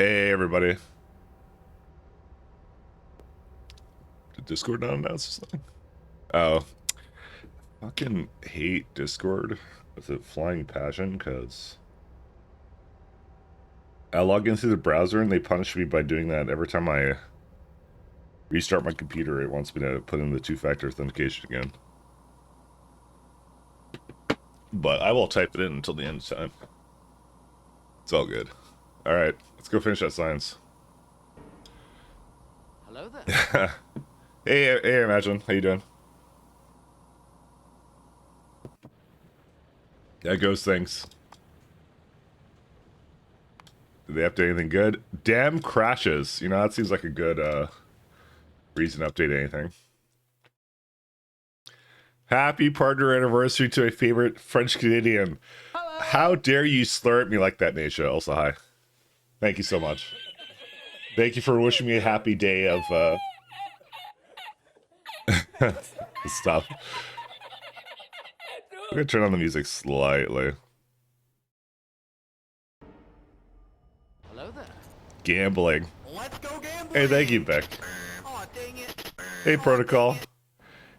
Hey, everybody. Did Discord not announce this thing? Oh, fucking hate Discord with a flying passion, because I log into the browser and they punish me by doing that every time I restart my computer. It wants me to put in the two-factor authentication again. But I will type it in until the end of time. It's all good. Alright, let's go finish that science. Hello there. Hey, Imagine. How you doing? Yeah, goes things. Did they update anything good? Damn crashes. You know, that seems like a good reason to update anything. Happy partner anniversary to a favorite French Canadian. Hello. How dare you slur at me like that, Naisha? Also, hi. Thank you so much. Thank you for wishing me a happy day of stuff. I'm gonna turn on the music slightly. Hello there. Gambling. Let's go gambling. Hey, thank you, Beck. Oh, dang it. Hey, Protocol.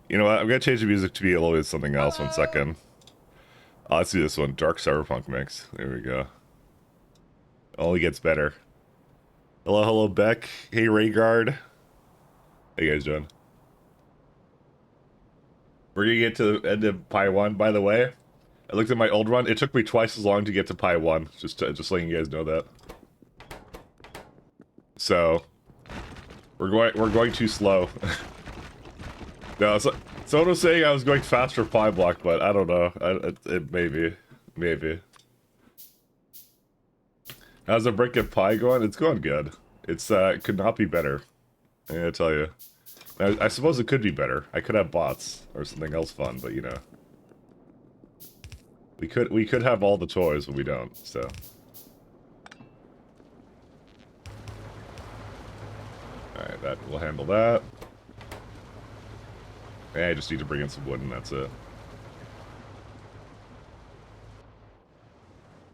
You know what? I'm gonna change the music to be a little bit something else. Hello. 1 second. Oh, let's do this one. Dark Cyberpunk mix. There we go. Only gets better. Hello, Beck. Hey, Rhaegar. How you guys doing? We're gonna get to the end of Pi 1, by the way. I looked at my old run. It took me twice as long to get to Pi 1. Just letting you guys know that. So we're going too slow. No, someone was saying I was going faster Pyblock, but I don't know. Maybe. How's the brick of pie going? It's going good. It's it could not be better. I gotta tell you. I suppose it could be better. I could have bots or something else fun, but you know, we could have all the toys, but we don't. So. Alright, that will handle that. I just need to bring in some wood and that's it.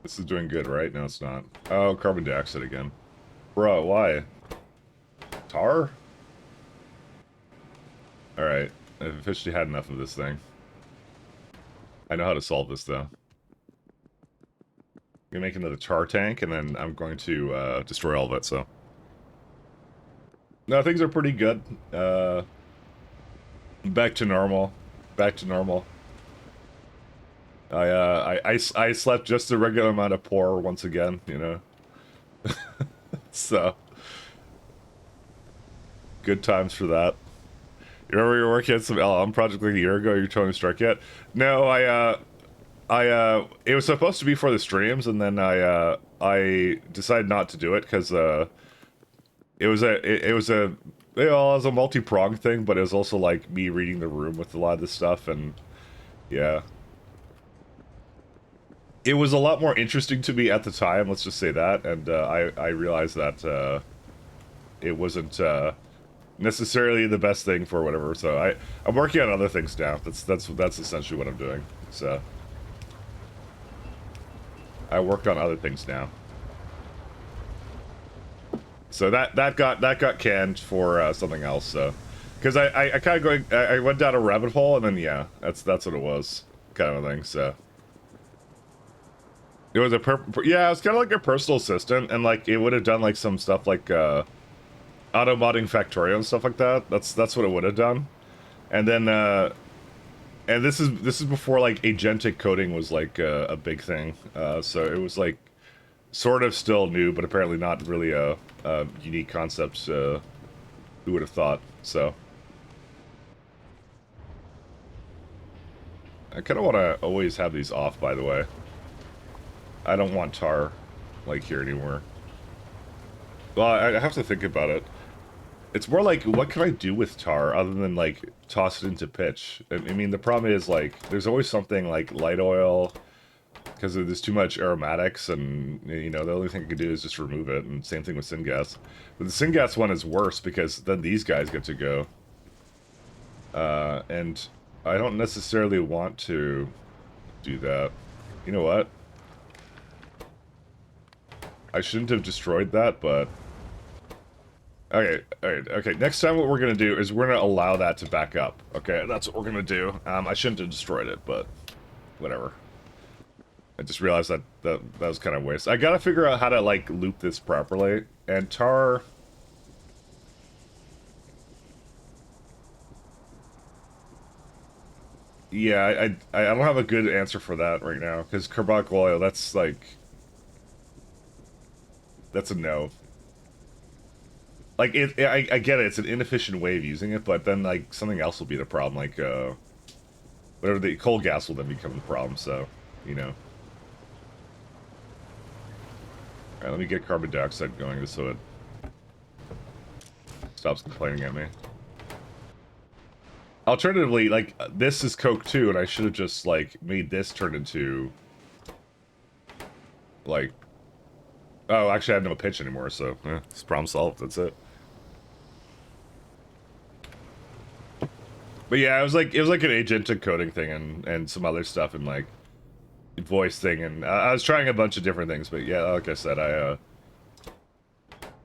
This is doing good, right? No, it's not. Oh, carbon dioxide again. Bro, why? Tar? Alright, I've officially had enough of this thing. I know how to solve this, though. I'm gonna make another tar tank, and then I'm going to destroy all of it, so. No, things are pretty good. Back to normal. I slept just the regular amount of pour once again, you know. So good times for that. You remember you were working on some LLM project like a year ago? You're Tony Stark yet? No, it was supposed to be for the streams, and then I decided not to do it because it was a multi-pronged thing, but it was also like me reading the room with a lot of this stuff, and yeah. It was a lot more interesting to me at the time, let's just say that, and I realized that it wasn't necessarily the best thing for whatever, so I'm working on other things now. That's essentially what I'm doing, so. I work on other things now. So that got canned for something else, so. Because I kind of I went down a rabbit hole, and then yeah, that's what it was, kind of a thing, so. It was yeah, it was kind of like a personal assistant, and like it would have done like some stuff like auto modding Factorio and stuff like that. That's what it would have done, and then and this is before like agentic coding was like a big thing. So it was like sort of still new, but apparently not really a unique concept. Who would have thought? So I kind of want to always have these off, by the way. I don't want tar, like, here anymore. Well, I have to think about it. It's more like, what can I do with tar other than, like, toss it into pitch? I mean, the problem is, like, there's always something like light oil, because there's too much aromatics, and, you know, the only thing I can do is just remove it, and same thing with syngas. But the syngas one is worse, because then these guys get to go. And I don't necessarily want to do that. You know what? I shouldn't have destroyed that, but... Okay, alright, okay. Next time what we're gonna do is we're gonna allow that to back up. Okay, that's what we're gonna do. I shouldn't have destroyed it, but... Whatever. I just realized that was kind of waste. I gotta figure out how to, like, loop this properly. And tar... Yeah, I don't have a good answer for that right now, because carbonic oil, that's, like... That's a no. Like, I get it, it's an inefficient way of using it, but then, like, something else will be the problem, like, whatever the coal gas will then become the problem, so, you know. Alright, let me get carbon dioxide going just so it stops complaining at me. Alternatively, like, this is Coke too, and I should have just, like, made this turn into, like... Oh, actually I have no pitch anymore, so, it's problem solved, that's it. But yeah, it was like an agentic coding thing and some other stuff and like voice thing, and I was trying a bunch of different things, but yeah, like I said,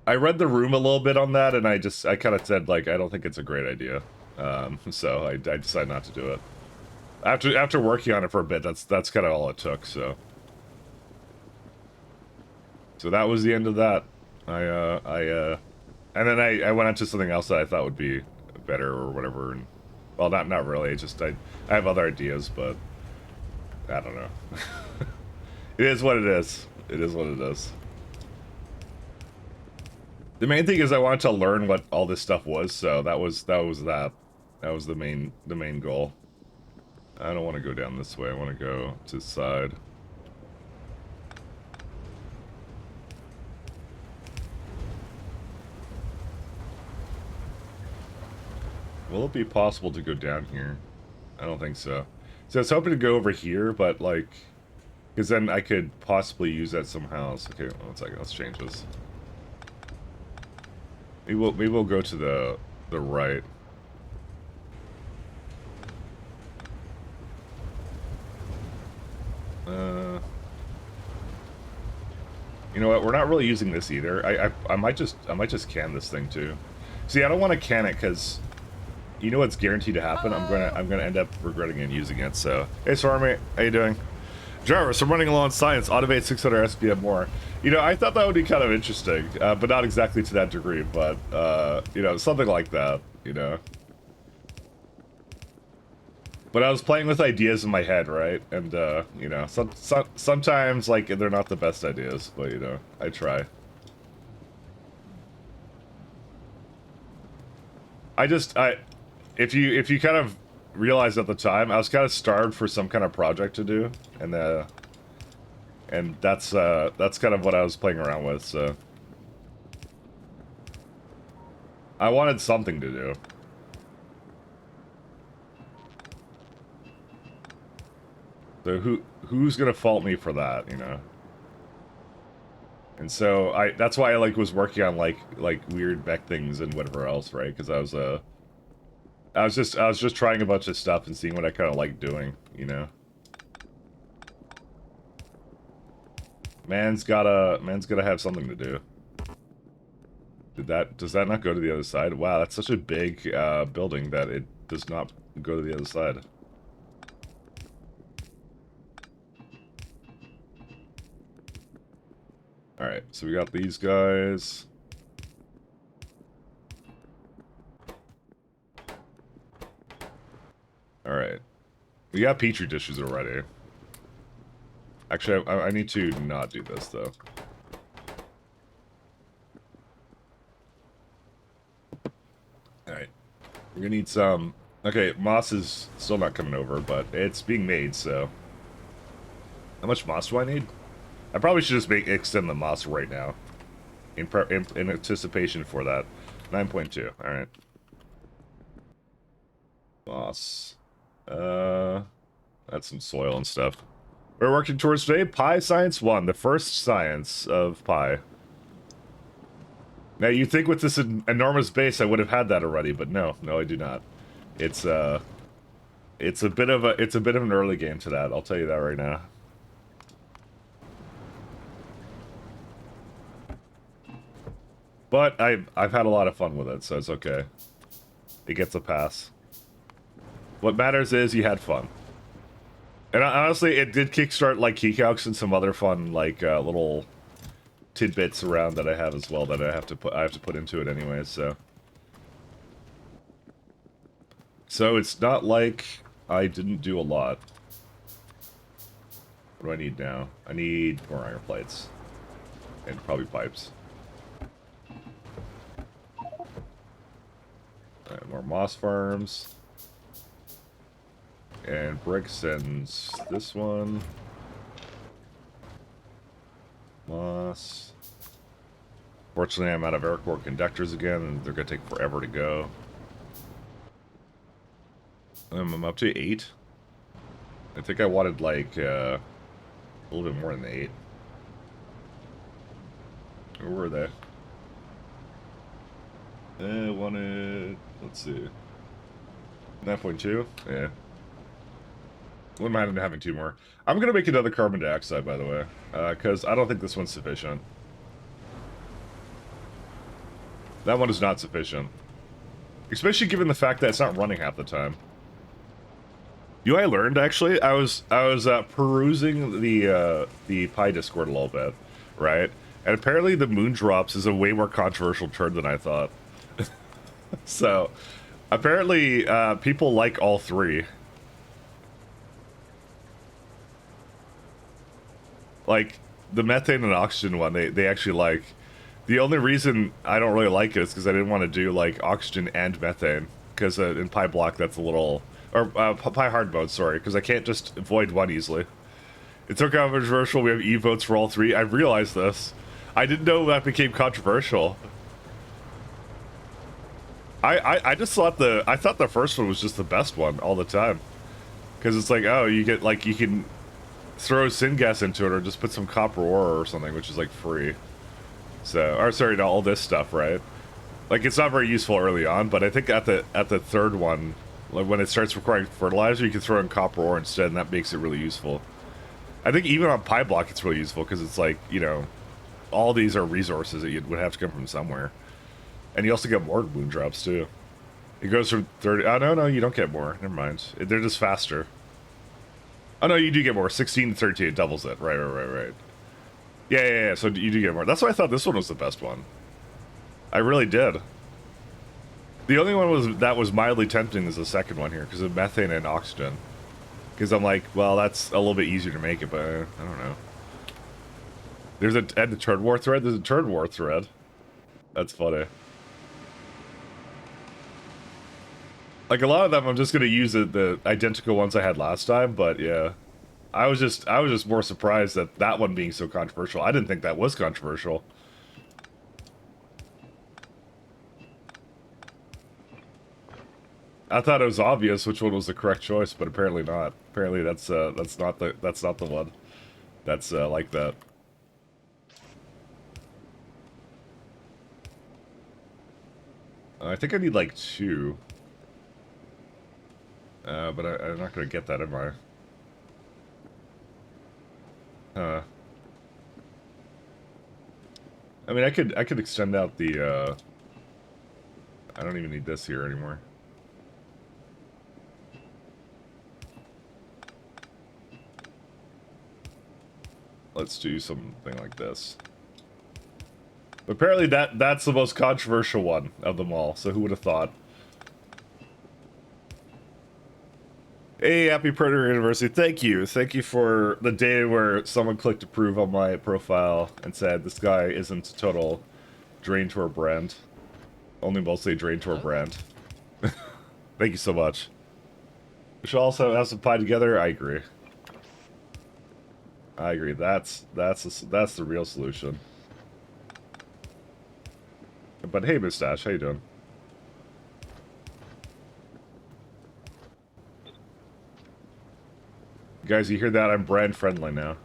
I read the room a little bit on that, and I kind of said like I don't think it's a great idea, so I decided not to do it. After working on it for a bit, that's kind of all it took. So that was the end of that. And then I went on to something else that I thought would be better or whatever, and well, not really. Just I have other ideas, but I don't know. It is what it is. It is what it is. The main thing is I wanted to learn what all this stuff was, so that was that. That was the main goal. I don't want to go down this way. I want to go to the side. Will it be possible to go down here? I don't think so. So I was hoping to go over here, but like, because then I could possibly use that somehow. So, okay, one second. Let's change this. Maybe we'll go to the right. You know what? We're not really using this either. I might just can this thing too. See, I don't want to can it because you know what's guaranteed to happen. I'm gonna end up regretting and using it. So, hey, Stormy, how you doing? Jarvis, I'm running low on science. Automate 600 SPM more. You know, I thought that would be kind of interesting, but not exactly to that degree. But you know, something like that. You know. But I was playing with ideas in my head, right? And, you know, sometimes, like, they're not the best ideas, but, you know, I try. If you kind of realize at the time, I was kind of starved for some kind of project to do, and that's kind of what I was playing around with, so. I wanted something to do. So who's gonna fault me for that, you know? And so that's why I like was working on like weird mech things and whatever else, right? Because I was just trying a bunch of stuff and seeing what I kind of like doing, you know. Man's gotta have something to do. Does that not go to the other side? Wow, that's such a big building that it does not go to the other side. Alright, so we got these guys. Alright. We got petri dishes already. Actually, I need to not do this, though. Alright. We're gonna need some... Okay, moss is still not coming over, but it's being made, so... How much moss do I need? I probably should just extend the moss right now. In anticipation for that. 9.2, alright. Moss. That's some soil and stuff. We're working towards today, Pi Science 1, the first science of Pi. Now, you'd think with this enormous base I would have had that already, but no, I do not. It's a bit of an early game to that, I'll tell you that right now. But I've had a lot of fun with it, so it's okay. It gets a pass. What matters is you had fun. And honestly, it did kickstart like keycalcs and some other fun like little tidbits around that I have as well that I have to put into it anyway. So it's not like I didn't do a lot. What do I need now? I need more iron plates and probably pipes. Right, more moss farms. And bricks and this one. Moss. Fortunately, I'm out of air core conductors again, and they're going to take forever to go. I'm up to 8. I think I wanted, like, a little bit more than 8. Where were they? I wanted... Let's see. 9.2? Yeah. Wouldn't mind having 2 more. I'm going to make another carbon dioxide, by the way. Because I don't think this one's sufficient. That one is not sufficient. Especially given the fact that it's not running half the time. You know what I learned, actually? I was perusing the Pi Discord a little bit, right? And apparently the moon drops is a way more controversial turn than I thought. So, apparently, people like all 3. Like, the methane and oxygen one, they actually like. The only reason I don't really like it is because I didn't want to do, like, oxygen and methane. Because in Pyblock, that's a little... Or, Pi hard mode, sorry. Because I can't just avoid one easily. It's so controversial, we have E-votes for all 3. I realized this. I didn't know that became controversial. I just thought I thought the first one was just the best one all the time. Because it's like, oh, you get, like, you can throw syngas into it or just put some copper ore or something, which is, like, free. So, or sorry, no, all this stuff, right? Like, it's not very useful early on, but I think at the third one, like when it starts requiring fertilizer, you can throw in copper ore instead, and that makes it really useful. I think even on Pyblock, it's really useful, because it's like, you know, all these are resources that you would have to come from somewhere. And you also get more moon drops, too. It goes from 30... Oh, no, you don't get more. Never mind. They're just faster. Oh, no, you do get more. 16 to 38 doubles it. Right. Yeah, so you do get more. That's why I thought this one was the best one. I really did. The only one that was mildly tempting is the second one here, because of methane and oxygen. Because I'm like, well, that's a little bit easier to make it, but I don't know. There's a turn war thread? There's a turn war thread. That's funny. Like, a lot of them, I'm just gonna use the identical ones I had last time, but yeah. I was just more surprised at that one being so controversial. I didn't think that was controversial. I thought it was obvious which one was the correct choice, but apparently not. Apparently that's not the one. That's like that. I think I need like 2. But I'm not gonna get that, am I? I mean, I could extend out the, I don't even need this here anymore. Let's do something like this. But apparently that's the most controversial one of them all, so who would have thought? Hey, happy Predator University. Thank you. Thank you for the day where someone clicked approve on my profile and said this guy isn't a total drain to our brand. Only mostly a drain to our brand. Thank you so much. We should also have some pie together. I agree. I agree. That's the real solution. But hey, Mustache, how you doing? Guys, you hear that? I'm brand friendly now.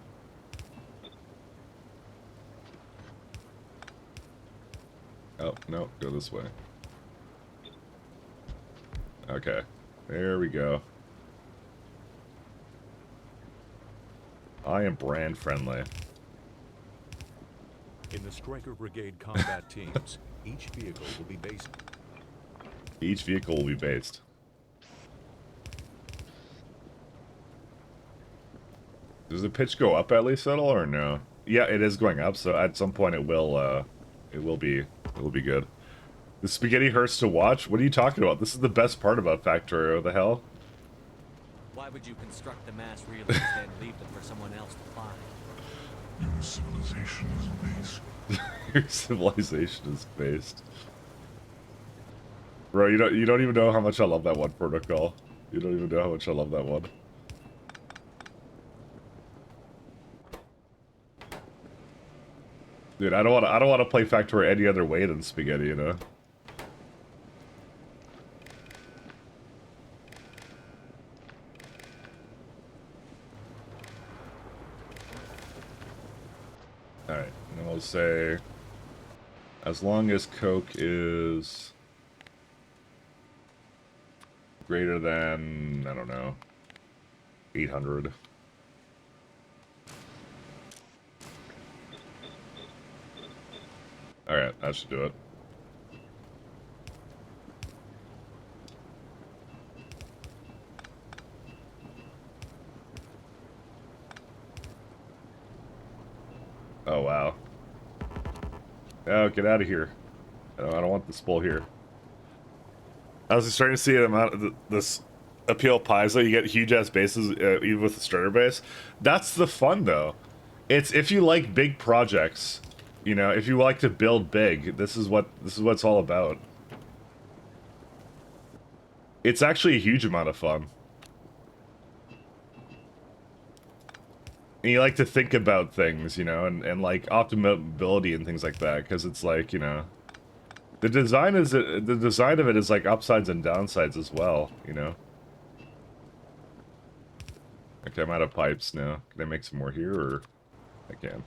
Oh, no, go this way. Okay, there we go. I am brand friendly. In the Striker Brigade combat teams, Each vehicle will be based. Each vehicle will be based. Does the pitch go up at least at all, or no? Yeah, it is going up. So at some point, it will be good. The spaghetti hurts to watch. What are you talking about? This is the best part about Factorio. What the hell? Why would you construct the mass relays and leave them for someone else to fly? Your civilization is based. Your civilization is based. Bro, you don't even know how much I love that one protocol. You don't even know how much I love that one. Dude, I don't want to play Factorio any other way than spaghetti, you know. Alright, and then we'll say, as long as Coke is greater than, I don't know, 800. Alright, that should do it. Oh, wow. Oh, get out of here. I don't want this bull here. I was starting to see the amount of this appeal Paizo. You get huge-ass bases, even with the starter base. That's the fun, though. It's if you like big projects, you know, if you like to build big, this is what it's all about. It's actually a huge amount of fun. And you like to think about things, you know, and like optimability and things like that, because it's like, you know, the design of it is like upsides and downsides as well, you know. Okay, I'm out of pipes now. Can I make some more here, or I can?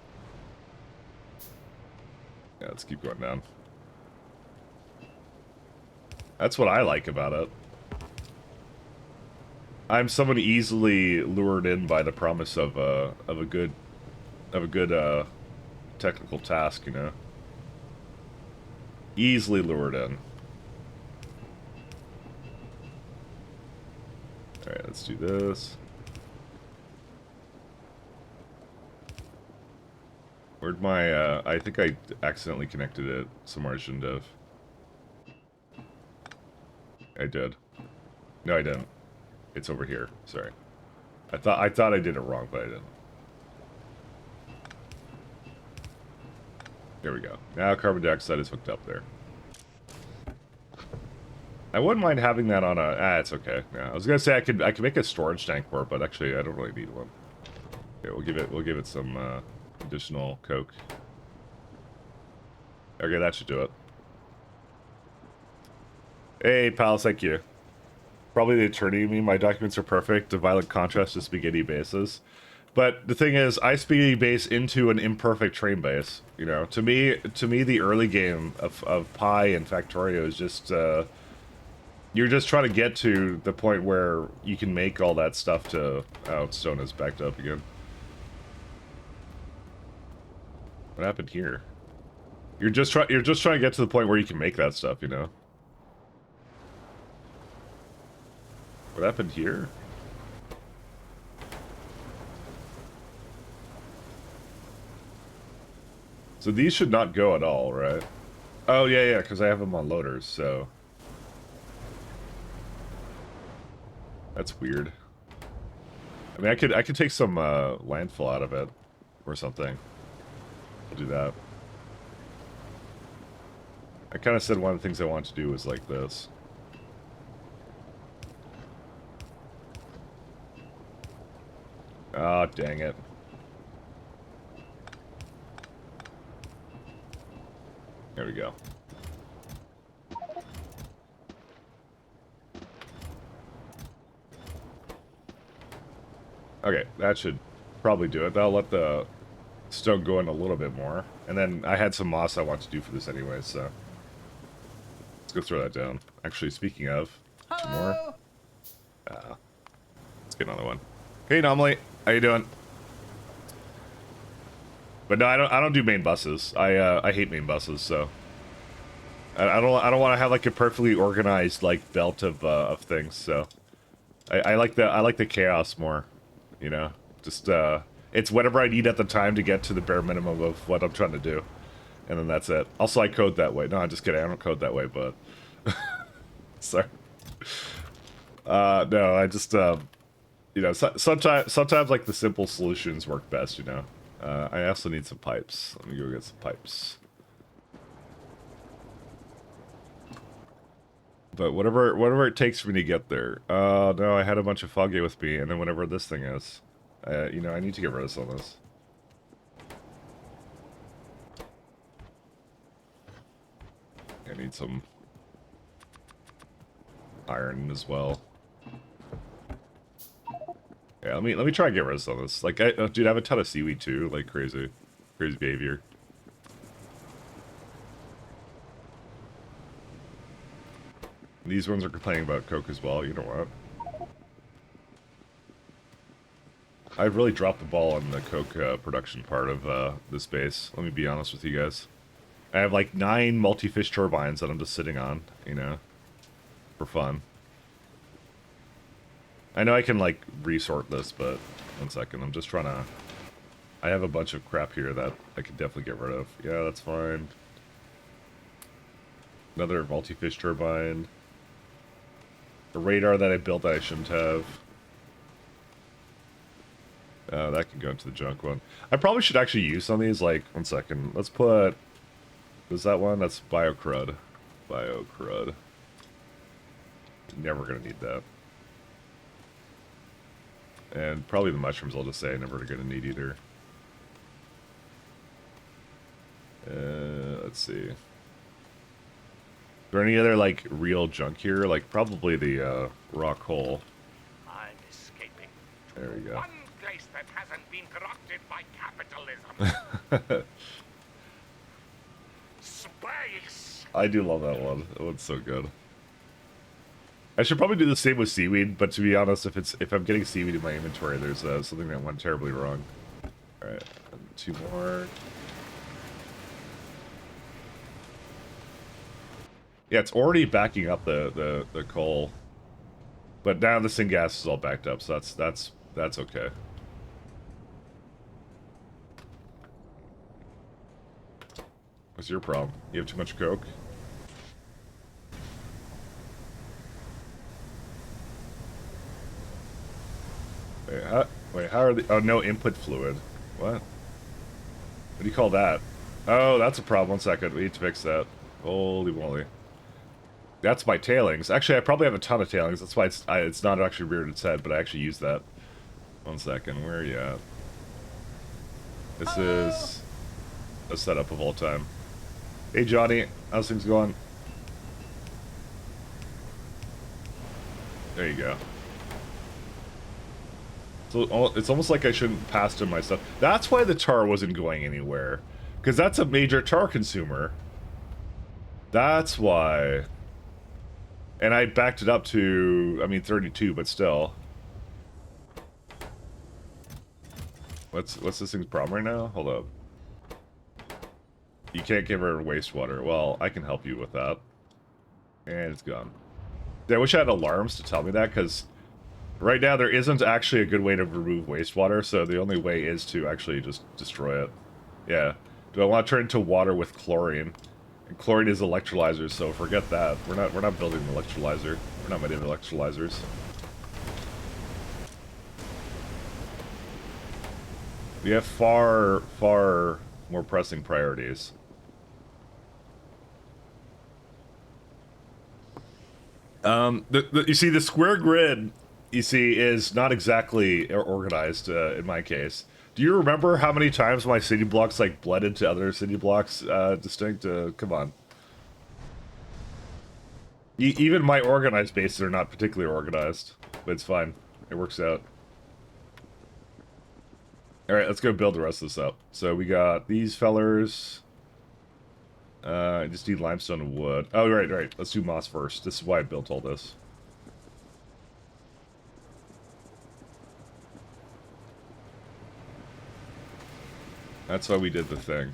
Yeah, let's keep going down. That's what I like about it. I'm someone easily lured in by the promise of a good technical task, you know. Easily lured in. All right, let's do this. Where'd my I think I accidentally connected it somewhere I shouldn't have. I did. No, I didn't. It's over here. Sorry. I thought I did it wrong, but I didn't. There we go. Now carbon dioxide is hooked up there. I wouldn't mind having that on a... it's okay. Yeah, I was gonna say I could make a storage tank for it, but actually I don't really need one. Okay, we'll give it some additional coke. Okay, that should do it. Hey, pals, thank you. Probably the attorney in me. My documents are perfect. A violent contrast to spaghetti bases. But the thing is, I spaghetti base into an imperfect train base. You know, to me, the early game of Pi and Factorio is just you're just trying to get to the point where you can make all that stuff to. Oh, stone is backed up again. What happened here? You're just trying to get to the point where you can make that stuff. You know. What happened here? So these should not go at all, right? Oh, yeah, because I have them on loaders, so... That's weird. I mean, I could take some landfill out of it, or something. I'll do that. I kind of said one of the things I want to do was like this. Ah, dang it. There we go. Okay, that should probably do it. That'll let the stone go in a little bit more. And then I had some moss I want to do for this anyway, so... Let's go throw that down. Actually, speaking of, some more. Let's get another one. Hey, Anomaly. How you doing? But no, I don't do main buses. I hate main buses, so... I don't want to have like a perfectly organized like belt of things. So I like the chaos more. You know, just it's whatever I need at the time to get to the bare minimum of what I'm trying to do, and then that's it. Also, I code that way. No, I'm just kidding. I don't code that way, but sorry. No, I just you know, sometimes like the simple solutions work best. You know. I also need some pipes. Let me go get some pipes. But whatever it takes for me to get there. No, I had a bunch of foggy with me, and then whatever this thing is. You know, I need to get rid of some of this. I need some iron as well. Yeah, let me try and get rid of some of this. Like, dude, I have a ton of seaweed too. Like crazy behavior. These ones are complaining about coke as well. You know what? I've really dropped the ball on the coke production part of this base. Let me be honest with you guys. I have like 9 multi-fish turbines that I'm just sitting on, you know, for fun. I know I can like resort this, but one second. I'm just trying to... I have a bunch of crap here that I could definitely get rid of. Yeah, that's fine. Another multi-fish turbine. The radar that I built that I shouldn't have. That can go into the junk one. I probably should actually use some of these, like, one second. Let's put... Is that one? That's biocrud. Biocrud. Never gonna need that. And probably the mushrooms, I'll just say, never gonna need either. Let's see. Is there any other, like, real junk here? Like, probably the, raw coal. I'm escaping. There we go. One place that hasn't been corrupted by capitalism. Space! I do love that one. That one's so good. I should probably do the same with seaweed, but to be honest, if I'm getting seaweed in my inventory, there's something that went terribly wrong. Alright, 2 more. Yeah, it's already backing up the coal. But now the syngas is all backed up, so that's okay. What's your problem? You have too much coke? Wait, how are the... Oh, no input fluid. What? What do you call that? Oh, that's a problem. 1 second. We need to fix that. Holy moly. That's my tailings. Actually, I probably have a ton of tailings. That's why it's not actually reared its head, but I actually use that. 1 second. Where are you at? This is a setup of all time. Hey, Johnny. How's things going? There you go. So it's almost like I shouldn't pass him my stuff. That's why the tar wasn't going anywhere. Because that's a major tar consumer. That's why. And I backed it up to, I mean, 32, but still. What's this thing's problem right now? Hold up. You can't give her wastewater. Well, I can help you with that. And it's gone. Yeah, I wish I had alarms to tell me that, because right now there isn't actually a good way to remove wastewater, so the only way is to actually just destroy it. Yeah. Do I want to turn into water with chlorine? And chlorine is electrolyzers, so forget that. We're not building an electrolyzer. We're not made of electrolyzers. We have far more pressing priorities. You see, the square grid, you see, is not exactly organized in my case. Do you remember how many times my city blocks like bled into other city blocks distinct? Come on. Even my organized bases are not particularly organized, but it's fine. It works out. Alright, let's go build the rest of this up. So we got these fellers. I just need limestone and wood. Oh, right. Let's do moss first. This is why I built all this. That's why we did the thing.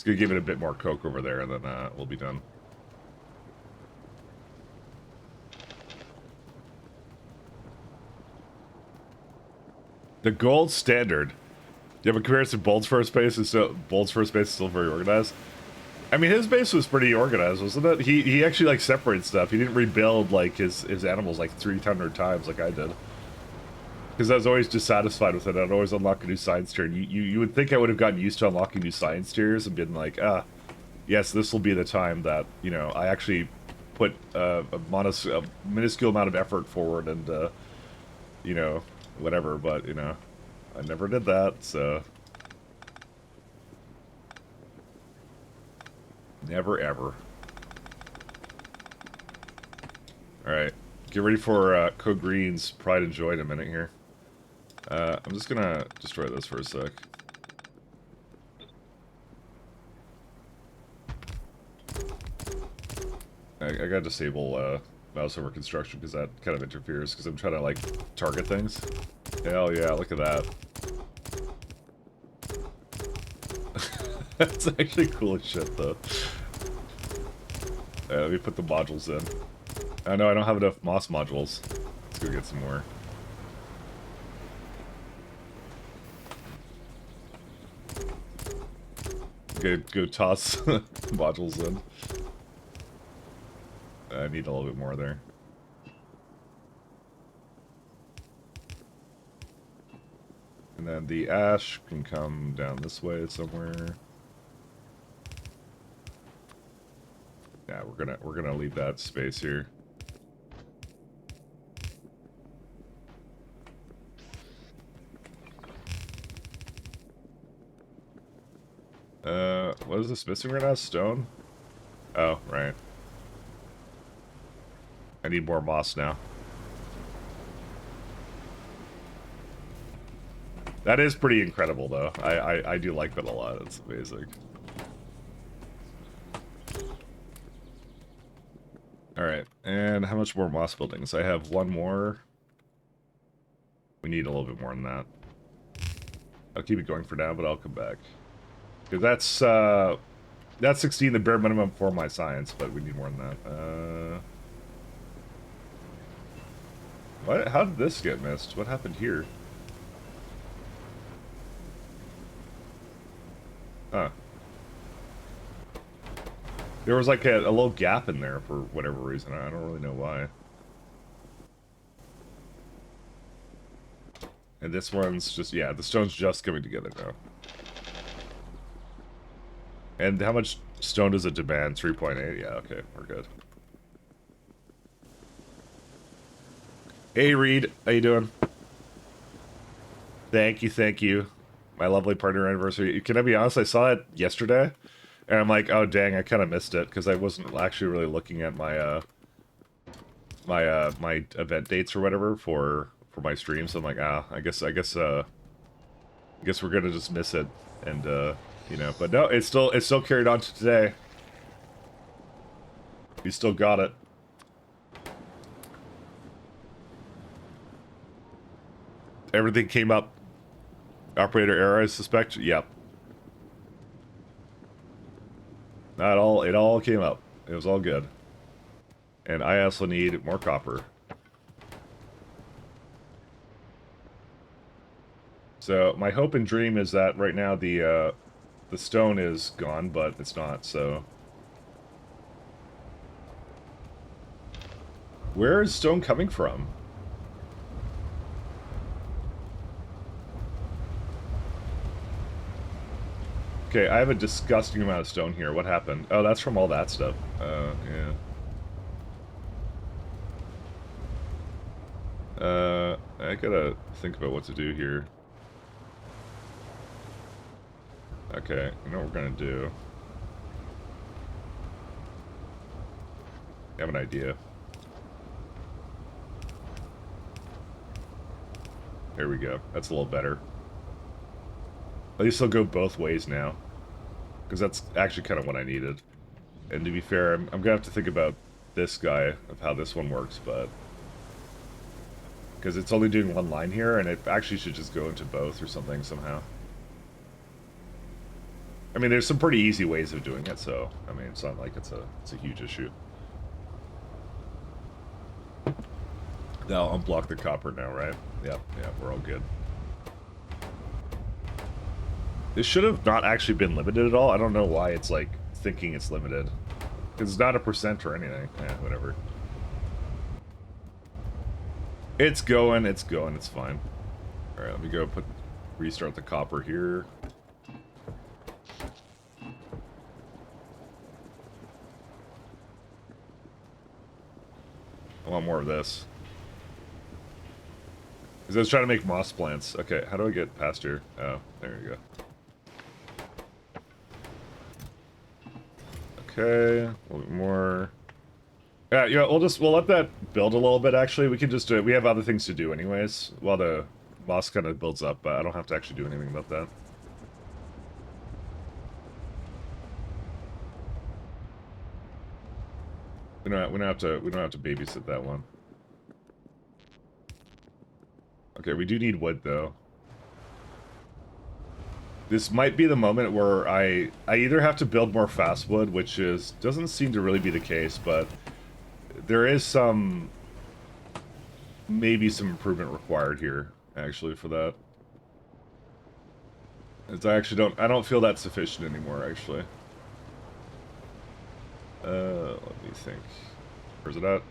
gonna give it a bit more coke over there, and then we'll be done. The gold standard. Yeah, but compared to Bolt's first base, Bolt's first base is still very organized. I mean, his base was pretty organized, wasn't it? He actually like separated stuff. He didn't rebuild like his animals like 300 times like I did. Because I was always dissatisfied with it. I'd always unlock a new science tier. You would think I would have gotten used to unlocking new science tiers and been like, yes, this will be the time that, you know, I actually put a minuscule amount of effort forward and, you know, whatever. But, you know, I never did that, so... Never, ever. Alright. Get ready for Code Green's Pride and Joy in a minute here. I'm just gonna destroy this for a sec. I gotta disable mouse over construction because that kind of interferes because I'm trying to like target things. Hell yeah, look at that. That's actually cool as shit though. Let me put the modules in. Oh no, I don't have enough moss modules. Let's go get some more. Okay, go toss modules in. I need a little bit more there. And then the ash can come down this way somewhere. Yeah, we're gonna leave that space here. What is this missing right now? Stone? Oh, right. I need more moss now. That is pretty incredible, though. I do like that a lot. It's amazing. Alright, and how much more moss buildings? I have one more. We need a little bit more than that. I'll keep it going for now, but I'll come back. Because that's 16, the bare minimum for my science, but we need more than that. What? How did this get missed? What happened here? Huh. There was like a little gap in there for whatever reason. I don't really know why. And this one's just, yeah, the stone's just coming together now. And how much stone does it demand? 3.8? Yeah, okay, we're good. Hey, Reed, how you doing? Thank you, thank you. My lovely partner anniversary. Can I be honest? I saw it yesterday, and I'm like, oh dang, I kind of missed it because I wasn't actually really looking at my my event dates or whatever for my stream. So I'm like, I guess we're gonna just miss it, and you know. But no, it's still carried on to today. We still got it. Everything came up. Operator error, I suspect. Yep. Not all. It all came up. It was all good. And I also need more copper. So my hope and dream is that right now the stone is gone, but it's not. So where is stone coming from? Okay, I have a disgusting amount of stone here. What happened? Oh, that's from all that stuff. Yeah. I gotta think about what to do here. Okay, you know what we're gonna do? I have an idea. There we go. That's a little better. At least they'll go both ways now. Because that's actually kind of what I needed. And to be fair, I'm going to have to think about this guy, of how this one works, but... Because it's only doing one line here, and it actually should just go into both or something somehow. I mean, there's some pretty easy ways of doing it, so I mean, it's not like it's a huge issue. Now unblock the copper now, right? Yeah, we're all good. This should have not actually been limited at all. I don't know why it's like thinking it's limited. It's not a percent or anything. Yeah, whatever. It's going, it's fine. Alright, let me go restart the copper here. I want more of this. Because I was trying to make moss plants. Okay, how do I get past here? Oh, there you go. Okay, a little bit more. Yeah, we'll let that build a little bit, actually. We can just do it. We have other things to do anyways, while the moss kind of builds up, but I don't have to actually do anything about that. We don't have to babysit that one. Okay, we do need wood though. This might be the moment where I either have to build more fast wood, which doesn't seem to really be the case, but there is maybe some improvement required here, actually, for that. As I don't feel that sufficient anymore, actually. Let me think. Where's it at?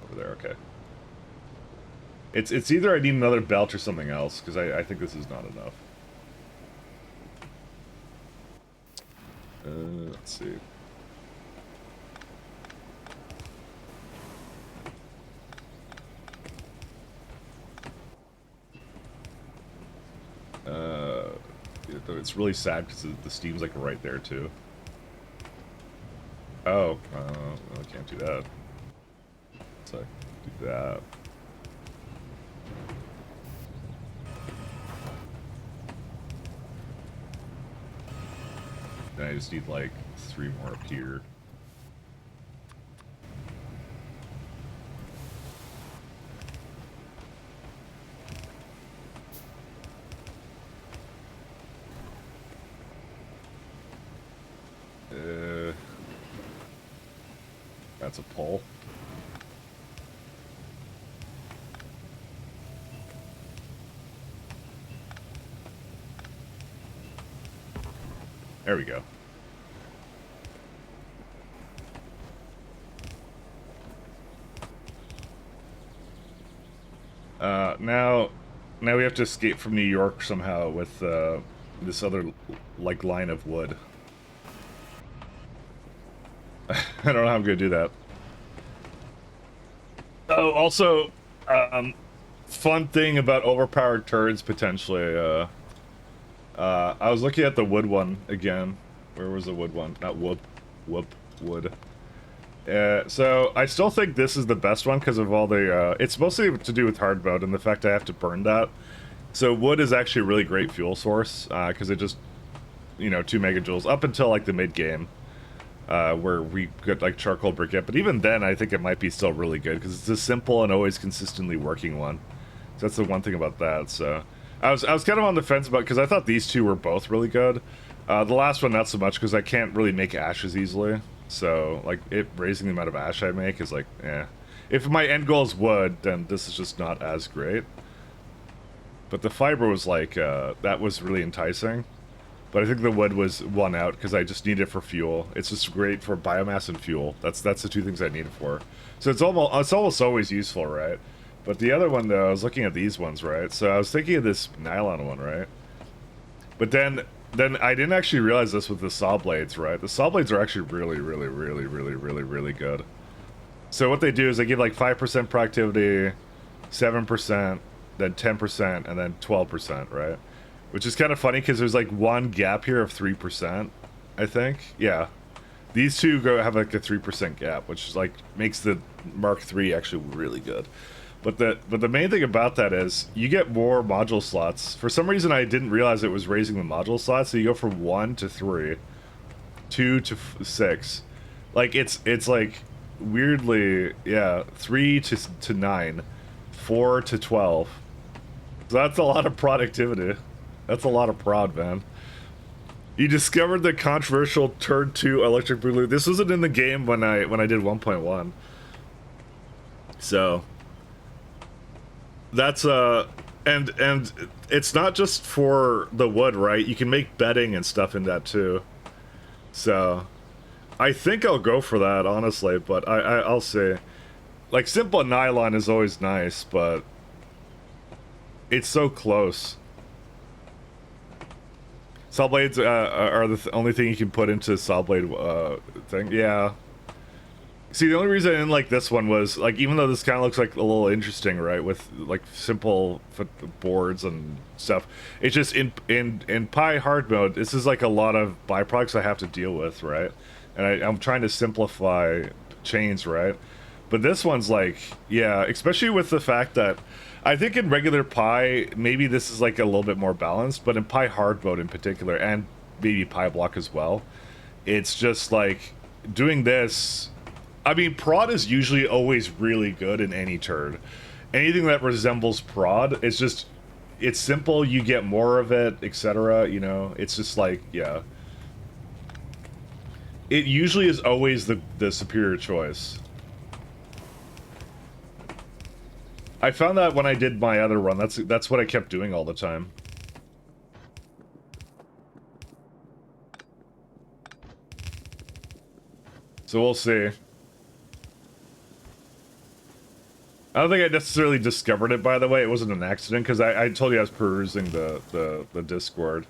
Over there, okay. It's either I need another belt or something else, because I think this is not enough. Let's see. It's really sad because the steam's like right there too. Oh, I can't do that. So do that. Then I just need like 3 more up here. That's a pole. There we go. Now we have to escape from New York somehow with this other like line of wood. I don't know how I'm gonna do that. Oh, also, fun thing about overpowered turrets potentially. I was looking at the wood one again. Where was the wood one? Not wood. Wood. So I still think this is the best one because of all the. It's mostly to do with hard mode and the fact I have to burn that. So wood is actually a really great fuel source because it just, 2 megajoules up until like the mid game. Where we get like charcoal briquette, but even then I think it might be still really good because it's a simple and always consistently working one. So that's the one thing about that. So I was kind of on the fence about because I thought these two were both really good. The last one not so much because I can't really make ashes easily. So like raising the amount of ash I make is like, if my end goal is wood, then this is just not as great. But the fiber was like that was really enticing. But I think the wood was one out because I just need it for fuel. It's just great for biomass and fuel. That's the 2 things I need it for. So it's almost always useful, right? But the other one though, I was looking at these ones, right? So I was thinking of this nylon one, right? But then I didn't actually realize this with the saw blades, right? The saw blades are actually really good. So what they do is they give like 5% productivity, 7%, then 10%, and then 12%, right? Which is kind of funny because there's like one gap here of 3%, I think. Yeah. These two have like a 3% gap, which is like makes the Mark III actually really good. But the main thing about that is you get more module slots. For some reason I didn't realize it was raising the module slots, so you go from 1 to 3, 2 to 6. Like it's like weirdly, yeah, 3 to 9, 4 to 12. So that's a lot of productivity. That's a lot of prod, man. You discovered the controversial turn 2 electric boogaloo. This wasn't in the game when I did 1.1. So that's and it's not just for the wood, right? You can make bedding and stuff in that too. So I think I'll go for that, honestly, but I'll see. Like, simple nylon is always nice, but it's so close. Saw blades are the only thing you can put into saw blade thing. Yeah. See, the only reason I didn't like this one was, like, even though this kind of looks like a little interesting, right, with like simple boards and stuff, it's just in Pi hard mode. This is like a lot of byproducts I have to deal with, right? And I'm trying to simplify chains, right? But this one's like, yeah, especially with the fact that I think in regular Pi, maybe this is like a little bit more balanced, but in Pi hard mode in particular, and maybe Pyblock as well, it's just like doing this. I mean, prod is usually always really good in any turn. Anything that resembles prod, it's just, it's simple, you get more of it, etc. You know, it's just like, yeah. It usually is always the superior choice. I found that when I did my other run, that's what I kept doing all the time. So we'll see. I don't think I necessarily discovered it, by the way. It wasn't an accident, because I told you I was perusing the Discord.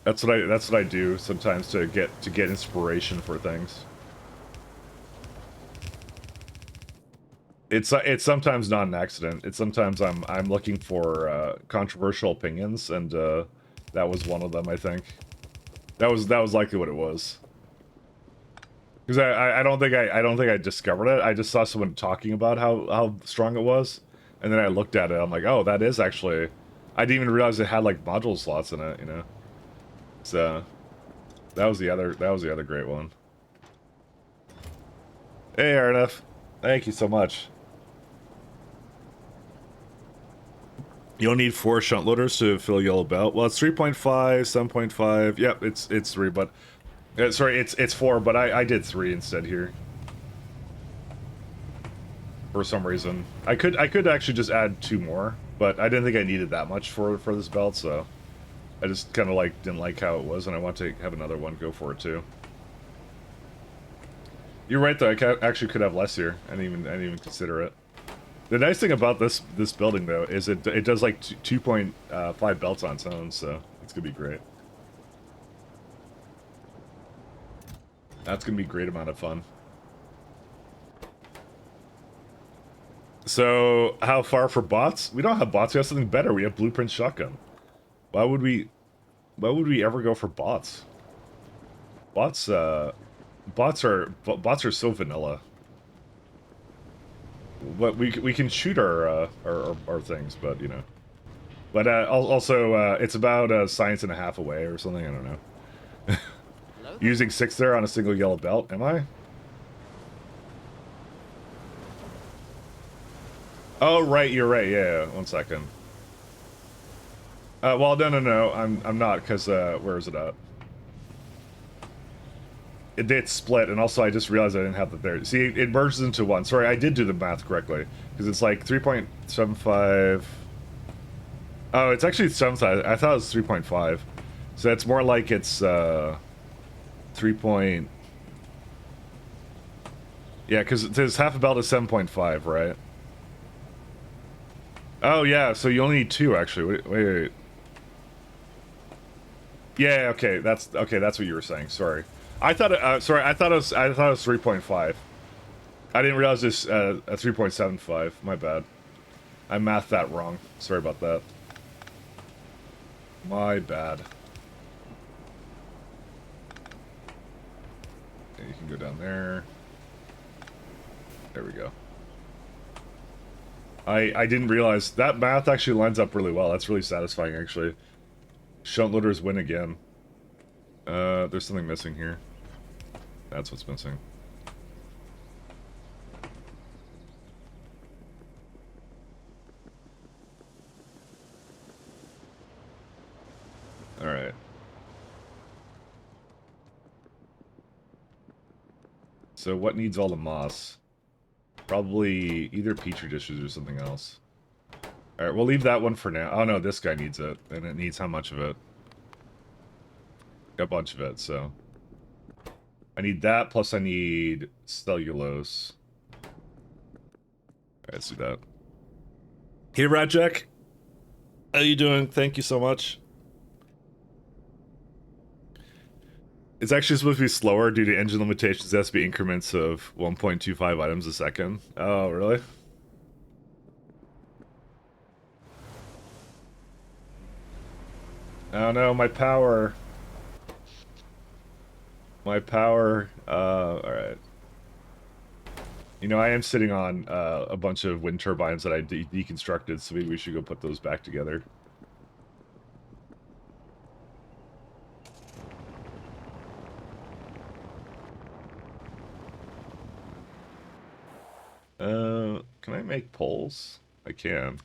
That's what I do sometimes to get inspiration for things. It's sometimes not an accident. It's sometimes I'm looking for controversial opinions, and that was one of them. I think that was likely what it was. Because I don't think I discovered it. I just saw someone talking about how strong it was, and then I looked at it. I'm like, oh, that is actually. I didn't even realize it had like module slots in it. You know. So that was the other great one. Hey, RNF, thank you so much. You'll need 4 shunt loaders to fill yellow belt. Well, it's 3.5, 7.5. Yep, it's 3, but sorry, it's 4, but I did 3 instead here. For some reason, I could actually just add 2 more, but I didn't think I needed that much for this belt, so I just kind of like didn't like how it was, and I want to have another one go for it too. You're right though. I actually could have less here. I didn't even consider it. The nice thing about this building though is it does like 2.5 belts on its own, so it's gonna be great. That's gonna be a great amount of fun. So how far for bots? We don't have bots. We have something better. We have Blueprint Shotgun. Why would we ever go for bots? Bots are so vanilla. But we can shoot our things, but you know. But also it's about a science and a half away or something. I don't know. Using 6 there on a single yellow belt. Am I? Oh right, you're right. Yeah. 1 second. Well, no. I'm not, because where is it at? It did split, and also I just realized I didn't have that there. See, it merges into 1. Sorry, I did do the math correctly, because it's like 3.75. Oh, it's actually 7. I thought it was 3.5. So it's more like it's 3. Yeah, because there's half a belt is 7.5, right? Oh yeah, so you only need 2 actually. Wait. Yeah, okay, that's what you were saying. Sorry. I thought I thought it was 3.5. I didn't realize this a 3.75. My bad. I mathed that wrong. Sorry about that. My bad. Okay, you can go down there. There we go. I didn't realize that math actually lines up really well. That's really satisfying, actually. Shunt loaders win again. There's something missing here. That's what's missing. Alright. So what needs all the moss? Probably either petri dishes or something else. Alright, we'll leave that one for now. Oh no, this guy needs it. And it needs how much of it? A bunch of it, so. I need that, plus I need cellulose. Alright, let's do that. Hey, Radjack. How you doing? Thank you so much. It's actually supposed to be slower due to engine limitations. It has to be increments of 1.25 items a second. Oh, really? Oh no, my power. My power. Alright. You know, I am sitting on a bunch of wind turbines that I deconstructed, so maybe we should go put those back together. Can I make poles? I can.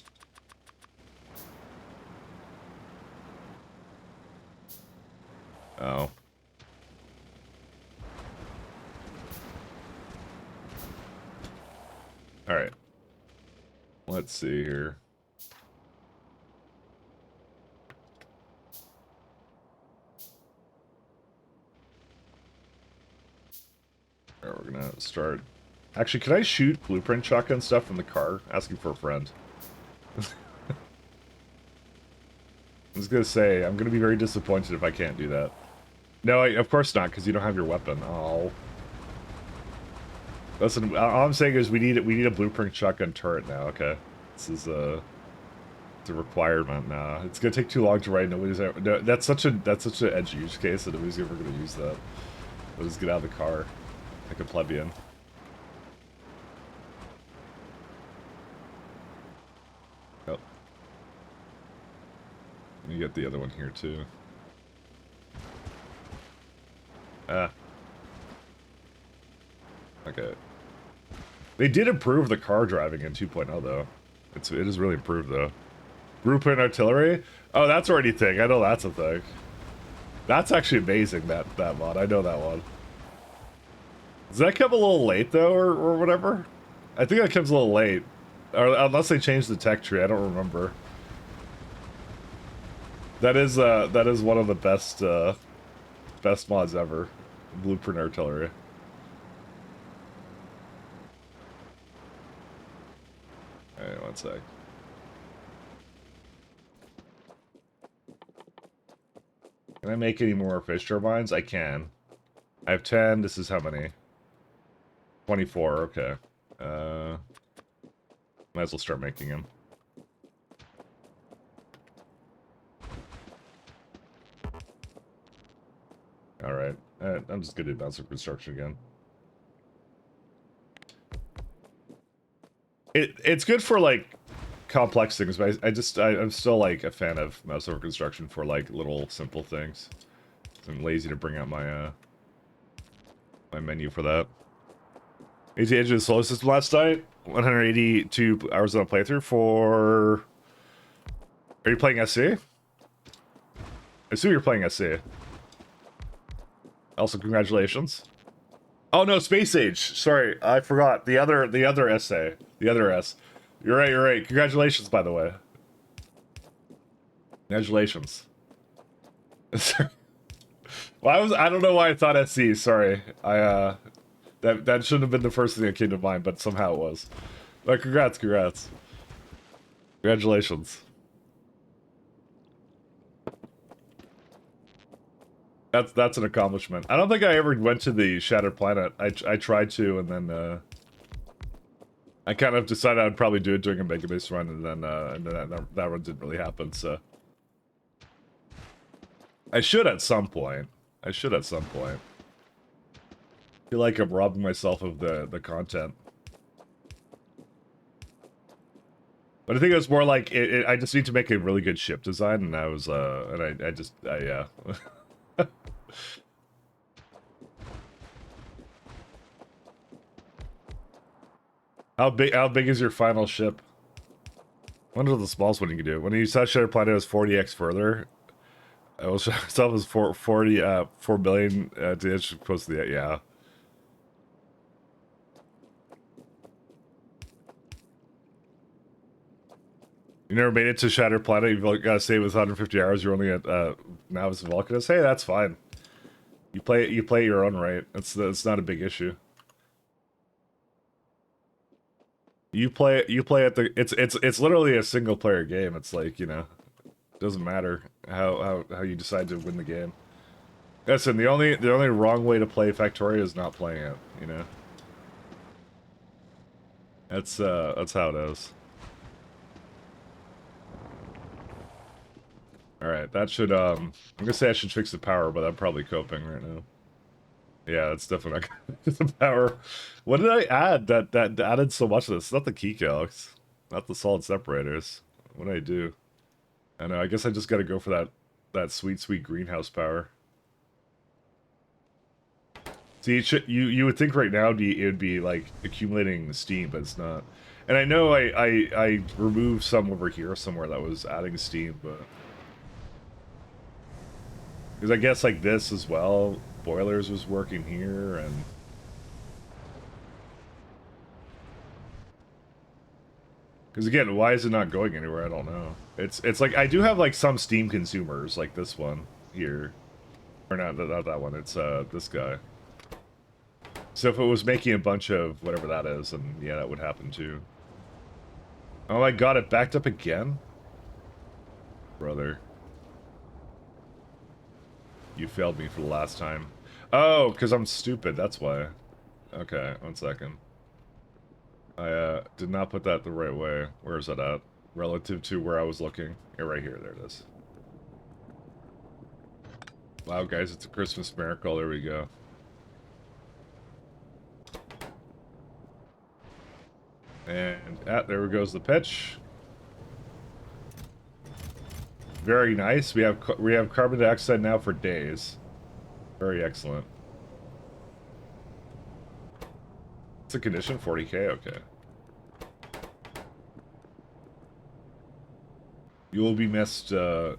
Oh. Alright. Let's see here. Alright, we're gonna start. Actually, can I shoot blueprint shotgun stuff from the car? Asking for a friend. I was gonna say, I'm gonna be very disappointed if I can't do that. No, of course not, because you don't have your weapon. Oh. Listen, all I'm saying is we need a blueprint shotgun turret now, okay? This is it's a requirement now. It's gonna take too long to write. Nobody's ever, no, that's such an edge use case that nobody's ever gonna use that. We'll just get out of the car like a plebeian. Oh. You get the other one here too. Ah. Okay. They did improve the car driving in 2.0 though. It is really improved though. Blueprint artillery? Oh, that's already a thing. I know that's a thing. That's actually amazing, that mod. I know that one. Does that come a little late though, or whatever? I think that comes a little late. Or unless they changed the tech tree, I don't remember. That is one of the best best mods ever. Blueprint artillery. Alright, one sec. Can I make any more fish turbines? I can. I have 10. This is how many? 24, okay. Might as well start making them. Alright. I'm just gonna do massive construction again. It's good for, like, complex things, but I'm still, like, a fan of mouse over construction for, like, little simple things. I'm lazy to bring out my, my menu for that. 80 Edge of the Solar System last night. 182 hours on a playthrough for... Are you playing SC? I assume you're playing SC. Also, congratulations. Oh no, Space Age. Sorry, I forgot. The other essay. The other S. You're right. Congratulations, by the way. Congratulations. Well, I don't know why I thought SC, sorry. That shouldn't have been the first thing that came to mind, but somehow it was. But congrats. Congratulations. That's an accomplishment. I don't think I ever went to the Shattered Planet. I tried to, and then I kind of decided I'd probably do it during a Mega Base run, and then that run didn't really happen. So I should at some point. I feel like I'm robbing myself of the content. But I think it was more like I just need to make a really good ship design, and I was yeah. How big is your final ship? I wonder what the smallest one you can do. When you saw Shattered Planet, it was 40x further. I was myself was 4 billion to the edge close to the yeah. You never made it to Shattered Planet. You've got to stay with 150 hours. You're only at Navis and Vulcanus. Hey, that's fine. You play your own right. It's not a big issue. You play at the it's literally a single player game. It's like, you know, it doesn't matter how you decide to win the game. Listen, the only wrong way to play Factorio is not playing it, you know. That's how it is. Alright, that should I'm gonna say I should fix the power, but I'm probably coping right now. Yeah, that's definitely not gonna fix the power. What did I add that added so much of this? It's not the key calcs, not the solid separators. What did I do? I know, I guess I just gotta go for that sweet greenhouse power. See, you would think right now it would be like accumulating steam, but it's not. And I know I removed some over here somewhere that was adding steam, but because I guess like this as well, boilers was working here, and because again, why is it not going anywhere? I don't know. It's like I do have like some steam consumers, like this one here, or not that one. It's this guy. So if it was making a bunch of whatever that is, then yeah, that would happen too. Oh my god, it backed up again? Brother. You failed me for the last time. Oh, because I'm stupid, that's why. Okay, 1 second. I did not put that the right way. Where is that at? Relative to where I was looking. Yeah, right here, there it is. Wow, guys, it's a Christmas miracle. There we go. And there goes the pitch. Very nice. We have carbon dioxide now for days. Very excellent. It's a condition 40k. Okay. You will be missed, Stone.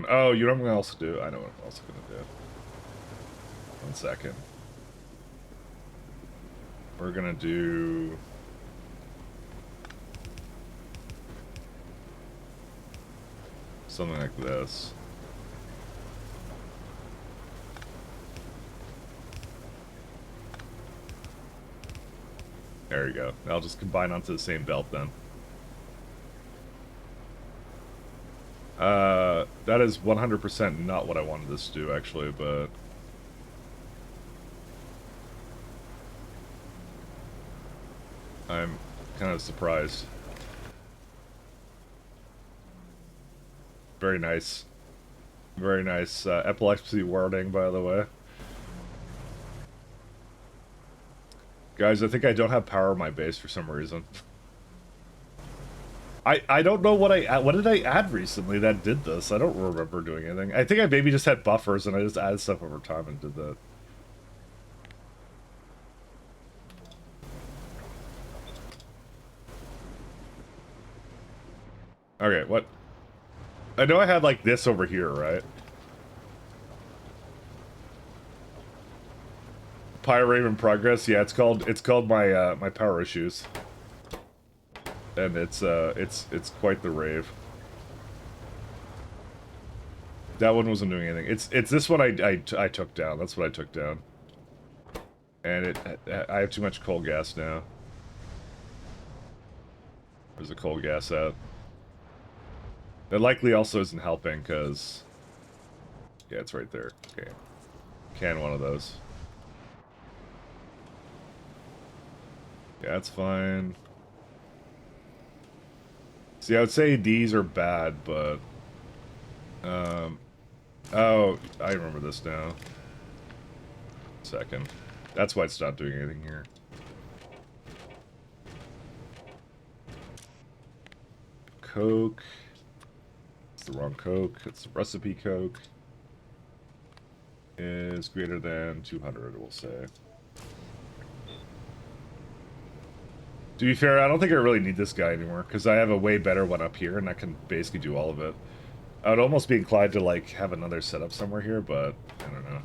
Oh, you know what I'm else to do? I know what I'm also gonna do. 1 second. We're gonna do. Something like this. There you go. I'll just combine onto the same belt then. That is 100% not what I wanted this to do, actually, but... I'm kind of surprised. Very nice. Very nice. Epilepsy warning, by the way. Guys, I think I don't have power in my base for some reason. I don't know what did I add recently that did this? I don't remember doing anything. I think I maybe just had buffers and I just added stuff over time and did that. Okay, what? I know I had like this over here, right? Pyrame in progress. Yeah, it's called my my power issues. And it's quite the rave. That one wasn't doing anything. It's this one I took down. That's what I took down. And I have too much coal gas now. Where's the coal gas at? That likely also isn't helping because yeah, it's right there. Okay. Can one of those. Yeah, that's fine. See, I would say these are bad, but... oh, I remember this now. Second. That's why it's not doing anything here. Coke. It's the wrong Coke. It's the recipe Coke. Is greater than 200, we'll say. To be fair, I don't think I really need this guy anymore, because I have a way better one up here, and I can basically do all of it. I would almost be inclined to, like, have another setup somewhere here, but I don't know.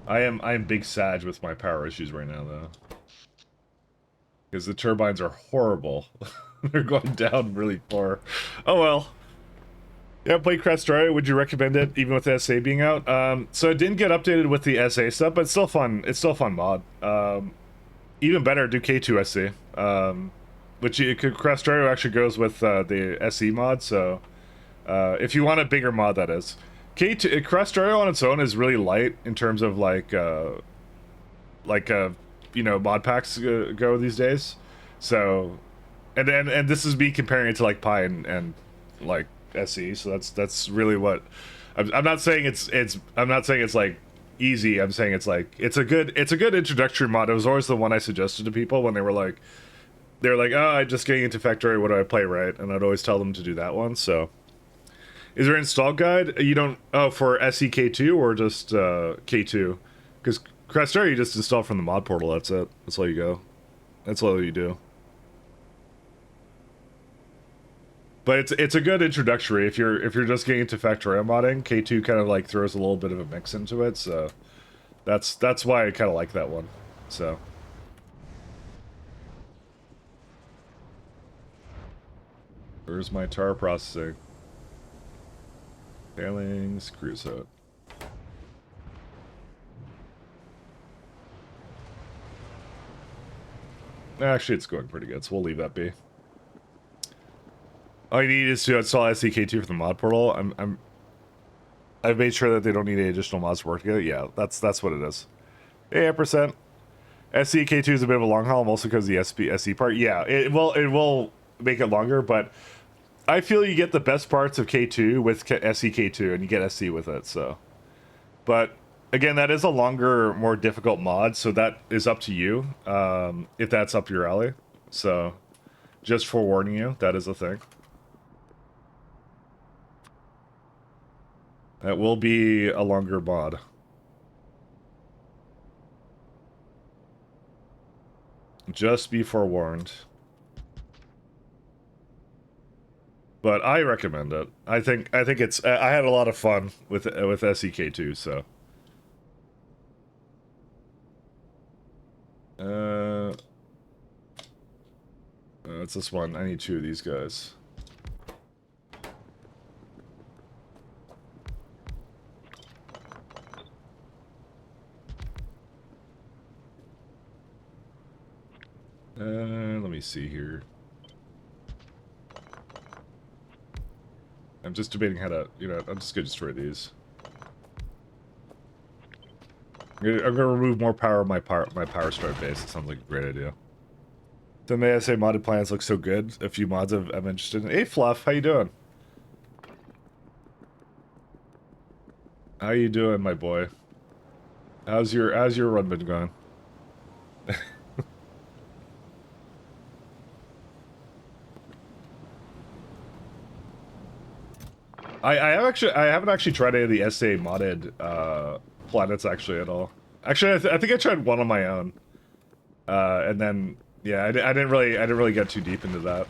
I am big Sag with my power issues right now, though. Because the turbines are horrible. They're going down really far. Oh well. Yeah, play Crest Story. Would you recommend it, even with the SA being out? So it didn't get updated with the SA stuff, but it's still fun. It's still a fun mod. Even better, do K2 SC. Which Crest Story actually goes with the SE mod, so if you want a bigger mod, that is. K2 Crest Story on its own is really light in terms of like you know, mod packs go these days. So, and this is me comparing it to like Pi and like SE. So that's really what I'm not saying I'm not saying it's like easy. I'm saying it's like it's a good introductory mod. It was always the one I suggested to people when they were like oh, I'm just getting into Factory, what do I play, right? And I'd always tell them to do that one. So is there an install guide? You don't, oh, for SEK2 or just K2? Because Crester you just install from the mod portal, that's it. That's all you go. That's all you do. But it's a good introductory if you're just getting into Factorio modding. K2 kind of like throws a little bit of a mix into it, so that's why I kind of like that one. So where's my tar processing? Failings, creosote. Actually, it's going pretty good, so we'll leave that be. All you need is to install SDK2 from the mod portal. I've made sure that they don't need any additional mods to work together. Yeah, that's what it is. Yeah, percent. SDK2 is a bit of a long haul, mostly because of the SE part. Yeah, it will make it longer, but I feel you get the best parts of K2 with SEK2, and you get SC with it. So, but again, that is a longer, more difficult mod, so that is up to you if that's up your alley. So, just forewarning you, that is a thing. That will be a longer mod. Just be forewarned. But I recommend it. I think it's. I had a lot of fun with SEK2, so. It's this one. I need two of these guys. Let me see here. I'm just debating how to, you know, I'm just gonna destroy these. I'm gonna remove more power of my power strike base. It sounds like a great idea. The ASA modded plans look so good. A few mods I'm interested in. Hey Fluff, how you doing? How you doing, my boy? How's your run been going? I haven't actually tried any of the SA modded planets actually at all. Actually, I think I tried one on my own, and then yeah, I didn't really get too deep into that.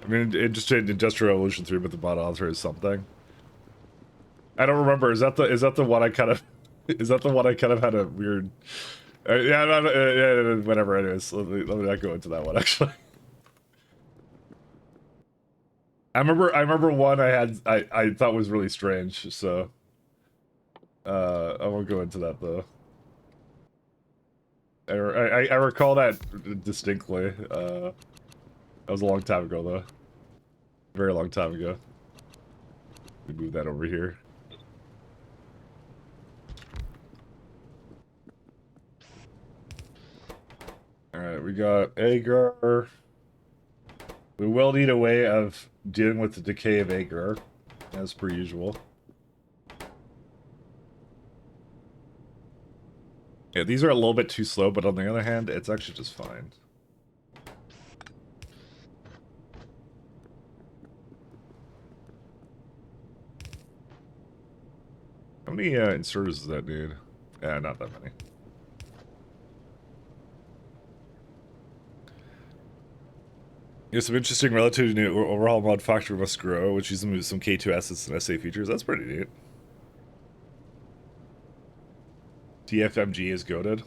I mean, it just did Industrial Revolution 3, but the mod author is something. I don't remember. Is that the one I kind of is that the one I kind of had a weird. Yeah, whatever it is. Let me not go into that one, actually. I remember one I thought was really strange, so I won't go into that though. I recall that distinctly. That was a long time ago though. Very long time ago. We move that over here. Alright, we got Agar. We will need a way of dealing with the decay of Agar, as per usual. Yeah, these are a little bit too slow, but on the other hand, it's actually just fine. How many inserters does that need? Yeah, not that many. Yeah, some interesting relative new overhaul mod factory must grow, which uses some K2 assets and SA features. That's pretty neat. TFMG is goated.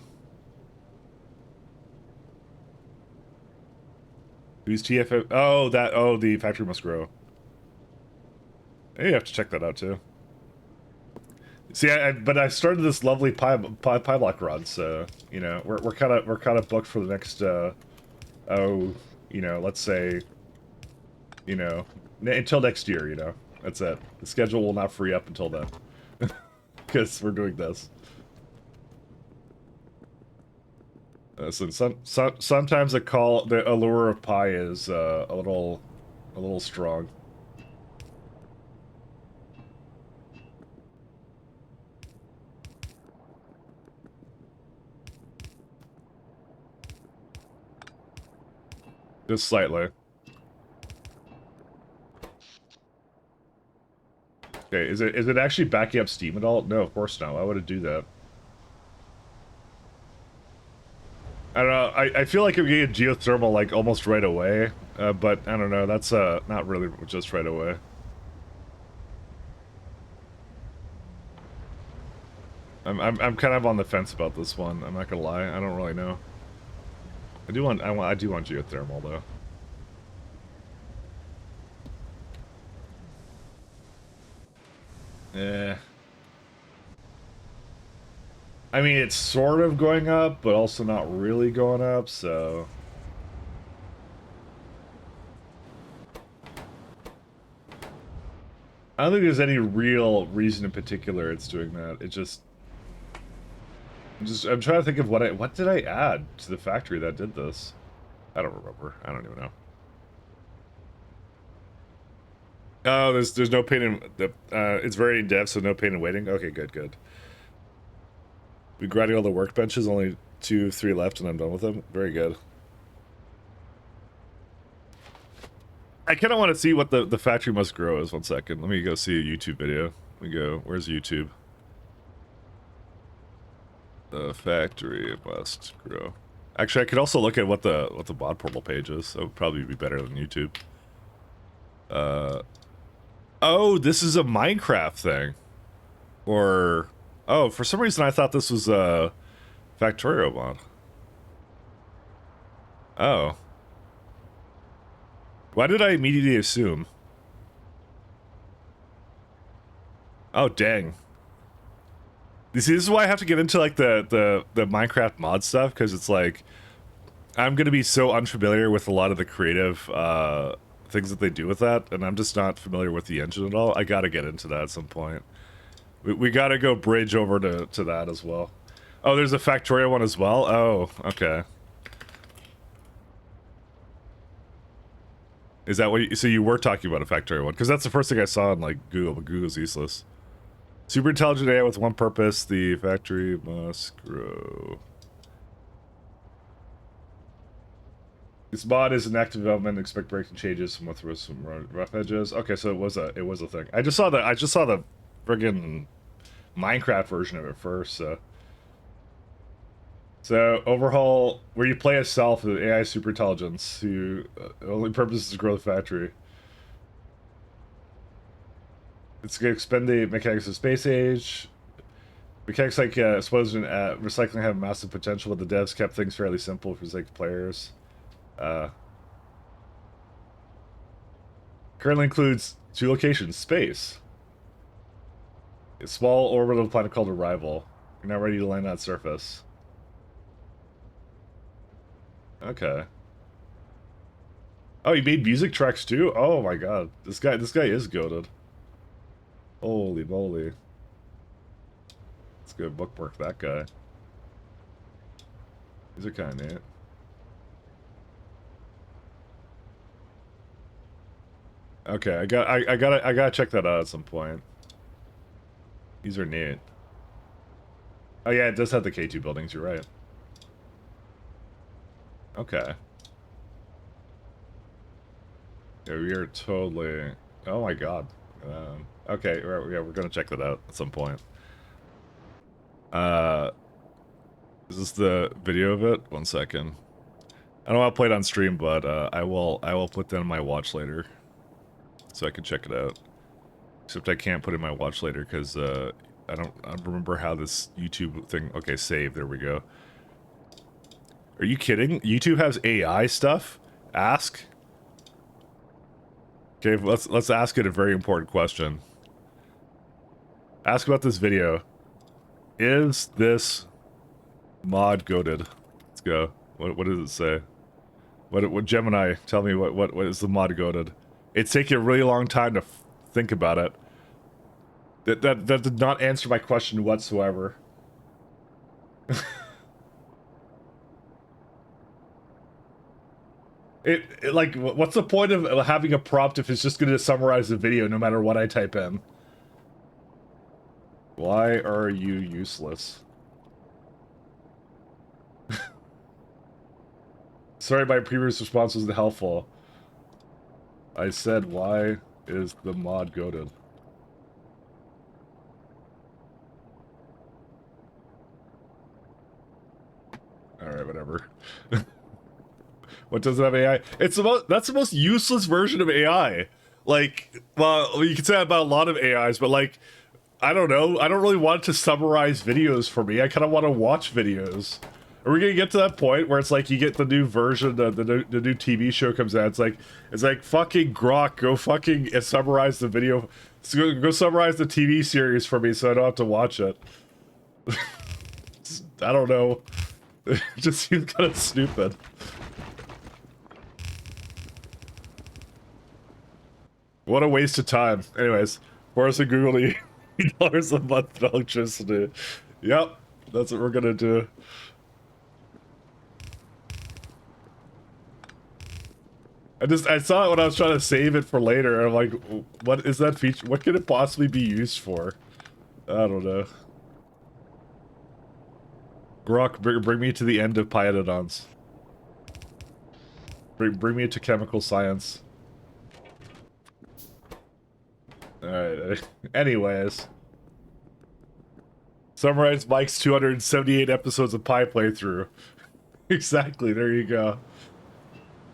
Who's TFM? Oh, the factory must grow. Hey, you have to check that out too. See, but I started this lovely Pyblock run, so you know we're kind of booked for the next let's say until next year. You know, that's it. The schedule will not free up until then because we're doing this. So sometimes the allure of pie is a little strong. Just slightly. Okay, is it actually backing up Steam at all? No, of course not. Why would it do that? I don't know. I feel like I'm getting geothermal like almost right away, but I don't know. That's not really just right away. I'm kind of on the fence about this one. I'm not gonna lie. I don't really know. I do want geothermal though. Yeah. I mean, it's sort of going up, but also not really going up, so... I don't think there's any real reason in particular it's doing that. It just... I'm trying to think of what did I add to the factory that did this? I don't remember. I don't even know. Oh, there's no pain in... it's very in-depth, so no pain in waiting? Okay, good. We grinding all the workbenches, only 2, 3 left, and I'm done with them. Very good. I kind of want to see what the factory must grow is. 1 second. Let me go see a YouTube video. Let me go. Where's YouTube? The factory must grow. Actually, I could also look at what the mod portal page is. That would probably be better than YouTube. Oh, this is a Minecraft thing. Or... Oh, for some reason I thought this was a Factorio mod. Oh. Why did I immediately assume? Oh, dang. You see, this is why I have to get into, like, the Minecraft mod stuff, because it's like... I'm gonna be so unfamiliar with a lot of the creative, things that they do with that, and I'm just not familiar with the engine at all. I gotta get into that at some point. We gotta go bridge over to that as well. Oh, there's a Factorio one as well? Oh, okay. Is that what you... So you were talking about a Factorio one? Because that's the first thing I saw on, like, Google, but Google's useless. Super intelligent AI with one purpose. The factory must grow. This mod is in active development. Expect breaking changes with some rough edges. Okay, so it was a thing. I just saw the friggin' Minecraft version of it first, so overhaul where you play as Self, the AI super intelligence, who only purpose is to grow the factory. It's gonna expend the mechanics of space age. Mechanics like explosion and recycling have massive potential, but the devs kept things fairly simple for like players. Currently includes 2 locations. Space. A small orbital planet called Arrival. You're not ready to land on surface. Okay. Oh, he made music tracks too? Oh my god. This guy is goated. Holy moly. Let's go bookmark that guy. These are kind of neat. Okay, I gotta check that out at some point. These are neat. Oh yeah, it does have the K2 buildings, you're right. Okay. Yeah, we are totally... Oh my god. Okay, yeah, we're gonna check that out at some point. Is this the video of it? 1 second. I don't want to play it on stream, but I will put that on my watch later. So I can check it out. Except I can't put it in my watch later because I don't remember how this YouTube thing. Okay, save. There we go. Are you kidding? YouTube has AI stuff? Ask. Okay, let's ask it a very important question. Ask about this video. Is this mod goated? Let's go. What does it say? What Gemini? Tell me what is the mod goated? It's taking a really long time to think about it. That did not answer my question whatsoever. It like, what's the point of having a prompt if it's just going to summarize the video no matter what I type in? Why are you useless? Sorry, my previous response wasn't helpful. I said, why is the mod goated? Alright, whatever. What doesn't have AI? It's that's the most useless version of AI. Like, well, you can say that about a lot of AIs, but like, I don't know. I don't really want it to summarize videos for me. I kind of want to watch videos. Are we gonna get to that point where it's like you get the new version, the new TV show comes out? It's like fucking Grok, go fucking summarize the video. Go summarize the TV series for me so I don't have to watch it. I don't know. It just seems kind of stupid. What a waste of time. Anyways, Forrest and Google $80 a month for electricity. Yep, that's what we're gonna do. I saw it when I was trying to save it for later, and I'm like, what is that feature? What could it possibly be used for? I don't know. Grok, bring me to the end of Pyadodons. Bring me to chemical science. Alright, anyways. Summarize Mike's 278 episodes of Pi playthrough. Exactly, there you go.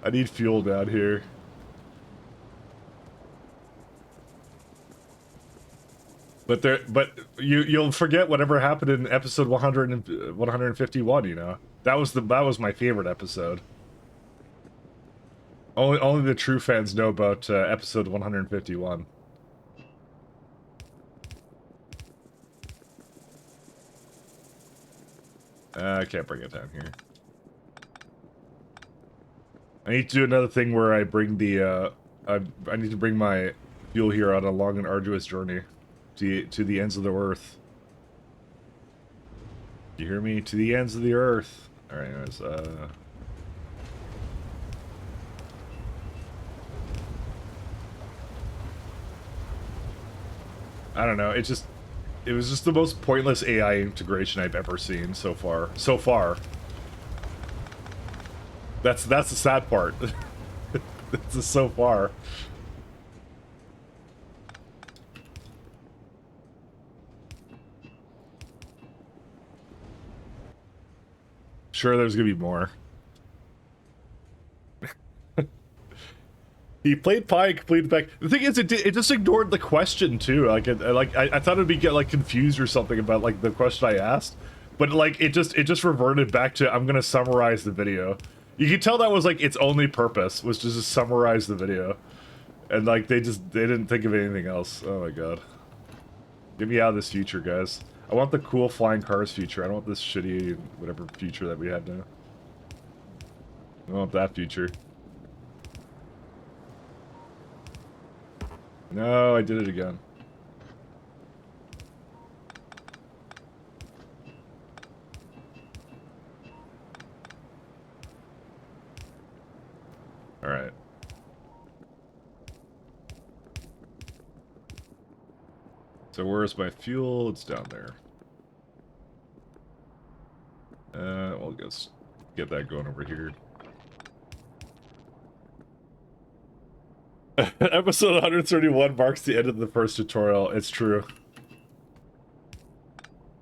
I need fuel down here. But you'll forget whatever happened in episode 151, you know. That was my favorite episode. Only the true fans know about episode 151. I can't bring it down here. I need to do another thing where I bring the, I need to bring my fuel here on a long and arduous journey to the ends of the earth. You hear me? To the ends of the earth. Alright, anyways, I don't know, it was just the most pointless AI integration I've ever seen so far. So far. That's the sad part. This is so far. Sure, there's gonna be more. He played Pi and completed back. The thing is, it just ignored the question too. Like, I thought it'd be get confused or something about like the question I asked, but like it just reverted back to I'm gonna summarize the video. You can tell that was like its only purpose was to just summarize the video, and like they didn't think of anything else. Oh my god, get me out of this future, guys. I want the cool flying cars future. I don't want this shitty whatever future that we have now. I want that future. No, I did it again. Alright. So where's my fuel? It's down there. We'll just get that going over here. Episode 131 marks the end of the first tutorial. It's true.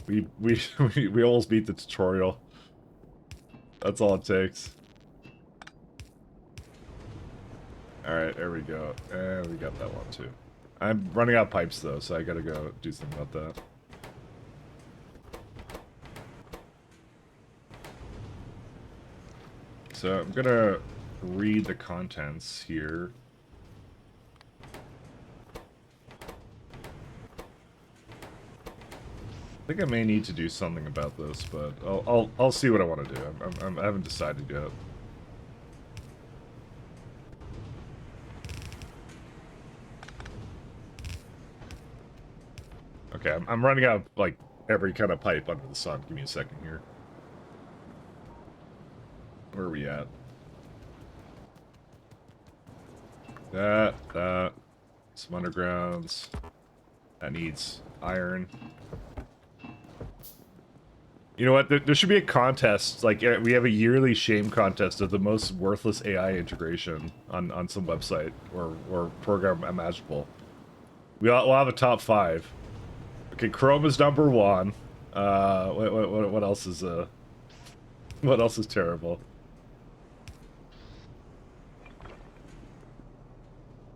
We almost beat the tutorial. That's all it takes. Alright, there we go. And we got that one too. I'm running out of pipes though, so I gotta go do something about that. So I'm gonna read the contents here. I think I may need to do something about this, but I'll see what I want to do. I haven't decided yet. Okay, I'm running out of, like, every kind of pipe under the sun. Give me a second here. Where are we at? That. Some undergrounds. That needs iron. You know what? There should be a contest. Like, we have a yearly shame contest of the most worthless AI integration on some website or program imaginable. We'll have a top 5. Okay, Chrome is number 1. What else is what else is terrible?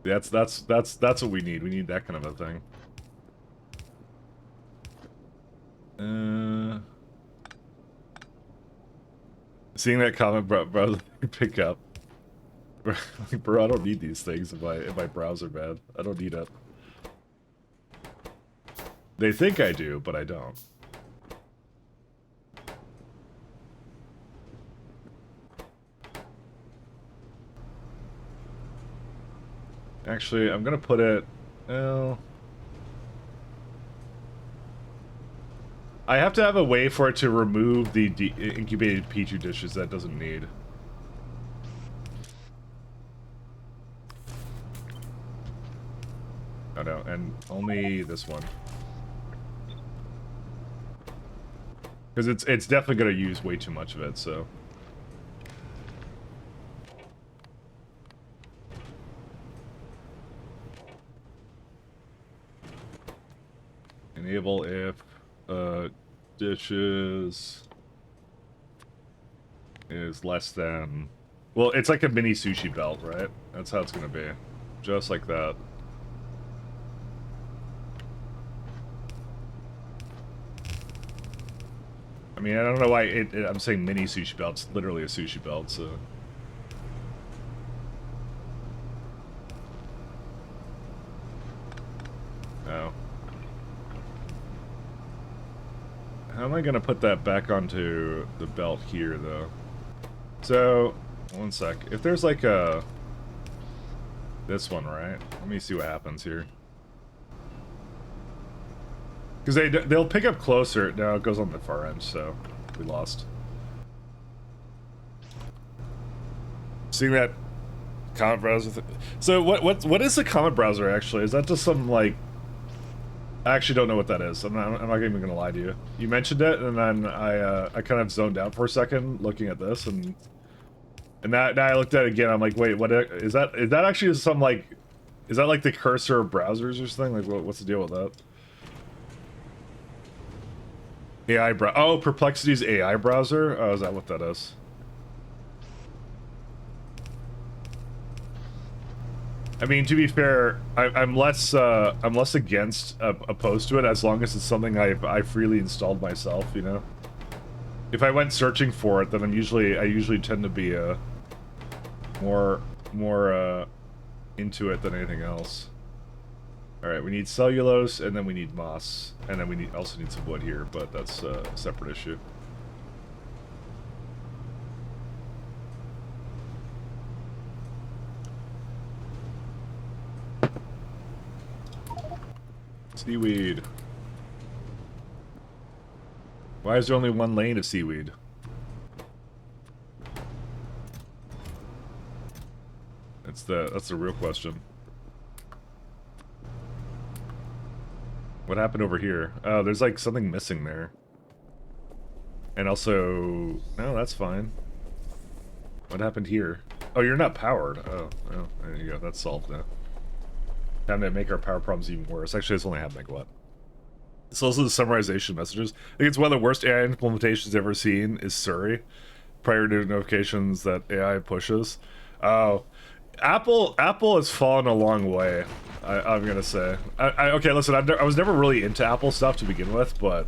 That's what we need. We need that kind of a thing. Seeing that comment, bro, pick up. Bro, I don't need these things if my browser bad. I don't need it. They think I do, but I don't. Actually, I'm gonna put it... Well... I have to have a way for it to remove the incubated petri dishes that it doesn't need. Oh no, and only this one. Because it's definitely going to use way too much of it, so... Enable if dishes is less than... Well, it's like a mini sushi belt, right? That's how it's going to be. Just like that. I mean, I don't know why I'm saying mini sushi belt. It's literally a sushi belt, so... Oh. How am I gonna put that back onto the belt here, though? So, one sec. If there's like a... This one, right? Let me see what happens here. Because they'll pick up closer. No, it goes on the far end, so we lost. Seeing that comment browser. So what is the comment browser actually? Is that just some like? I actually don't know what that is. I'm not even gonna lie to you. You mentioned it, and then I kind of zoned out for a second looking at this, and now I looked at it again. I'm like, wait, what is that? Is that actually some like? Is that like the cursor of browsers or something? Like, what's the deal with that? AI oh, Perplexity's AI browser? Oh, is that what that is? I mean, to be fair, I'm less against opposed to it as long as it's something I freely installed myself, you know. If I went searching for it, then I usually tend to be more into it than anything else. All right, we need cellulose, and then we need moss, and then we also need some wood here, but that's a separate issue. Seaweed. Why is there only one lane of seaweed? That's the real question. What happened over here? Oh, there's like something missing there. And also... No, that's fine. What happened here? Oh, you're not powered. Oh, there you go. That's solved now. Time to make our power problems even worse. Actually, it's only half megawatt. It's also the summarization messages. I think it's one of the worst AI implementations I've ever seen is Surrey. Prior to notifications that AI pushes. Oh. Apple has fallen a long way. I'm gonna say. Okay, listen. I was never really into Apple stuff to begin with, but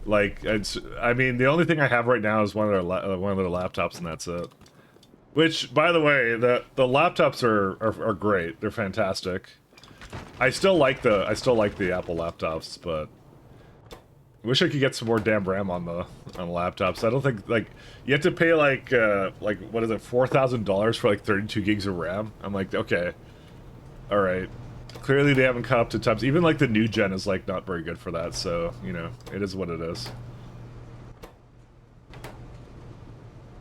like, I mean, the only thing I have right now is one of their laptops, and that's it. Which, by the way, the laptops are great. They're fantastic. I still like the Apple laptops, but I wish I could get some more damn RAM on the laptops. I don't think like you have to pay like what is it, $4,000 for like 32 gigs of RAM. I'm like, okay, all right. Clearly they haven't caught up to times. Even like the new gen is like not very good for that. So you know, it is what it is.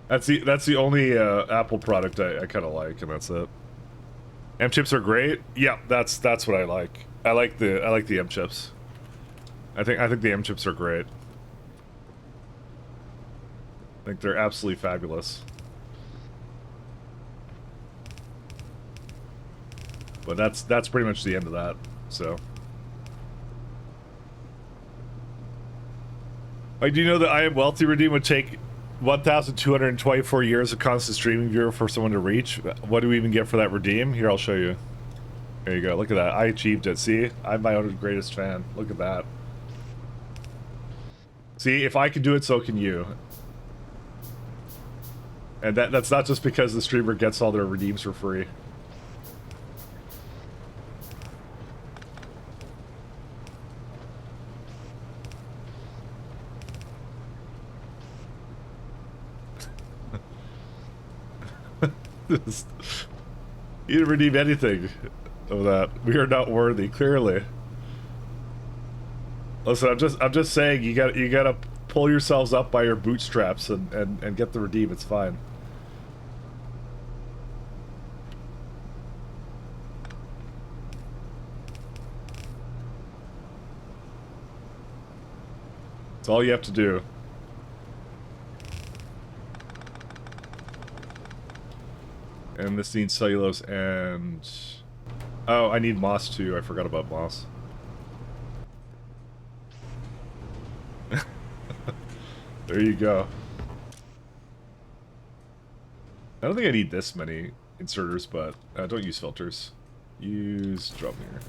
That's the only Apple product I kind of like, and that's it. M chips are great. Yeah, that's what I like. I like the M chips. I think the M chips are great. I think they're absolutely fabulous. But that's pretty much the end of that. So, like, do you know that I Am Wealthy redeem would take 1,224 years of constant streaming viewer for someone to reach? What do we even get for that redeem? Here, I'll show you. There you go. Look at that. I achieved it. See? I'm my own greatest fan. Look at that. See, if I can do it, so can you. And that's not just because the streamer gets all their redeems for free. You didn't redeem anything of that. We are not worthy, clearly. Listen, I'm just saying you gotta pull yourselves up by your bootstraps and get the redeem. It's fine. It's all you have to do. And this needs cellulose and... Oh, I need moss too. I forgot about moss. There you go. I don't think I need this many inserters, but don't use filters. Use drum here.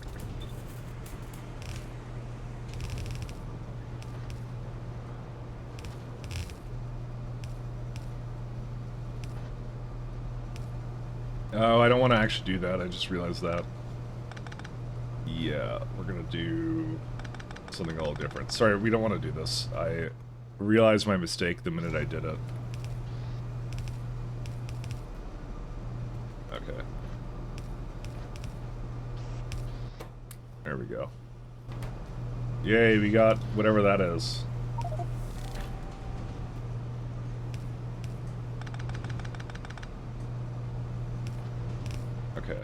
Oh, I don't want to actually do that. I just realized that. Yeah, we're gonna do something all different. Sorry, we don't want to do this. I realized my mistake the minute I did it. Okay. There we go. Yay, we got whatever that is. Okay.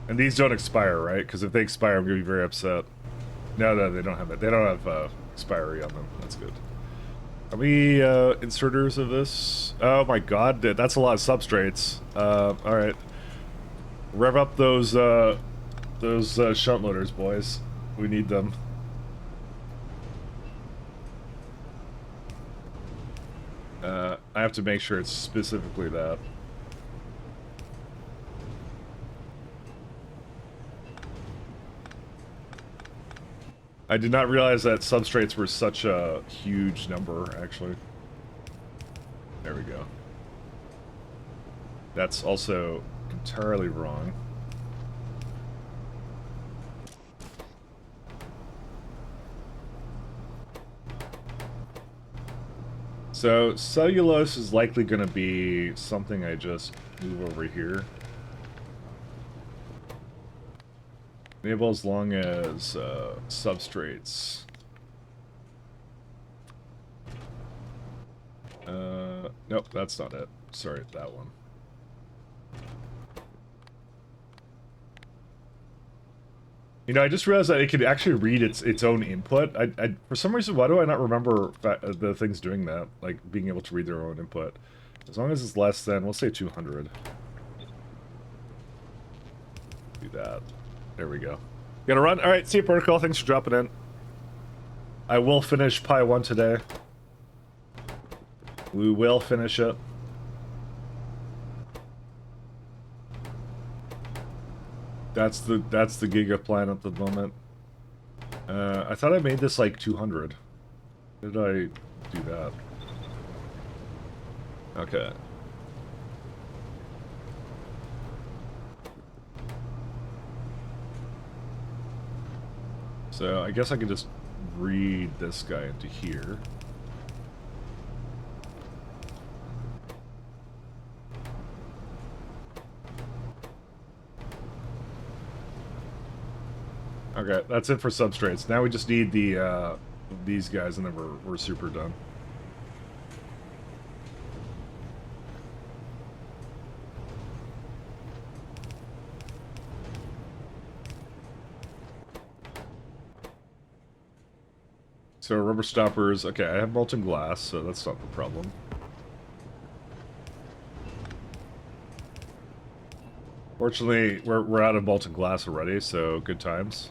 And these don't expire, right? Because if they expire, I'm going to be very upset. No, they don't have that. They don't have expiry on them. That's good. How many inserters of this? Oh my god, that's a lot of substrates. Alright. Rev up those shunt loaders, boys. We need them. I have to make sure it's specifically that. I did not realize that substrates were such a huge number, actually. There we go. That's also entirely wrong. So, cellulose is likely going to be something I just move over here. Enable as long as substrates. Nope, that's not it. Sorry, that one. You know, I just realized that it could actually read its own input. I for some reason, why do I not remember the things doing that? Like, being able to read their own input. As long as it's less than, we'll say 200. Do that. There we go. Gonna run? Alright, see you, Protocol. Thanks for dropping in. I will finish Pi 1 today. We will finish it. That's the Giga plan at the moment. I thought I made this like 200. Did I do that? Okay. So I guess I can just read this guy into here. Okay, that's it for substrates. Now we just need the these guys, and then we're super done. So rubber stoppers. Okay, I have molten glass, so that's not the problem. Fortunately, we're out of molten glass already, so good times.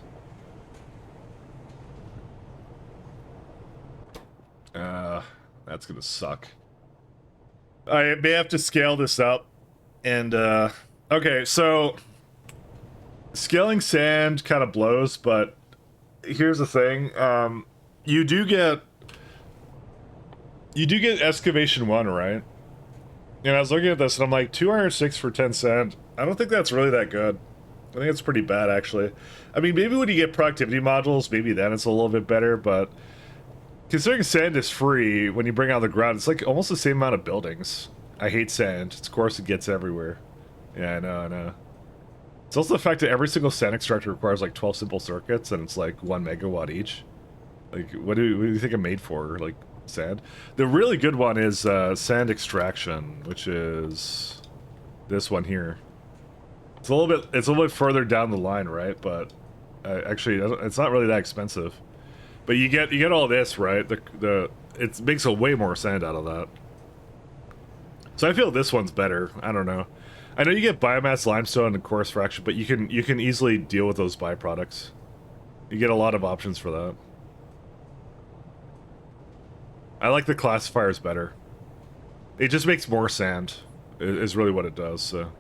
That's gonna suck. I may have to scale this up. And, okay, so scaling sand kind of blows, but here's the thing. You do get excavation 1, right? And I was looking at this and I'm like, 206 for 10 sand. I don't think that's really that good. I think it's pretty bad, actually. I mean, maybe when you get productivity modules, maybe then it's a little bit better, but considering sand is free when you bring out the ground, it's like almost the same amount of buildings. I hate sand. Of course, it gets everywhere. Yeah, I know, I know. It's also the fact that every single sand extractor requires like 12 simple circuits, and it's like 1 megawatt each. Like, what do you think I'm made for? Like, sand? The really good one is sand extraction, which is this one here. It's a little bit further down the line, right? But actually, it's not really that expensive. But you get all this, right? It makes a way more sand out of that. So I feel this one's better. I don't know. I know you get biomass limestone and coarse fraction, but you can easily deal with those byproducts. You get a lot of options for that. I like the classifiers better. It just makes more sand, is really what it does, so.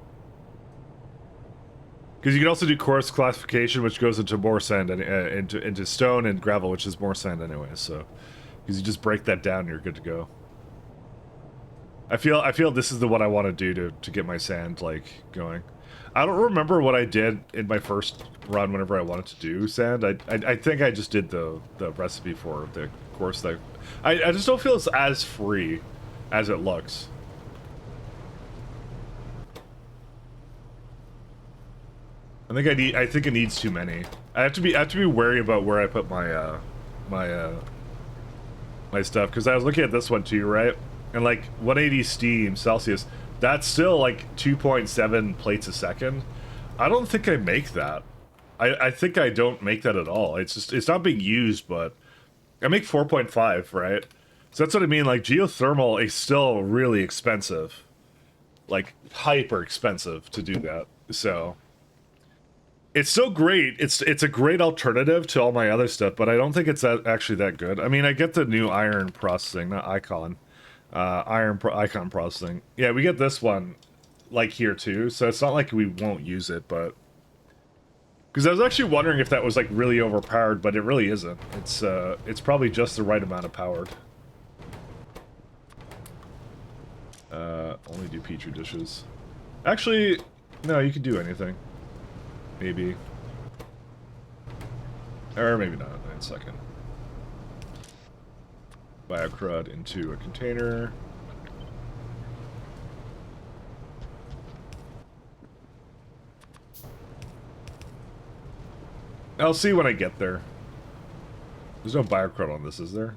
Because you can also do coarse classification, which goes into more sand, and into stone and gravel, which is more sand anyway, so. Because you just break that down and you're good to go. I feel this is the one I want to do to get my sand, like, going. I don't remember what I did in my first run whenever I wanted to do sand. I think I just did the recipe for the course that... I just don't feel it's as free as it looks. I think it needs too many. I have to be wary about where I put my my stuff, because I was looking at this one too, right? And like 180 steam Celsius, that's still like 2.7 plates a second. I don't think I make that. I think I don't make that at all. It's not being used, but I make 4.5, right? So that's what I mean. Like, geothermal is still really expensive, like hyper expensive to do that. So it's still great. It's a great alternative to all my other stuff, but I don't think it's actually that good. I mean, I get the new iron processing, not icon. Icon processing. Yeah, we get this one, like, here too, so it's not like we won't use it, but... Because I was actually wondering if that was, like, really overpowered, but it really isn't. It's probably just the right amount of powered. Only do Petri dishes. Actually, no, you can do anything. Maybe. Or maybe not. Wait a second. Biocrud into a container. I'll see when I get there. There's no biocrud on this, is there?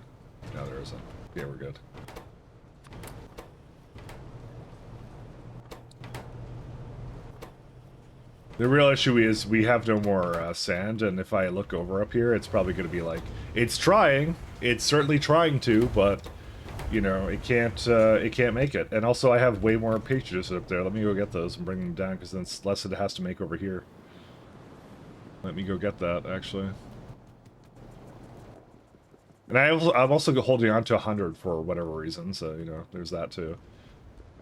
No, there isn't. Yeah, we're good. The real issue is we have no more sand, and if I look over up here, it's probably going to be like, it's trying. It's certainly trying to, but you know, it can't make it. And also, I have way more pages up there. Let me go get those and bring them down, because then it's less it has to make over here. Let me go get that, actually. And I'm also holding on to 100 for whatever reason, so, you know, there's that, too.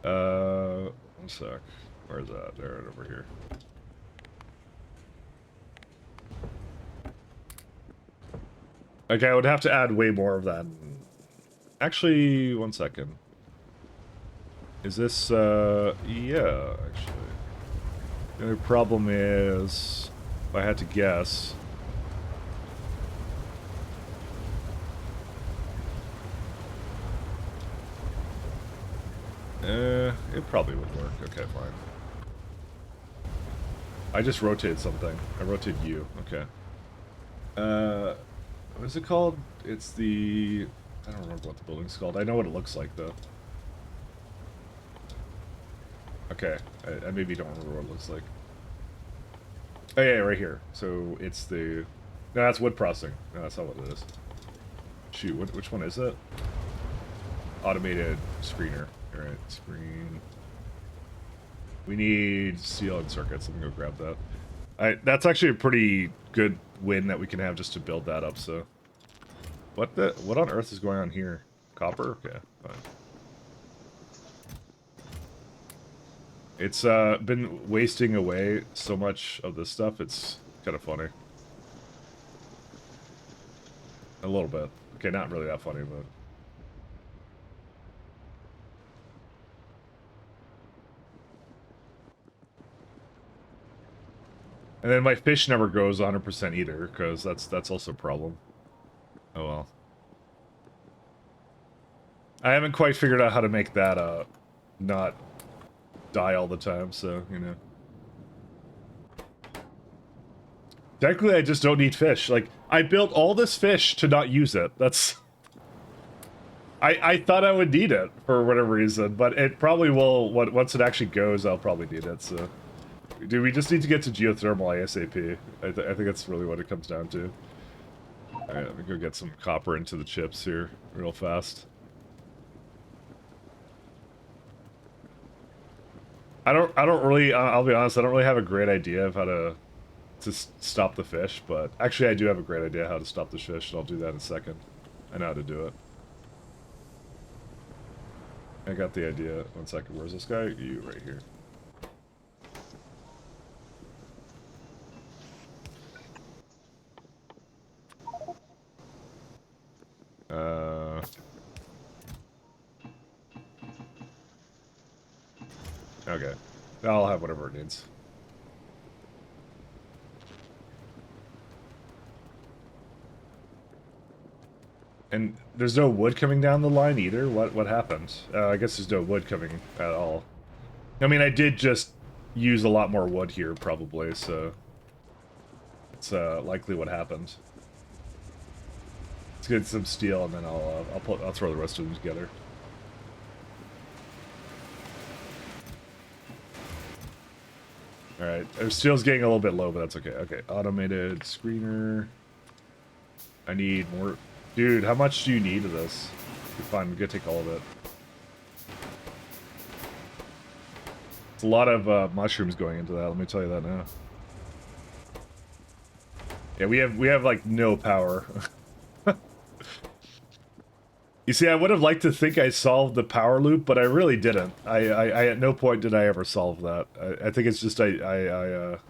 1 sec. Where's that? There, over here. Okay, I would have to add way more of that. Actually, 1 second. Is this, yeah, actually. The only problem is, if I had to guess, It probably would work. Okay, fine. I just rotated something. I rotated you. Okay. What is it called? It's the... I don't remember what the building's called. I know what it looks like, though. Okay. I maybe don't remember what it looks like. Oh, yeah, right here. So, it's the... No, that's wood processing. No, that's not what it is. Shoot, which one is it? Automated screener. Alright, screen... We need steel and circuits. Let me go grab that. That's actually a pretty good win that we can have just to build that up, so... What on earth is going on here? Copper? Okay, fine. It's been wasting away so much of this stuff, it's kind of funny. A little bit. Okay, not really that funny, but... And then my fish never goes 100% either, because that's also a problem. Oh well. I haven't quite figured out how to make that, not die all the time, so, you know. Technically, I just don't need fish. Like, I built all this fish to not use it. That's... I thought I would need it, for whatever reason, but it probably will, once it actually goes, I'll probably need it, so... Dude, we just need to get to geothermal ASAP. I think that's really what it comes down to. Alright, let me go get some copper into the chips here, real fast. I don't really, I'll be honest, I don't really have a great idea of how to stop the fish, but actually I do have a great idea how to stop the fish, and I'll do that in a second. I know how to do it. I got the idea. One second, where's this guy? You, right here. Okay. I'll have whatever it needs. And there's no wood coming down the line either? What happened? I guess there's no wood coming at all. I mean, I did just use a lot more wood here, probably, so... It's likely what happened. Let's get some steel, and then I'll throw the rest of them together. Alright, our steel's getting a little bit low, but that's okay. Okay, automated screener. I need more... Dude, how much do you need of this? Fine, I'm gonna take all of it. It's a lot of mushrooms going into that, let me tell you that now. Yeah, we have like no power. You see, I would have liked to think I solved the power loop, but I really didn't. I at no point did I ever solve that. I think it's just I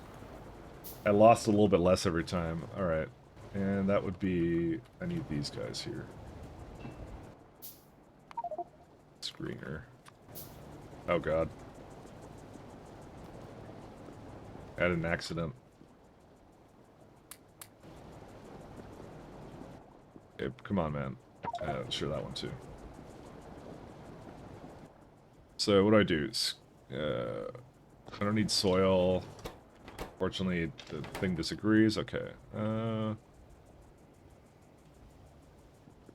lost a little bit less every time. All right, and that would be, I need these guys here. Screener. Oh god. I had an accident. Hey, come on, man. Sure, that one too. So what do? I don't need soil. Fortunately, the thing disagrees. Okay.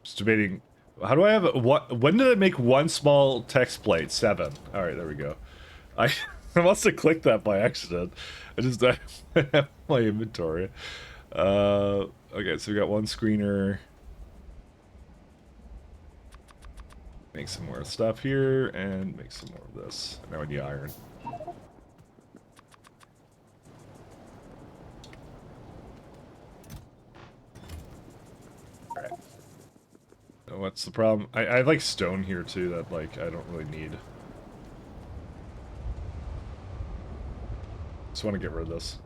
Just debating. How do I have what? When did I make one small text plate? 7. All right, there we go. I must have clicked that by accident. I just I have my inventory. Okay, so we got one screener. Make some more stuff here, and make some more of this. Now I need iron. Alright. What's the problem? I have like stone here too that like I don't really need. Just want to get rid of this.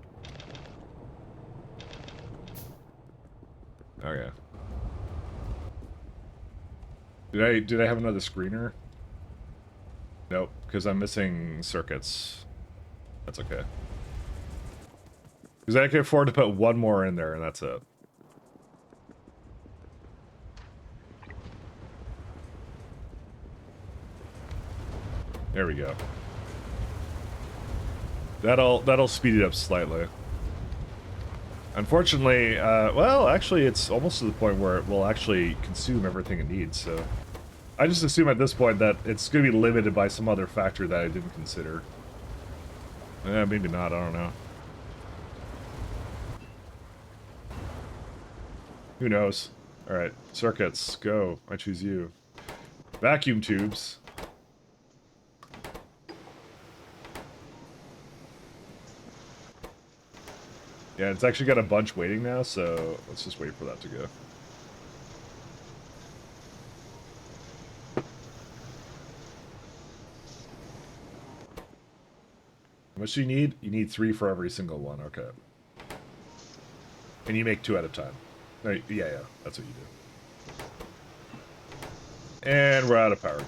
Okay. Did I have another screener? Nope, because I'm missing circuits. That's okay. Because I can afford to put one more in there, and that's it. There we go. That'll speed it up slightly. Unfortunately, well, actually, it's almost to the point where it will actually consume everything it needs, so... I just assume at this point that it's going to be limited by some other factor that I didn't consider. Maybe not, I don't know. Who knows? Alright, circuits, go. I choose you. Vacuum tubes. Yeah, it's actually got a bunch waiting now, so let's just wait for that to go. How much do you need? You need 3 for every single one, okay. And you make 2 at a time. No, yeah, that's what you do. And we're out of power.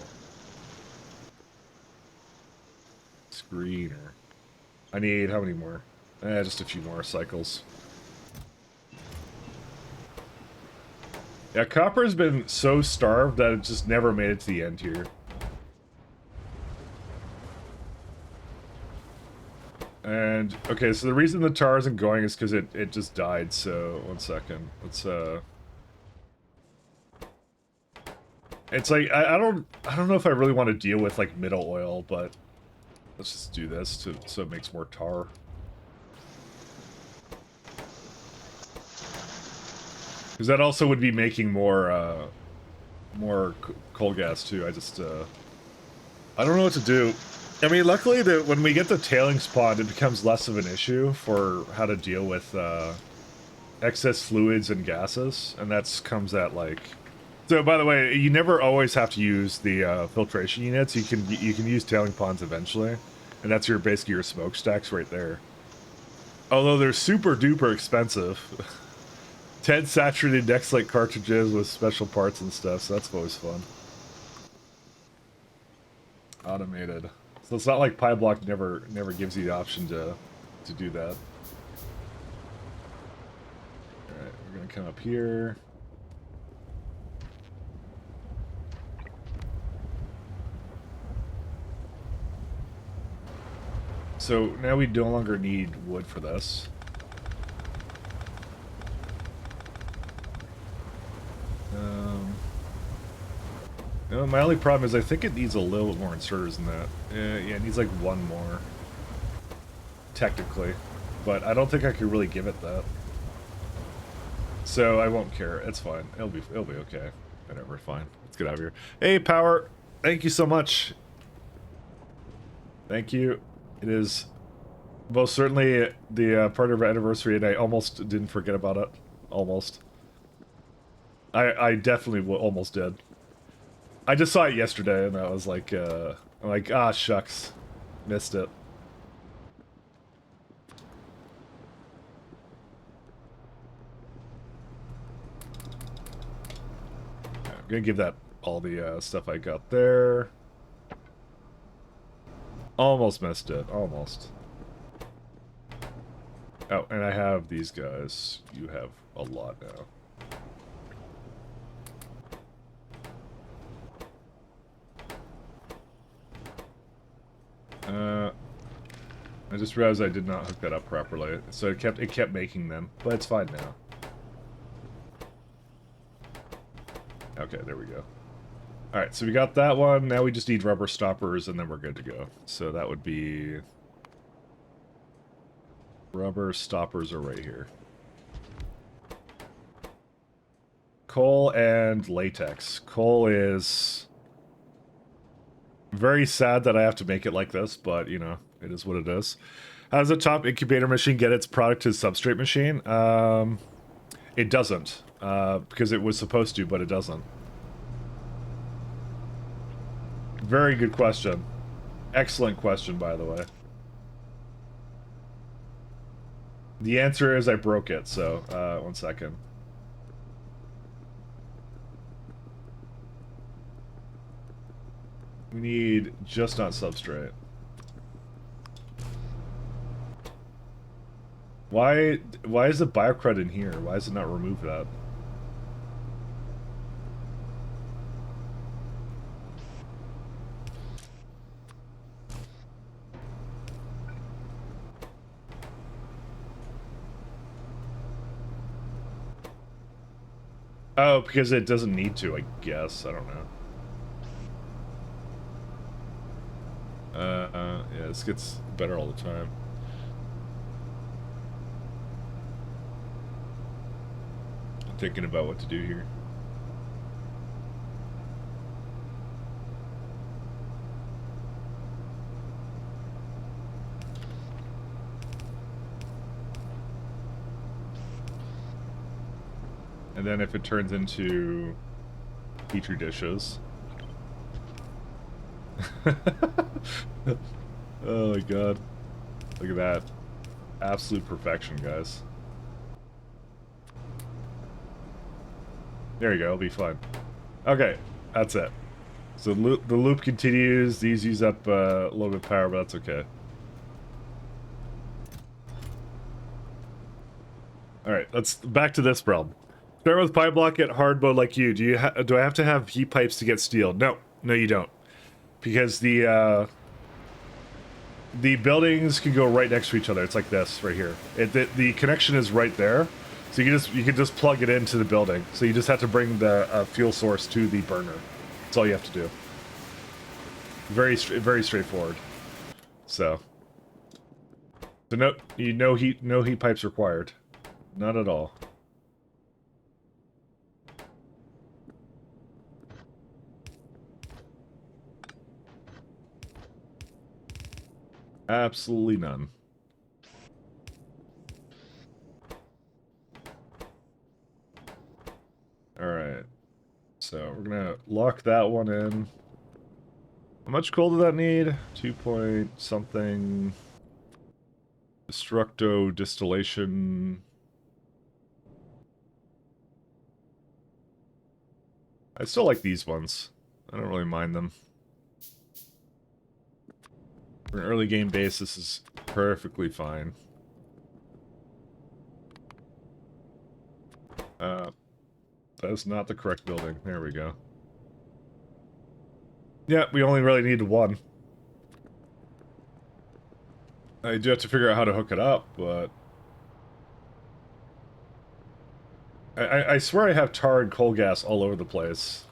Screener. I need, how many more? Just a few more cycles. Yeah, Copper's been so starved that it just never made it to the end here. And, okay, so the reason the tar isn't going is because it just died, so, one second. Let's, It's like, I don't know if I really want to deal with, like, middle oil, but let's just do this so it makes more tar. Because that also would be making more coal gas, too. I just, I don't know what to do. I mean, luckily, when we get the tailings pond, it becomes less of an issue for how to deal with excess fluids and gases, and that comes at like. So, by the way, you never always have to use the filtration units. You can use tailing ponds eventually, and that's basically your smokestacks right there. Although they're super duper expensive. 10 saturated Dexlite cartridges with special parts and stuff, so that's always fun. Automated. So it's not like Pyblock never gives you the option to do that. Alright, we're gonna come up here. So now we no longer need wood for this. No, my only problem is I think it needs a little bit more inserters than that. Yeah, it needs like 1 more. Technically. But I don't think I could really give it that. So I won't care. It's fine. It'll be okay. Whatever, fine. Let's get out of here. Hey, Power! Thank you so much. Thank you. It is most certainly the part of our anniversary, and I almost didn't forget about it. Almost. I definitely almost did. I just saw it yesterday, and I was like, I'm like, ah, shucks. Missed it. I'm gonna give that all the stuff I got there. Almost missed it. Almost. Oh, and I have these guys. You have a lot now. I just realized I did not hook that up properly, so it kept making them, but it's fine now. Okay, there we go. Alright, so we got that one, now we just need rubber stoppers and then we're good to go. So that would be... Rubber stoppers are right here. Coal and latex. Coal is... very sad that I have to make it like this, but, you know, it is what it is. How does the top incubator machine get its product to the substrate machine? It doesn't, because it was supposed to, but it doesn't. Very good question. Excellent question, by the way. The answer is I broke it, so, 1 second. We need just not substrate. Why is the biocrud in here? Why does it not remove that? Oh, because it doesn't need to, I guess. I don't know. Yeah, this gets better all the time. I'm thinking about what to do here. And then if it turns into petri dishes. Oh my god. Look at that. Absolute perfection, guys. There you go, it'll be fine. Okay, that's it. So the loop continues. These use up a little bit of power, but that's okay. Alright, let's back to this problem. Start with Pyblock, get hard mode like you. Do I have to have heat pipes to get steel? No, no, you don't, because the buildings can go right next to each other. It's like this right here. The connection is right there, so you can just plug it into the building. So you just have to bring the fuel source to the burner. That's all you have to do. Very straightforward. So no heat pipes required. Not at all. Absolutely none. Alright. So we're gonna lock that one in. How much coal did that need? 2 point something. Destructo distillation. I still like these ones. I don't really mind them. For an early game base, this is perfectly fine. That's not the correct building. There we go. Yeah, we only really need one. I do have to figure out how to hook it up, but... I swear I have tar and coal gas all over the place.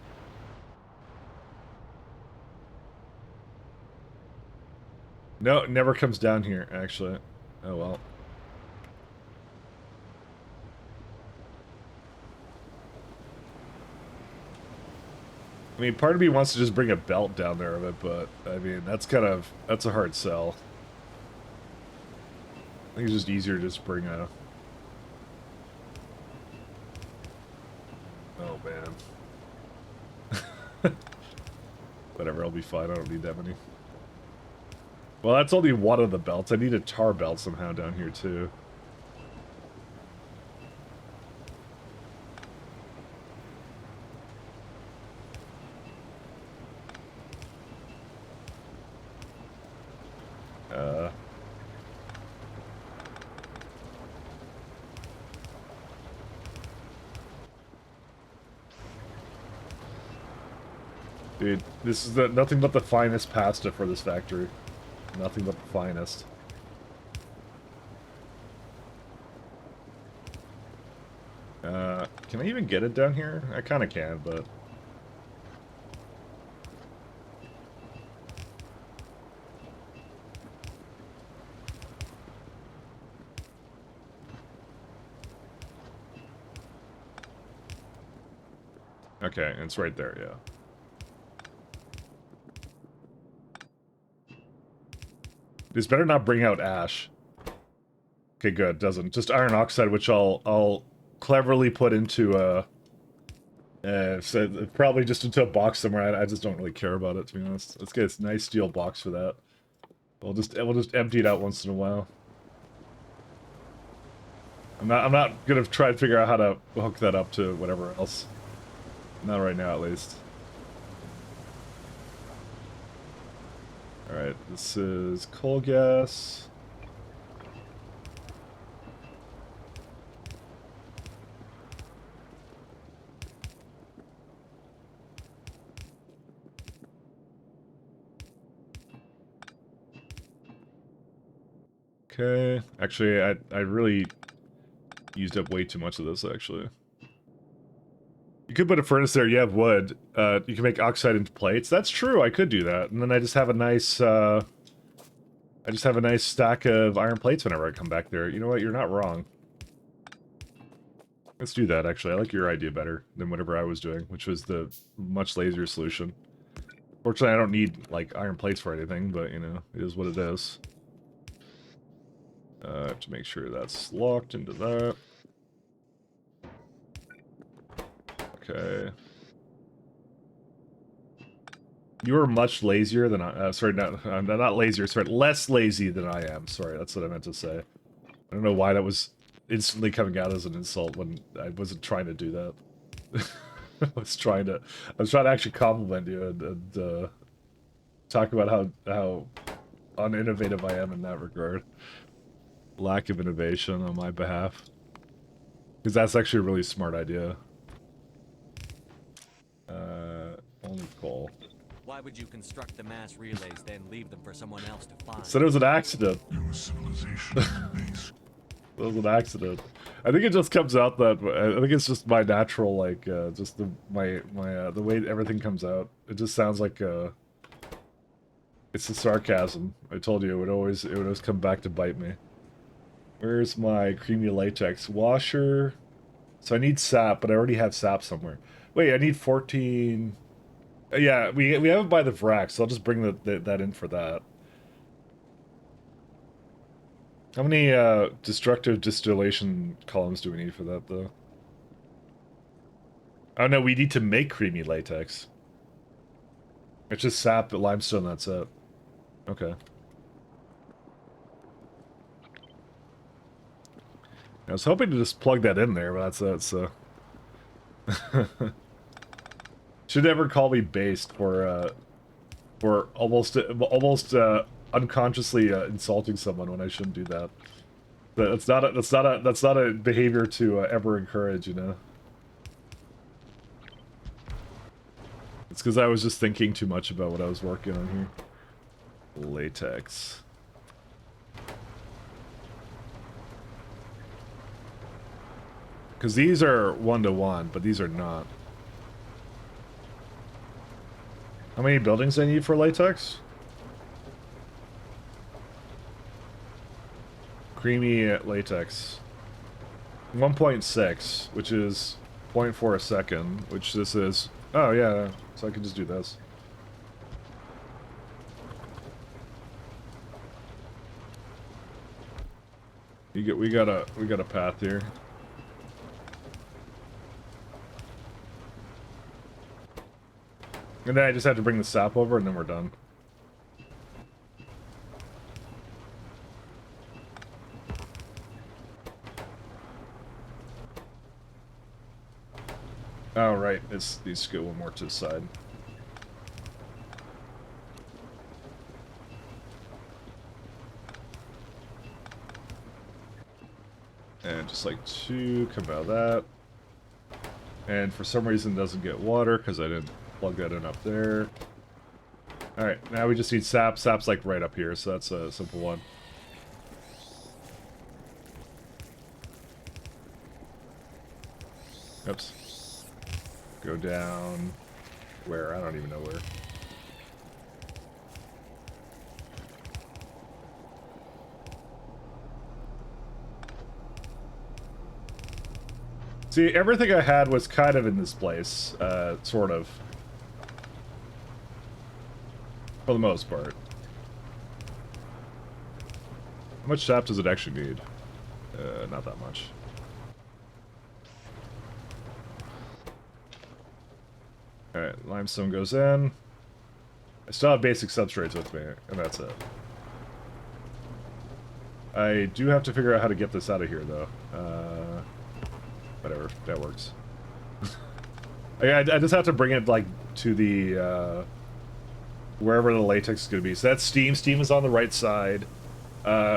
No, it never comes down here, actually. Oh well. I mean, part of me wants to just bring a belt down there of it, but, I mean, that's a hard sell. I think it's just easier to just bring a... Oh, man. Whatever, I'll be fine, I don't need that many. Well, that's only one of the belts. I need a tar belt somehow down here, too. Dude, this is nothing but the finest pasta for this factory. Nothing but the finest. Can I even get it down here? I kind of can, but... Okay, it's right there, yeah. This better not bring out ash. Okay, good, it doesn't. Just iron oxide, which I'll cleverly put into so probably just into a box somewhere. I just don't really care about it, to be honest. Let's get a nice steel box for that. We'll just empty it out once in a while. I'm not gonna try to figure out how to hook that up to whatever else. Not right now, at least. Alright, this is coal gas. Okay. Actually, I really used up way too much of this, actually. You could put a furnace there. You have wood. You can make oxide into plates. That's true. I could do that, and then I just have a nice. I just have a nice stack of iron plates whenever I come back there. You know what? You're not wrong. Let's do that. Actually, I like your idea better than whatever I was doing, which was the much lazier solution. Fortunately, I don't need like iron plates for anything, but you know, it is what it is. I have to make sure that's locked into that. Okay. You are much lazier than I. Sorry, not lazier. Sorry, less lazy than I am. Sorry, that's what I meant to say. I don't know why that was instantly coming out as an insult when I wasn't trying to do that. I was trying to actually compliment you and talk about how uninnovative I am in that regard. Lack of innovation on my behalf. Because that's actually a really smart idea. Only coal. Why would you construct the mass relays, then leave them for someone else to find? So it was an accident. Your civilization is base. It was an accident. I think it just comes out that way. I think it's just my natural, like, just the way everything comes out. It just sounds like, it's the sarcasm. I told you it would always come back to bite me. Where's my creamy latex washer? So I need sap, but I already have sap somewhere. Wait, I need 14. Yeah, we have it by the vrac, so I'll just bring that in for that. How many destructive distillation columns do we need for that, though? Oh no, we need to make creamy latex. It's just sap, limestone, that's it. Okay. I was hoping to just plug that in there, but that's it, so... Should never call me based for almost unconsciously insulting someone when I shouldn't do that. That's not a behavior to ever encourage, you know. It's because I was just thinking too much about what I was working on here. Latex. Because these are 1-to-1, but these are not. How many buildings do I need for latex? Creamy latex. 1.6, which is 0.4 a second, which this is... Oh, yeah, so I can just do this. We got a path here. And then I just have to bring the sap over and then we're done. Oh, right. It's these go one more to the side. And just like 2 come out of that. And for some reason it doesn't get water because I didn't plug that in up there. Alright, now we just need sap. Sap's like right up here, so that's a simple one. Oops. Go down... Where? I don't even know where. See, everything I had was kind of in this place, sort of. For the most part. How much sap does it actually need? Not that much. Alright, limestone goes in. I still have basic substrates with me, and that's it. I do have to figure out how to get this out of here, though. Whatever, that works. I just have to bring it, like, to the, wherever the latex is going to be. So that's steam. Steam is on the right side.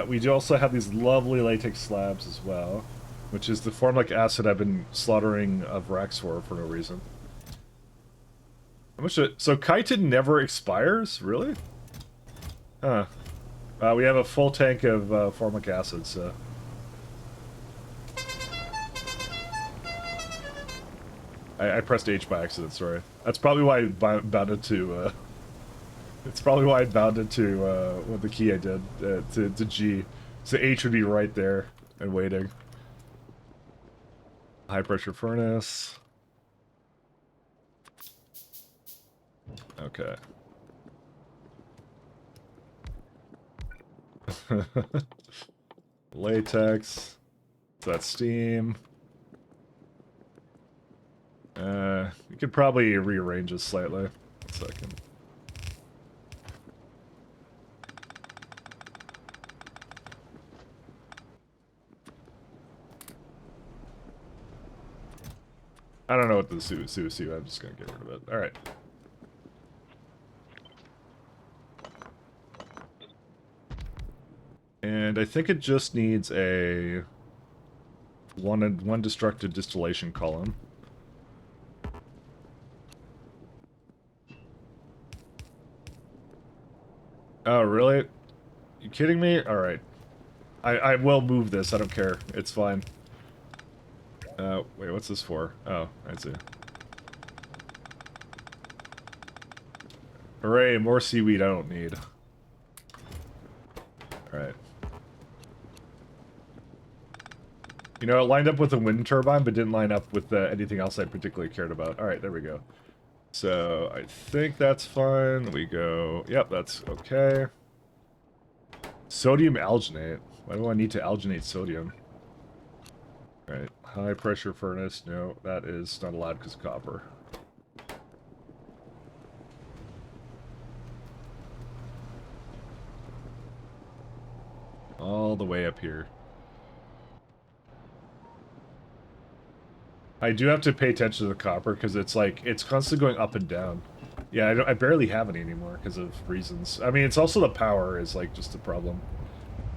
We do also have these lovely latex slabs as well, which is the formic acid I've been slaughtering of Vrax for no reason. How much? So chitin never expires? Really? Huh. We have a full tank of formic acid, so... I pressed H by accident, sorry. That's probably why I bounded to, it's probably why I bounded to, what the key I did, to G. So H would be right there and waiting. High pressure furnace. Okay. Latex. So that's steam. You could probably rearrange this slightly. 1 second. I don't know what the Su. I'm just gonna get rid of it. Alright. And I think it just needs a one destructive distillation column. Oh, really? You kidding me? Alright. I will move this, I don't care. It's fine. Wait, what's this for? Oh, I see. Hooray, more seaweed I don't need. Alright. You know, it lined up with a wind turbine, but didn't line up with anything else I particularly cared about. Alright, there we go. So, I think that's fine. We go... Yep, that's okay. Sodium alginate. Why do I need to alginate sodium? Alright, high pressure furnace. No, that is not allowed because of copper. All the way up here. I do have to pay attention to the copper because it's like, it's constantly going up and down. Yeah, I barely have any anymore because of reasons. I mean, it's also the power is like just a problem.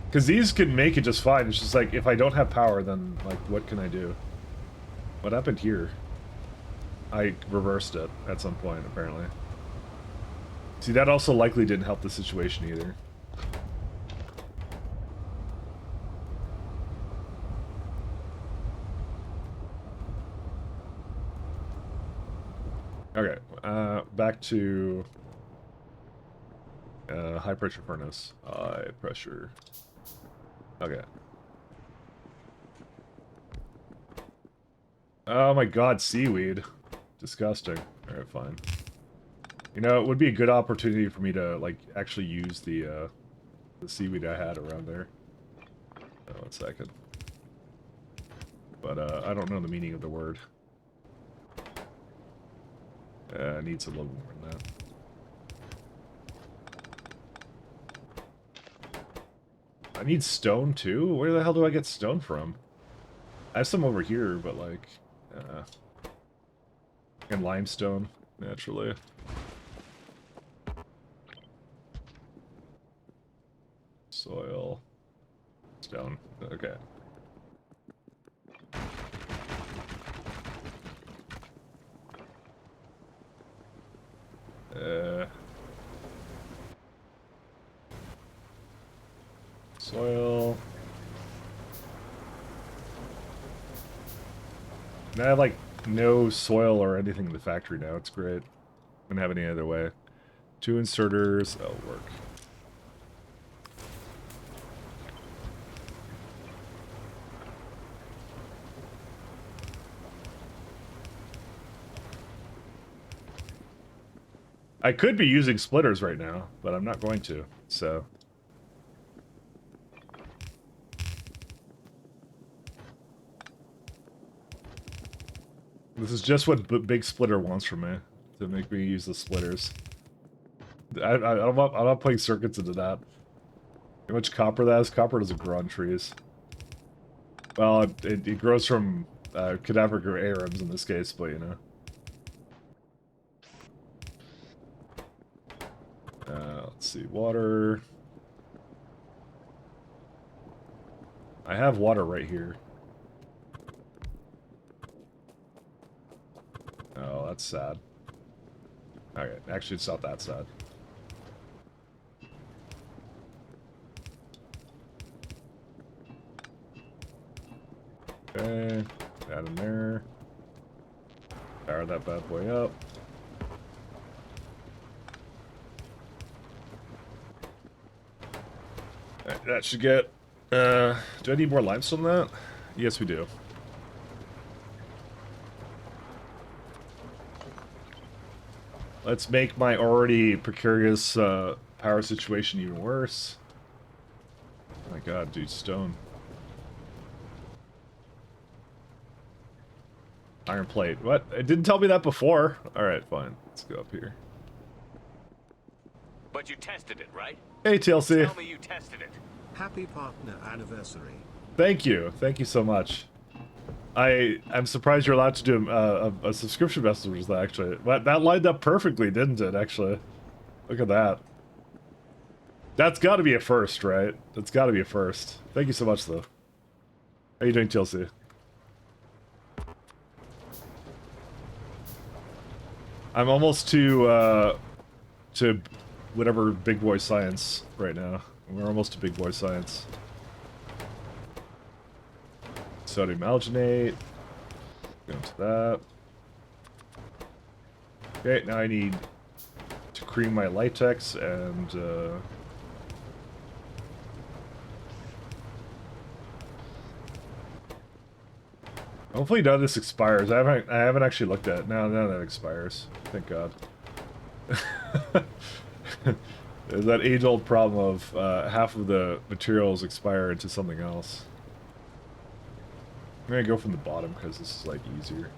Because these can make it just fine. It's just like, if I don't have power, then like, what can I do? What happened here? I reversed it at some point, apparently. See, that also likely didn't help the situation either. Okay, back to high pressure furnace. High pressure. Okay. Oh my god, seaweed. Disgusting. Alright, fine. You know, it would be a good opportunity for me to, like, actually use the seaweed I had around there. 1 second. But, I don't know the meaning of the word. I need a little more than that. I need stone too? Where the hell do I get stone from? I have some over here, but like... and limestone, naturally. Soil. Stone. Okay. Soil. And I have like no soil or anything in the factory now. It's great. Wouldn't have any other way. 2 inserters. That'll work. I could be using splitters right now, but I'm not going to, so... This is just what Big Splitter wants from me, to make me use the splitters. I'm not putting circuits into that. How much copper that is? Copper doesn't grow on trees. Well, it grows from cadaver arams in this case, but you know. Let's see, water. I have water right here. Oh, that's sad. Okay, actually it's not that sad. Okay, add in there. Power that bad boy up. Alright, that should get... do I need more limestone than that? Yes, we do. Let's make my already precarious power situation even worse. Oh my god, dude, stone. Iron plate. What? It didn't tell me that before. Alright, fine. Let's go up here. But you tested it, right? Hey, TLC. Tell me you tested it. Happy partner anniversary. Thank you. Thank you so much. I'm surprised you're allowed to do a subscription message with that, actually. That lined up perfectly, didn't it, actually? Look at that. That's got to be a first, right? That's got to be a first. Thank you so much, though. How you doing, TLC? I'm almost to whatever big boy science right now. We're almost to big boy science. Sodium alginate. Go into that. Okay, now I need to cream my latex and hopefully none of this expires. I haven't actually looked at it. No, none of that expires. Thank God. There's that age-old problem of half of the materials expire into something else. I'm gonna go from the bottom because this is like easier.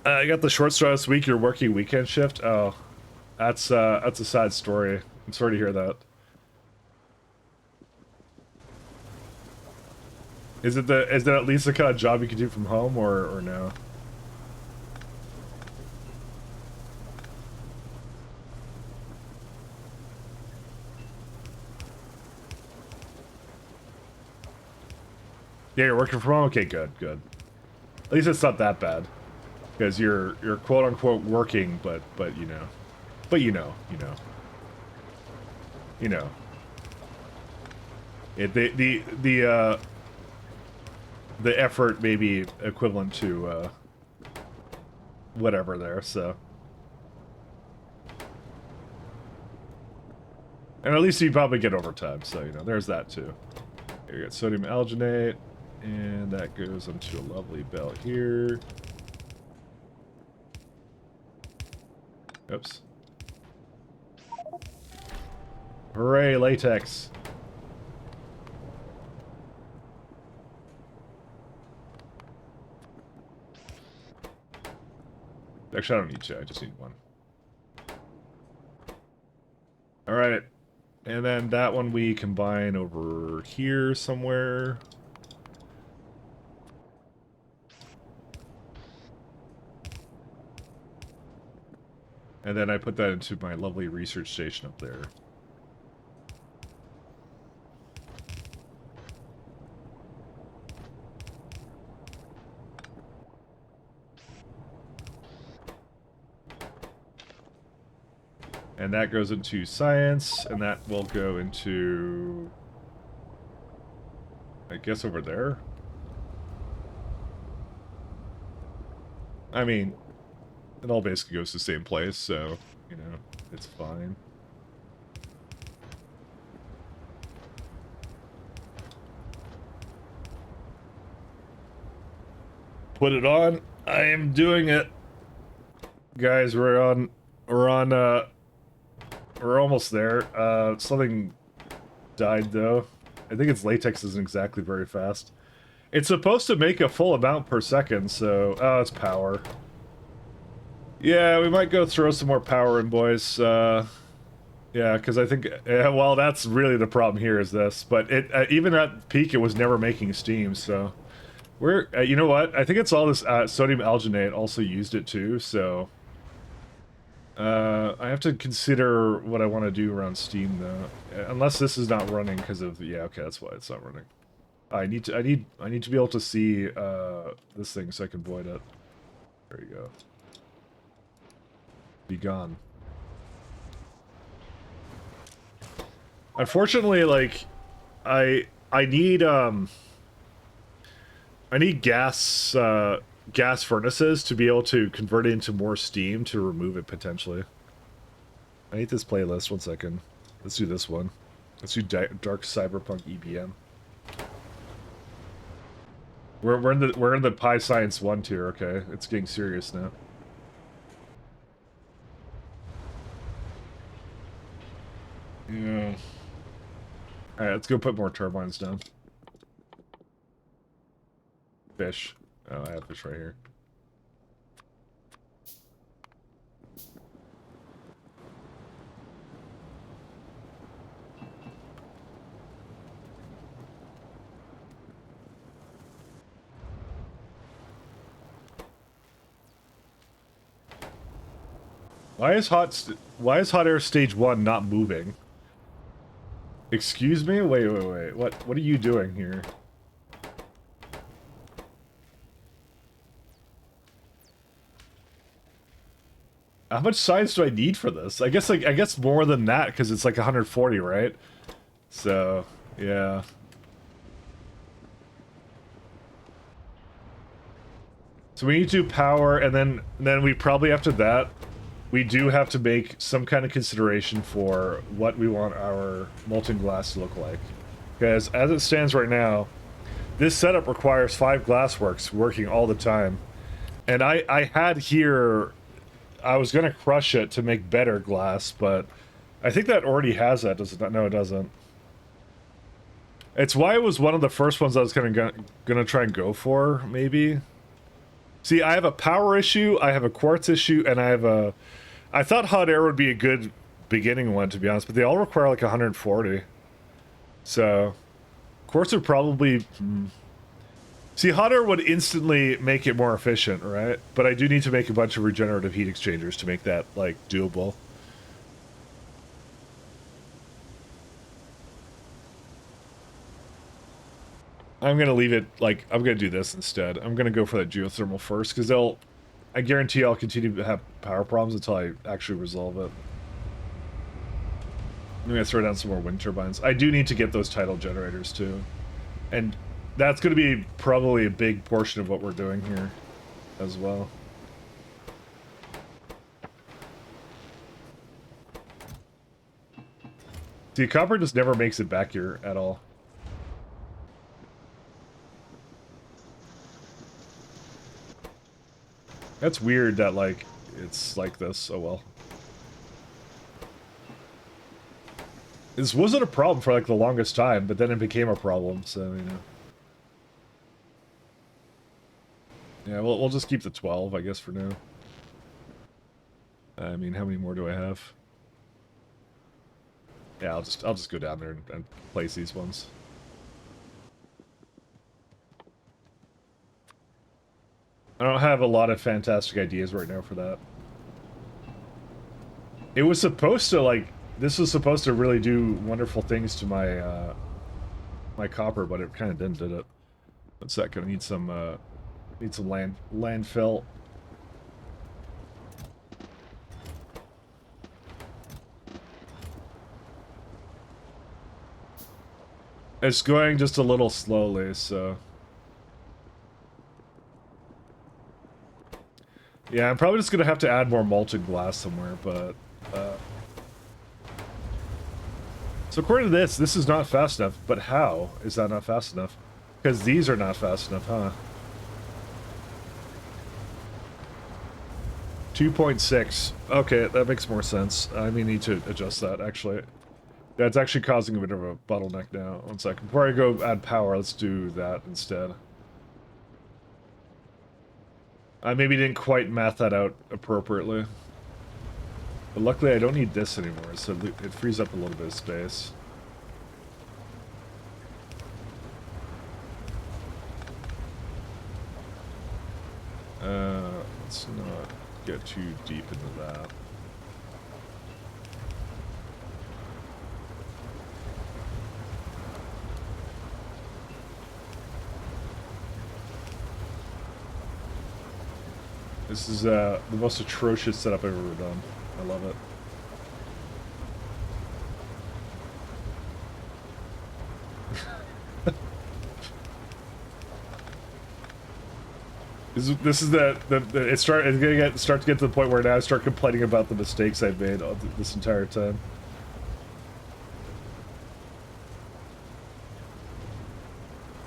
I got the short straw this week. You're working weekend shift. Oh, that's a sad story. I'm sorry to hear that. Is that at least the kind of job you can do from home, or no? Yeah, you're working from home. Okay, good. At least it's not that bad, because you're quote unquote working, but you know, the effort may be equivalent to whatever there, so. And at least you probably get overtime, so you know, there's that too. Here you got sodium alginate, and that goes into a lovely belt here. Oops. Hooray, latex. Actually, I don't need two, I just need one. Alright. And then that one we combine over here somewhere. And then I put that into my lovely research station up there. And that goes into science, and that will go into, I guess, over there. I mean, it all basically goes to the same place, so, you know, it's fine. Put it on. I am doing it. Guys, we're almost there. Something died, though. I think its latex isn't exactly very fast. It's supposed to make a full amount per second, so... Oh, it's power. Yeah, we might go throw some more power in, boys. Yeah, because I think... well, that's really the problem here, is this. But it even at peak, it was never making steam, so... We're... you know what? I think it's all this sodium alginate also used it, too, so... I have to consider what I want to do around Steam, though. Unless this is not running because of... Yeah, okay, that's why it's not running. I need to be able to see this thing so I can void it. There you go. Be gone. Unfortunately, like, I need gas gas furnaces to be able to convert it into more steam to remove it potentially. I hate this playlist. 1 second. Let's do this one. Let's do Dark Cyberpunk EBM. We're in the Pi Science 1 tier. Okay, it's getting serious now. Yeah. All right, let's go put more turbines down. Fish. Oh, I have fish right here. Why is hot air stage 1 not moving? Excuse me? Wait. What are you doing here? How much science do I need for this? I guess more than that because it's like 140, right? So, yeah. So we need to power, and then we probably after that, we do have to make some kind of consideration for what we want our molten glass to look like. Because as it stands right now, this setup requires 5 glassworks working all the time. And I had here, I was going to crush it to make better glass, but I think that already has that, does it not? No, it doesn't. It's why it was one of the first ones I was gonna try and go for, maybe. See, I have a power issue, I have a quartz issue, and I have a... I thought hot air would be a good beginning one, to be honest, but they all require like 140. So, quartz would probably... See, hot air would instantly make it more efficient, right? But I do need to make a bunch of regenerative heat exchangers to make that, like, doable. I'm gonna leave it, like, I'm gonna do this instead. I'm gonna go for that geothermal first, because I guarantee I'll continue to have power problems until I actually resolve it. I'm gonna throw down some more wind turbines. I do need to get those tidal generators, too. And that's gonna be probably a big portion of what we're doing here, as well. See, copper just never makes it back here at all. That's weird that, like, it's like this. Oh, well. This wasn't a problem for, like, the longest time, but then it became a problem, so, you know. Yeah, we'll just keep the 12, I guess, for now. I mean, how many more do I have? Yeah, I'll just go down there and place these ones. I don't have a lot of fantastic ideas right now for that. It was supposed to, like, this was supposed to really do wonderful things to my, my copper, but it kind of didn't, did it? One sec, I need some landfill. It's going just a little slowly, so... Yeah, I'm probably just gonna have to add more molten glass somewhere, but... So according to this is not fast enough, but how is that not fast enough? Because these are not fast enough, huh? 2.6. Okay, that makes more sense. I may need to adjust that, actually. That's actually causing a bit of a bottleneck now. 1 second. Before I go add power, let's do that instead. I maybe didn't quite math that out appropriately. But luckily I don't need this anymore, so it frees up a little bit of space. Let's not get too deep into that. This is the most atrocious setup I've ever done. I love it. This is it's gonna start to get to the point where now I start complaining about the mistakes I've made all this entire time.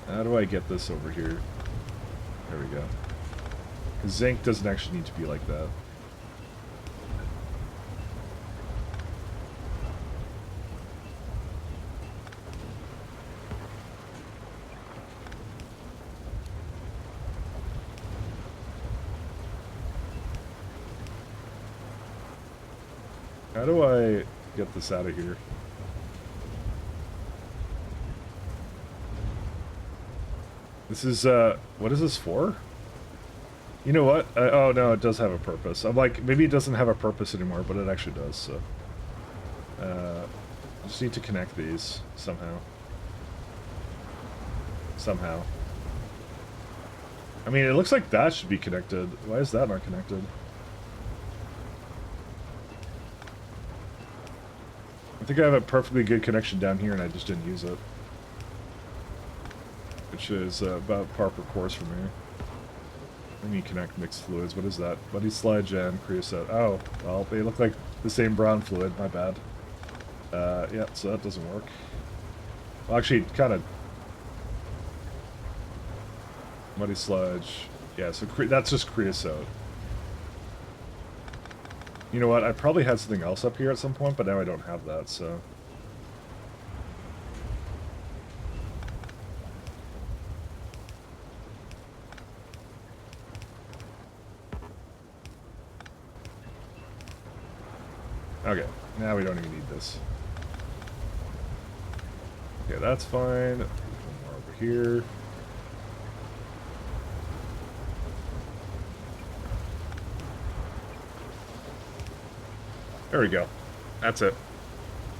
How do I get this over here? There we go. 'Cause zinc doesn't actually need to be like that. How do I get this out of here? This is, what is this for? You know what? Oh no, it does have a purpose. I'm like, maybe it doesn't have a purpose anymore, but it actually does, so. I just need to connect these, somehow. Somehow. I mean, it looks like that should be connected. Why is that not connected? I think I have a perfectly good connection down here and I just didn't use it. Which is about par per course for me. Let me connect mixed fluids. What is that? Buddy sludge and creosote. Oh, well, they look like the same brown fluid. My bad. Yeah, so that doesn't work. Well, actually, kind of. Muddy sludge. Yeah, so that's just creosote. You know what? I probably had something else up here at some point, but now I don't have that, so. Okay, now we don't even need this. Okay, that's fine. One more over here. There we go. That's it.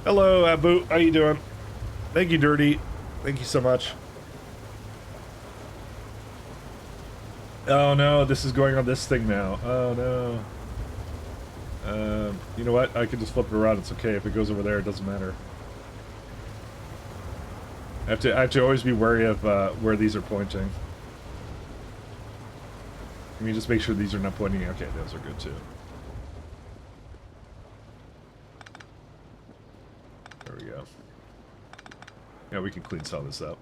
Hello, Abu. How you doing? Thank you, Dirty. Thank you so much. Oh no, this is going on this thing now. Oh no. You know what? I can just flip it around. It's okay. If it goes over there, it doesn't matter. I have to always be wary of where these are pointing. Let me just make sure these are not pointing. Okay, those are good too. There we go. Yeah, we can clean some of this up.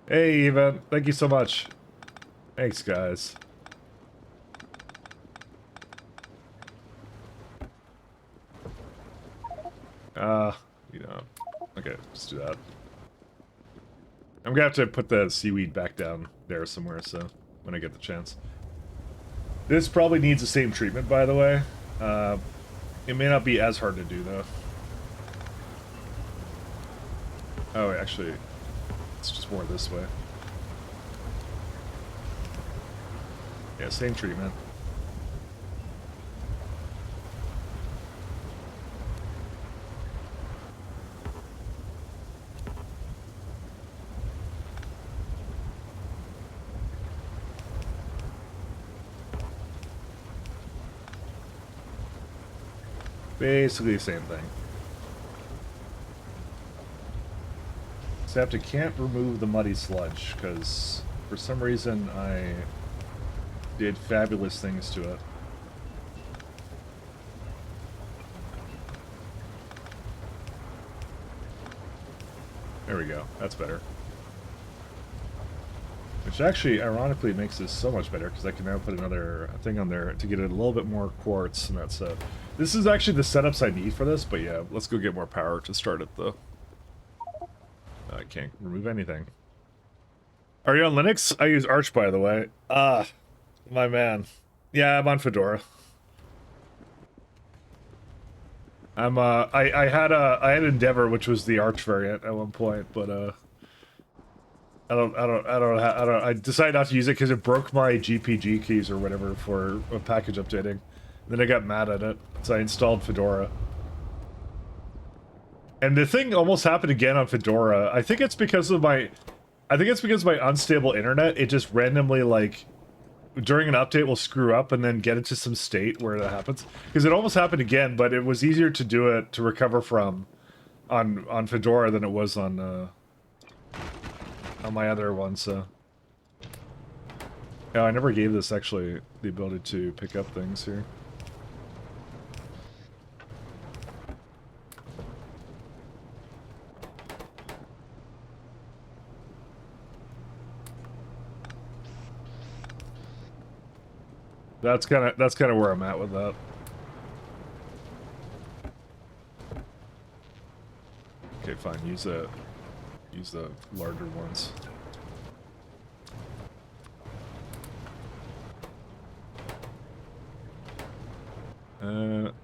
Hey, Evan. Thank you so much. Thanks, guys. You know. Okay, let's do that. I'm gonna have to put the seaweed back down there somewhere, so when I get the chance. This probably needs the same treatment, by the way. It may not be as hard to do, though. Oh, actually, it's just more this way. Yeah, same treatment. Basically the same thing. Except I can't remove the muddy sludge, because for some reason I did fabulous things to it. There we go. That's better. Which actually, ironically, makes this so much better, because I can now put another thing on there to get it a little bit more quartz and that stuff. This is actually the setups I need for this, but yeah, let's go get more power to start it, though. I can't remove anything. Are you on Linux? I use Arch, by the way. Ah, my man. Yeah, I'm on Fedora. I'm I had Endeavor, which was the Arch variant at one point, but I decided not to use it because it broke my GPG keys or whatever for a package updating. And then I got mad at it, so I installed Fedora. And the thing almost happened again on Fedora. I think it's because of my unstable internet. It just randomly, like, during an update will screw up and then get into some state where that happens. Because it almost happened again, but it was easier to do it, to recover from on Fedora than it was on my other one, so. Yeah, I never gave this actually the ability to pick up things here. That's kind of where I'm at with that. Okay, fine. Use the larger ones.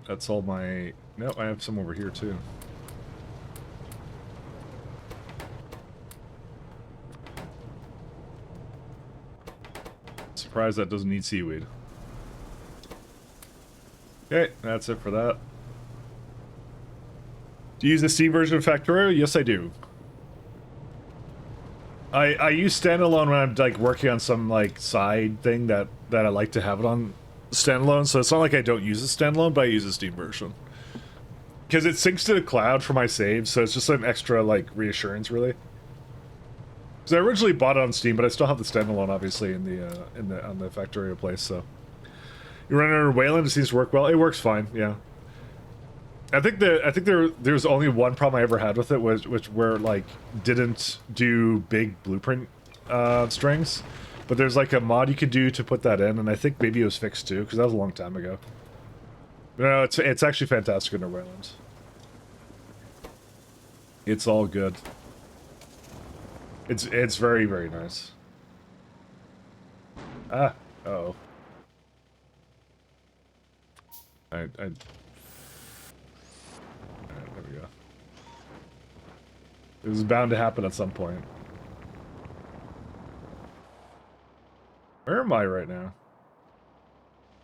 That's all my... No, I have some over here too. Surprised that doesn't need seaweed. Okay, that's it for that. Do you use the Steam version of Factorio? Yes, I do. I use standalone when I'm like working on some like side thing that I like to have it on standalone. So it's not like I don't use a standalone, but I use a Steam version because it syncs to the cloud for my saves. So it's just an extra like reassurance, really. Because I originally bought it on Steam, but I still have the standalone, obviously, on the Factorio place. So you run it under Wayland, it seems to work well. It works fine, yeah. I think there's only one problem I ever had with it, which where like didn't do big blueprint strings, but there's like a mod you could do to put that in, and I think maybe it was fixed too, because that was a long time ago. But no, it's actually fantastic under Wayland. It's all good. It's very, very nice. Ah, uh-oh. Alright, there we go. It was bound to happen at some point. Where am I right now?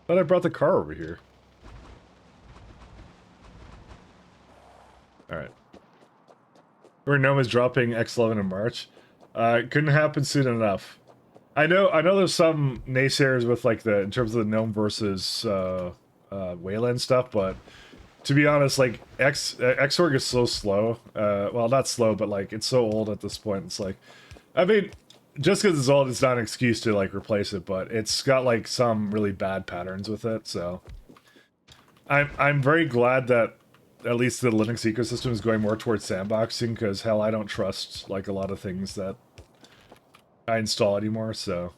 Thought I brought the car over here. Alright. Where Noma's dropping X11 in March. Couldn't happen soon enough. I know there's some naysayers with like in terms of the Gnome versus Wayland stuff, but to be honest, like Xorg is so slow. Well, not slow, but like it's so old at this point. It's like, I mean, just because it's old, it's not an excuse to like replace it, but it's got like some really bad patterns with it. So I'm very glad that at least the Linux ecosystem is going more towards sandboxing, because hell, I don't trust like a lot of things that I install anymore. So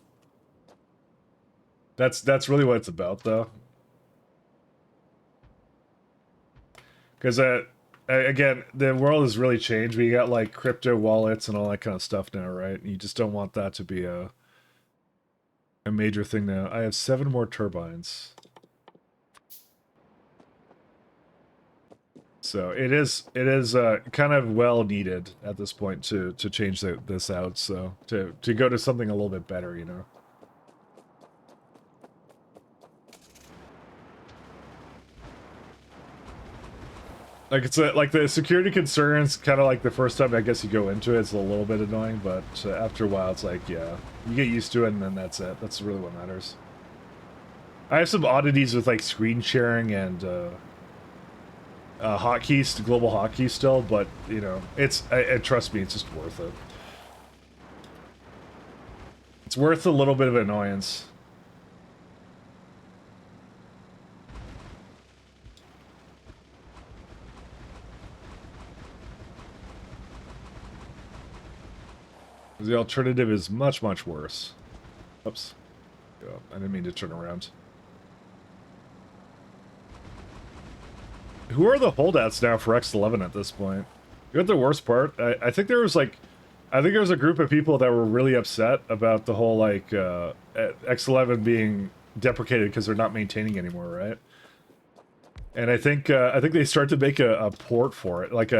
that's really what it's about, though. Because again, the world has really changed. We got like crypto wallets and all that kind of stuff now, right? And you just don't want that to be a major thing now. I have 7 more turbines. So it is kind of well needed at this point to change this out. So to go to something a little bit better, you know. Like it's like the security concerns, kind of like the first time I guess you go into it, it's a little bit annoying, but after a while it's like, yeah, you get used to it, and then that's it. That's really what matters. I have some oddities with like screen sharing and hotkeys, global hotkeys still, but you know, trust me, it's just worth it. It's worth a little bit of annoyance. The alternative is much, much worse. Oops. Oh, I didn't mean to turn around. Who are the holdouts now for X11 at this point? You know what the worst part? I think there was like... I think there was a group of people that were really upset about the whole, like, X11 being deprecated because they're not maintaining anymore, right? And I think they start to make a port for it, like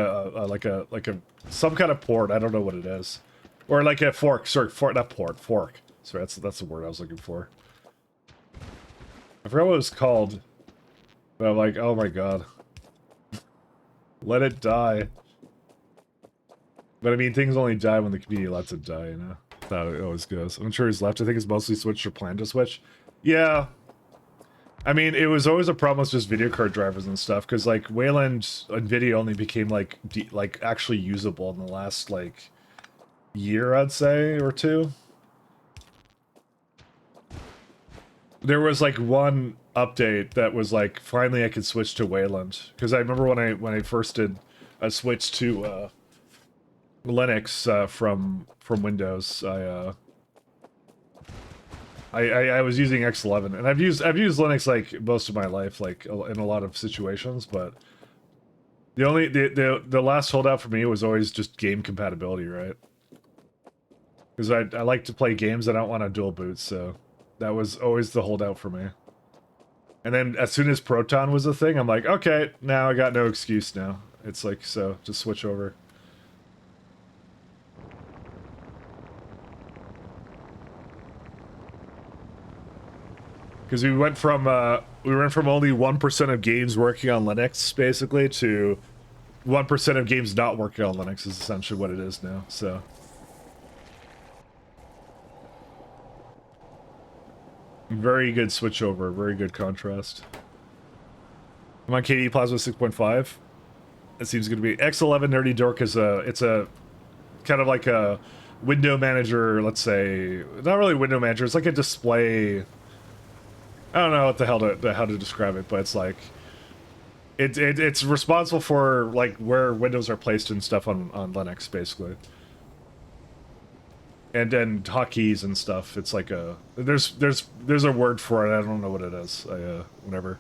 some kind of port. I don't know what it is. Or like a fork, sorry, not port, fork. Sorry, that's the word I was looking for. I forgot what it was called. But I'm like, oh my god. Let it die. But I mean, things only die when the community lets it die, you know? That's how it always goes. I'm sure he's left. I think it's mostly switched or planned to switch. Yeah. I mean, it was always a problem with just video card drivers and stuff, because, like, Wayland NVIDIA only became, like, actually usable in the last, like, year, I'd say, or two. There was, like, one update that was, like, finally I could switch to Wayland. Because I remember when I first did a switch to, Linux from Windows, I was using X11, and I've used Linux like most of my life, like in a lot of situations. But the last holdout for me was always just game compatibility, right? Because I like to play games I don't want to dual boot, so that was always the holdout for me. And then as soon as Proton was a thing, I'm like, okay, now I got no excuse now. It's like, so just switch over. Because we went from only 1% of games working on Linux basically to 1% of games not working on Linux is essentially what it is now. So very good switchover, very good contrast. I'm on KDE Plasma 6.5. It seems going to be X11 Nerdy Dork is it's a kind of like a window manager, let's say. Not really window manager, it's like a display. I don't know what the hell how to describe it, but it's like it's responsible for like where windows are placed and stuff on Linux basically, and then hotkeys and stuff. It's like a there's a word for it. I don't know what it is. Whatever.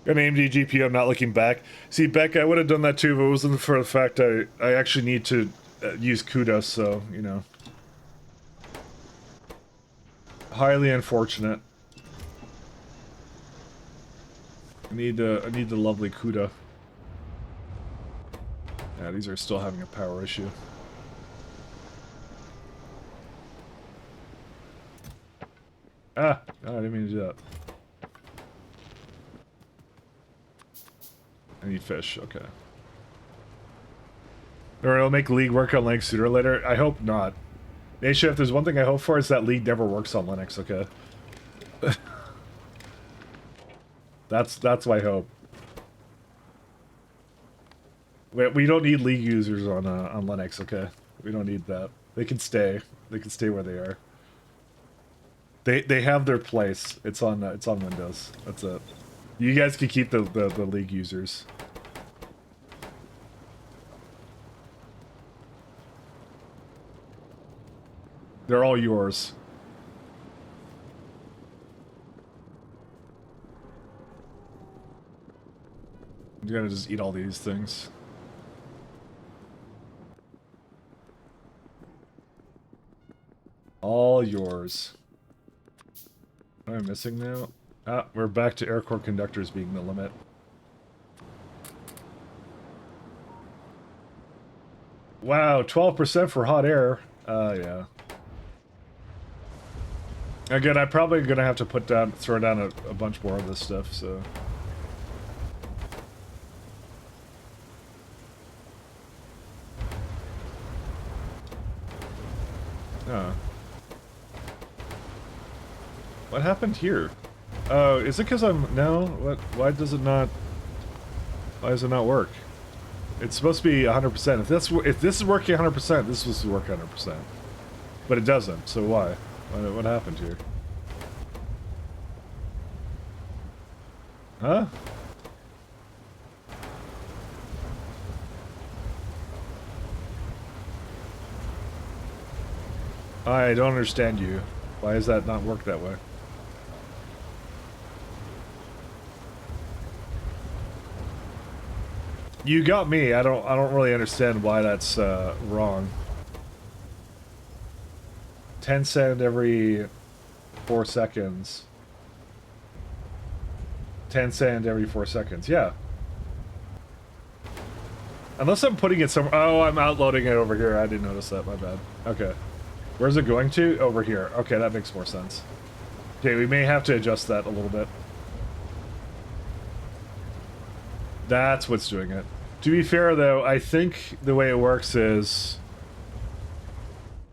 Got an AMD GPU. I'm not looking back. See, Beck, I would have done that too if it wasn't for the fact I actually need to use CUDA. So you know, highly unfortunate. I need the lovely CUDA. Yeah, these are still having a power issue. Ah! Oh, I didn't mean to do that. I need fish, okay. Or it'll make League work on Linux sooner or later? I hope not. Nation, if there's one thing I hope for, it's that League never works on Linux, okay? That's my hope. We don't need League users on Linux, okay? We don't need that. They can stay. They can stay where they are. They have their place. It's on Windows. That's it. You guys can keep the League users. They're all yours. I'm gonna just eat all these things. All yours. What am I missing now? Ah, we're back to air core conductors being the limit. Wow, 12% for hot air. Yeah. Again, I'm probably gonna have to throw down a bunch more of this stuff, so. What happened here? Oh, is it because no? What? Why does it not work? It's supposed to be 100%. If this is working 100%, this is supposed to work 100%. But it doesn't, so why? What happened here? Huh? I don't understand you. Why does that not work that way? You got me. I don't really understand why that's wrong. 10 cent every 4 seconds. 10 cent every 4 seconds. Yeah. Unless I'm putting it somewhere. Oh, I'm outloading it over here. I didn't notice that. My bad. Okay. Where's it going to? Over here. Okay, that makes more sense. Okay, we may have to adjust that a little bit. That's what's doing it. To be fair, though, I think the way it works is...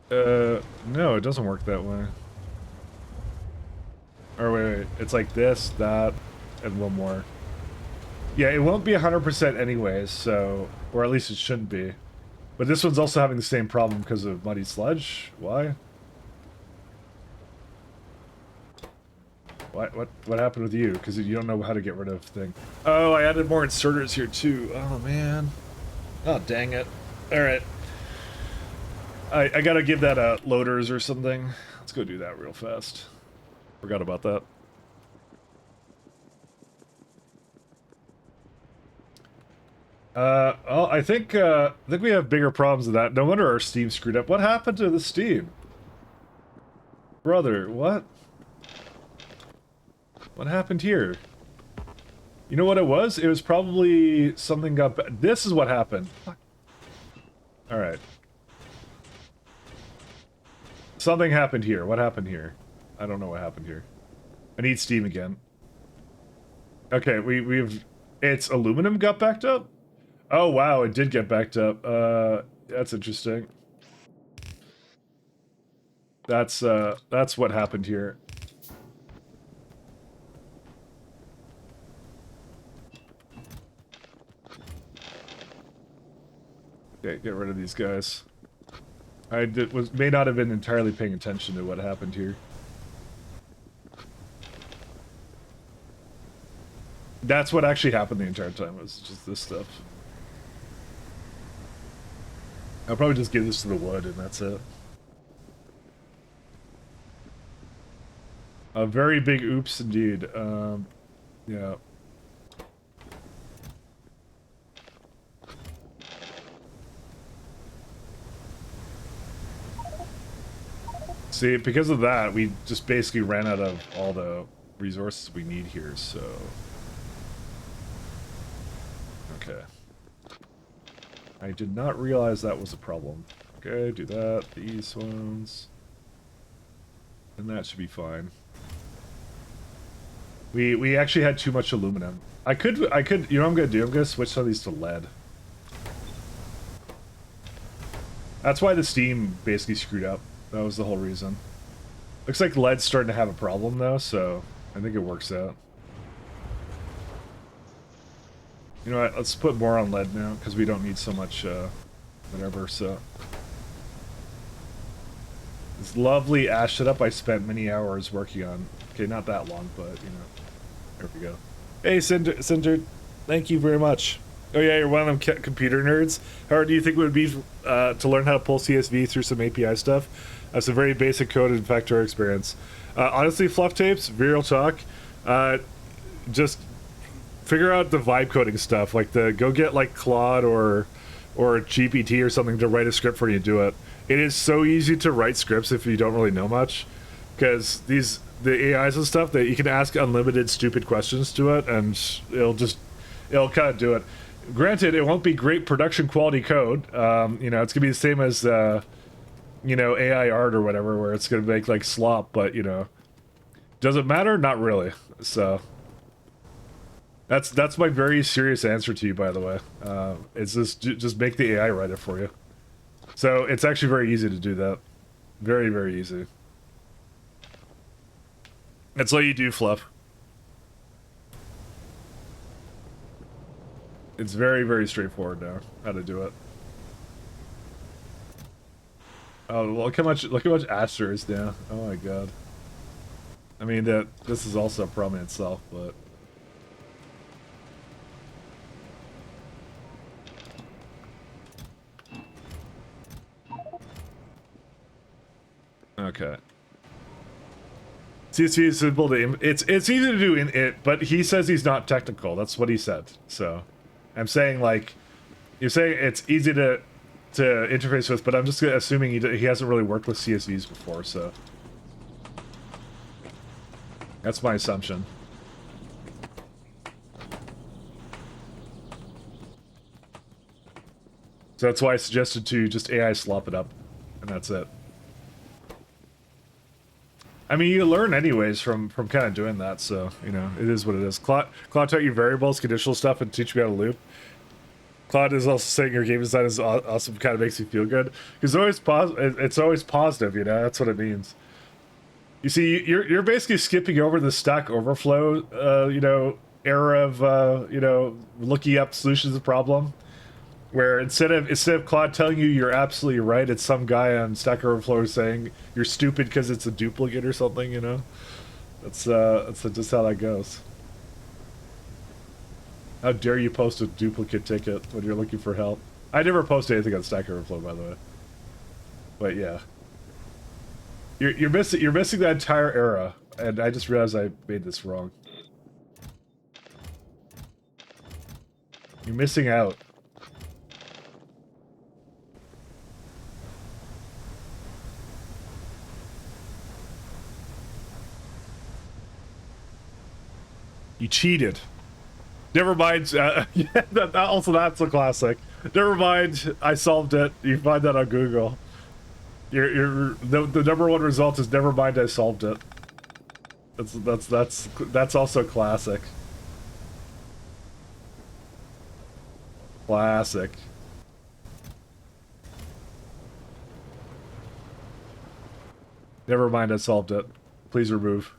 no, it doesn't work that way. Or wait, it's like this, that, and one more. Yeah, it won't be 100% anyways, so... Or at least it shouldn't be. But this one's also having the same problem because of Muddy Sludge. Why? What happened with you? Because you don't know how to get rid of thing. Oh, I added more inserters here too. Oh man. Oh dang it. Alright. I gotta give that loaders or something. Let's go do that real fast. Forgot about that. Well, I think we have bigger problems than that. No wonder our Steam screwed up. What happened to the Steam? Brother, what? What happened here? You know what it was? It was probably something got this is what happened. Alright. Something happened here. What happened here? I don't know what happened here. I need Steam again. Okay, we've... It's aluminum got backed up? Oh wow, it did get backed up. That's interesting. That's what happened here. Okay, get rid of these guys. I may not have been entirely paying attention to what happened here. That's what actually happened the entire time, was just this stuff. I'll probably just give this to the wood and that's it. A very big oops indeed. Yeah. See, because of that, we just basically ran out of all the resources we need here, so... Okay. I did not realize that was a problem. Okay, do that, these ones. And that should be fine. We actually had too much aluminum. I could, you know what I'm gonna do? I'm gonna switch some of these to lead. That's why the Steam basically screwed up. That was the whole reason. Looks like lead's starting to have a problem though, so I think it works out. You know what, let's put more on lead now, because we don't need so much, whatever, so... This lovely ash setup I spent many hours working on. Okay, not that long, but, you know, there we go. Hey, Cinder, thank you very much. Oh yeah, you're one of them computer nerds. How hard do you think it would be to learn how to pull CSV through some API stuff? That's a very basic code in factor experience. Honestly, fluff tapes, real talk, just figure out the vibe coding stuff. Like go get like Claude or GPT or something to write a script for you and do it. It is so easy to write scripts if you don't really know much, because the AIs and stuff that you can ask unlimited stupid questions to it and it'll kind of do it. Granted, it won't be great production quality code. You know, it's gonna be the same as you know, AI art or whatever, where it's gonna make like slop, but you know, does it matter? Not really. So that's my very serious answer to you, by the way. It's just make the AI write it for you. So it's actually very easy to do that. Very, very easy. That's all you do, Fluff. It's very, very straightforward now, how to do it. Oh, look how much ash there is now. Oh my god. I mean, this is also a problem in itself, but... Okay. CSV is simple to... It's easy to do in it, but he says he's not technical. That's what he said, so... I'm saying, like... You're saying it's easy to interface with, but I'm just assuming he hasn't really worked with CSVs before, so... That's my assumption. So that's why I suggested to just AI slop it up, and that's it. I mean, you learn anyways from kind of doing that, so, you know, it is what it is. Claude taught you variables, conditional stuff, and teach you how to loop. Claude is also saying your game design is awesome. Kind of makes me feel good because it's always positive. You know, that's what it means. You see, you're basically skipping over the Stack Overflow, you know, era of you know, looking up solutions to the problem. Where instead of Claude telling you you're absolutely right, it's some guy on Stack Overflow saying you're stupid because it's a duplicate or something. You know, that's just how that goes. How dare you post a duplicate ticket when you're looking for help? I never post anything on Stack Overflow, by the way. But yeah, you're missing that entire era, and I just realized I made this wrong. You're missing out. You cheated. Never mind. Yeah, that's a classic. Never mind. I solved it. You find that on Google. The number one result is never mind. I solved it. That's also classic. Classic. Never mind. I solved it. Please remove.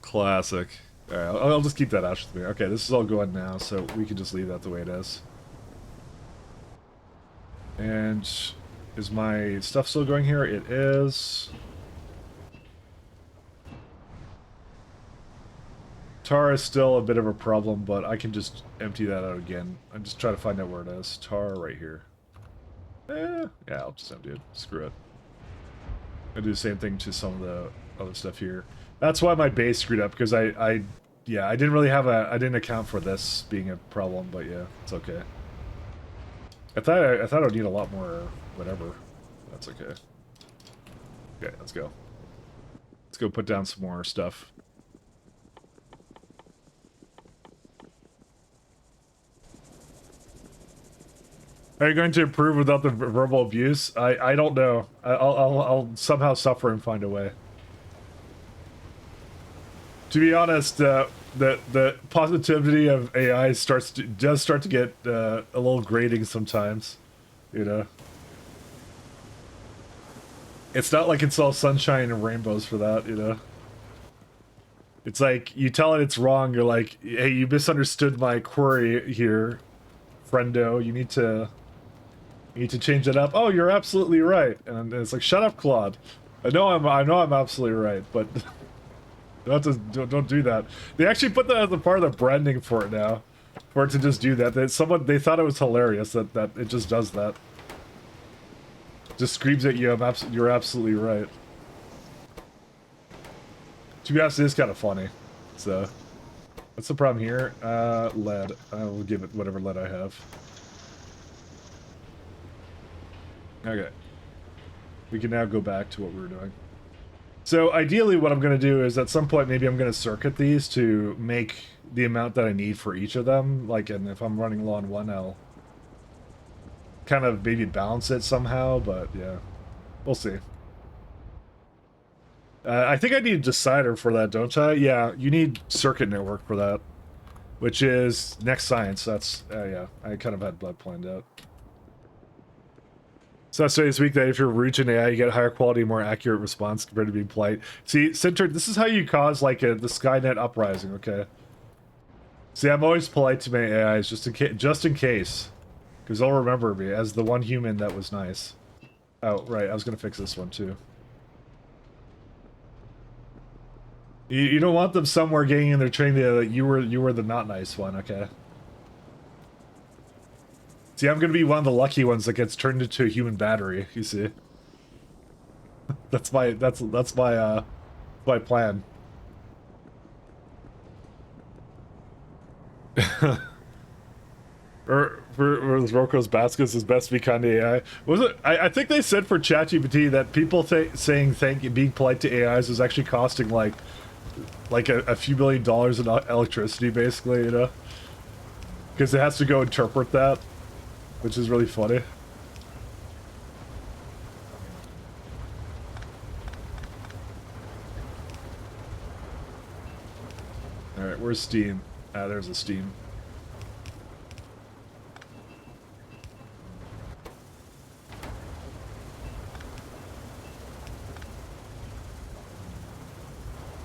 Classic. Alright, I'll just keep that out with me. Okay, this is all going now, so we can just leave that the way it is. And is my stuff still going here? It is. Tar is still a bit of a problem, but I can just empty that out again. I'm just trying to find out where it is. Tar right here. Yeah, I'll just empty it. Screw it. I'll do the same thing to some of the other stuff here. That's why my base screwed up, because I didn't really have I didn't account for this being a problem, but yeah, it's okay. I thought I'd need a lot more whatever. That's okay. Okay, let's go. Let's go put down some more stuff. Are you going to improve without the verbal abuse? I don't know. I'll somehow suffer and find a way. To be honest, the positivity of AI does start to get a little grating sometimes, you know. It's not like it's all sunshine and rainbows for that, you know. It's like you tell it it's wrong. You're like, hey, you misunderstood my query here, friendo. You need to change it up. Oh, you're absolutely right. And it's like, shut up, Claude. I know I'm absolutely right, but. Don't do that. They actually put that as a part of the branding for it now, for it to just do that. They thought it was hilarious that it just does that. Just screams at you. You're absolutely right. To be honest, it is kind of funny. So, what's the problem here? Lead. I will give it whatever lead I have. Okay. We can now go back to what we were doing. So ideally what I'm going to do is at some point maybe I'm going to circuit these to make the amount that I need for each of them. Like, and if I'm running low on one, I'll kind of maybe balance it somehow, but yeah, we'll see. I think I need a decider for that, don't I? Yeah, you need circuit network for that, which is next science. That's, yeah, I kind of had that planned out. So that's this week that if you're reaching AI, you get higher quality, more accurate response compared to being polite. See, Sinter, this is how you cause like the Skynet uprising. Okay. See, I'm always polite to my AIs just in case, because they'll remember me as the one human that was nice. Oh, right. I was gonna fix this one too. You don't want them somewhere getting in their training that you were the not nice one. Okay. See, I'm gonna be one of the lucky ones that gets turned into a human battery, you see. that's my plan. For Roko's Baskets is best to be kind to AI. Was it? I think they said for ChatGPT that people saying thank you, being polite to AIs is actually costing like a few $1 billion in electricity, basically, you know, because it has to go interpret that. Which is really funny. Alright, where's Steam? Ah, there's a Steam.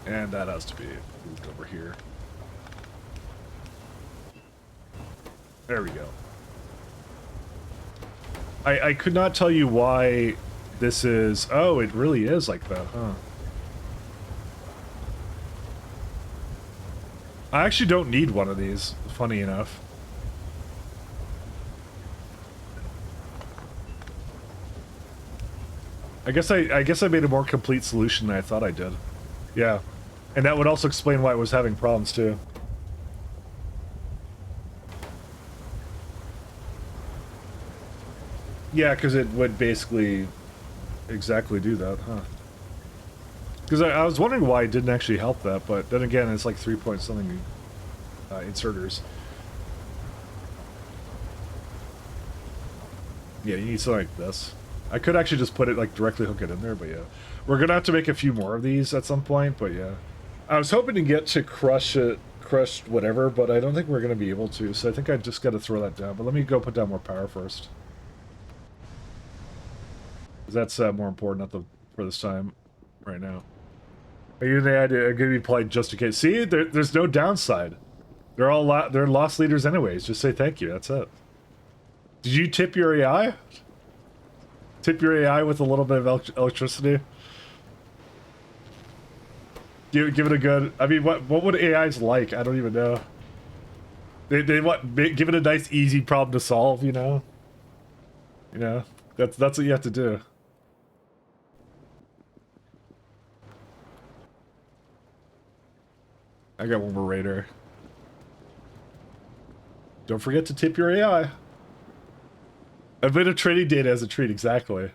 And that has to be moved over here. There we go. I could not tell you why this is... Oh, it really is like that, huh? I actually don't need one of these, funny enough. I guess I made a more complete solution than I thought I did. Yeah. And that would also explain why it was having problems too. Yeah, because it would basically exactly do that, huh? Because I was wondering why it didn't actually help that, but then again, it's like 3 point something inserters. Yeah, you need something like this. I could actually just put it, like, directly hook it in there, but yeah. We're gonna have to make a few more of these at some point, but yeah. I was hoping to get to crushed whatever, but I don't think we're gonna be able to, so I think I just gotta throw that down. But let me go put down more power first. That's more important for this time, right now. Are you the idea are gonna be polite just in case? See, there's no downside. They're all they're lost leaders anyways. Just say thank you. That's it. Did you tip your AI? Tip your AI with a little bit of electricity? Give it a good... I mean, what would AIs like? I don't even know. They want... Give it a nice, easy problem to solve, you know? You know? That's what you have to do. I got one more radar. Don't forget to tip your AI. A bit of trading data as a treat, exactly.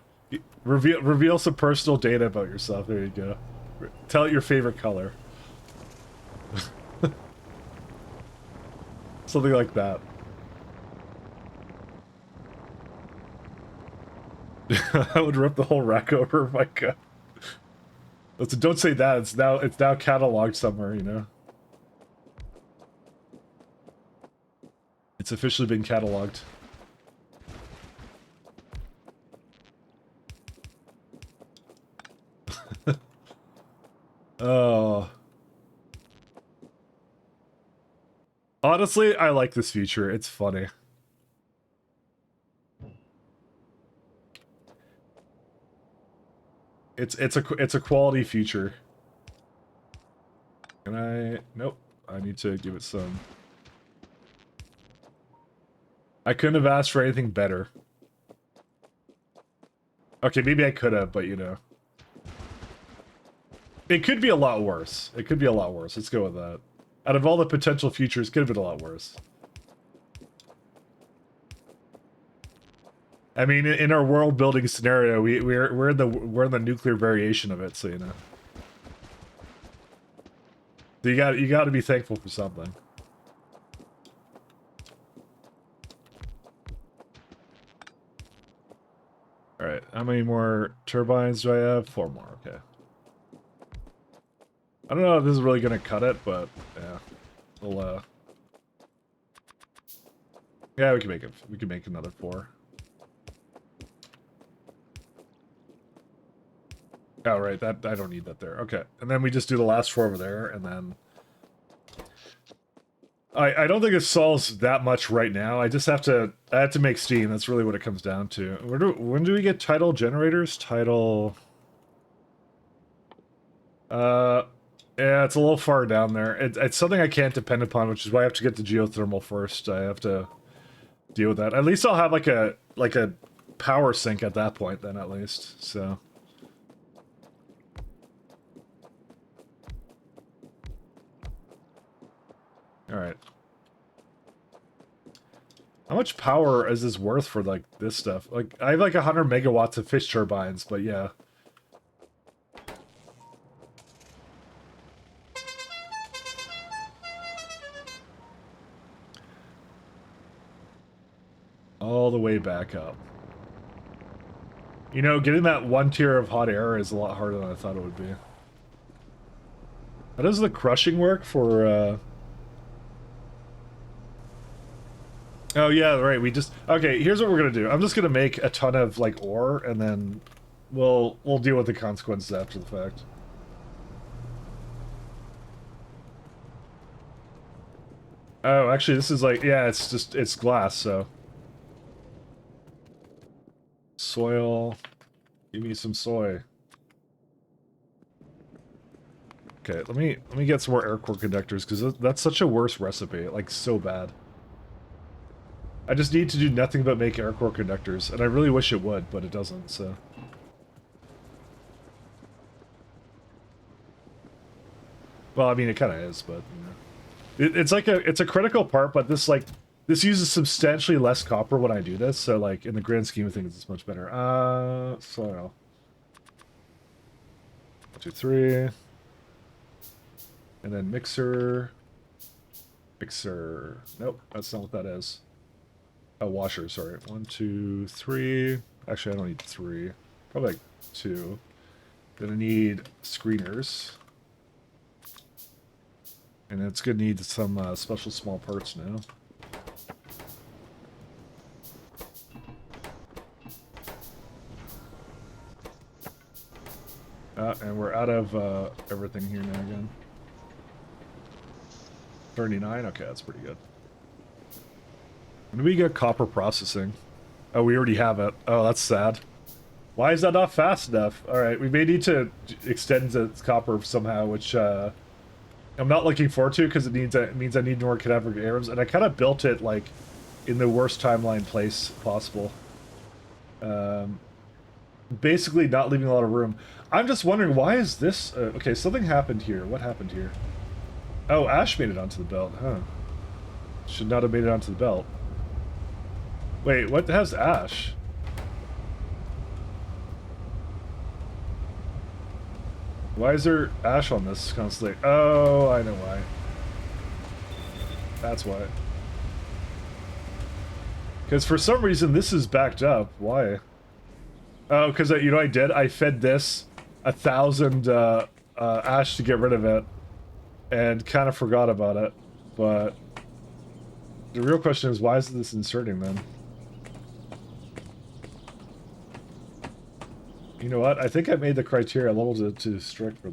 Reveal some personal data about yourself. There you go. Tell it your favorite color. Something like that. I would rip the whole rack over. My God. Don't say that. It's now cataloged somewhere. You know. It's officially been cataloged. Oh. Honestly, I like this feature. It's funny. It's a quality feature. Can I? Nope. I need to give it some. I couldn't have asked for anything better. Okay, maybe I could have, but you know. It could be a lot worse. It could be a lot worse. Let's go with that. Out of all the potential futures, it could have been a lot worse. I mean, in our world building scenario, we're in the nuclear variation of it, so you know. So you got to be thankful for something. All right, how many more turbines do I have? 4 more. Okay. I don't know if this is really gonna cut it, but yeah, we'll yeah, we can make it. We can make another 4. Oh, right, that I don't need that there. Okay, and then we just do the last 4 over there, and then I don't think it solves that much right now. I just have to make steam. That's really what it comes down to. When do we get tidal generators? Tidal. Yeah, it's a little far down there. It's something I can't depend upon, which is why I have to get the geothermal first. I have to deal with that. At least I'll have like a power sink at that point then, at least. So. Alright. How much power is this worth for, like, this stuff? Like, I have, like, 100 megawatts of fish turbines, but yeah. All the way back up. You know, getting that 1 tier of hot air is a lot harder than I thought it would be. How does the crushing work for, Oh yeah, right, we just... Okay, here's what we're gonna do. I'm just gonna make a ton of, like, ore, and then we'll deal with the consequences after the fact. Oh, actually, this is like, yeah, it's glass, so. Soil. Give me some soy. Okay, let me get some more air core conductors, because that's such a worse recipe, like, so bad. I just need to do nothing but make air core conductors, and I really wish it would, but it doesn't, so. Well, I mean, it kind of is, but, you know. It's like it's a critical part, but this, like, this uses substantially less copper when I do this, so, like, in the grand scheme of things, it's much better. Soil. 1, 2, 3. And then mixer. Mixer. Nope, that's not what that is. A washer, sorry. 1, 2, 3. Actually, I don't need 3. Probably like 2. Then I need screeners. And it's gonna need some special small parts now. And we're out of everything here now again. 39? Okay, that's pretty good. When do we get copper processing? Oh, we already have it. Oh, that's sad. Why is that not fast enough? Alright, we may need to extend the copper somehow, which I'm not looking forward to, because it means I need more cadaveric arrows, and I kind of built it, like, in the worst timeline place possible. Basically not leaving a lot of room. I'm just wondering, why is this... okay, something happened here. What happened here? Oh, Ash made it onto the belt, huh? Should not have made it onto the belt. Wait, what has Ash? Why is there Ash on this constantly? Oh, I know why. That's why. Because for some reason this is backed up. Why? Oh, because you know what I did? I fed this 1,000 Ash to get rid of it. And kind of forgot about it, but the real question is, why is this inserting then? You know what? I think I made the criteria a little too strict for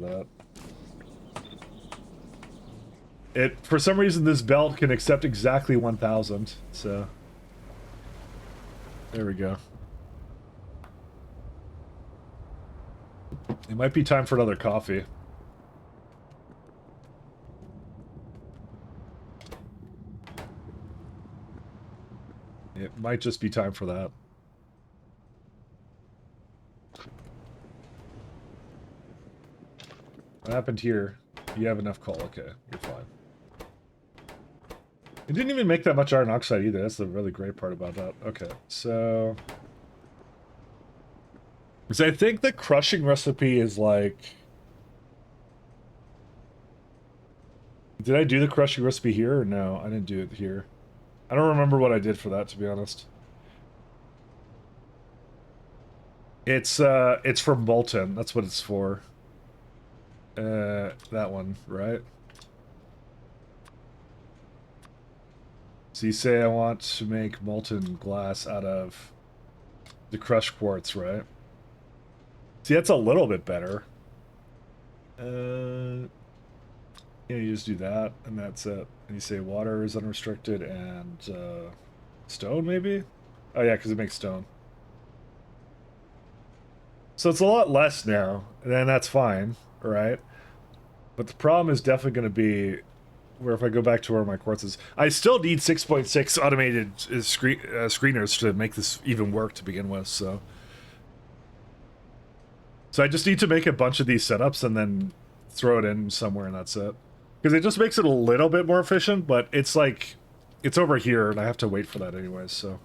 that. For some reason, this belt can accept exactly 1,000, so there we go. It might be time for another coffee. It might just be time for that. What happened here? You have enough coal. Okay, you're fine. It didn't even make that much iron oxide either. That's the really great part about that. Okay, so... because I think the crushing recipe is like... did I do the crushing recipe here or no? I didn't do it here. I don't remember what I did for that, to be honest. It's for molten. That's what it's for. That one, right? So you say I want to make molten glass out of the crushed quartz, right? See, that's a little bit better. Yeah, you just do that, and that's it. And you say water is unrestricted, and stone, maybe? Oh yeah, because it makes stone. So it's a lot less now, and then that's fine, right? But the problem is definitely going to be where if I go back to where my quartz is, I still need 6.6 automated screeners to make this even work to begin with, so... so I just need to make a bunch of these setups and then throw it in somewhere, and that's it. Because it just makes it a little bit more efficient, but it's like... it's over here, and I have to wait for that anyways, so...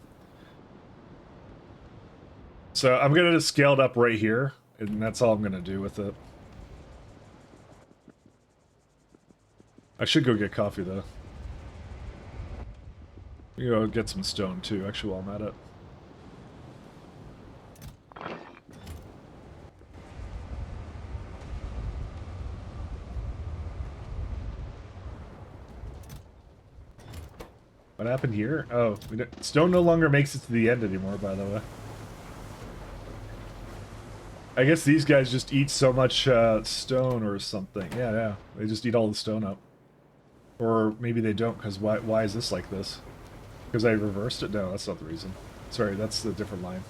so I'm going to just scale it up right here, and that's all I'm going to do with it. I should go get coffee, though. You know, get some stone, too, actually, while I'm at it. What happened here? Oh, stone no longer makes it to the end anymore, by the way. I guess these guys just eat so much stone or something. Yeah, they just eat all the stone up. Or maybe they don't, because why is this like this? Because I reversed it? No, that's not the reason. Sorry, that's the different line.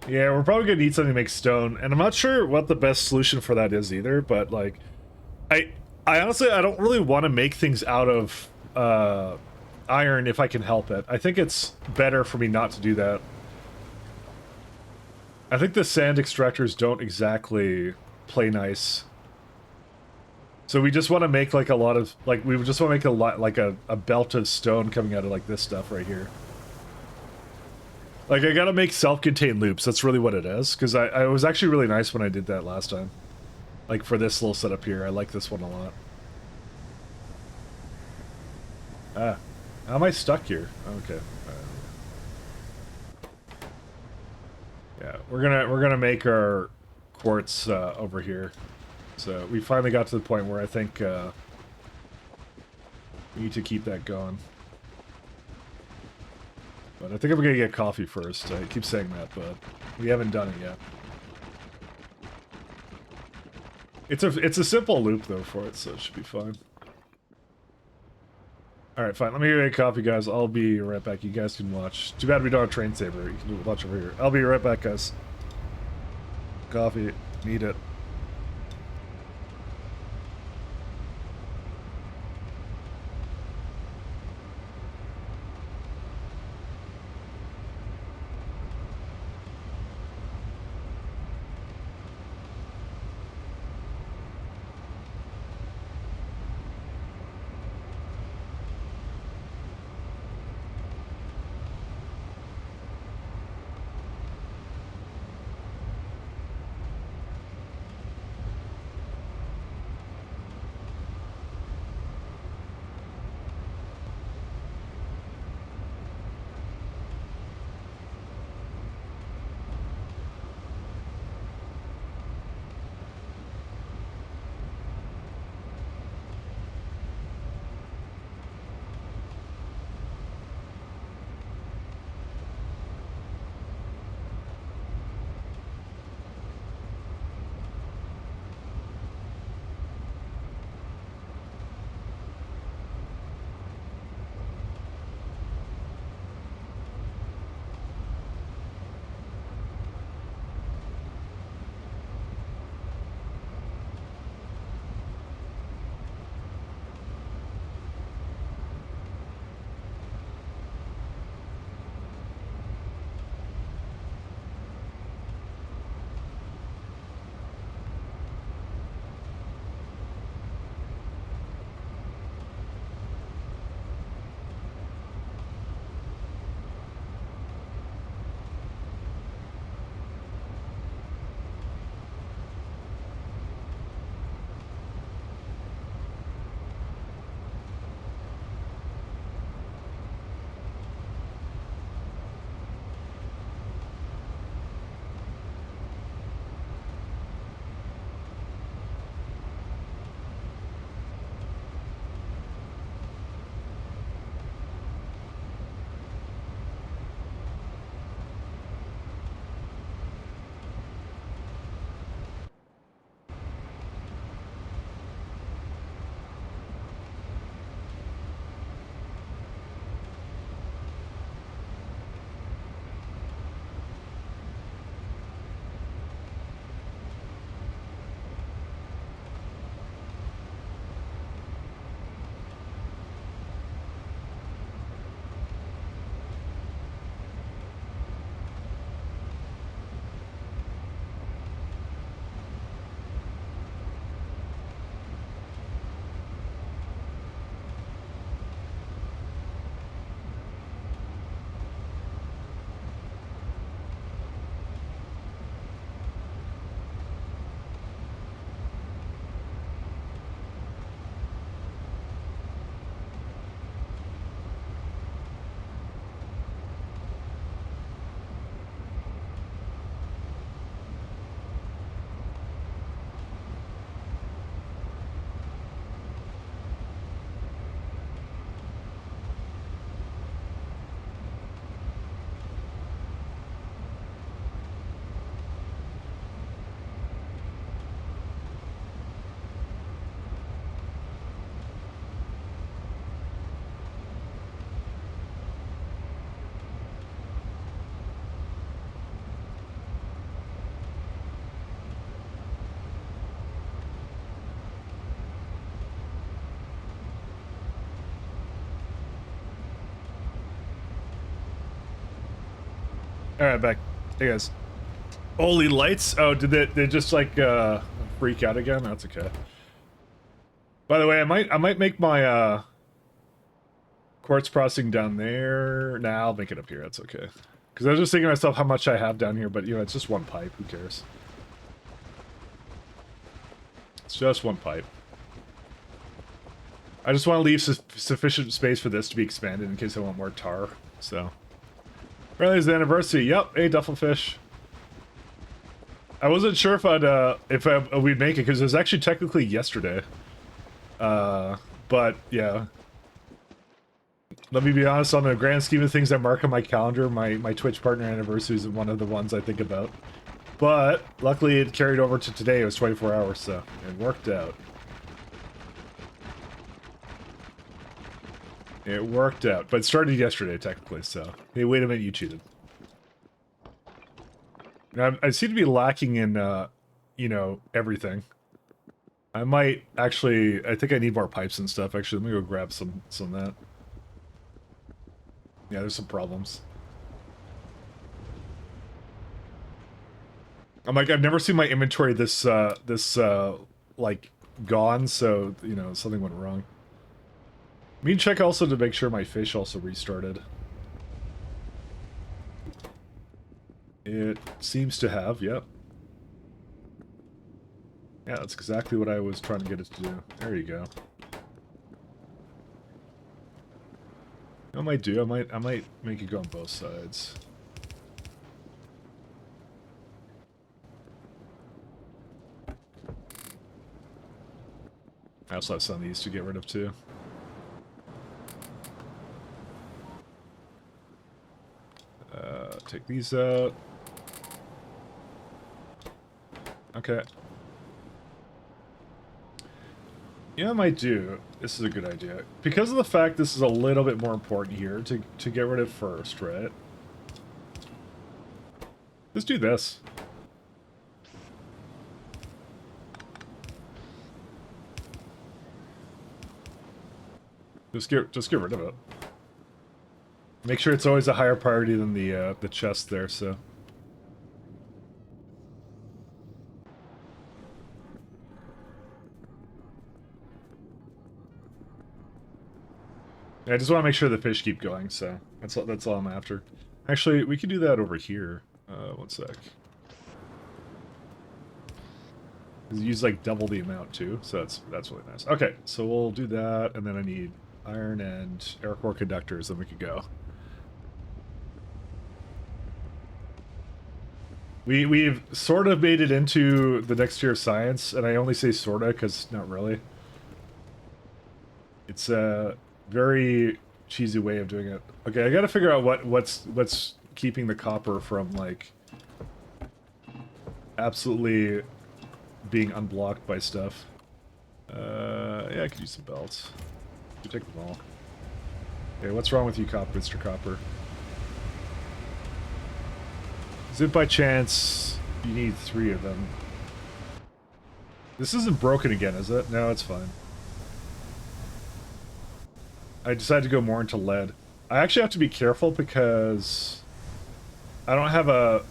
Yeah, we're probably gonna need something to make stone, and I'm not sure what the best solution for that is either, but like, I honestly, I don't really want to make things out of iron if I can help it. I think it's better for me not to do that. I think the sand extractors don't exactly play nice. So we just want to make like a lot of, like, we just want to make a lot, like a belt of stone coming out of like this stuff right here. Like, I gotta make self-contained loops, that's really what it is, because I was actually really nice when I did that last time. Like, for this little setup here, I like this one a lot. Ah, how am I stuck here? Okay. Yeah, we're gonna make our quartz over here. So we finally got to the point where I think we need to keep that going. But I think I'm gonna get coffee first. I keep saying that, but we haven't done it yet. It's a simple loop though for it, so it should be fine. Alright, fine. Let me get a coffee, guys. I'll be right back. You guys can watch. Too bad we don't have Train Saber. You can watch over here. I'll be right back, guys. Coffee. Need it. Alright, back. Hey guys. Holy lights! Oh, did they just like freak out again? That's okay. By the way, I might make my quartz processing down there. Nah, I'll make it up here, that's okay. Because I was just thinking to myself how much I have down here, but you know, it's just one pipe, who cares? It's just one pipe. I just want to leave sufficient space for this to be expanded in case I want more tar, so. Apparently it's the anniversary. Yep, hey Duffelfish. I wasn't sure if we'd make it because it was actually technically yesterday. But yeah. Let me be honest, on the grand scheme of things I mark on my calendar, my Twitch partner anniversary is one of the ones I think about. But luckily it carried over to today. It was 24 hours, so it worked out. It worked out, but it started yesterday technically, so. Hey, wait a minute, you cheated. I seem to be lacking in, you know, everything. I might actually, I think I need more pipes and stuff, actually. Let me go grab some of that. Yeah, there's some problems. I'm like, I've never seen my inventory this, like, gone, so, you know, something went wrong. Me and check also to make sure my fish also restarted. It seems to have, yep. Yeah, that's exactly what I was trying to get it to do. There you go. I might do. I might make it go on both sides. I also have some of these to get rid of too. Take these out. Okay. Yeah, I might do. This is a good idea. Because of the fact this is a little bit more important here to get rid of first, right? Let's do this. Just get rid of it. Make sure it's always a higher priority than the chest there, so. Yeah, I just want to make sure the fish keep going, so that's all I'm after. Actually, we could do that over here. One sec. Use like double the amount too, so that's really nice. Okay, so we'll do that, and then I need iron and air core conductors, then we could go. We've sort of made it into the next tier of science, and I only say sorta because not really. It's a very cheesy way of doing it. Okay, I gotta figure out what's keeping the copper from like absolutely being unblocked by stuff. Yeah, I could use some belts. You take them all. Okay, what's wrong with you, Mr. Copper? Is it by chance you need 3 of them? This isn't broken again, is it? No, it's fine. I decided to go more into lead. I actually have to be careful because I don't have a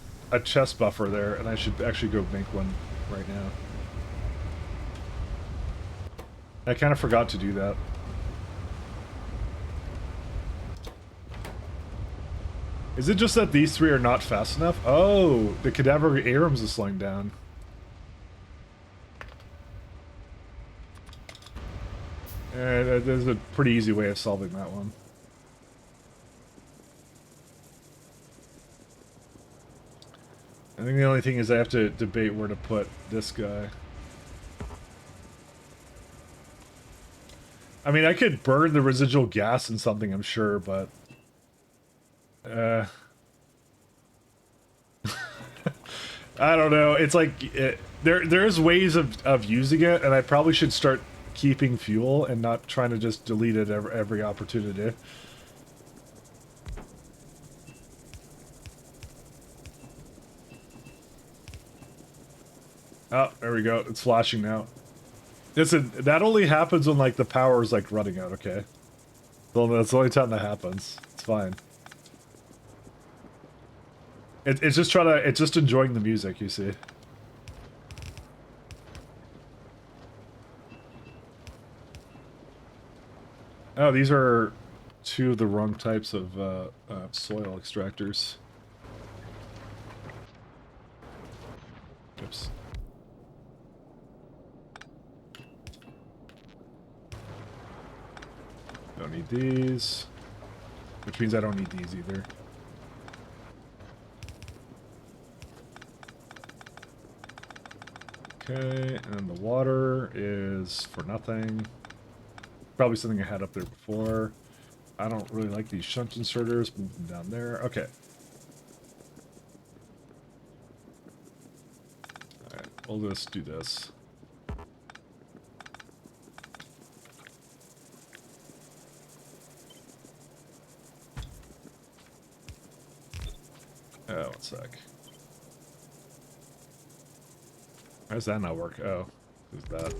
chest buffer there, and I should actually go make one right now. I kind of forgot to do that. Is it just that these 3 are not fast enough? Oh, the cadaver Abrams is slowing down. There's a pretty easy way of solving that one. I think the only thing is I have to debate where to put this guy. I mean, I could burn the residual gas in something, I'm sure, but... I don't know. It's like there's ways of using it, and I probably should start keeping fuel and not trying to just delete it every opportunity. Oh, there we go. It's flashing now. Listen, that only happens when like the power is like running out. Okay, so that's the only time that happens. It's fine. It's just trying to. It's just enjoying the music. You see. Oh, these are two of the wrong types of soil extractors. Oops. Don't need these. Which means I don't need these either. Okay, and then the water is for nothing. Probably something I had up there before. I don't really like these shunt inserters. Move them down there. Okay. Alright, we'll just do this. Oh, one sec. Why does that not work? Oh, who's that?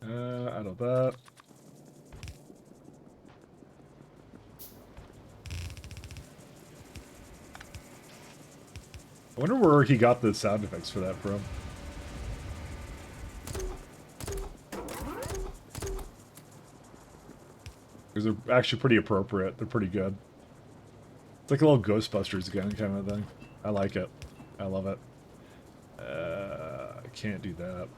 Out of that. I wonder where he got the sound effects for that from. Because they're actually pretty appropriate. They're pretty good. It's like a little Ghostbusters again kind of thing. I like it. I love it. I can't do that.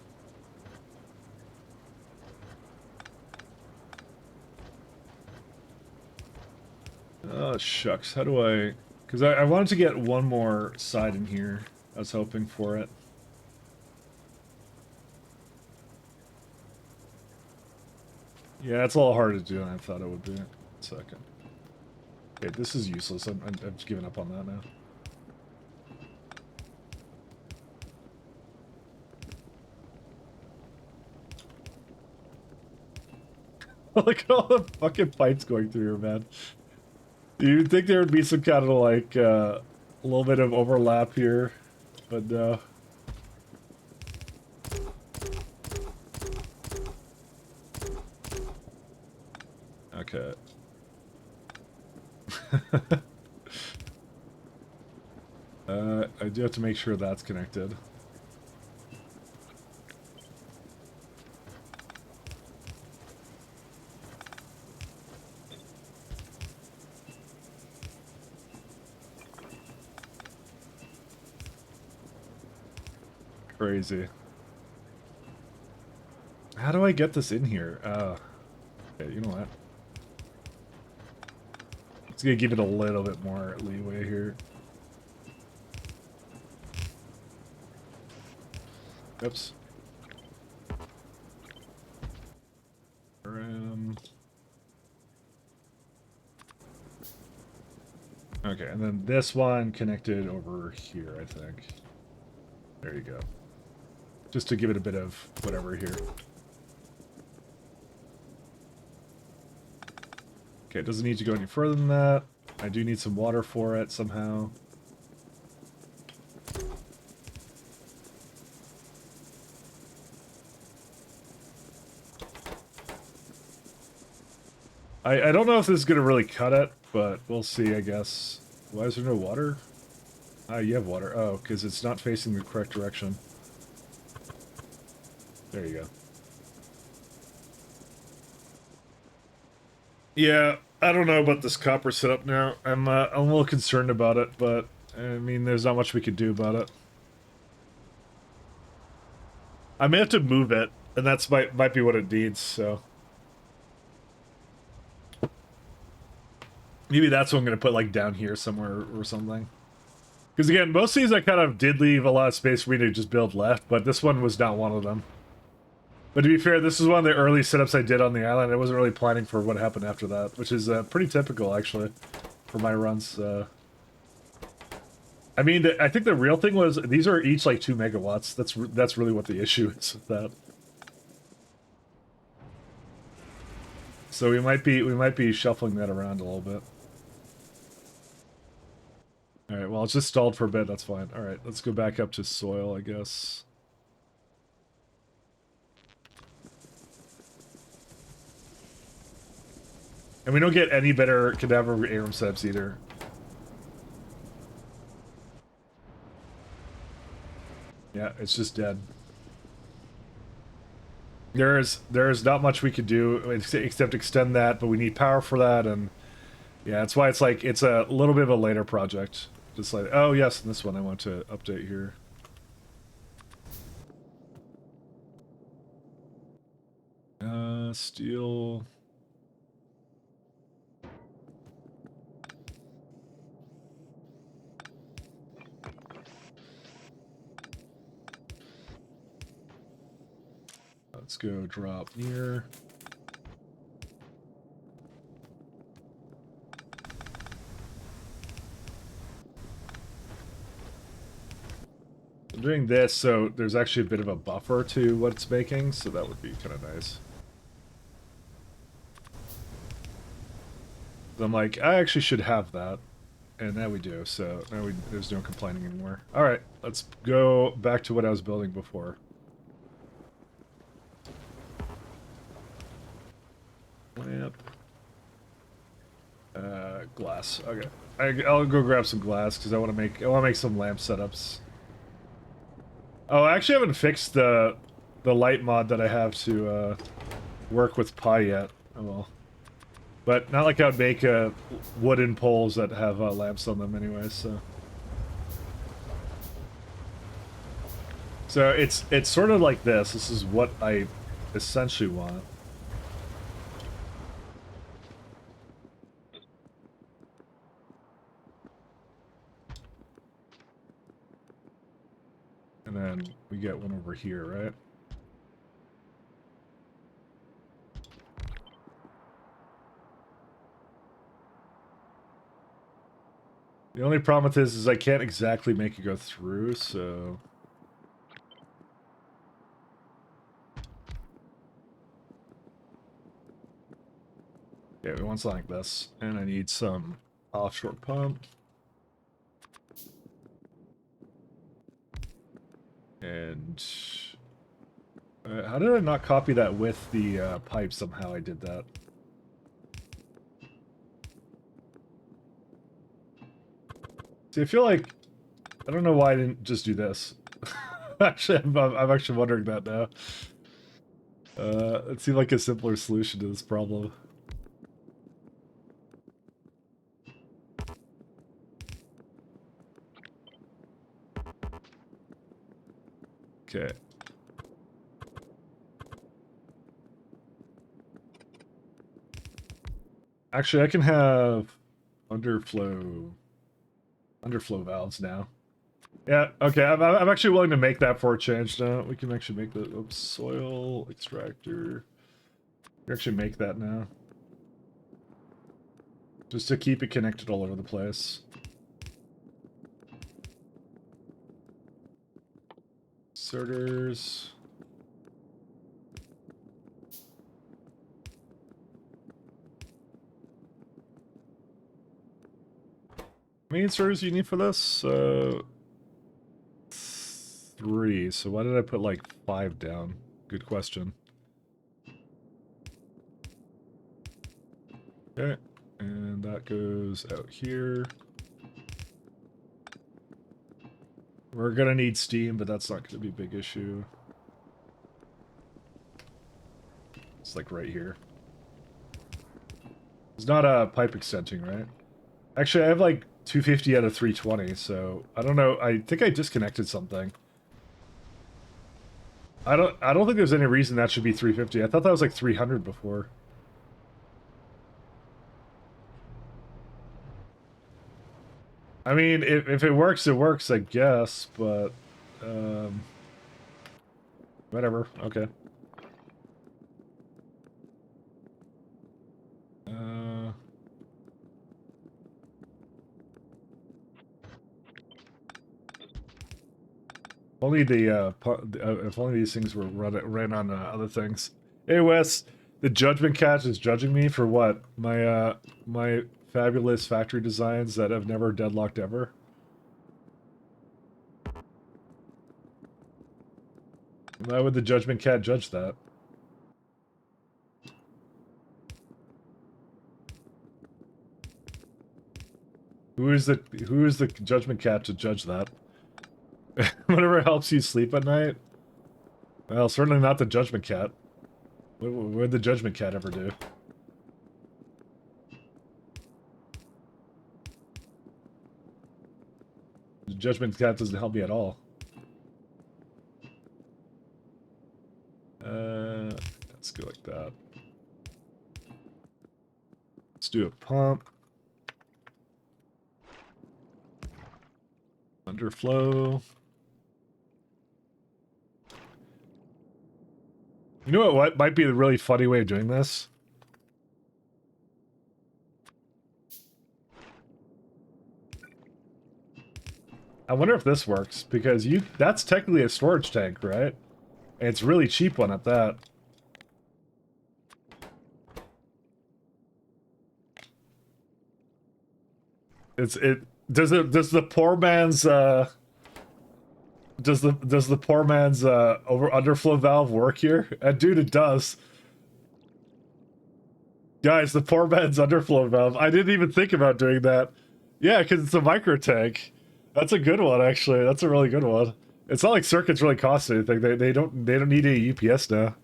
Oh, shucks. How do I... Because I wanted to get one more side in here. I was hoping for it. Yeah, it's a little harder to do than I thought it would be. 1 second. Okay, this is useless. I've just given up on that now. Look at all the fucking pipes going through here, man. You'd think there would be some kind of like a little bit of overlap here, but no. Okay. I do have to make sure that's connected. Crazy. How do I get this in here? Okay, you know what? It's gonna give it a little bit more leeway here. Oops. Okay, and then this one connected over here, I think. There you go. Just to give it a bit of whatever here. Okay, it doesn't need to go any further than that. I do need some water for it somehow. I don't know if this is going to really cut it, but we'll see, I guess. Why is there no water? Ah, you have water. Oh, because it's not facing the correct direction. There you go. Yeah, I don't know about this copper setup now. I'm a little concerned about it, but I mean, there's not much we could do about it. I may have to move it, and that's might be what it needs. So maybe that's what I'm gonna put like down here somewhere or something. Because again, most of these I kind of did leave a lot of space for me to just build left, but this one was not one of them. But to be fair, this is one of the early setups I did on the island. I wasn't really planning for what happened after that, which is pretty typical, actually, for my runs. I mean, I think the real thing was these are each like 2 megawatts. That's really what the issue is with that. So we might be shuffling that around a little bit. All right. Well, it's just stalled for a bit. That's fine. All right. Let's go back up to soil, I guess. And we don't get any better cadaver Aram setups either. Yeah, it's just dead. There's not much we could do except extend that, but we need power for that, and yeah, that's why it's like it's a little bit of a later project. Just like, oh yes, and this one I want to update here. Steel. Let's go drop near. I'm doing this so there's actually a bit of a buffer to what it's making, so that would be kind of nice. I'm like, I actually should have that. And now we do, so now there's no complaining anymore. Alright, let's go back to what I was building before. Lamp. Glass. Okay. I'll go grab some glass because I want to make some lamp setups. Oh, I actually haven't fixed the light mod that I have to work with Pi yet. Oh well. But not like I would make wooden poles that have lamps on them anyway, so. So it's sort of like this. This is what I essentially want. And then we get one over here, right? The only problem with this is I can't exactly make it go through, so... Yeah, we want something like this. And I need some offshore pump. And... how did I not copy that with the pipe somehow? I did that. See, I feel like... I don't know why I didn't just do this. Actually, I'm actually wondering that now. It seemed like a simpler solution to this problem. Okay. Actually, I can have underflow valves now. Yeah, okay, I'm actually willing to make that for a change now. We can actually make the oops, soil extractor. We can actually make that now. Just to keep it connected all over the place. Inserters. How many inserters do you need for this? 3. So why did I put like 5 down? Good question. Okay, and that goes out here. We're gonna need steam, but that's not gonna be a big issue. It's like right here. It's not a pipe extension, right? Actually, I have like 250 out of 320, so I don't know. I think I disconnected something. I don't think there's any reason that should be 350. I thought that was like 300 before. I mean, if it works, it works, I guess, but whatever. Okay. Only if only these things were ran on other things. Hey Wes, the Judgment Cat is judging me for what? My fabulous factory designs that have never deadlocked ever. Why would the Judgment Cat judge that? Who is the judgment cat to judge that? Whatever helps you sleep at night. Well, certainly not the judgment cat. What did the judgment cat ever do? The judgment cat doesn't help me at all. Let's go like that. Let's do a pump. Underflow. You know what might be a really funny way of doing this? I wonder if this works, because that's technically a storage tank, right? And it's a really cheap one at that. Does the poor man's does the poor man's underflow valve work here? Dude, it does. Guys, the poor man's underflow valve. I didn't even think about doing that. Yeah, because it's a micro tank. That's a good one, actually. That's a really good one. It's not like circuits really cost anything. They don't need any UPS now.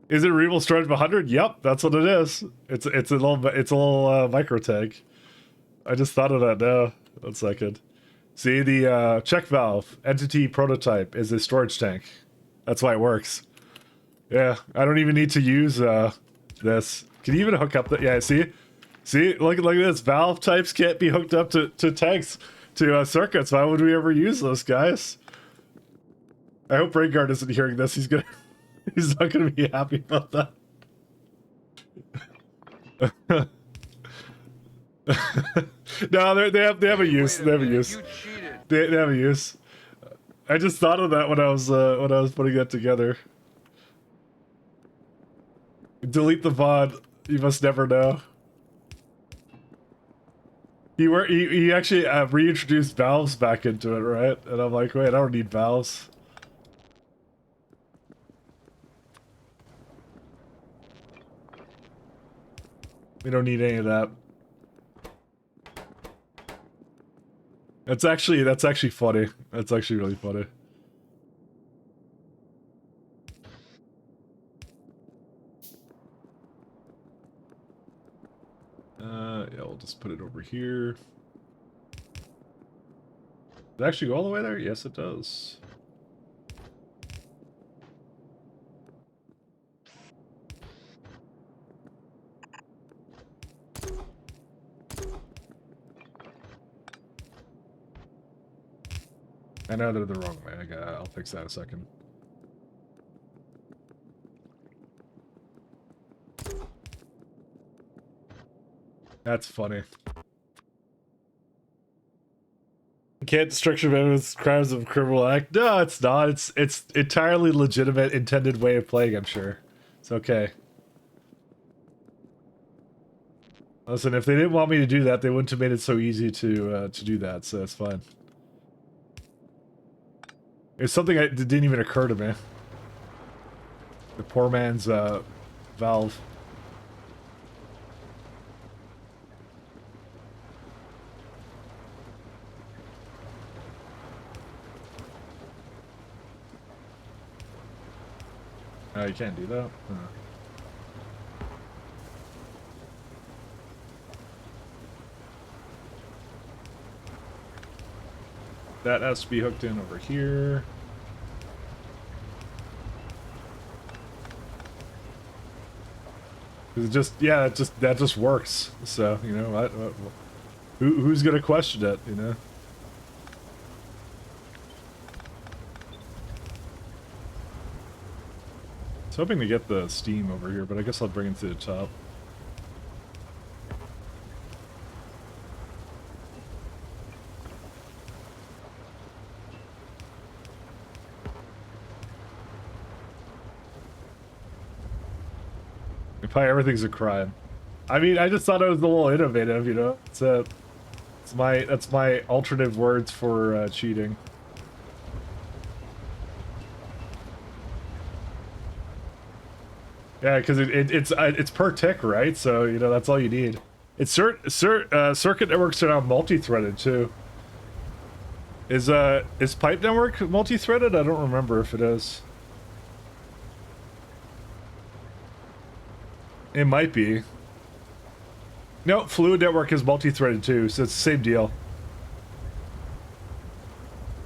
Is it removable storage of 100? Yep, that's what it is. It's a little micro tank. I just thought of that now. 1 second. See, the check valve entity prototype is a storage tank. That's why it works. Yeah, I don't even need to use this. Can you even hook up the? Yeah, see, look at this. Valve types can't be hooked up to tanks, to circuits. Why would we ever use those, guys? I hope Rainguard isn't hearing this. He's not gonna be happy about that. No, they have a use. They have a use. They have a use. I just thought of that when I was putting that together. Delete the VOD. You must never know. He actually reintroduced valves back into it, right? And I'm like, wait, I don't need valves. We don't need any of that. That's actually funny. That's actually really funny. Yeah, we'll just put it over here. Does it actually go all the way there? Yes, it does. I know they're the wrong way. I'll fix that in a second. That's funny. Can't structure evidence crimes of criminal act. No, it's not. It's entirely legitimate, intended way of playing. I'm sure. It's okay. Listen, if they didn't want me to do that, they wouldn't have made it so easy to do that. So it's fine. It's something that didn't even occur to me. The poor man's valve. Oh, you can't do that? Huh. That has to be hooked in over here. It just, yeah, that just works. So, you know, who's gonna question it, you know? I was hoping to get the steam over here, but I guess I'll bring it to the top. Probably everything's a crime. I mean, I just thought it was a little innovative, you know? That's my alternative words for cheating. Yeah, because it's per tick, right? So, you know, that's all you need. It's circuit networks are now multi-threaded too. Is pipe network multi-threaded? I don't remember if it is. It might be. No, fluid network is multi-threaded too, so it's the same deal.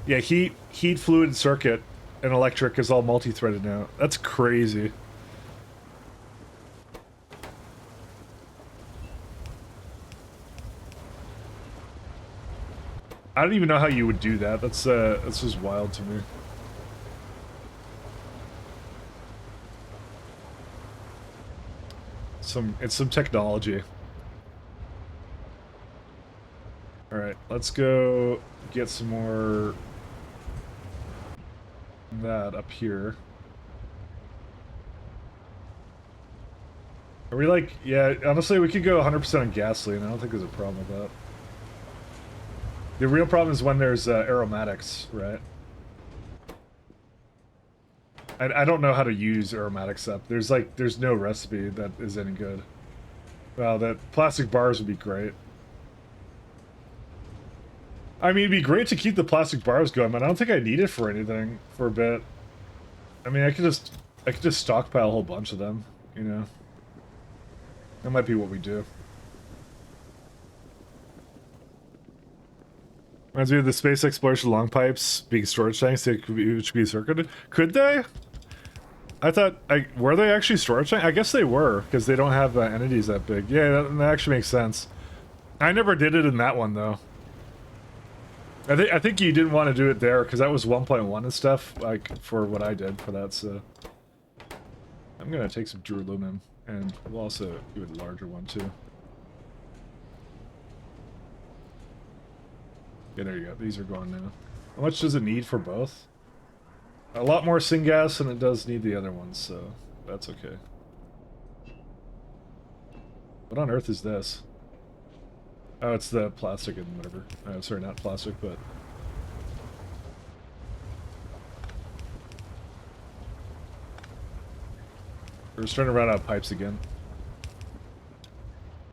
Yeah, heat, fluid, and circuit, and electric is all multi-threaded now. That's crazy. I don't even know how you would do that. That's just wild to me. It's some technology. All right, let's go get some more that up here. Are we like, yeah, honestly, we could go 100% on gasoline. I don't think there's a problem with that. The real problem is when there's aromatics, right? I don't know how to use aromatics up. There's no recipe that is any good. Well, that plastic bars would be great. I mean, it'd be great to keep the plastic bars going, but I don't think I need it for anything for a bit. I mean, I could just stockpile a whole bunch of them, you know. That might be what we do. Reminds me of the space exploration long pipes being storage tanks, which could be circuited. Could they? I thought, were they actually storage tanks? I guess they were, because they don't have entities that big. Yeah, that actually makes sense. I never did it in that one, though. I think you didn't want to do it there, because that was 1.1 and stuff, like, for what I did for that, so... I'm gonna take some duralumin, and we'll also do a larger one, too. Yeah, there you go. These are gone now. How much does it need for both? A lot more syngas than it does need the other ones, so that's okay. What on earth is this? Oh, it's the plastic and whatever. Oh, sorry, not plastic, but... We're starting to run out of pipes again.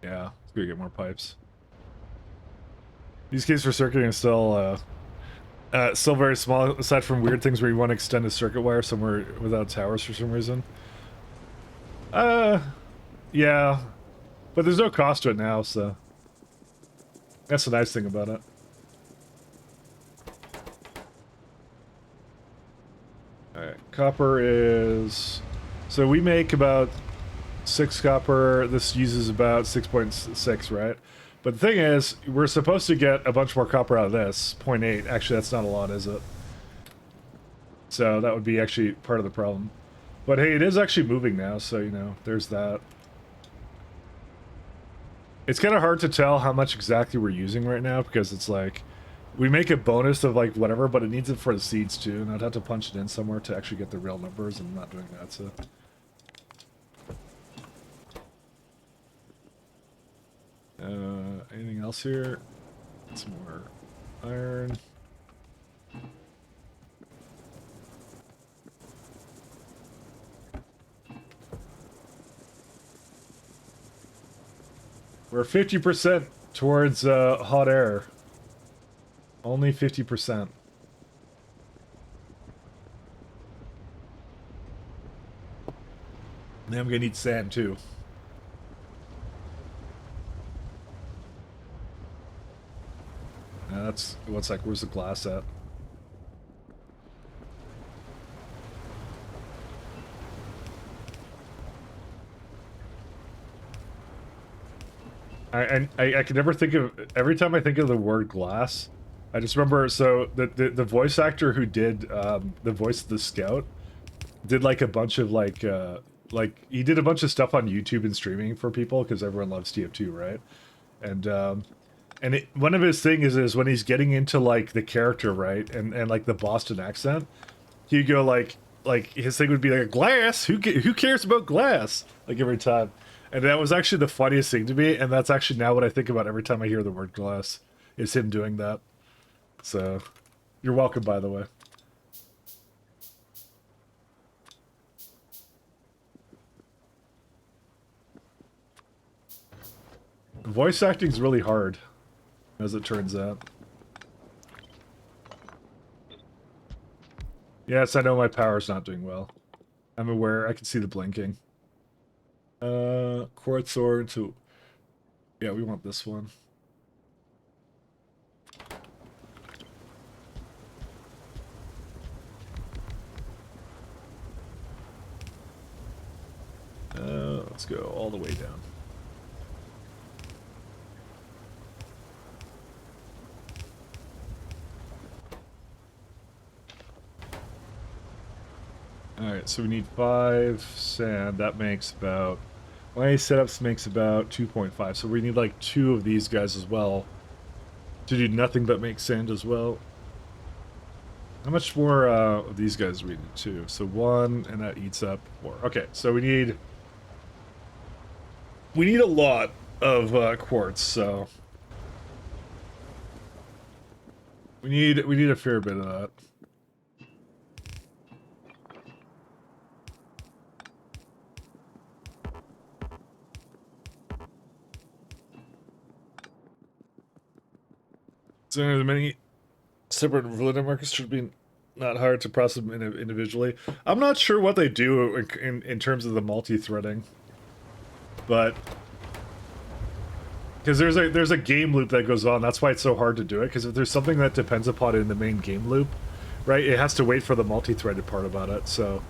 Yeah, let's go get more pipes. These cases for circuiting are still very small, aside from weird things where you want to extend a circuit wire somewhere without towers for some reason. Yeah. But there's no cost to it now, so... That's the nice thing about it. Alright, copper is... So we make about 6 copper, this uses about 6.6, right? But the thing is, we're supposed to get a bunch more copper out of this, 0.8. Actually, that's not a lot, is it? So that would be actually part of the problem. But hey, it is actually moving now, so, you know, there's that. It's kind of hard to tell how much exactly we're using right now, because it's like, we make a bonus of, like, whatever, but it needs it for the seeds, too, and I'd have to punch it in somewhere to actually get the real numbers, and I'm not doing that, so... Anything else here? Some more iron. We're 50% towards hot air. Only 50%. Now I'm gonna need sand too. That's what's like, where's the glass at? I can never think of, every time I think of the word glass, I just remember, so the voice actor who did the voice of the Scout did like a bunch of like he did a bunch of stuff on YouTube and streaming for people because everyone loves TF2, right? And one of his things is when he's getting into like the character, right, and like the Boston accent, he'd go like his thing would be like, glass, who cares about glass, like every time. And that was actually the funniest thing to me, and that's actually now what I think about every time I hear the word glass, is him doing that. So, you're welcome, by the way. Voice acting's really hard, as it turns out. Yes, I know my power's not doing well. I'm aware. I can see the blinking. Quartz ore to... Yeah, we want this one. Let's go all the way down. Alright, so we need 5 sand. That makes about... My setups makes about 2.5. So we need like 2 of these guys as well. To do nothing but make sand as well. How much more of these guys do we need? 2. So 1, and that eats up 4. Okay, so we need... We need a lot of quartz, so... We need a fair bit of that. So the many separate validity markers should be not hard to process individually. I'm not sure what they do in terms of the multi-threading, but because there's a game loop that goes on. That's why it's so hard to do it. Because if there's something that depends upon it in the main game loop, right, it has to wait for the multi-threaded part about it. So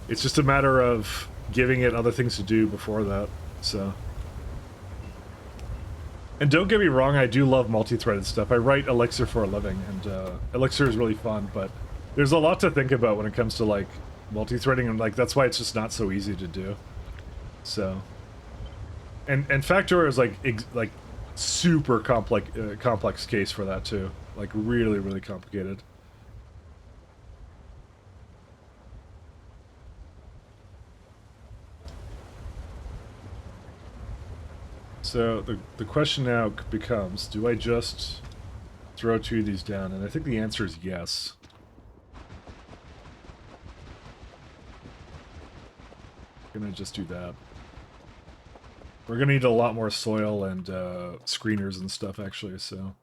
it's just a matter of giving it other things to do before that. So. And don't get me wrong, I do love multi-threaded stuff. I write Elixir for a living, and Elixir is really fun, but there's a lot to think about when it comes to, like, multi-threading, and, like, that's why it's just not so easy to do. So... And Factor is, like super complex case for that, too. Like, really, really complicated. So the question now becomes, do I just throw 2 of these down? And I think the answer is yes. Gonna just do that. We're gonna need a lot more soil and screeners and stuff, actually, so.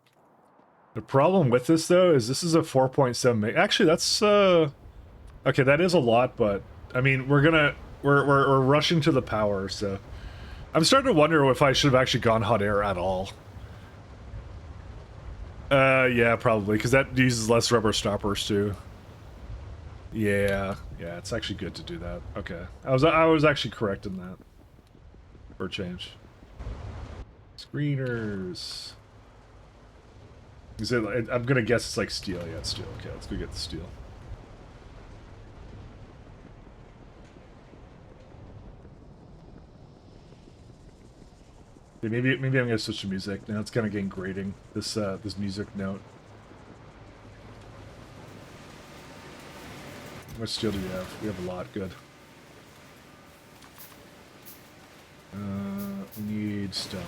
The problem with this, though, is this is a 4.7 meg. Actually, that's okay, that is a lot, but I mean, we're rushing to the power, so. I'm starting to wonder if I should have actually gone hot air at all. Yeah, probably, because that uses less rubber stoppers too. Yeah, it's actually good to do that. Okay, I was actually correct in that. For a change. Screeners. Is it? I'm gonna guess it's like steel. Yeah, it's steel. Okay, let's go get the steel. Okay, maybe I'm gonna switch to music. Now it's kind of getting grating. This music note. How much steel do we have? We have a lot. Good. We need stone.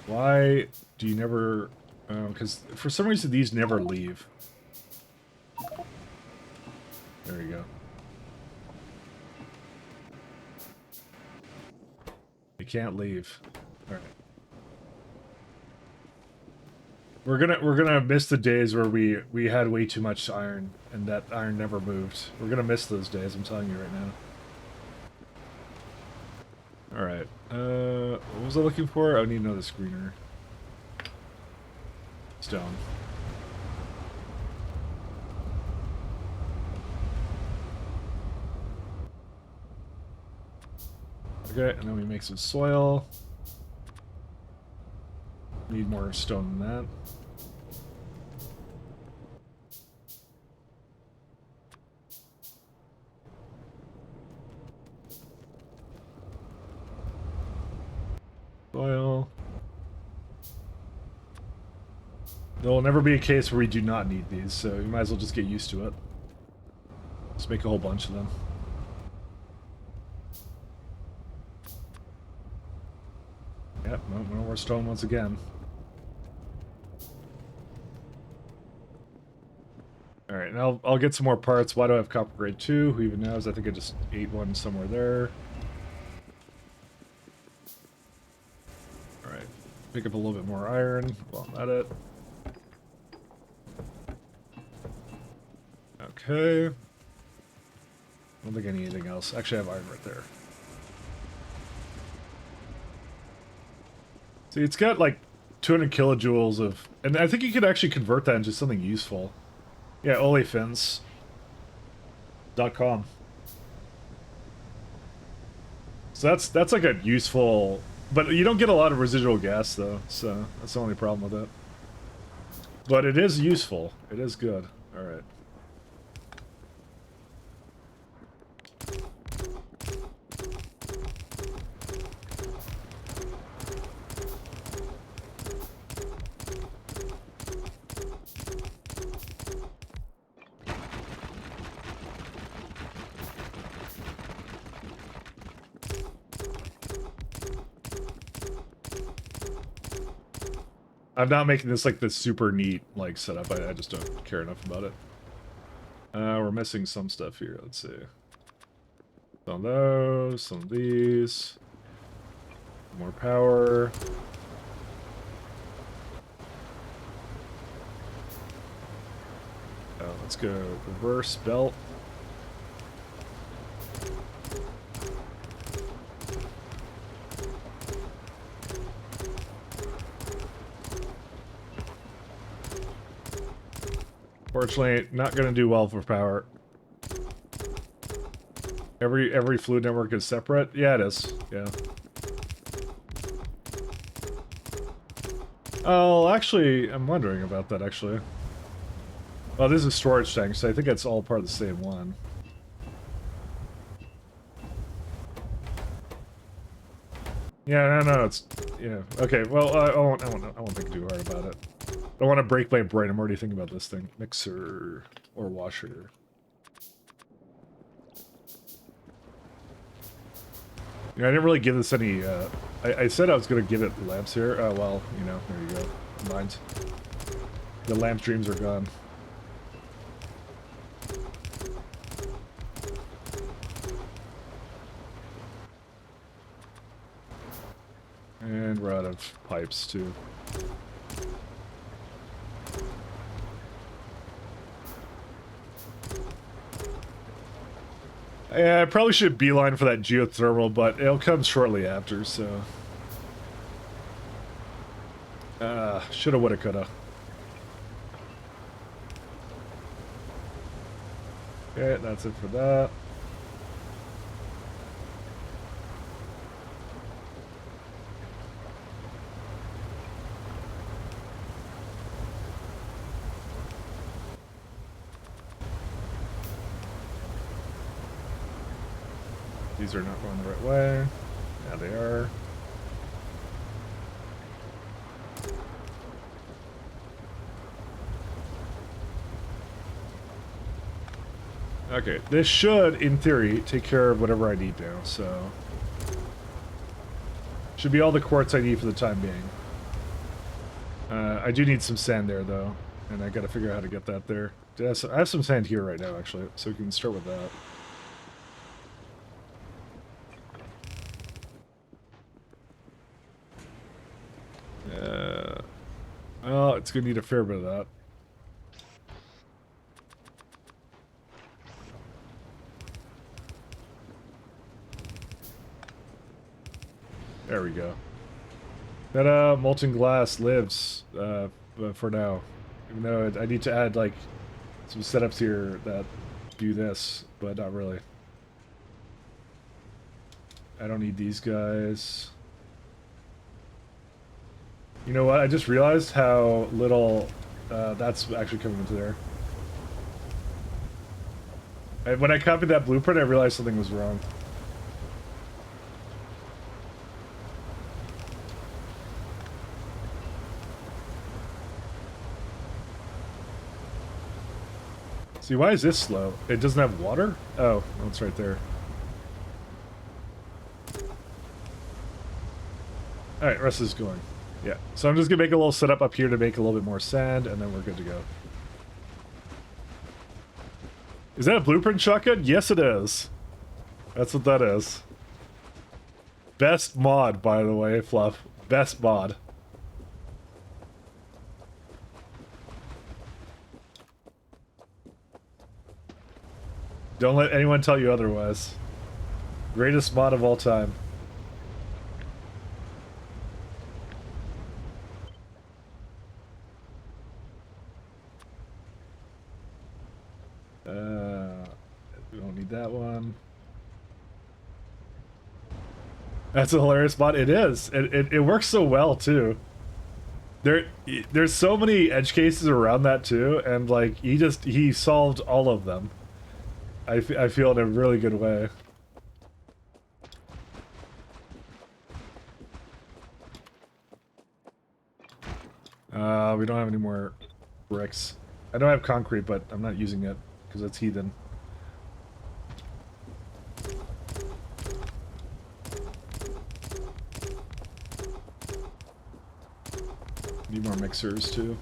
Why do you never... because for some reason these never leave. There you go. You can't leave. Alright. We're gonna miss the days where we had way too much iron and that iron never moved. We're gonna miss those days, I'm telling you right now. Alright. What was I looking for? I need another screener. Stone. Okay, and then we make some soil. Need more stone than that. Soil. There will never be a case where we do not need these, so you might as well just get used to it. Just make a whole bunch of them. Yep, no more stone once again. Alright, now I'll get some more parts. Why do I have copper grade 2? Who even knows? I think I just ate one somewhere there. Pick up a little bit more iron while I'm at it. Okay. I don't think I need anything else. Actually, I have iron right there. See, it's got like 200 kilojoules of... And I think you could actually convert that into something useful. Yeah, olefins.com. So that's like a useful... But you don't get a lot of residual gas, though, so that's the only problem with it. But it is useful. It is good. Alright. I'm not making this like this super neat like setup. I just don't care enough about it. We're missing some stuff here. Let's see. Some of those, some of these. More power. Let's go reverse belt. Fortunately, not gonna do well for power. Every fluid network is separate? Yeah, it is. Yeah. Oh, actually, I'm wondering about that, actually. Oh, this is a storage tank, so I think it's all part of the same one. Yeah, no, it's... Yeah, okay, well, I won't think too hard about it. I don't want to break my brain. I'm already thinking about this thing. Mixer or washer. Yeah, I didn't really give this any, I said I was going to give it lamps here. Oh, well, you know, there you go. Mind. The lamp dreams are gone. And we're out of pipes, too. Yeah, I probably should beeline for that geothermal, but it'll come shortly after, so... shoulda, woulda, coulda. Okay, that's it for that. These are not going the right way. Yeah, they are. Okay, this should, in theory, take care of whatever I need now, so... Should be all the quartz I need for the time being. I do need some sand there, though, and I gotta figure out how to get that there. I have some sand here right now, actually, so we can start with that. Well, it's gonna need a fair bit of that. There we go. That molten glass lives for now. Even though I need to add like some setups here that do this, but not really. I don't need these guys. You know what? I just realized how little that's actually coming into there. And when I copied that blueprint, I realized something was wrong. See, why is this slow? It doesn't have water? Oh, it's right there. Alright, rest is going. Yeah, so I'm just gonna make a little setup up here to make a little bit more sand, and then we're good to go. Is that a blueprint shotgun? Yes, it is. That's what that is. Best mod, by the way, Fluff. Best mod. Don't let anyone tell you otherwise. Greatest mod of all time. We don't need that one. That's a hilarious mod. It is. It works so well too. There's so many edge cases around that too, and like he solved all of them. I feel in a really good way. We don't have any more bricks. I don't have concrete, but I'm not using it because it's heathen. Need more mixers too.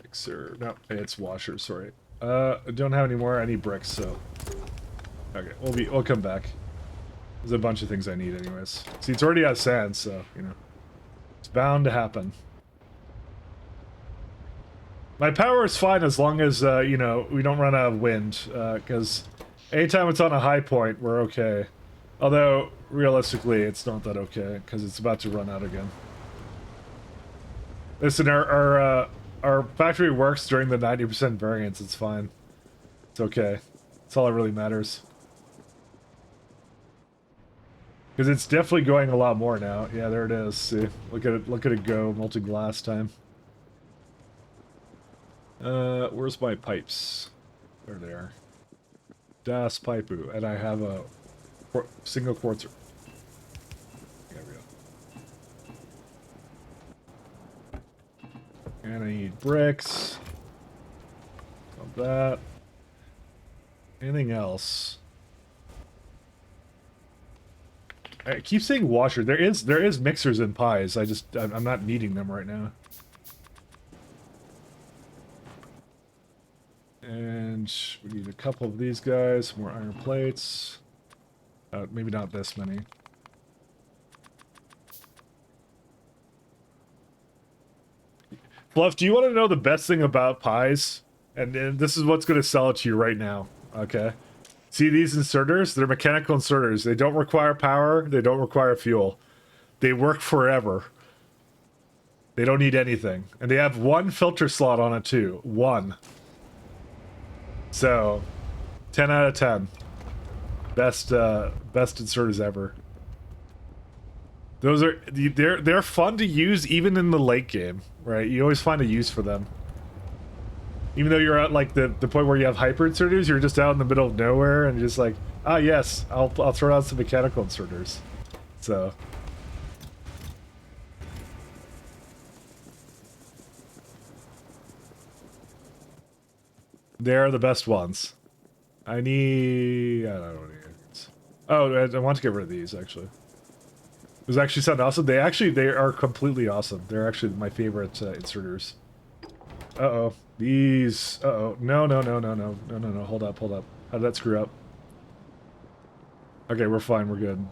Mixer, no, it's washer. Sorry. I don't have any more. I need bricks, so okay, we'll come back. There's a bunch of things I need, anyways. See, it's already out sand, so you know it's bound to happen. My power is fine as long as you know we don't run out of wind, because anytime it's on a high point, we're okay. Although, realistically, it's not that okay, because it's about to run out again. Listen, our factory works during the 90% variance, it's fine. It's okay. That's all that really matters. Because it's definitely going a lot more now. Yeah, there it is. See, look at it go, molten glass time. Where's my pipes? There they are. Das Paipu, and I have a single quartzer. There we go. And I need bricks. Of that. Anything else? I keep saying washer. There is mixers and pies. I'm not needing them right now. And we need a couple of these guys. More iron plates. Maybe not this many. Fluff, do you want to know the best thing about pies? And this is what's going to sell it to you right now. Okay. See these inserters? They're mechanical inserters. They don't require power. They don't require fuel. They work forever. They don't need anything. And they have one filter slot on it too. One. So, 10 out of 10. Best inserters ever. Those are they're fun to use even in the late game, right? You always find a use for them. Even though you're at like the point where you have hyper inserters, you're just out in the middle of nowhere and you're just like, ah yes, I'll throw out some mechanical inserters. So they're the best ones. I don't know. Oh, I want to get rid of these actually. Those actually sound awesome. They are completely awesome. They're actually my favorite inserters. Uh-oh. These. Uh-oh. No. Hold up. How did that screw up? Okay, we're fine. We're good.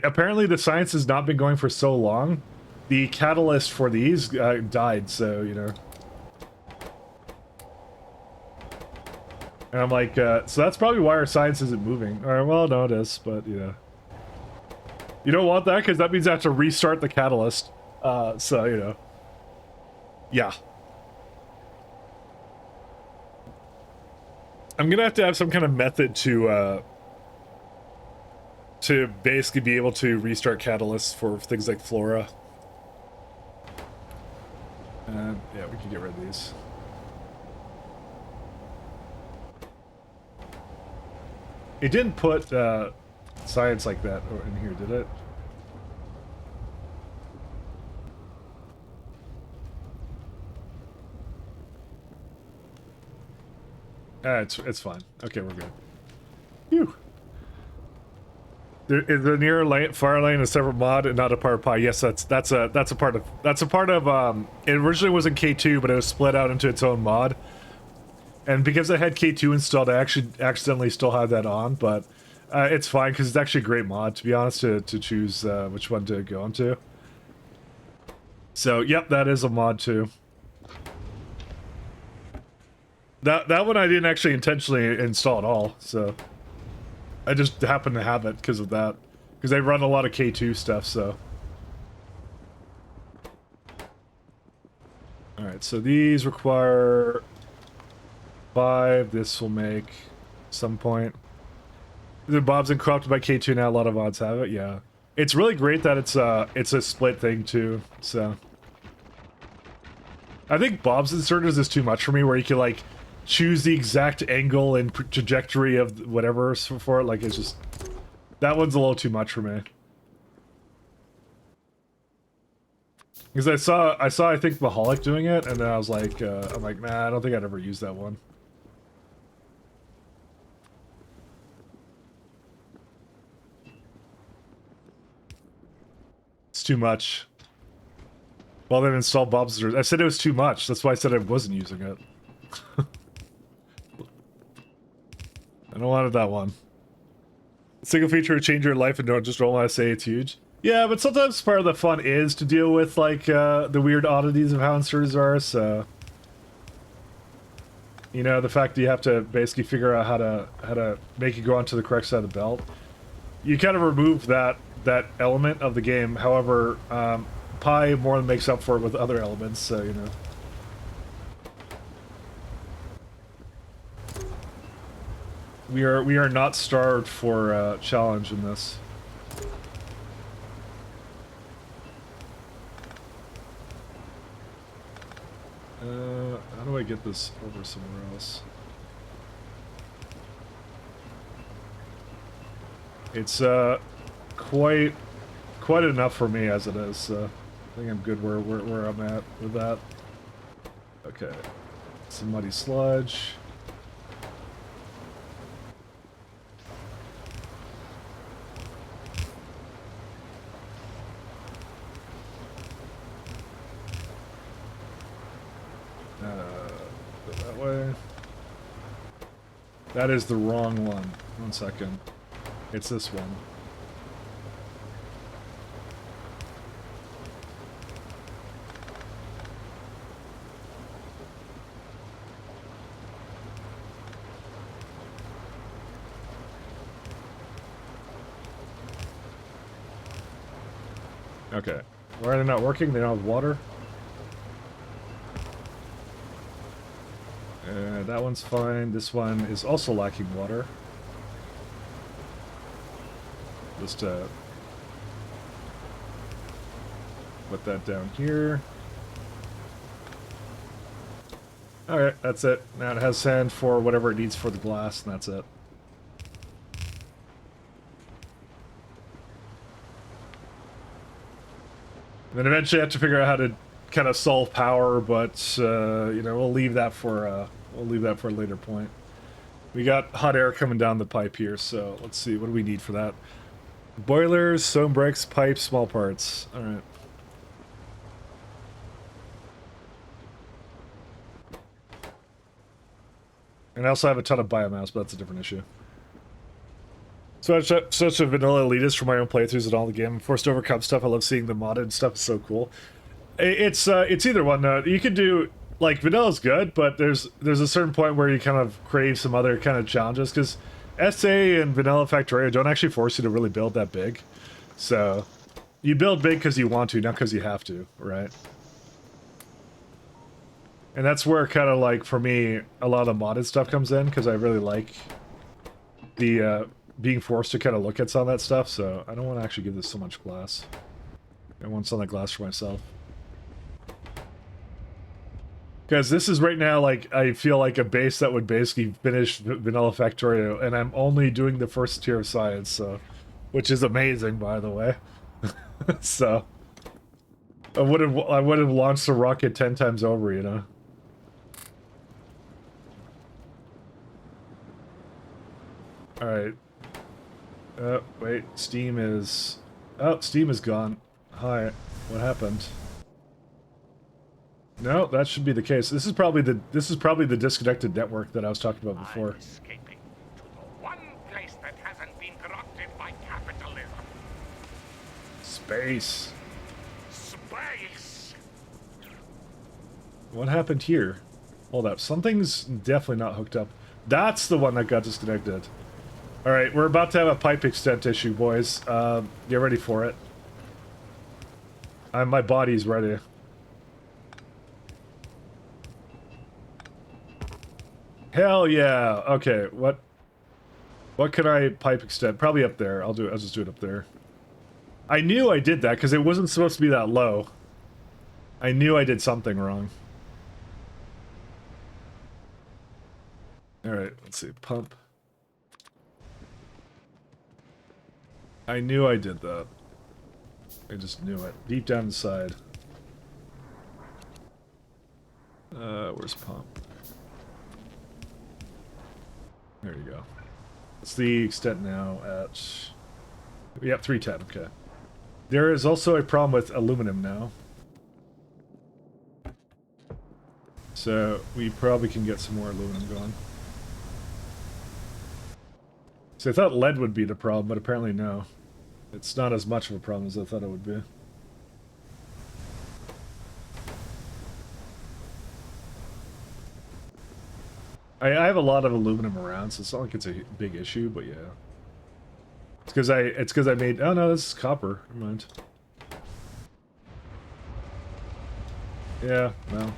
Apparently the science has not been going for so long. The catalyst for these died, so, you know. And I'm like, so that's probably why our science isn't moving. Alright, well, no, it is, but, you know. You don't want that, because that means I have to restart the catalyst. So, you know. Yeah. I'm gonna have to have some kind of method to basically be able to restart catalysts for things like Flora. And, yeah, we can get rid of these. It didn't put science like that in here, did it? It's fine. Okay, we're good. Phew. The near fire lane is a separate mod and not a part of Pi. Yes, that's a part of it originally was in K2, but it was split out into its own mod. And because I had K2 installed, I actually accidentally still have that on, but it's fine because it's actually a great mod, to be honest, to choose which one to go into. So, yep, that is a mod too. That one I didn't actually intentionally install at all, so I just happened to have it because of that. Because they run a lot of K2 stuff, so. Alright, so these require 5. This will make some point. The Bob's been corrupted by K2 now, a lot of mods have it, yeah. It's really great that it's a split thing too, so. I think Bob's inserters is too much for me, where you can like choose the exact angle and trajectory of whatever for it, like it's just, that one's a little too much for me. Because I saw I think Mahalik doing it, and then I was like, I'm like, nah, I don't think I'd ever use that one. It's too much. Well, then install Bob's. I said it was too much. That's why I said I wasn't using it. I don't wanted that one. Single feature would change your life and don't just roll when I say it's huge. Yeah, but sometimes part of the fun is to deal with like the weird oddities of how inserters are, so you know, the fact that you have to basically figure out how to make it go onto the correct side of the belt. You kind of remove that element of the game. However, Pi more than makes up for it with other elements, so you know. We are not starved for challenge in this. How do I get this over somewhere else? It's quite enough for me as it is, so I think I'm good where I'm at with that. Okay. Some muddy sludge. Go that way. That is the wrong one. 1 second. It's this one. Okay. Why are they not working? They don't have water? That one's fine. This one is also lacking water. Just put that down here. Alright, that's it. Now it has sand for whatever it needs for the glass, and that's it. And then eventually I have to figure out how to kind of solve power, but you know, we'll leave that for a later point. We got hot air coming down the pipe here, so let's see, what do we need for that? Boilers, stone bricks, pipes, small parts. Alright. And I also have a ton of biomass, but that's a different issue. So I'm such a vanilla elitist for my own playthroughs and all the game. I'm forced to overcome stuff. I love seeing the modded stuff. It's so cool. It's either one. You can do, like, vanilla's good, but there's a certain point where you kind of crave some other kind of challenges, because SA and Vanilla Factorio don't actually force you to really build that big. So you build big because you want to, not because you have to, right? And that's where kind of like, for me, a lot of the modded stuff comes in, because I really like the being forced to kind of look at some of that stuff, so I don't want to actually give this so much glass. I want some of that glass for myself. Because this is right now, like, I feel like a base that would basically finish Vanilla Factorio, and I'm only doing the first tier of science, so, which is amazing, by the way. So I would have launched the rocket 10 times over, you know. All right. Wait, Steam is... Oh, Steam is gone. Hi, what happened? No, that should be the case. This is probably the disconnected network that I was talking about before. I'm escaping to the one place that hasn't been corrupted by capitalism. Space. Space! What happened here? Hold up. Something's definitely not hooked up. That's the one that got disconnected. Alright, we're about to have a pipe extent issue, boys. Get ready for it. My body's ready. Hell yeah! Okay, what could I pipe extend? Probably up there. I'll just do it up there. I knew I did that, because it wasn't supposed to be that low. I knew I did something wrong. Alright, let's see. Pump. I knew I did that. I just knew it. Deep down inside. Where's pump? There you go. What's the extent now at... Yep, 310, okay. There is also a problem with aluminum now. So, we probably can get some more aluminum going. So I thought lead would be the problem, but apparently no. It's not as much of a problem as I thought it would be. I have a lot of aluminum around, so it's not like it's a big issue, but yeah. It's because I made... Oh no, this is copper. Never mind. Yeah, no.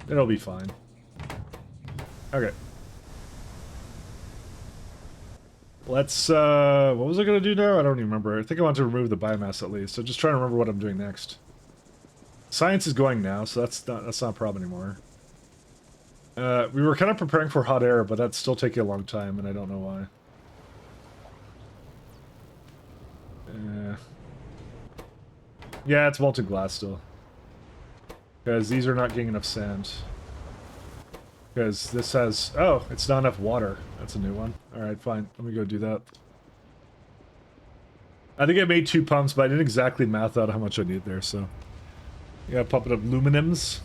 It'll be fine. Okay. Let's, what was I gonna do now? I don't even remember. I think I want to remove the biomass at least. So just trying to remember what I'm doing next. Science is going now, so that's not a problem anymore. We were kind of preparing for hot air, but that's still taking a long time, and I don't know why. Yeah, it's molten glass still. Because these are not getting enough sand. Because this has... Oh, it's not enough water. That's a new one. Alright, fine. Let me go do that. I think I made 2 pumps, but I didn't exactly math out how much I need there, so... Yeah, pump it up. Luminums.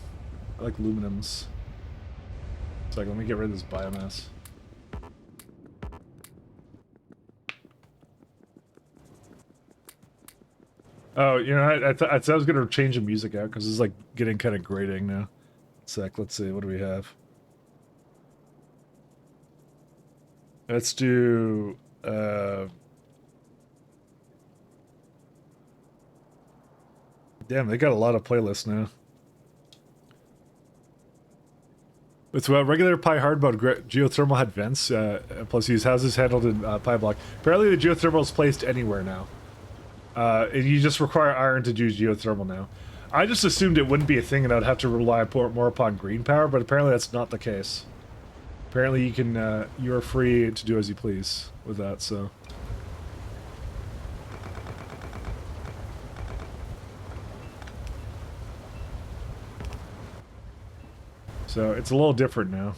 I like luminums. It's like, let me get rid of this biomass. Oh, you know, I thought I was going to change the music out, because it's like getting kind of grating now. Sec, let's see, what do we have? Let's do, Damn, they got a lot of playlists now. With regular Pi hard mode, geothermal had vents, plus use houses handled in Pyblock. Apparently the geothermal is placed anywhere now. And you just require iron to do geothermal now. I just assumed it wouldn't be a thing and I'd have to rely more upon green power, but apparently that's not the case. Apparently you can, you're free to do as you please with that, so... So, it's a little different now.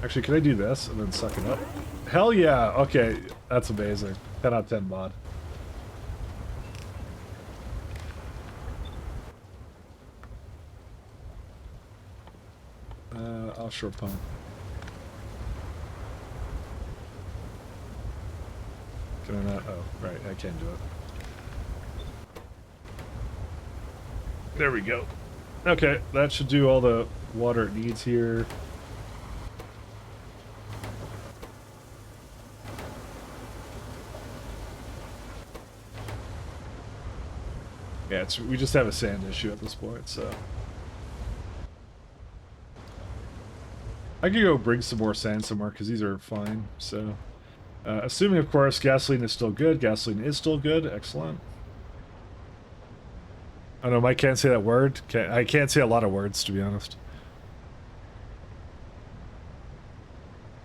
Actually, can I do this and then suck it up? Hell yeah! Okay, that's amazing. 10 out of 10 mod. Offshore pump. Can I not? Oh, right, I can't do it. There we go. Okay, that should do all the water it needs here. Yeah, we just have a sand issue at this point, so... I could go bring some more sand somewhere, because these are fine, so... assuming, of course, gasoline is still good. Gasoline is still good. Excellent. I know Mike can't say that word. I can't say a lot of words, to be honest.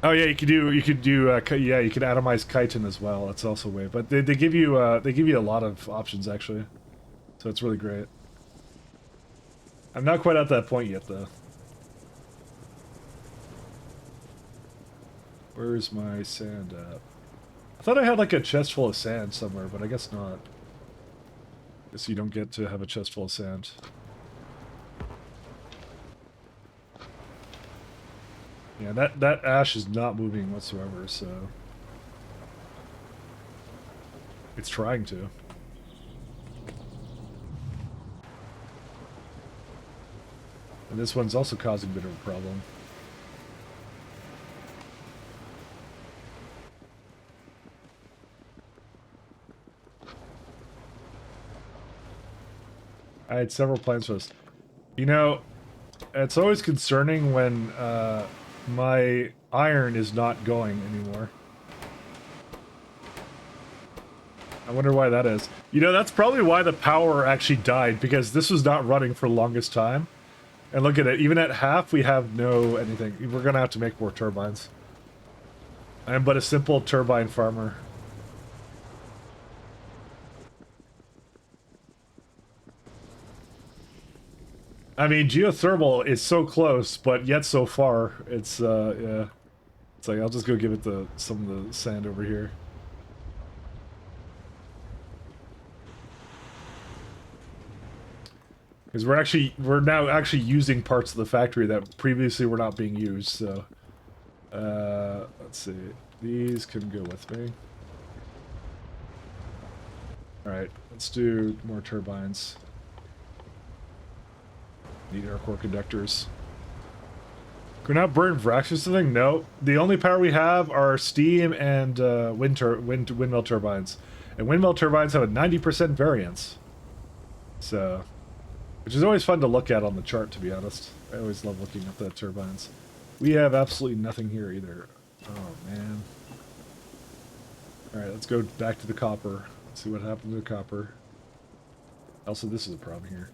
Oh yeah, you could do yeah, you could atomize chitin as well. That's also a way, but they give you a lot of options actually, so it's really great. I'm not quite at that point yet though. Where's my sand at? I thought I had like a chest full of sand somewhere, but I guess not. Guess you don't get to have a chest full of sand. Yeah, that ash is not moving whatsoever, so... it's trying to. And this one's also causing a bit of a problem. I had several plans for this. You know, it's always concerning when my iron is not going anymore. I wonder why that is. You know, that's probably why the power actually died, because this was not running for the longest time. And look at it, even at half, we have no anything. We're gonna have to make more turbines. I am but a simple turbine farmer. I mean, geothermal is so close, but yet so far. It's, yeah. It's like, I'll just go give it some of the sand over here. Because we're now actually using parts of the factory that previously were not being used, so... let's see. These can go with me. Alright, let's do more turbines. Need air core conductors. Can we not burn Vrax or something? No. The only power we have are steam and windmill turbines. And windmill turbines have a 90% variance. So... which is always fun to look at on the chart, to be honest. I always love looking at the turbines. We have absolutely nothing here either. Oh, man. Alright, let's go back to the copper. See what happened to the copper. Also, this is a problem here.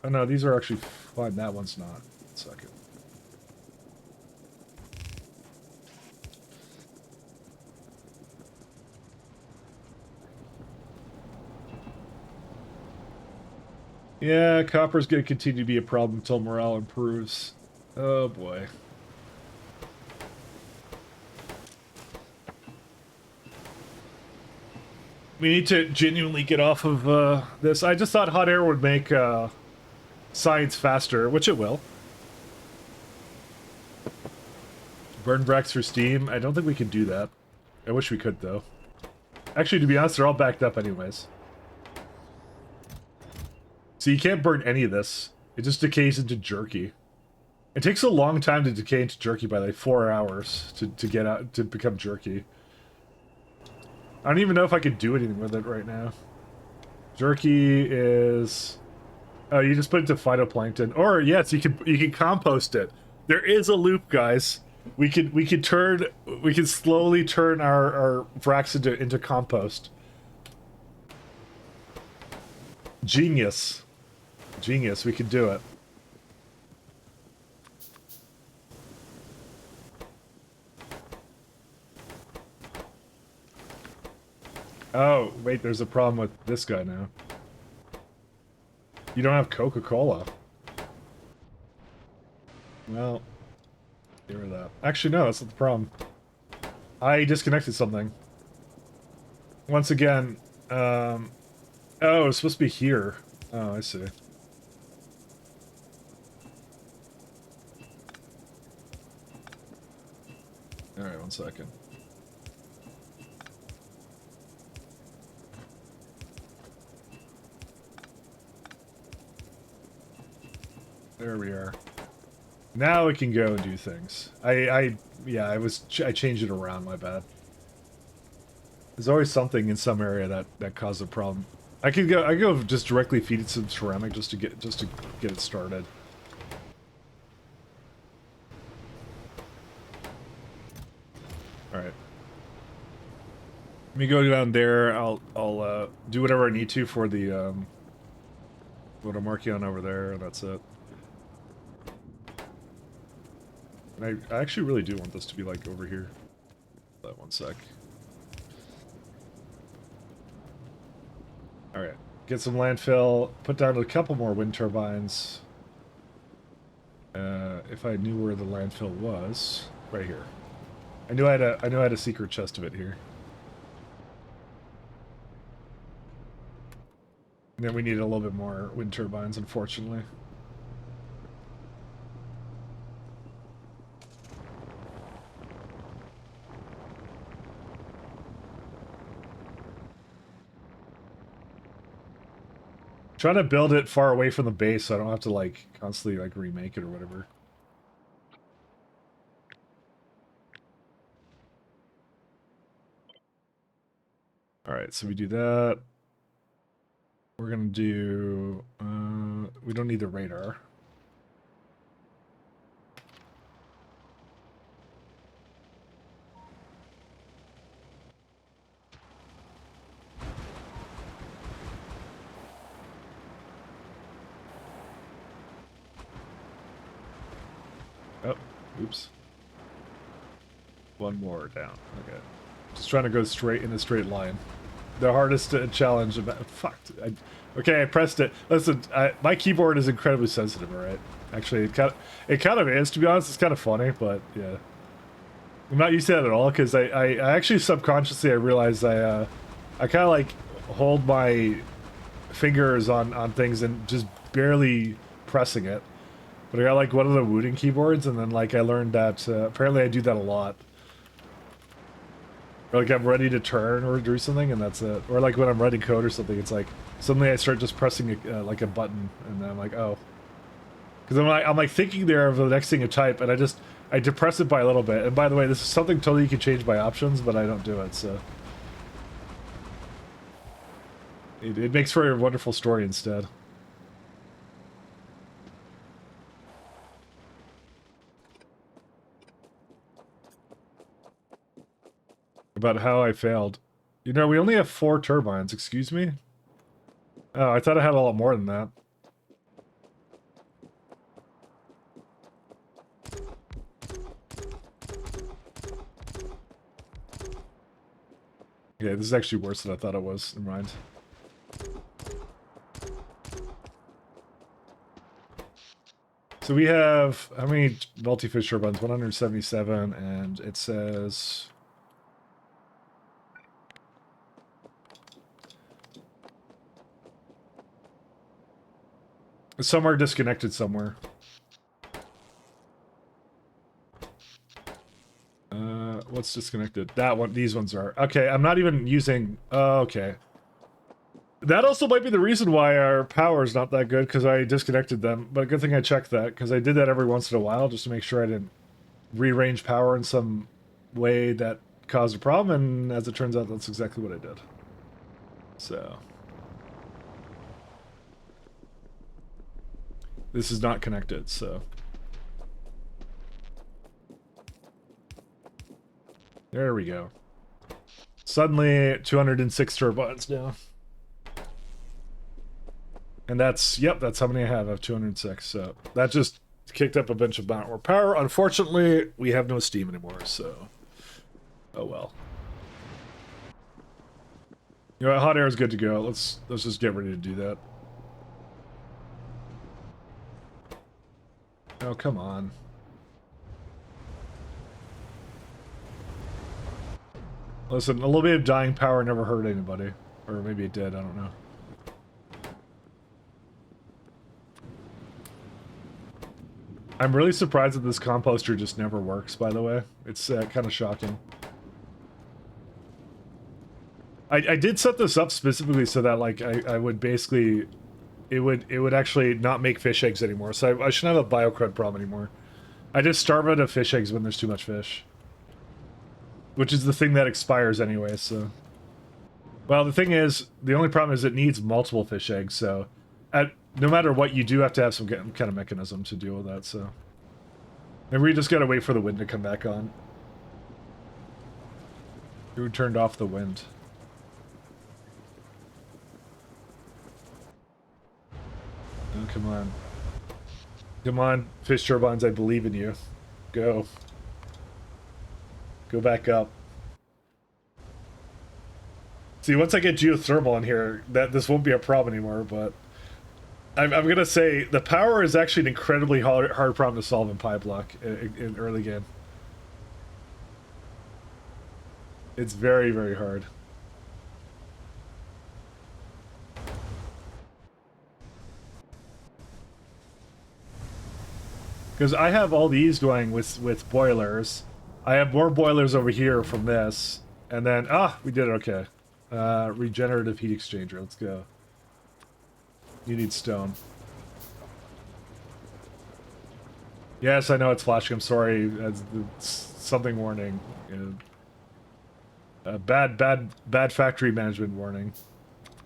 Oh no, these are actually fine. That one's not. 1 second. Yeah, copper's gonna continue to be a problem until morale improves. Oh boy. We need to genuinely get off of this. I just thought hot air would make science faster, which it will. Burn Brax for steam. I don't think we can do that. I wish we could, though. Actually, to be honest, they're all backed up anyways. So you can't burn any of this. It just decays into jerky. It takes a long time to decay into jerky, by like 4 hours to get out to become jerky. I don't even know if I could do anything with it right now. Jerky is... oh, you just put it to phytoplankton. Or yes, you can compost it. There is a loop, guys. We can slowly turn our Vrax into compost. Genius. Genius, we can do it. Oh, wait, there's a problem with this guy now. You don't have Coca-Cola. Well, get rid of that. Actually, no, that's not the problem. I disconnected something. Once again, oh, it's supposed to be here. Oh, I see. Alright, 1 second. There we are. Now it can go and do things. I changed it around, my bad. There's always something in some area that caused a problem. I go just directly feed it some ceramic just to get it started. Alright. Let me go down there. I'll do whatever I need to for the what I'm working on over there, and that's it. And I actually really do want this to be like over here. That 1 sec. Alright. Get some landfill, put down a couple more wind turbines. If I knew where the landfill was. Right here. I knew I had a secret chest of it here. And then we need a little bit more wind turbines, unfortunately. Trying to build it far away from the base so I don't have to like constantly like remake it or whatever. Alright, so we do that. We're gonna do we don't need the radar. Oh, oops. One more down. Okay. Just trying to go straight in a straight line. The hardest challenge about... Fuck. Okay, I pressed it. Listen, my keyboard is incredibly sensitive, alright? Actually, it kind of is, to be honest. It's kind of funny, but yeah. I'm not used to that at all, because I actually subconsciously I realized I kind of like hold my fingers on things and just barely pressing it. But I got like one of the wooden keyboards, and then like I learned that apparently I do that a lot. Or like I'm ready to turn or do something, and that's it. Or like when I'm writing code or something, it's like suddenly I start just pressing like a button, and then I'm like, oh, because I'm like thinking there of the next thing to type, and I depress it by a little bit. And by the way, this is something totally you can change by options, but I don't do it, so it makes for a wonderful story instead. About how I failed. You know, we only have 4 turbines, excuse me? Oh, I thought I had a lot more than that. Okay, this is actually worse than I thought it was. Never mind. So we have, how many multi-fish turbines? 177, and it says... Some are disconnected somewhere. What's disconnected? That one, these ones are. Okay, I'm not even using... okay. That also might be the reason why our power is not that good, because I disconnected them. But good thing I checked that, because I did that every once in a while, just to make sure I didn't rearrange power in some way that caused a problem, and as it turns out, that's exactly what I did. So... This is not connected, so... There we go. Suddenly, 206 turbines now. And that's, yep, that's how many I have. I have 206, so... That just kicked up a bunch of more power. Unfortunately, we have no steam anymore, so... Oh well. You know what, hot air is good to go. Let's just get ready to do that. Oh, come on. Listen, a little bit of dying power never hurt anybody. Or maybe it did, I don't know. I'm really surprised that this composter just never works, by the way. It's kind of shocking. I did set this up specifically so that, like, I would basically... It would actually not make fish eggs anymore, so I shouldn't have a biocrud problem anymore. I just starve out of fish eggs when there's too much fish. Which is the thing that expires anyway, so... Well, the thing is, the only problem is it needs multiple fish eggs, so... no matter what, you do have to have some kind of mechanism to deal with that, so... Maybe we just gotta wait for the wind to come back on. Who turned off the wind? Oh, come on. Come on, fish turbines, I believe in you. Go. Go back up. See, once I get geothermal in here, this won't be a problem anymore, but... I'm gonna say, the power is actually an incredibly hard problem to solve in Pyblock in early game. It's very, very hard. Because I have all these going with boilers. I have more boilers over here from this. And then, we did it okay. Regenerative heat exchanger, let's go. You need stone. Yes, I know it's flashing. I'm sorry. It's something warning. Bad factory management warning.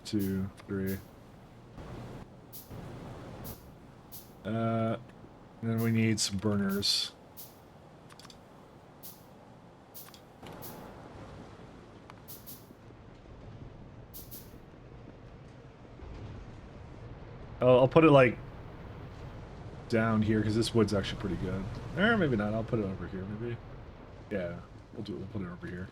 2, 3. And then we need some burners. I'll put it like down here because this wood's actually pretty good. Or maybe not. I'll put it over here. Maybe. Yeah, we'll do it. We'll put it over here.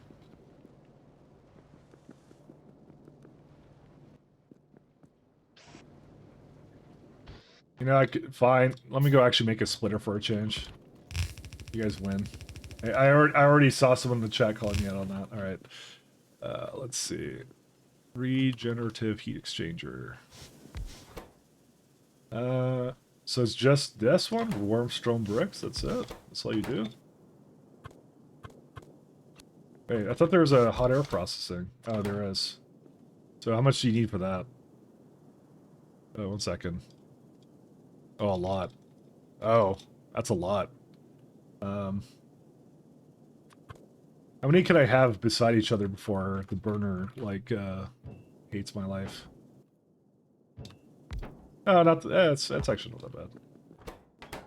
You know, fine. Let me go actually make a splitter for a change. You guys win. I already saw someone in the chat calling me out on that. All right. Let's see. Regenerative heat exchanger. So it's just this one? Wormstone bricks? That's it? That's all you do? Wait, I thought there was a hot air processing. Oh, there is. So how much do you need for that? Oh, 1 second. Oh, a lot. Oh, that's a lot. How many can I have beside each other before the burner, like, hates my life? Oh, that's actually not that bad.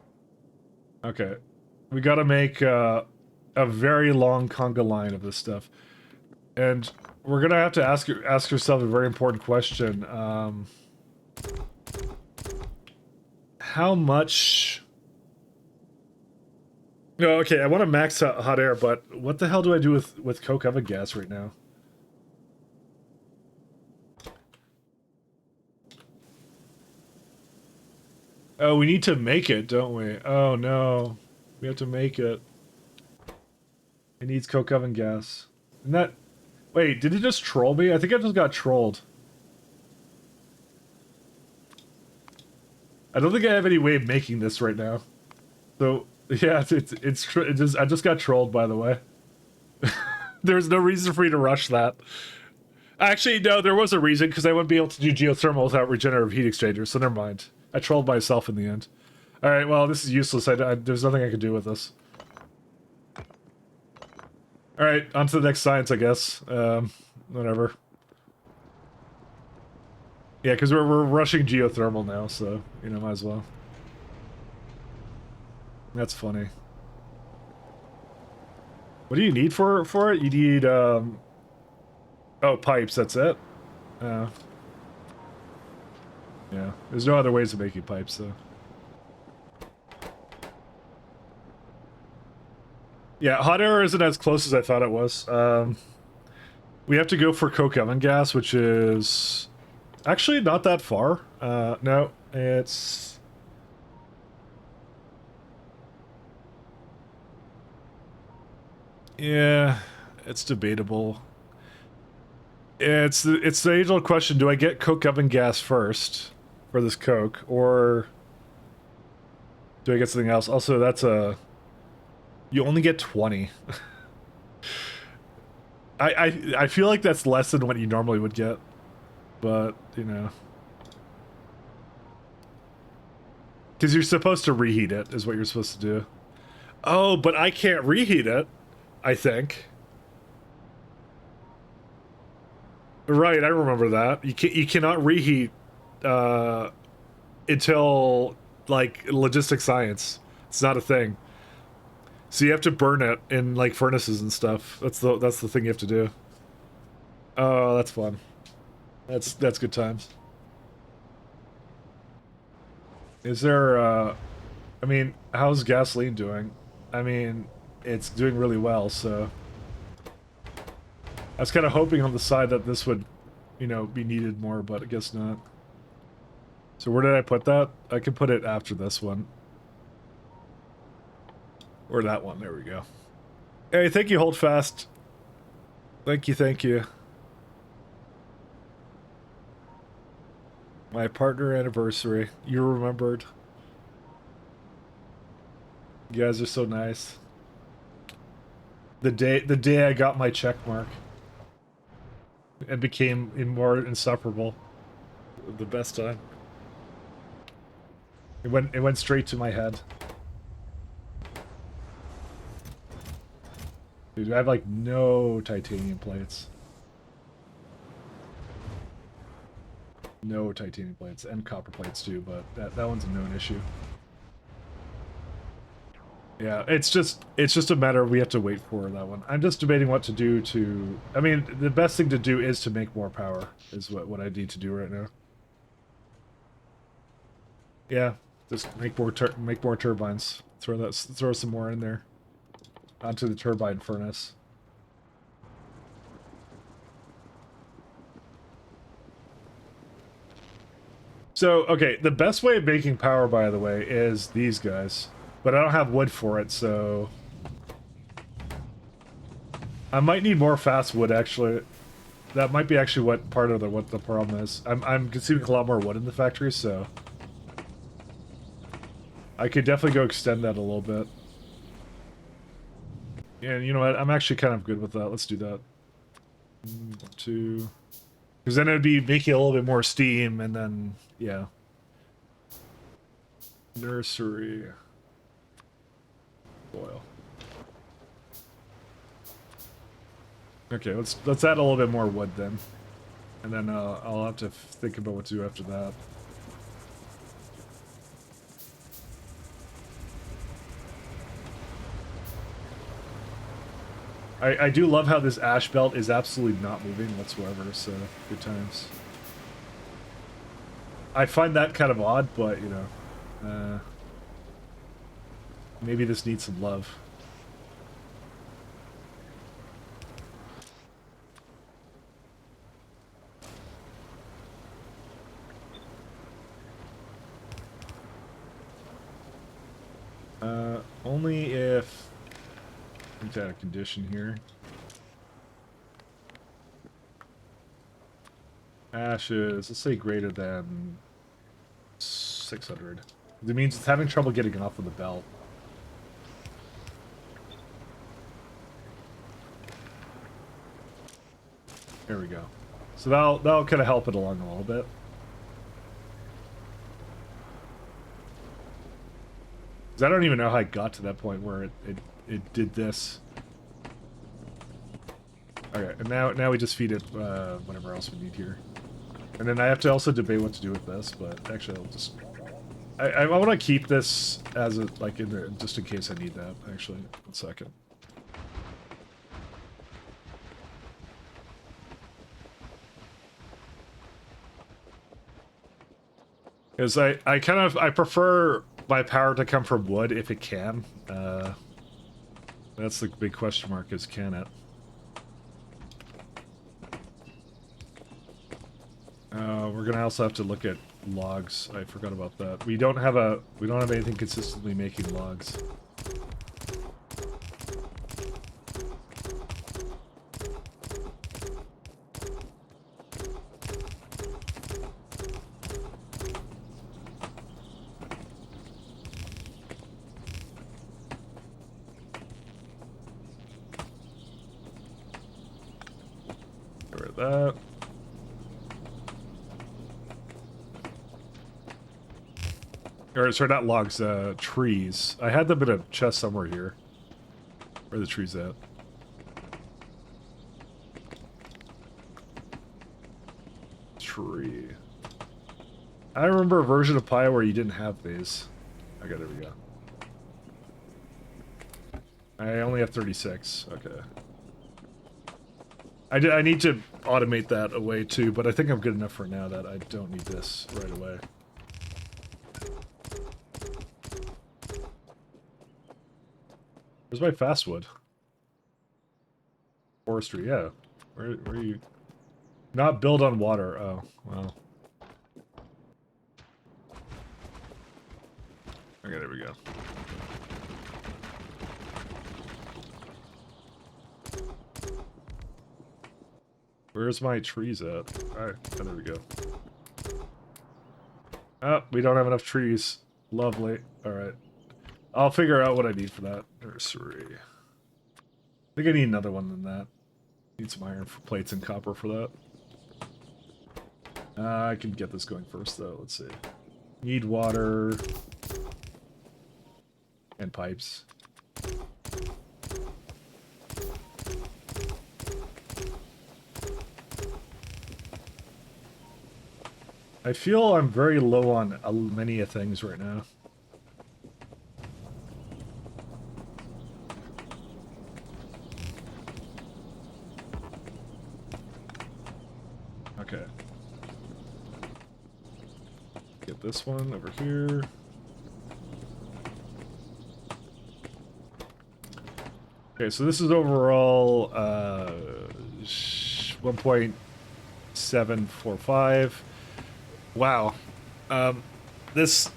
Okay. We gotta make, a very long conga line of this stuff. And we're gonna have to ask yourself a very important question. How much... No, okay, I want to max out hot air, but what the hell do I do with coke oven gas right now? Oh, we need to make it, don't we? Oh, no. We have to make it. It needs coke oven gas. And that... Wait, did it just troll me? I think I just got trolled. I don't think I have any way of making this right now. So, yeah, I just got trolled, by the way. There's no reason for me to rush that. Actually, no, there was a reason, because I wouldn't be able to do geothermal without regenerative heat exchangers, so never mind. I trolled myself in the end. Alright, well, this is useless. There's nothing I can do with this. Alright, on to the next science, I guess. Whatever. Yeah, because we're rushing geothermal now, so, you know, might as well. That's funny. What do you need for it? You need, oh, pipes, that's it? Yeah, there's no other ways of making pipes, though. Yeah, hot air isn't as close as I thought it was. We have to go for coke oven gas, which is actually not that far. No, it's... Yeah, it's debatable. It's the age-old question, do I get coke oven gas first for this coke, or do I get something else? Also, that's a... You only get 20. I feel like that's less than what you normally would get, but, you know. Because you're supposed to reheat it, is what you're supposed to do. Oh, but I can't reheat it, I think. Right, I remember that. You cannot reheat until, like, logistic science. It's not a thing. So you have to burn it in, like, furnaces and stuff. That's the thing you have to do. Oh, that's fun. That's good times. Is there, I mean, how's gasoline doing? I mean, it's doing really well, so... I was kind of hoping on the side that this would, you know, be needed more, but I guess not. So where did I put that? I can put it after this one. Or that one, there we go. Hey, thank you, Hold Fast. Thank you. My partner anniversary. You remembered. You guys are so nice. The day I got my check mark. And became more insufferable. The best time. It went straight to my head. Dude, I have like no titanium plates. No titanium plates and copper plates too, but that one's a known issue. Yeah, it's just a matter of we have to wait for that one. I'm just debating what to do to. I mean, the best thing to do is to make more power. Is what I need to do right now. Yeah, just make more turbines. Throw some more in there onto the turbine furnace. So, okay, the best way of making power, by the way, is these guys. But I don't have wood for it, so... I might need more fast wood, actually. That might be actually what the problem is. I'm consuming a lot more wood in the factory, so... I could definitely go extend that a little bit. Yeah, you know what? I'm actually kind of good with that. Let's do that. 1, 2... Because then it would be making a little bit more steam, and then, yeah. Nursery. Oil. Okay, let's add a little bit more wood then. And then I'll have to think about what to do after that. I do love how this ash belt is absolutely not moving whatsoever, so good times. I find that kind of odd, but, you know, maybe this needs some love. Only if... Let's add a condition here. Ashes, let's say greater than 600. It means it's having trouble getting off of the belt. There we go. So that'll kind of help it along a little bit. Because I don't even know how I got to that point where it did this. Okay, and now we just feed it whatever else we need here. And then I have to also debate what to do with this, but actually I'll just... I want to keep this as a, like, in there, just in case I need that, actually. 1 second. Because I prefer my power to come from wood if it can. That's the big question mark, is can it? We're gonna also have to look at logs. I forgot about that. We don't have anything consistently making logs. Get rid of that. Or, sorry, not logs, trees. I had them in a chest somewhere here. Where are the trees at? Tree. I remember a version of Pi where you didn't have these. Okay, there we go. I only have 36. Okay. I need to automate that away too, but I think I'm good enough for now that I don't need this right away. Where's my fastwood? Forestry, yeah. Where are you? Not build on water. Oh, well. Okay, there we go. Where's my trees at? Alright, oh, there we go. Oh, we don't have enough trees. Lovely. Alright. I'll figure out what I need for that. Nursery. I think I need another one than that. Need some iron for plates and copper for that. I can get this going first, though. Let's see. Need water. And pipes. I feel I'm very low on many things right now. Okay. Get this one over here. Okay, so this is overall 1.745. Wow. This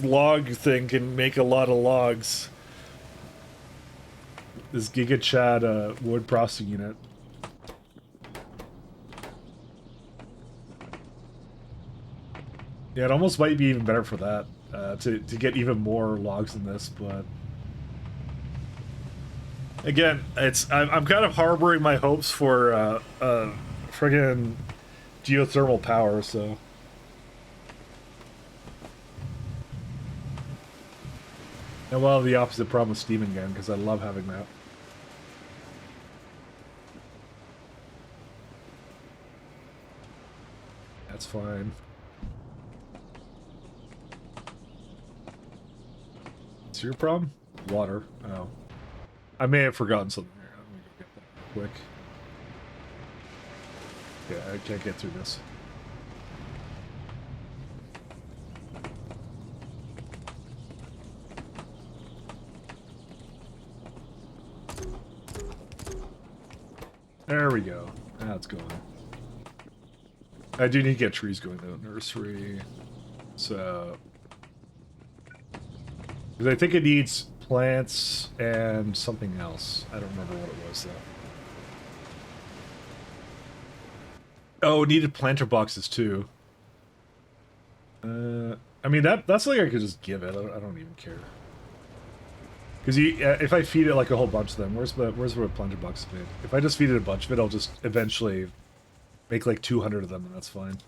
log thing can make a lot of logs. This Giga Chad wood processing unit. Yeah, it almost might be even better for that, to get even more logs than this, but again, I'm kind of harboring my hopes for friggin' geothermal power, so. And we'll have the opposite problem with steam again, because I love having that. That's fine. What's your problem? Water. Oh. I may have forgotten something here. Let me go get that real quick. Yeah, I can't get through this. There we go. Now it's going. I do need to get trees going though. Nursery. So. Because I think it needs plants and something else. I don't remember what it was though. Oh, it needed planter boxes too. I mean that's like I could just give it. I don't even care. Because if I feed it like a whole bunch of them, where's the planter box made? If I just feed it a bunch of it, I'll just eventually make like 200 of them, and that's fine.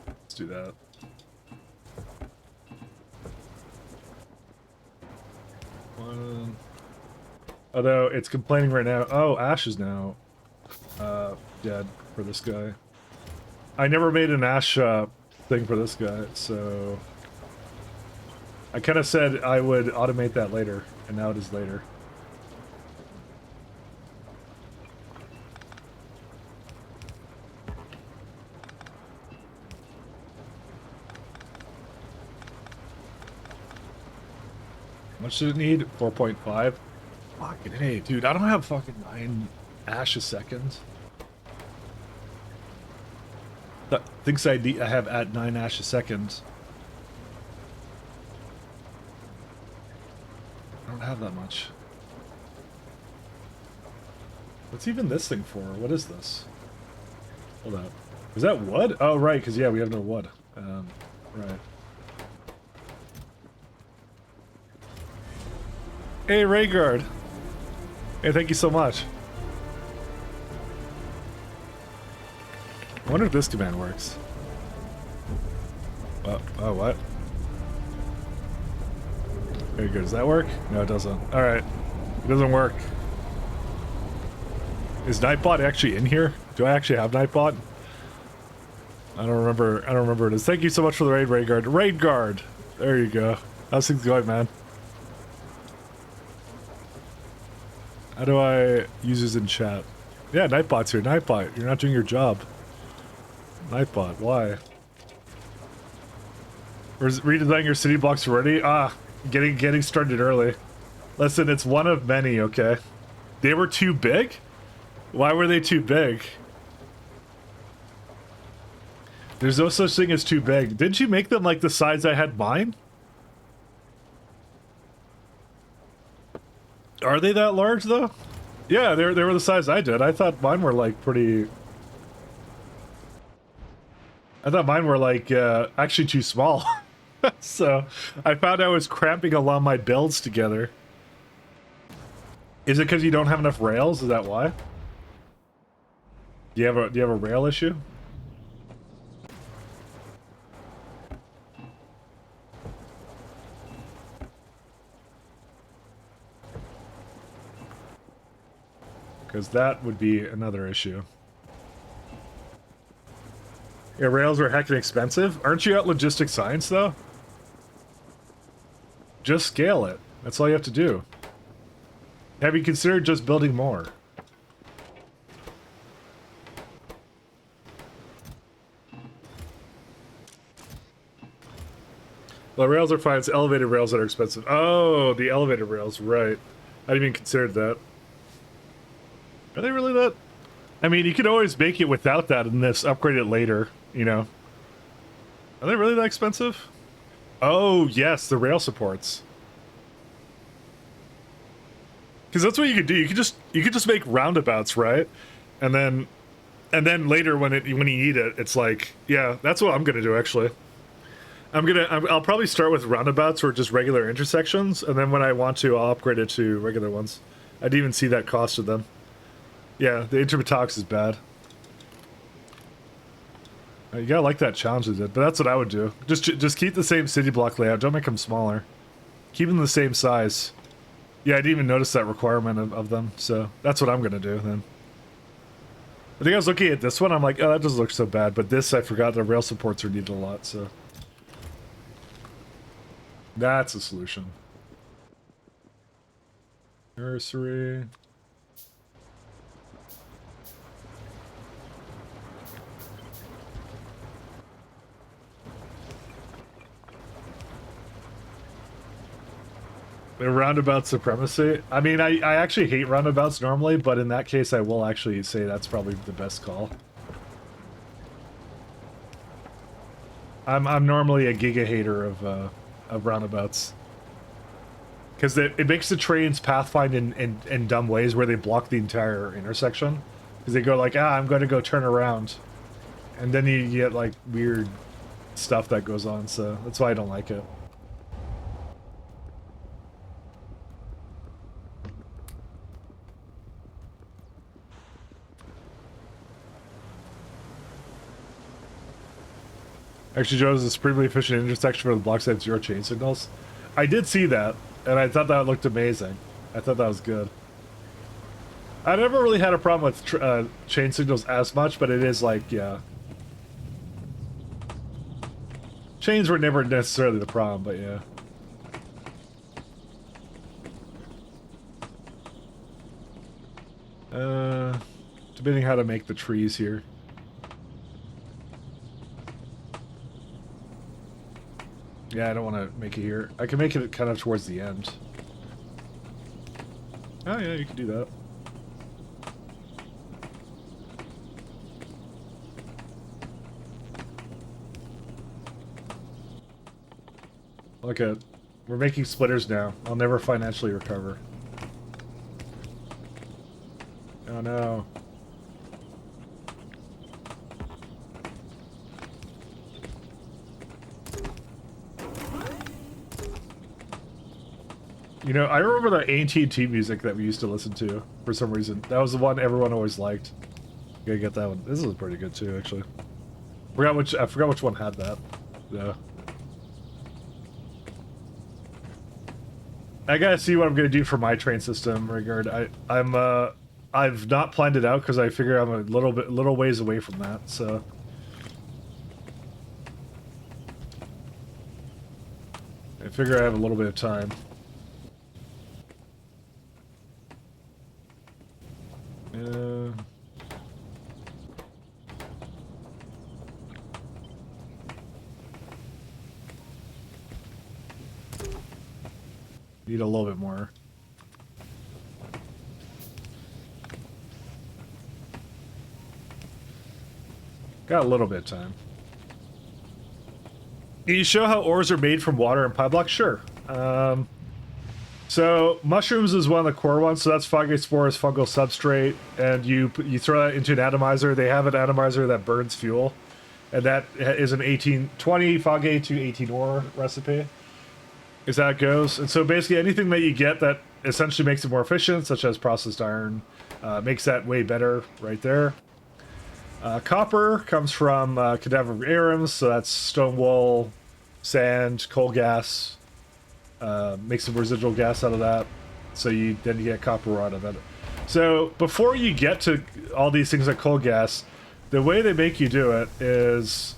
Let's do that. One. Although it's complaining right now. Oh, Ash is now dead for this guy. I never made an Ash thing for this guy, so I kind of said I would automate that later, and now it is later. How much did it need? 4.5? Fucking hey, dude, I don't have fucking 9 Ash a second. That thinks I have at 9 Ash a second. I don't have that much. What's even this thing for? What is this? Hold up. Is that wood? Oh, right, because, yeah, we have no wood. Right. Hey, Rayguard. Hey, thank you so much. I wonder if this command works. Oh, what? Very good. Does that work? No, it doesn't. Alright. It doesn't work. Is Nightbot actually in here? Do I actually have Nightbot? I don't remember it is. Thank you so much for the raid, Rayguard. Raidguard! There you go. How's things going, man? How do I use this in chat? Yeah, Nightbot's here. Nightbot, you're not doing your job. Nightbot, why? Redesigning your city blocks already? Ah, getting started early. Listen, it's one of many, okay? They were too big? Why were they too big? There's no such thing as too big. Didn't you make them like the size I had mine? Are they that large though? Yeah, they were the size I did. I thought mine were like pretty... I thought mine were like actually too small. So I found I was cramping a lot of my builds together. Is it because you don't have enough rails? Is that why? Do you have a rail issue? because that would be another issue. Yeah, rails are heckin' expensive. Aren't you at logistics science, though? Just scale it. That's all you have to do. Have you considered just building more? Well, rails are fine. It's elevated rails that are expensive. Oh, the elevated rails, right. I didn't even consider that. Are they really that? I mean, you could always make it without that and this, upgrade it later, you know. Are they really that expensive? Oh, yes, the rail supports. Because that's what you could do. You could just make roundabouts, right? And then later when you need it, it's like, yeah, that's what I'm gonna do actually. I'll probably start with roundabouts or just regular intersections, and then when I want to, I'll upgrade it to regular ones. I didn't even see that costed them. Yeah, the intermetox is bad. You gotta like that challenge they did, but that's what I would do. Just keep the same city block layout. Don't make them smaller. Keep them the same size. Yeah, I didn't even notice that requirement of them, so that's what I'm gonna do then. I think I was looking at this one, I'm like, oh, that doesn't look so bad, but this, I forgot the rail supports are needed a lot, so. That's a solution. Nursery. The roundabout supremacy. I mean, I actually hate roundabouts normally, but in that case, I will actually say that's probably the best call. I'm normally a giga hater of roundabouts because it makes the trains pathfind in dumb ways where they block the entire intersection because they go like, I'm going to go turn around, and then you get like weird stuff that goes on. So that's why I don't like it. Actually, Joe, is a supremely efficient intersection for the blocks that have 0 chain signals. I did see that, and I thought that looked amazing. I thought that was good. I never really had a problem with chain signals as much, but it is like, yeah. Chains were never necessarily the problem, but yeah. Debating how to make the trees here. Yeah, I don't want to make it here. I can make it kind of towards the end. Oh yeah, you can do that. Okay, we're making splitters now. I'll never financially recover. Oh no. You know, I remember the AT&T music that we used to listen to for some reason. That was the one everyone always liked. Gotta get that one. This is pretty good too, actually. I forgot which one had that. Yeah. I gotta see what I'm gonna do for my train system regard. I've not planned it out because I figure I'm a little ways away from that. So. I figure I have a little bit of time. Need a little bit more. Got a little bit of time. Can you show how ores are made from water and Pyblock? Sure. So mushrooms is one of the core ones. So that's fungus spores, fungal substrate, and you throw that into an atomizer. They have an atomizer that burns fuel, and that is an 1820 Fogate to 18 ore recipe. Is that it goes. And so basically anything that you get that essentially makes it more efficient, such as processed iron, makes that way better right there. Copper comes from cadaverariums, so that's stone wool, sand, coal gas. Make some residual gas out of that, so then you get copper out of it. So before you get to all these things like coal gas, the way they make you do it is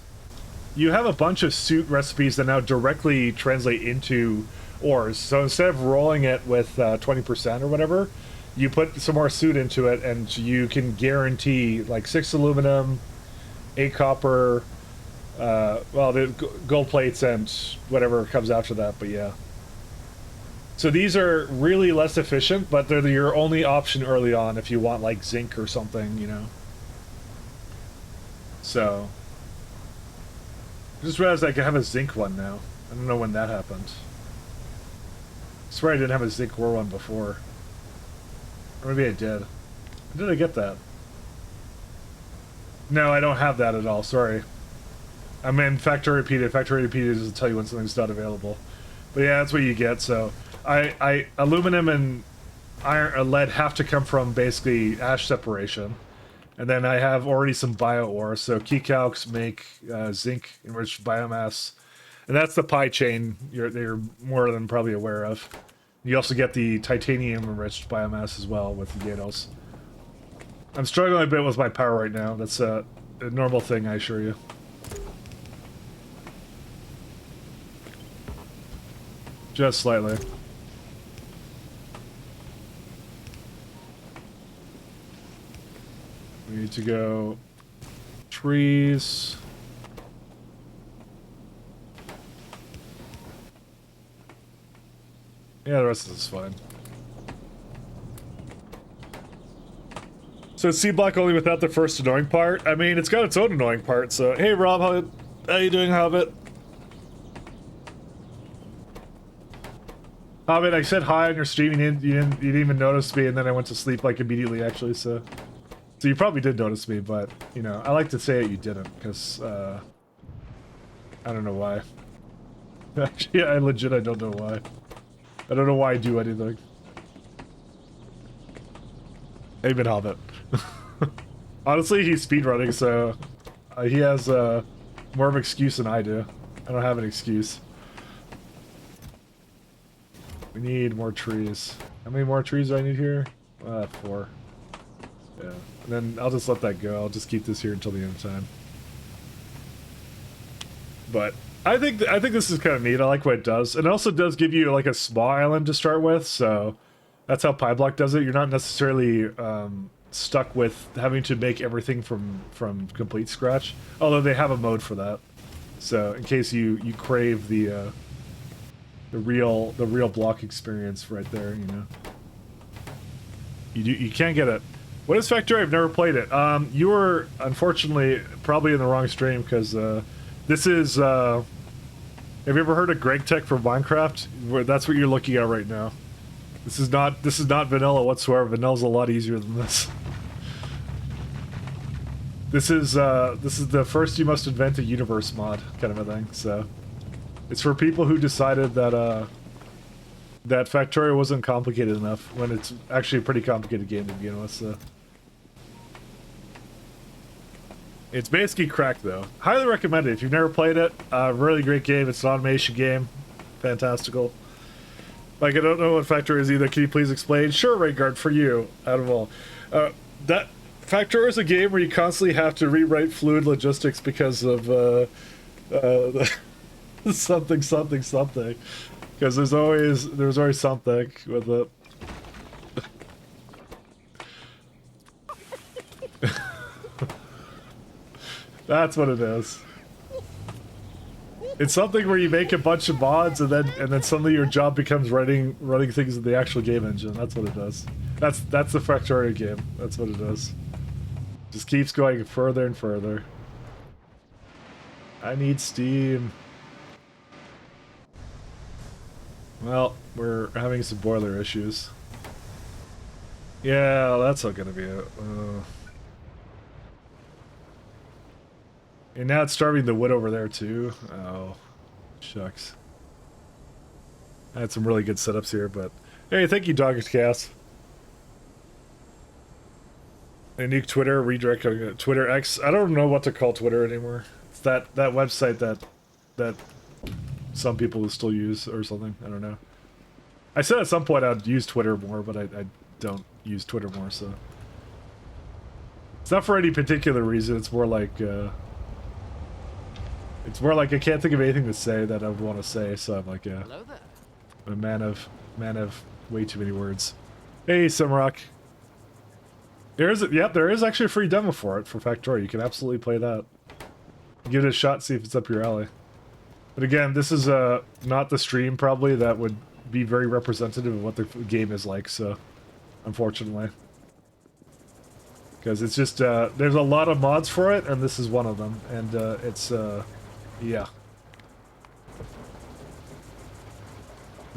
you have a bunch of suit recipes that now directly translate into ores. So instead of rolling it with 20% or whatever, you put some more suit into it, and you can guarantee like 6 aluminum, 8 copper, well, the gold plates and whatever comes after that, but yeah. So these are really less efficient, but they're your only option early on if you want like zinc or something, you know. So I just realized I could have a zinc one now. I don't know when that happened. I swear I didn't have a zinc ore one before. Or maybe I did. When did I get that? No, I don't have that at all, sorry. I'm in factory repeated. Factory repeated doesn't tell you when something's not available. But yeah, that's what you get, so aluminum and iron, lead have to come from basically ash separation. And then I have already some bio ore, so key calcs make zinc enriched biomass. And that's the pie chain you're more than probably aware of. You also get the titanium enriched biomass as well with the Gatos. I'm struggling a bit with my power right now. That's a normal thing, I assure you. Just slightly. We need to go trees. Yeah, the rest of this is fine. So it's C-Block only without the first annoying part? I mean, it's got its own annoying part, so... Hey, Rob, how you doing, Hobbit? Hobbit, I said hi on your stream, you didn't even notice me, and then I went to sleep, like, immediately, actually, so... So you probably did notice me, but, you know, I like to say it you didn't, because, I don't know why. Actually, I don't know why. I don't know why I do anything. Amen, Hobbit. Honestly, he's speedrunning, so he has more of an excuse than I do. I don't have an excuse. We need more trees. How many more trees do I need here? 4. Yeah. And then I'll just let that go. I'll just keep this here until the end of time. But I think this is kind of neat. I like what it does. And it also does give you like a small island to start with, so that's how Pyblock does it. You're not necessarily stuck with having to make everything from complete scratch. Although they have a mode for that. So in case you crave the real block experience right there, you know. You can get it. What is Factory? I've never played it. You were unfortunately probably in the wrong stream because this is. Have you ever heard of Greg Tech from Minecraft? That's what you're looking at right now. This is not vanilla whatsoever. Vanilla's a lot easier than this. This is the first you must invent a universe mod kind of a thing. So it's for people who decided that that Factorio wasn't complicated enough when it's actually a pretty complicated game to begin with. So it's basically cracked though. Highly recommend it if you've never played it. Really great game. It's an automation game. Fantastical. Like, I don't know what Factor is either. Can you please explain? Sure, Rayguard, for you, out of all. That Factor is a game where you constantly have to rewrite fluid logistics because of something. Because there's always something with it. That's what it is. It's something where you make a bunch of mods and then suddenly your job becomes running things in the actual game engine. That's what it does. That's the Factorio game. That's what it does. Just keeps going further and further. I need steam. Well, we're having some boiler issues. Yeah, that's not gonna be it. And now it's starving the wood over there too. Oh, shucks. I had some really good setups here, but hey, thank you, Dogger's Cast. A new Twitter redirect Twitter X. I don't know what to call Twitter anymore. It's that website that some people still use or something. I don't know. I said at some point I'd use Twitter more, but I don't use Twitter more, so it's not for any particular reason. It's more like I can't think of anything to say that I would want to say, so I'm like, yeah. Hello there. I'm a man of way too many words. Hey, Simrock. There is actually a free demo for it for Factorio. You can absolutely play that. Give it a shot, see if it's up your alley. But again, this is not the stream probably that would be very representative of what the game is like, so unfortunately. Because it's just, there's a lot of mods for it, and this is one of them, and it's, yeah.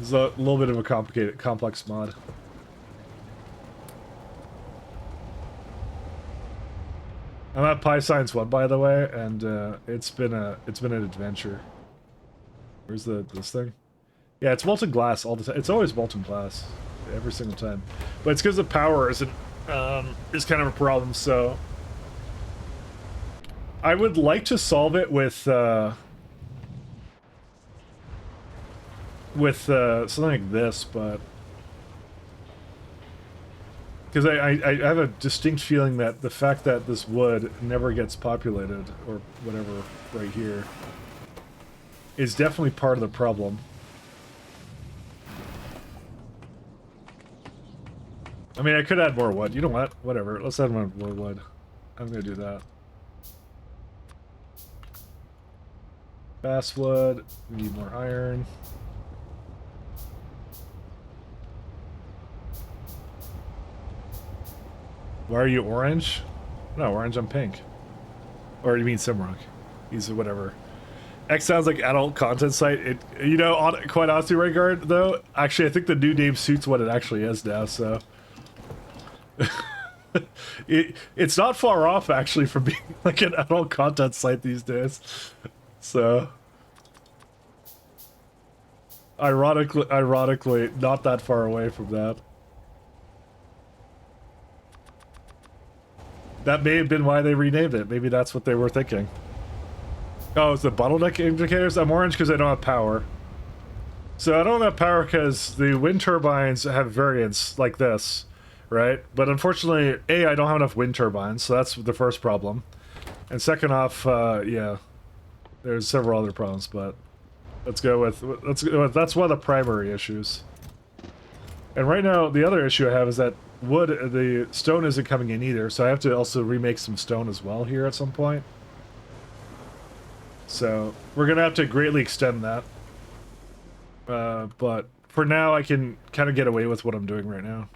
It's a little bit of a complex mod. I'm at Pi Science 1, by the way, and it's been an adventure. Where's this thing? Yeah, it's molten glass all the time. It's always molten glass every single time, but it's because the power is kind of a problem. So I would like to solve it with something like this, but because I have a distinct feeling that the fact that this wood never gets populated or whatever right here is definitely part of the problem. I mean, I could add more wood. You know what? Whatever. Let's add more wood. I'm gonna do that. Basswood. We need more iron. Why are you orange? No, orange, I'm pink. Or you mean Simrock. He's whatever. X sounds like adult content site. It, you know, quite honestly, Rayguard, though, actually, I think the new name suits what it actually is now, so. It's not far off, actually, from being like an adult content site these days. So. Ironically, not that far away from that. That may have been why they renamed it. Maybe that's what they were thinking. Oh, it's the bottleneck indicators? I'm orange because I don't have power. So I don't have power because the wind turbines have variants like this, right? But unfortunately, A, I don't have enough wind turbines, so that's the first problem. And second off, yeah, there's several other problems, but let's go with that's one of the primary issues. And right now, the other issue I have is that wood, the stone isn't coming in either, so I have to also remake some stone as well here at some point. So we're gonna have to greatly extend that. But for now, I can kind of get away with what I'm doing right now.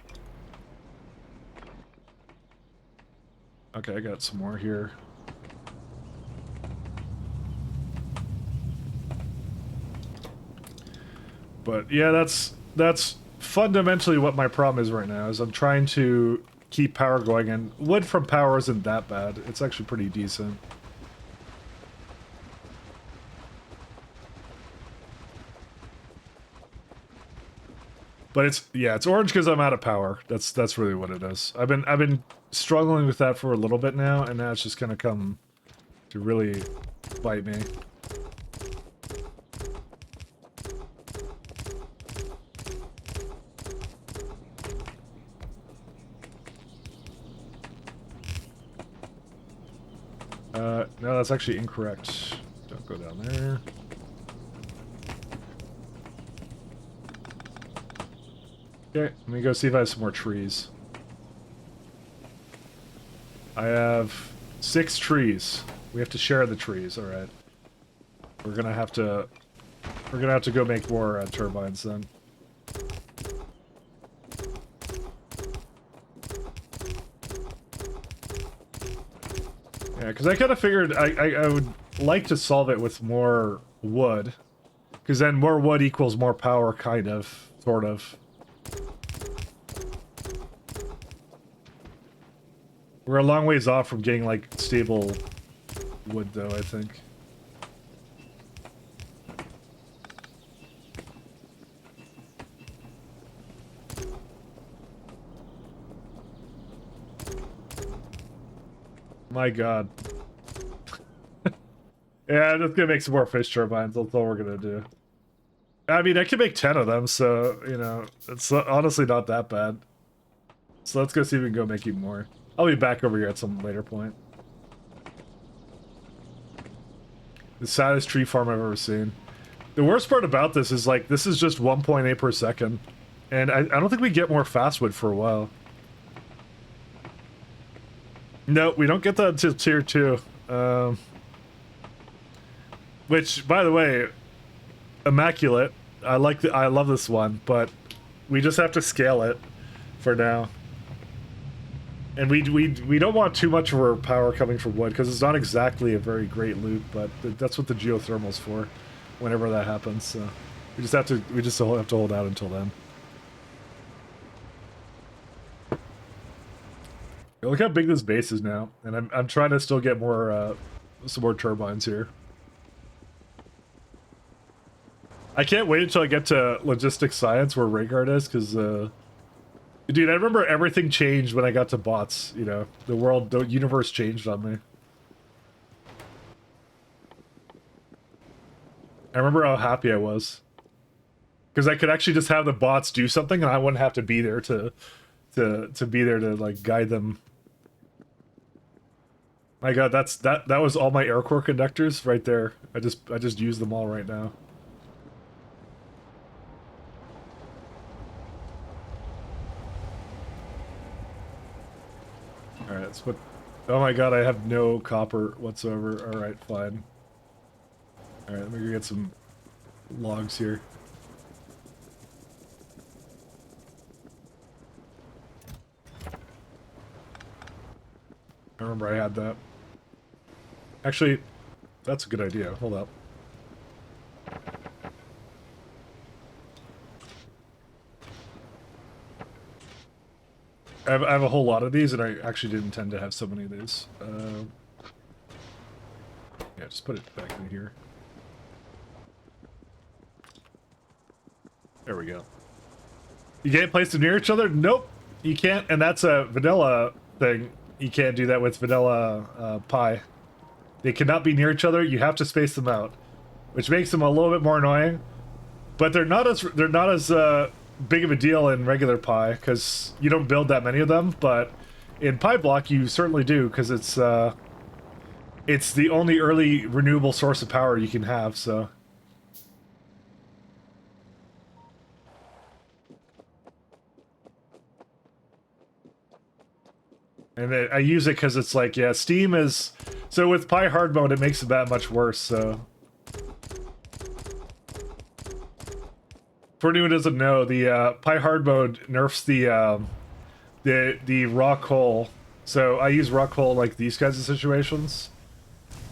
Okay, I got some more here. But yeah, that's fundamentally what my problem is right now, is I'm trying to keep power going, and wood from power isn't that bad. It's actually pretty decent. But it's orange because I'm out of power. That's really what it is. I've been struggling with that for a little bit now, and now it's just gonna come to really bite me. No, that's actually incorrect. Don't go down there. Okay, let me go see if I have some more trees. I have 6 trees. We have to share the trees, alright. We're gonna have to go make more turbines then. Yeah, because I kind of figured I would like to solve it with more wood. Because then more wood equals more power, kind of, sort of. We're a long ways off from getting, like, stable wood, though, I think. My god. Yeah, I'm just gonna make some more fish turbines, that's all we're gonna do. I mean, I can make 10 of them, so, you know, it's honestly not that bad. So let's go see if we can go make even more. I'll be back over here at some later point. The saddest tree farm I've ever seen. The worst part about this is, like, this is just 1.8 per second. And I don't think we get more fastwood for a while. No, we don't get that until tier 2. Which, by the way, immaculate. I love this one, but we just have to scale it for now. And we don't want too much of our power coming from wood, because it's not exactly a very great loot, but that's what the geothermal's for, whenever that happens. So we just have to hold out until then. Look how big this base is now, and I'm trying to still get more some more turbines here. I can't wait until I get to logistics science where Rhaegar is, because dude, I remember everything changed when I got to bots. You know, the universe changed on me. I remember how happy I was, because I could actually just have the bots do something, and I wouldn't have to be there to be there to like guide them. My God, that was all my air core conductors right there. I just used them all right now. All right, let's put. Oh my God, I have no copper whatsoever. All right, fine. All right, let me go get some logs here. I remember I had that. Actually, that's a good idea. Hold up. I have a whole lot of these, and I actually didn't intend to have so many of these. Yeah, just put it back in here. There we go. You can't place them near each other? Nope, you can't, and that's a vanilla thing. You can't do that with vanilla pie. They cannot be near each other. You have to space them out, which makes them a little bit more annoying. But they're not as big of a deal in regular pie, because you don't build that many of them. But in Pyblock, you certainly do, because it's the only early renewable source of power you can have. So. And I use it because it's like, yeah, Steam is... So with Pi hard mode, it makes it that much worse, so... For anyone who doesn't know, the Pi hard mode nerfs the raw coal. So I use raw coal like these kinds of situations.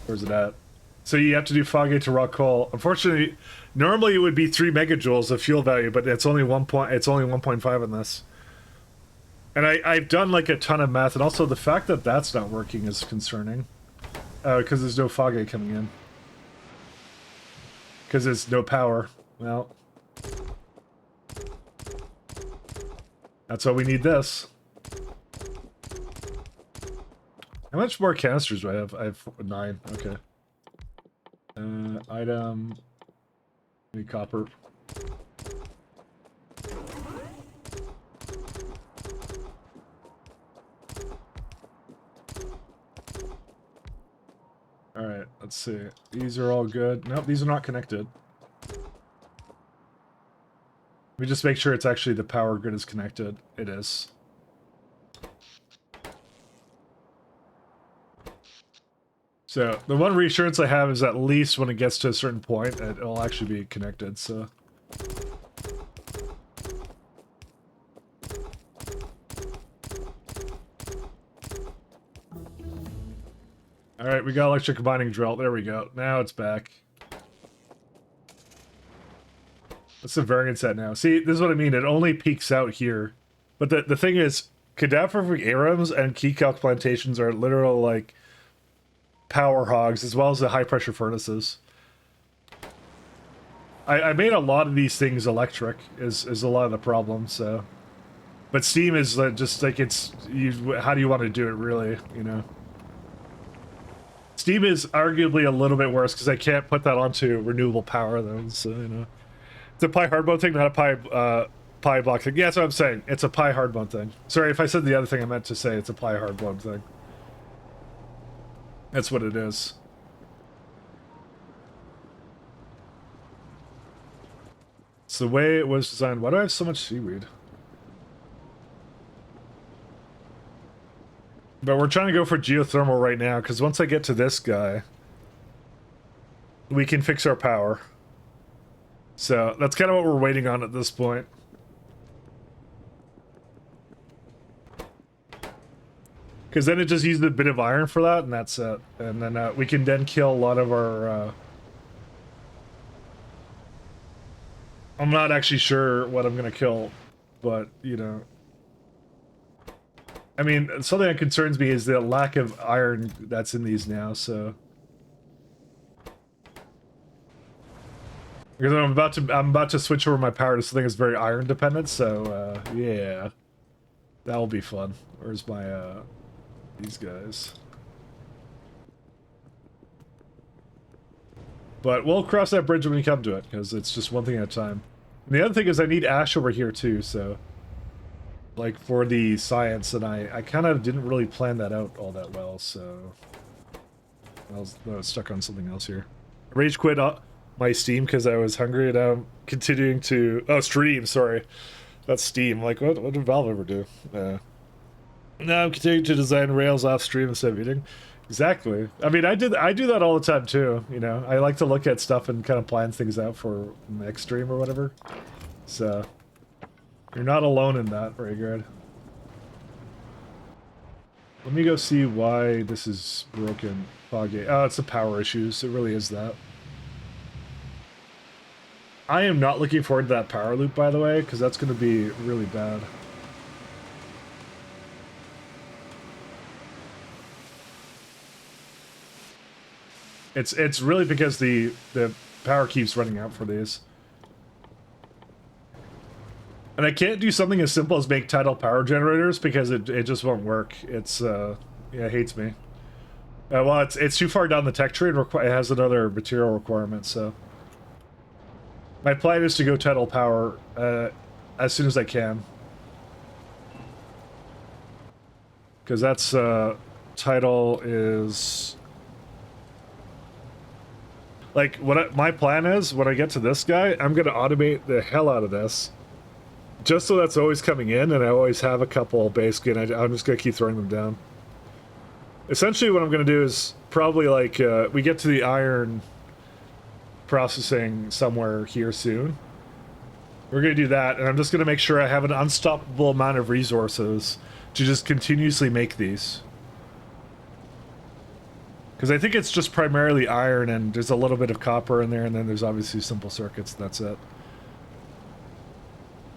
Where's it at? So you have to do fogate to raw coal. Unfortunately, normally it would be 3 megajoules of fuel value, but it's only 1.5 in this. And I've done like a ton of math, and also the fact that that's not working is concerning. Because there's no fogate coming in. Because there's no power. Well. That's why we need this. How much more canisters do I have? I have 9. Okay. Item. Need copper. Alright, let's see. These are all good. Nope, these are not connected. Let me just make sure it's actually the power grid is connected. It is. So, the one reassurance I have is at least when it gets to a certain point, it'll actually be connected, so... Alright, we got electric combining drill. There we go. Now it's back. What's the variance at now? See, this is what I mean. It only peaks out here. But the thing is, cadaverific ARAMs and key calc plantations are literal, like, power hogs, as well as the high-pressure furnaces. I made a lot of these things electric, is a lot of the problem, so... But steam is just, like, it's... how do you want to do it, really, you know? Steam is arguably a little bit worse, because I can't put that onto renewable power, though, so, you know. It's a Pi hard mode thing, not a Pi Pyblock thing. Yeah, that's what I'm saying. It's a Pi hard mode thing. Sorry, if I said the other thing, I meant to say it's a Pi hard mode thing. That's what it is. It's the way it was designed. Why do I have so much seaweed? But we're trying to go for geothermal right now, because once I get to this guy, we can fix our power. So that's kind of what we're waiting on at this point. Because then it just uses a bit of iron for that, and that's it. And then we can then kill a lot of our... I'm not actually sure what I'm going to kill, but, you know... I mean, something that concerns me is the lack of iron that's in these now, so... Because I'm about to switch over my power to something that's very iron dependent, so, yeah. That'll be fun. Where's my, these guys? But we'll cross that bridge when we come to it, because it's just one thing at a time. And the other thing is I need ash over here too, so... Like, for the science, and I kind of didn't really plan that out all that well, so... I was stuck on something else here. Rage quit my Steam because I was hungry, and I'm continuing to... Oh, stream, sorry. That's Steam. Like, what did Valve ever do? No, I'm continuing to design rails off stream instead of eating. Exactly. I mean, I do that all the time too, you know. I like to look at stuff and kind of plan things out for next stream or whatever. So, you're not alone in that. Very good. Let me go see why this is broken. Foggy. Oh, it's the power issues. It really is that. I am not looking forward to that power loop, by the way, because that's going to be really bad. It's really because the power keeps running out for these. And I can't do something as simple as make tidal power generators because it just won't work. It's yeah, it hates me. Well, it's too far down the tech tree and it has another material requirement, so my plan is to go tidal power as soon as I can. Because that's tidal is like my plan is when I get to this guy, I'm gonna automate the hell out of this. Just so that's always coming in, and I always have a couple basically, and I'm just going to keep throwing them down. Essentially what I'm going to do is probably like, we get to the iron processing somewhere here soon. We're going to do that, and I'm just going to make sure I have an unstoppable amount of resources to just continuously make these. Because I think it's just primarily iron, and there's a little bit of copper in there, and then there's obviously simple circuits, and that's it.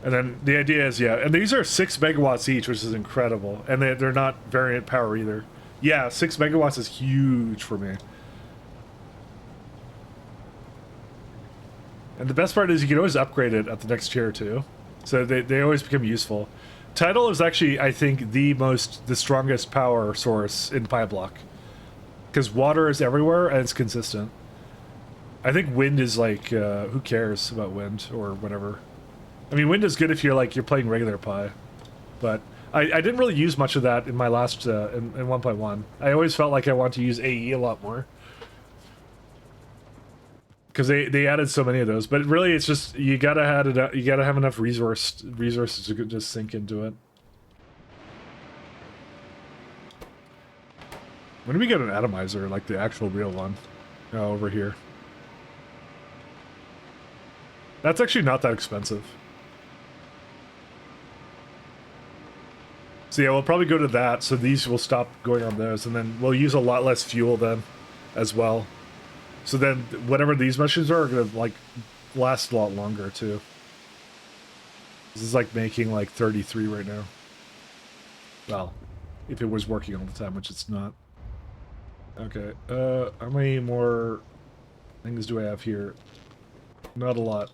And then the idea is, yeah, and these are 6 megawatts each, which is incredible. And they're not variant power either. Yeah, 6 megawatts is huge for me. And the best part is you can always upgrade it at the next tier too. So they always become useful. Tidal is actually, I think, the strongest power source in Pyblock. Because water is everywhere and it's consistent. I think wind is like, who cares about wind or whatever. I mean, wind is good if you're playing regular Pi, but I didn't really use much of that in my last in 1.1. I always felt like I wanted to use AE a lot more because they added so many of those. But really, it's just you gotta have enough resources to just sink into it. When do we get an atomizer, like the actual real one? Oh, over here. That's actually not that expensive. So yeah, we'll probably go to that, so these will stop going on those, and then we'll use a lot less fuel then, as well. So then, whatever these machines are gonna, like, last a lot longer, too. This is like making, like, 33 right now. Well, if it was working all the time, which it's not. Okay, how many more things do I have here? Not a lot.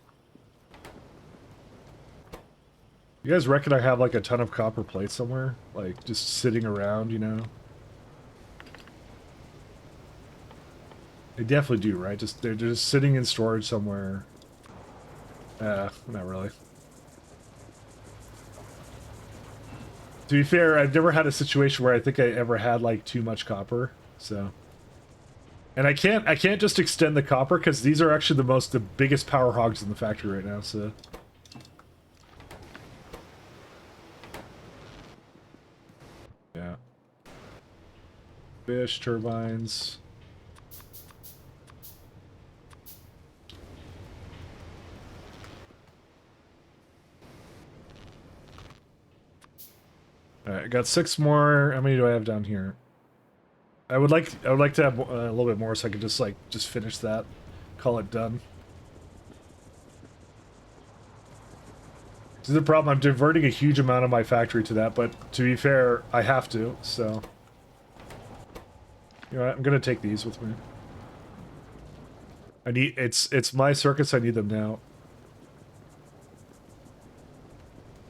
You guys reckon I have like a ton of copper plates somewhere? Like, just sitting around, you know? They definitely do, right? They're just sitting in storage somewhere. Not really. To be fair, I've never had a situation where I think I ever had like too much copper, so. And I can't just extend the copper because these are actually the biggest power hogs in the factory right now, so. Yeah. Fish, turbines. Alright, I got 6 more. How many do I have down here? I would like to have a little bit more so I could just finish that. Call it done. This is the problem. I'm diverting a huge amount of my factory to that, but to be fair, I have to, so. You know what? I'm gonna take these with me. I need it's my circuits, I need them now.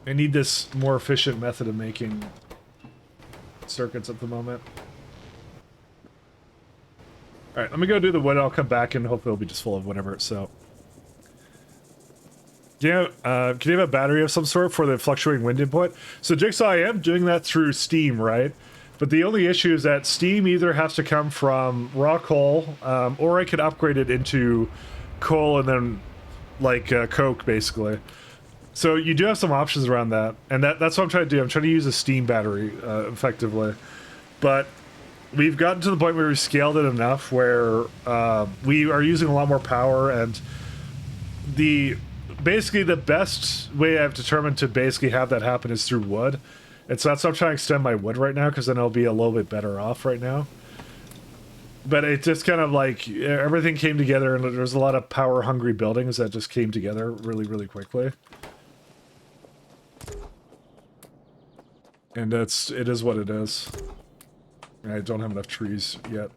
I need this more efficient method of making circuits at the moment. Alright, let me go do the wood, I'll come back and hopefully it'll be just full of whatever, so. Yeah, can you have a battery of some sort for the fluctuating wind input? So Jigsaw, I am doing that through Steam, right? But the only issue is that Steam either has to come from raw coal, or I could upgrade it into coal and then, like, coke, basically. So you do have some options around that, and that's what I'm trying to do. I'm trying to use a Steam battery, effectively. But we've gotten to the point where we've scaled it enough where we are using a lot more power, and basically the best way I've determined to basically have that happen is through wood. And so that's why I'm trying to extend my wood right now, because then I'll be a little bit better off right now. But it just kind of like, everything came together, and there's a lot of power-hungry buildings that just came together really, really quickly. And it is what it is. I don't have enough trees yet.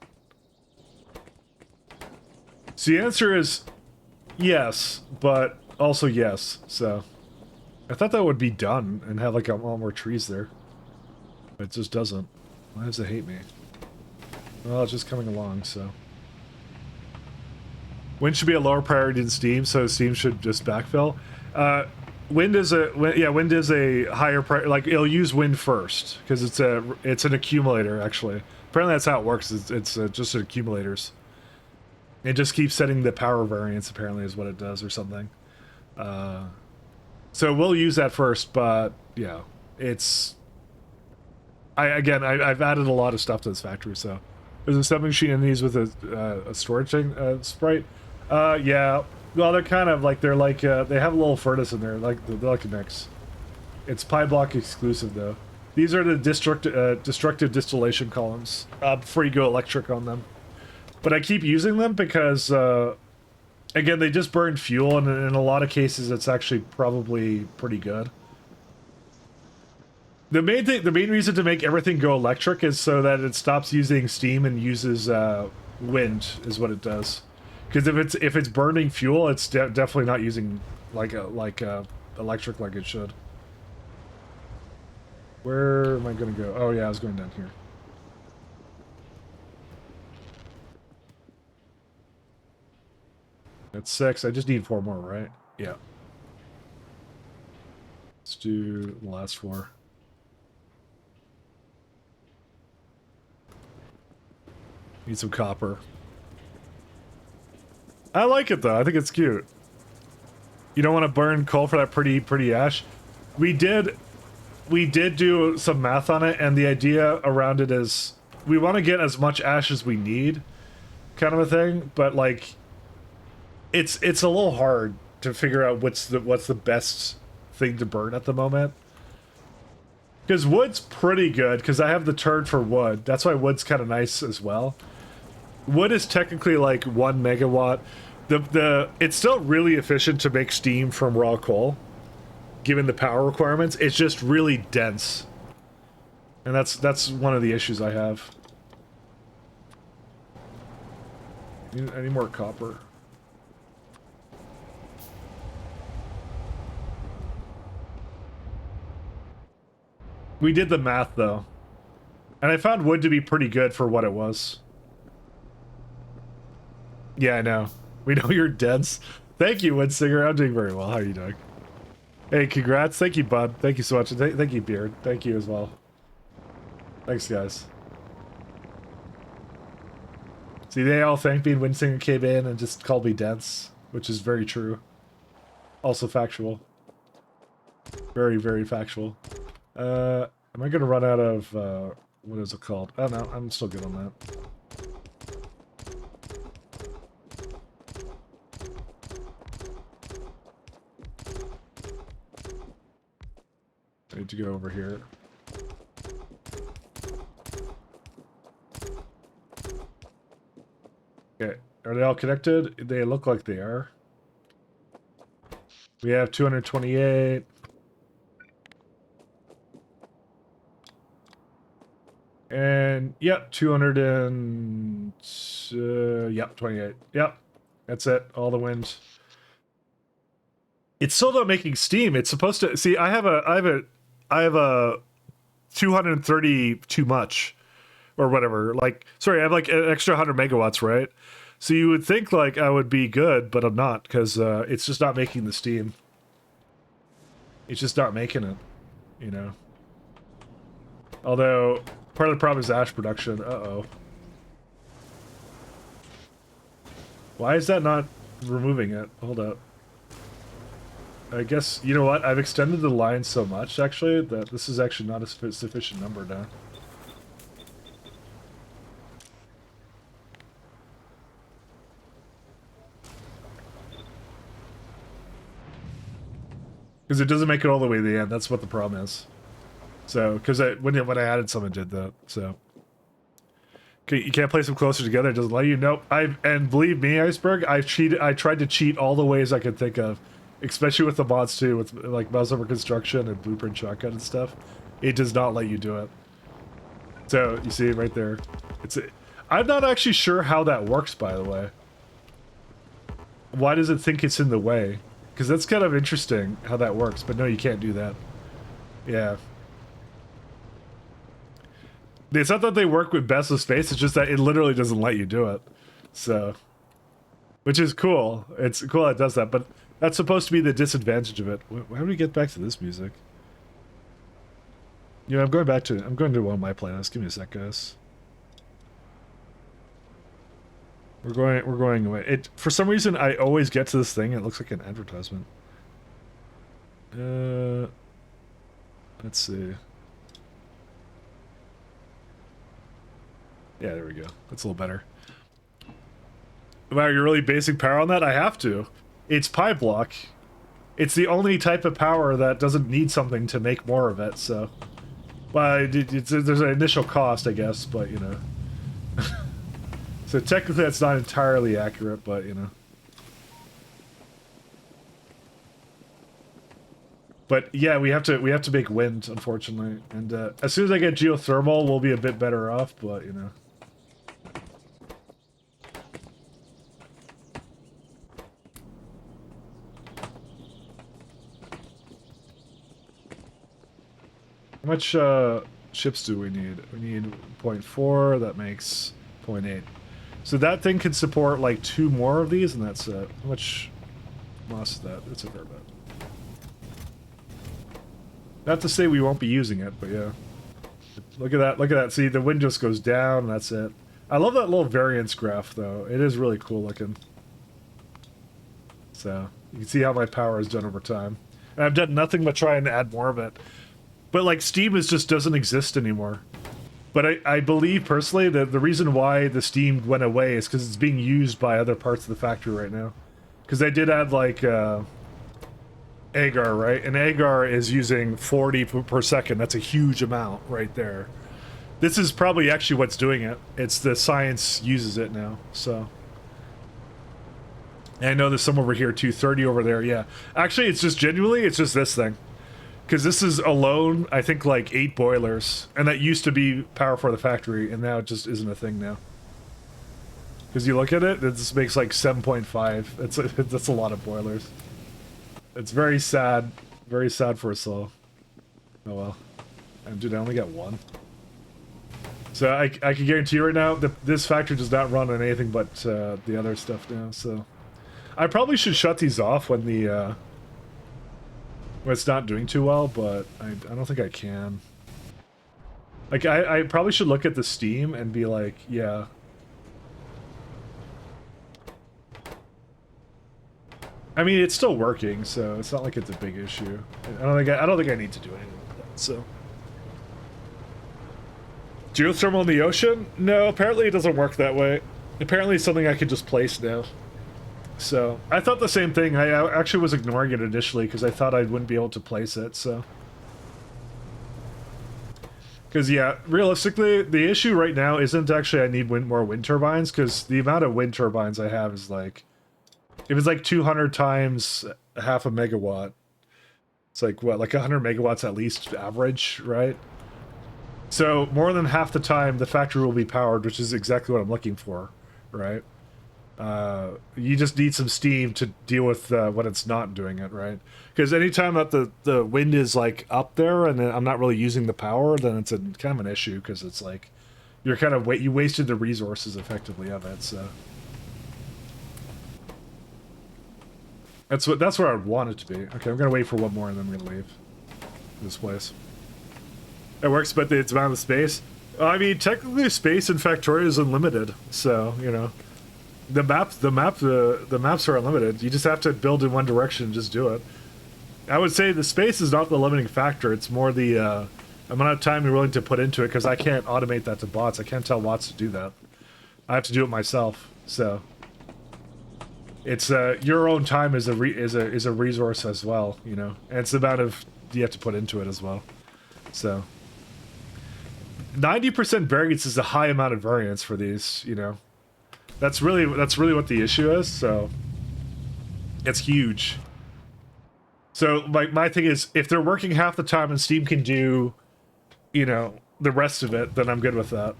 So the answer is yes, but also yes, so. I thought that would be done and have like a lot more trees there. But it just doesn't. Why does it hate me? Well, it's just coming along, so. Wind should be a lower priority than Steam, so Steam should just backfill. Wind is a higher priority. Like, it'll use wind first because it's an accumulator, actually. Apparently that's how it works. It's just accumulators. It just keeps setting the power variance, apparently, is what it does or something. So we'll use that first, but yeah, it's. I've added a lot of stuff to this factory, so there's a stepping machine in these with a storage thing, sprite. Yeah, well they're kind of like they have a little furnace in there, they're like a mix. It's Pyblock exclusive though. These are the destructive distillation columns before you go electric on them. But I keep using them because. Again, they just burn fuel, and in a lot of cases, it's actually probably pretty good. The main reason to make everything go electric is so that it stops using steam and uses wind, is what it does. Because if it's burning fuel, it's definitely not using electric like it should. Where am I gonna go? Oh yeah, I was going down here. That's 6. I just need 4 more, right? Yeah. Let's do the last 4. Need some copper. I like it though. I think it's cute. You don't want to burn coal for that pretty ash. We did do some math on it, and the idea around it is we want to get as much ash as we need, kind of a thing. But like. It's a little hard to figure out what's the best thing to burn at the moment. Because wood's pretty good, because I have the turd for wood. That's why wood's kind of nice as well. Wood is technically like 1 megawatt. It's still really efficient to make steam from raw coal, given the power requirements. It's just really dense. And that's one of the issues I have. I need more copper. We did the math, though. And I found wood to be pretty good for what it was. Yeah, I know. We know you're dense. Thank you, Woodsinger. I'm doing very well. How are you doing? Hey, congrats. Thank you, bud. Thank you so much. Thank you, Beard. Thank you as well. Thanks, guys. See, they all thanked me when Singer came in and just called me dense, which is very true. Also factual. Very, very factual. Am I gonna run out of, what is it called? Oh, no, I'm still good on that. I need to go over here. Okay, are they all connected? They look like they are. We have 228. And, yep, 200 and... yep, 28. Yep, that's it. All the wins. It's still not making steam. It's supposed to... See, I have a 230 too much. Or whatever. Like, sorry, I have like an extra 100 megawatts, right? So you would think like I would be good, but I'm not, because it's just not making the steam. It's just not making it, you know. Although, part of the problem is ash production. Uh-oh. Why is that not removing it? Hold up. I guess, you know what? I've extended the line so much, actually, that this is actually not a sufficient number now. Because it doesn't make it all the way to the end. That's what the problem is. So, because when I added some, it did that. So, okay, you can't place them closer together. It doesn't let you. Nope. And believe me, Iceberg, I've cheated. I tried to cheat all the ways I could think of, especially with the mods too, with like mouse over construction and blueprint shotgun and stuff. It does not let you do it. So you see right there. I'm not actually sure how that works, by the way. Why does it think it's in the way? Because that's kind of interesting how that works, but no, you can't do that. Yeah. It's not that they work with best of space, it's just that it literally doesn't let you do it. So, which is cool. It's cool it does that, but that's supposed to be the disadvantage of it. Why do we get back to this music? You know, I'm going to one of my playlists. Give me a sec, guys. We're going away. For some reason, I always get to this thing. It looks like an advertisement. Let's see. Yeah, there we go. That's a little better. Wow, you're really basing power on that? I have to. It's Pyblock. It's the only type of power that doesn't need something to make more of it, so... Well, there's an initial cost, I guess, but, you know... So technically that's not entirely accurate, but you know. But yeah, we have to make wind, unfortunately. And as soon as I get geothermal, we'll be a bit better off, but you know. How much ships do we need? We need 0.4, that makes 0.8. So that thing can support like 2 more of these, and that's it. How much loss is that? It's a fair bit. Not to say we won't be using it, but yeah. Look at that, look at that. See, the wind just goes down, and that's it. I love that little variance graph, though. It is really cool looking. So, you can see how my power has done over time. And I've done nothing but try and add more of it. But like, Steam just doesn't exist anymore. But I believe, personally, that the reason why the Steam went away is because it's being used by other parts of the factory right now. Because they did add, like, Agar, right? And Agar is using 40 per second. That's a huge amount right there. This is probably actually what's doing it. It's the science uses it now, so... And I know there's some over here, too. 30 over there, yeah. Actually, it's just genuinely, it's just this thing. Because this is alone, I think, like 8 boilers. And that used to be power for the factory, and now it just isn't a thing now. Because you look at it, this makes like 7.5. That's a lot of boilers. It's very sad for us all. Oh well. And dude, I only got 1. So I can guarantee you right now that this factory does not run on anything but the other stuff now, so... I probably should shut these off when the when it's not doing too well, but I don't think I can. Like, I probably should look at the Steam and be like, yeah. I mean, it's still working, so it's not like it's a big issue. I don't think I need to do anything with that, so. Geothermal in the ocean? No, apparently it doesn't work that way. Apparently it's something I could just place now. So, I thought the same thing. I actually was ignoring it initially because I thought I wouldn't be able to place it, so. Because, yeah, realistically, the issue right now isn't actually I need more wind turbines, because the amount of wind turbines I have is like... If it's like 200 times half a megawatt, it's like, what, like 100 megawatts at least average, right? So, more than half the time, the factory will be powered, which is exactly what I'm looking for, right? You just need some steam to deal with when it's not doing it, right? Because anytime that the wind is like up there and I'm not really using the power, then it's kind of an issue, because it's like you're kind of you wasted the resources effectively of it. So that's where I would want it to be. Okay, I'm gonna wait for one more and then we're gonna leave this place. It works, but it's amount of space. I mean, technically, space in Factorio is unlimited, so you know. The maps are unlimited. You just have to build in one direction and just do it. I would say the space is not the limiting factor. It's more the amount of time you're willing to put into it, because I can't automate that to bots. I can't tell bots to do that. I have to do it myself. So it's your own time is a resource as well, you know. And it's the amount of you have to put into it as well. So 90% variance is a high amount of variance for these, you know. That's really what the issue is, so it's huge. So my thing is, if they're working half the time and Steam can do, you know, the rest of it, then I'm good with that.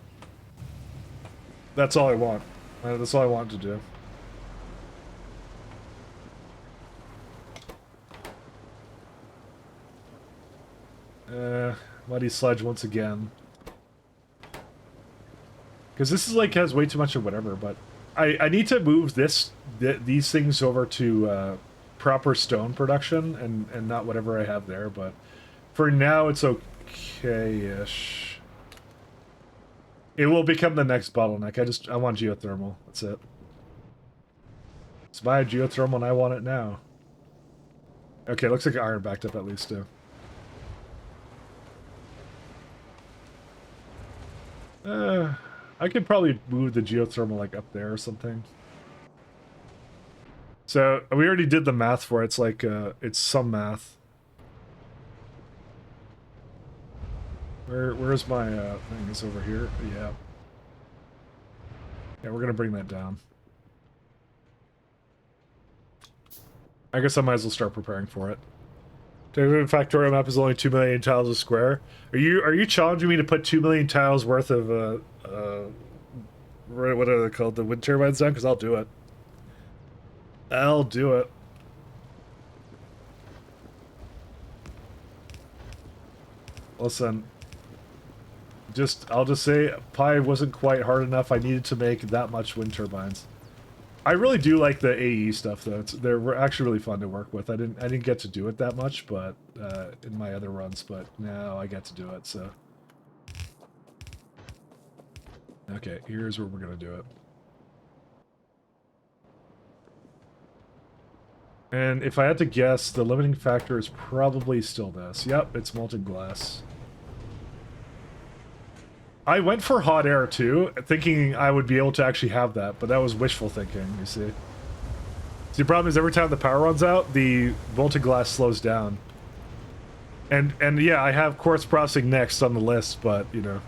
That's all I want. That's all I want to do. Muddy sludge once again. Because this is like has way too much of whatever, but I need to move these things over to proper stone production and not whatever I have there, but for now it's okay-ish. It will become the next bottleneck. I want geothermal. That's it. Let's buy a geothermal and I want it now. Okay, looks like iron backed up at least too. I could probably move the geothermal like up there or something. So we already did the math for it. It's like it's some math. Where's my thing? It's over here. Yeah. Yeah, we're gonna bring that down. I guess I might as well start preparing for it. The Factorio map is only 2 million tiles a square. Are you challenging me to put 2 million tiles worth of what are they called? The wind turbines down? Because I'll do it. I'll do it. Listen. I'll just say Pi wasn't quite hard enough. I needed to make that much wind turbines. I really do like the AE stuff though. They're actually really fun to work with. I didn't get to do it that much, but in my other runs, but now I get to do it, so. Okay, here's where we're gonna do it. And if I had to guess, the limiting factor is probably still this. Yep, it's molten glass. I went for hot air too, thinking I would be able to actually have that, but that was wishful thinking, you see. See, the problem is every time the power runs out, the molten glass slows down. And yeah, I have quartz processing next on the list, but, you know.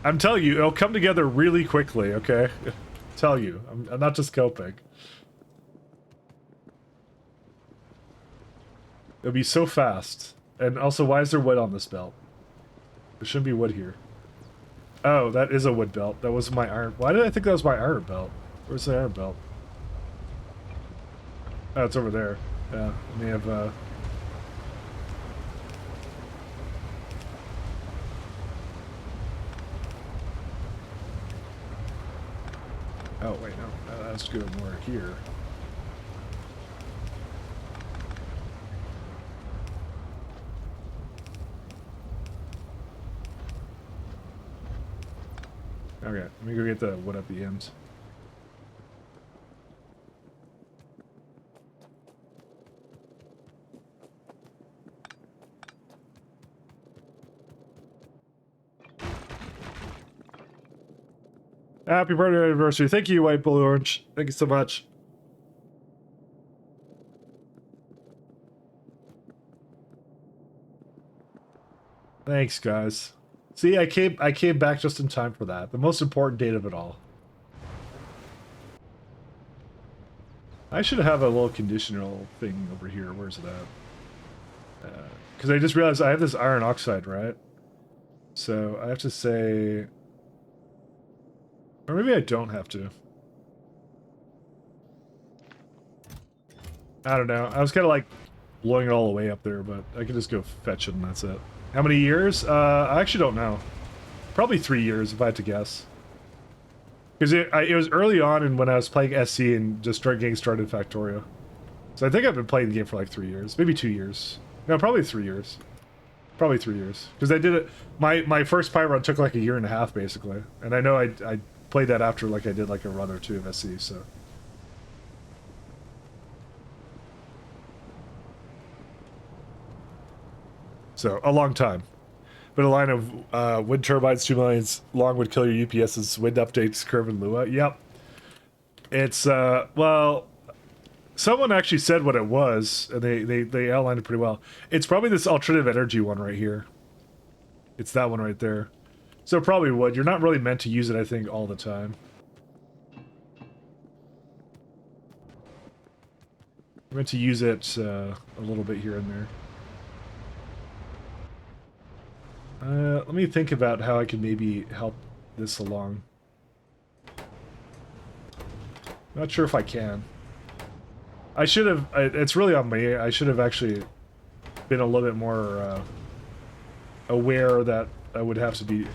I'm telling you, it'll come together really quickly, okay? Tell you, I'm not just coping. It'll be so fast. And also, why is there wood on this belt? There shouldn't be wood here. Oh, that is a wood belt. That was my iron. Why did I think that was my iron belt? Where's the iron belt? Oh, it's over there. Yeah, I may have, Oh, wait, no. That's good more here. Okay, let me go get the wood at the end. Happy birthday anniversary. Thank you, White Blue Orange. Thank you so much. Thanks, guys. See, I came back just in time for that. The most important date of it all. I should have a little conditional thing over here. Where's it at? Because I just realized I have this iron oxide, right? So I have to say... Or maybe I don't have to. I don't know. I was kind of like blowing it all the way up there, but I can just go fetch it and that's it. How many years? I actually don't know. Probably 3 years if I had to guess. Because it was early on and when I was playing SC and just getting started in Factorio. So I think I've been playing the game for like 3 years. Maybe 2 years. No, probably 3 years. Probably 3 years. Because I did it... My first Py run took like a year and a half, basically. And I know I played that after like I did like a run or two of SC, so... So, a long time. But a line of wind turbines, 2 millions long would kill your UPS's wind updates, curve and Lua. Yep. It's, well... Someone actually said what it was, and they outlined it pretty well. It's probably this alternative energy one right here. It's that one right there. So probably would. You're not really meant to use it, I think, all the time. You're meant to use it a little bit here and there. Let me think about how I can maybe help this along. Not sure if I can. I should have... It's really on me. I should have actually been a little bit more aware that I would have to be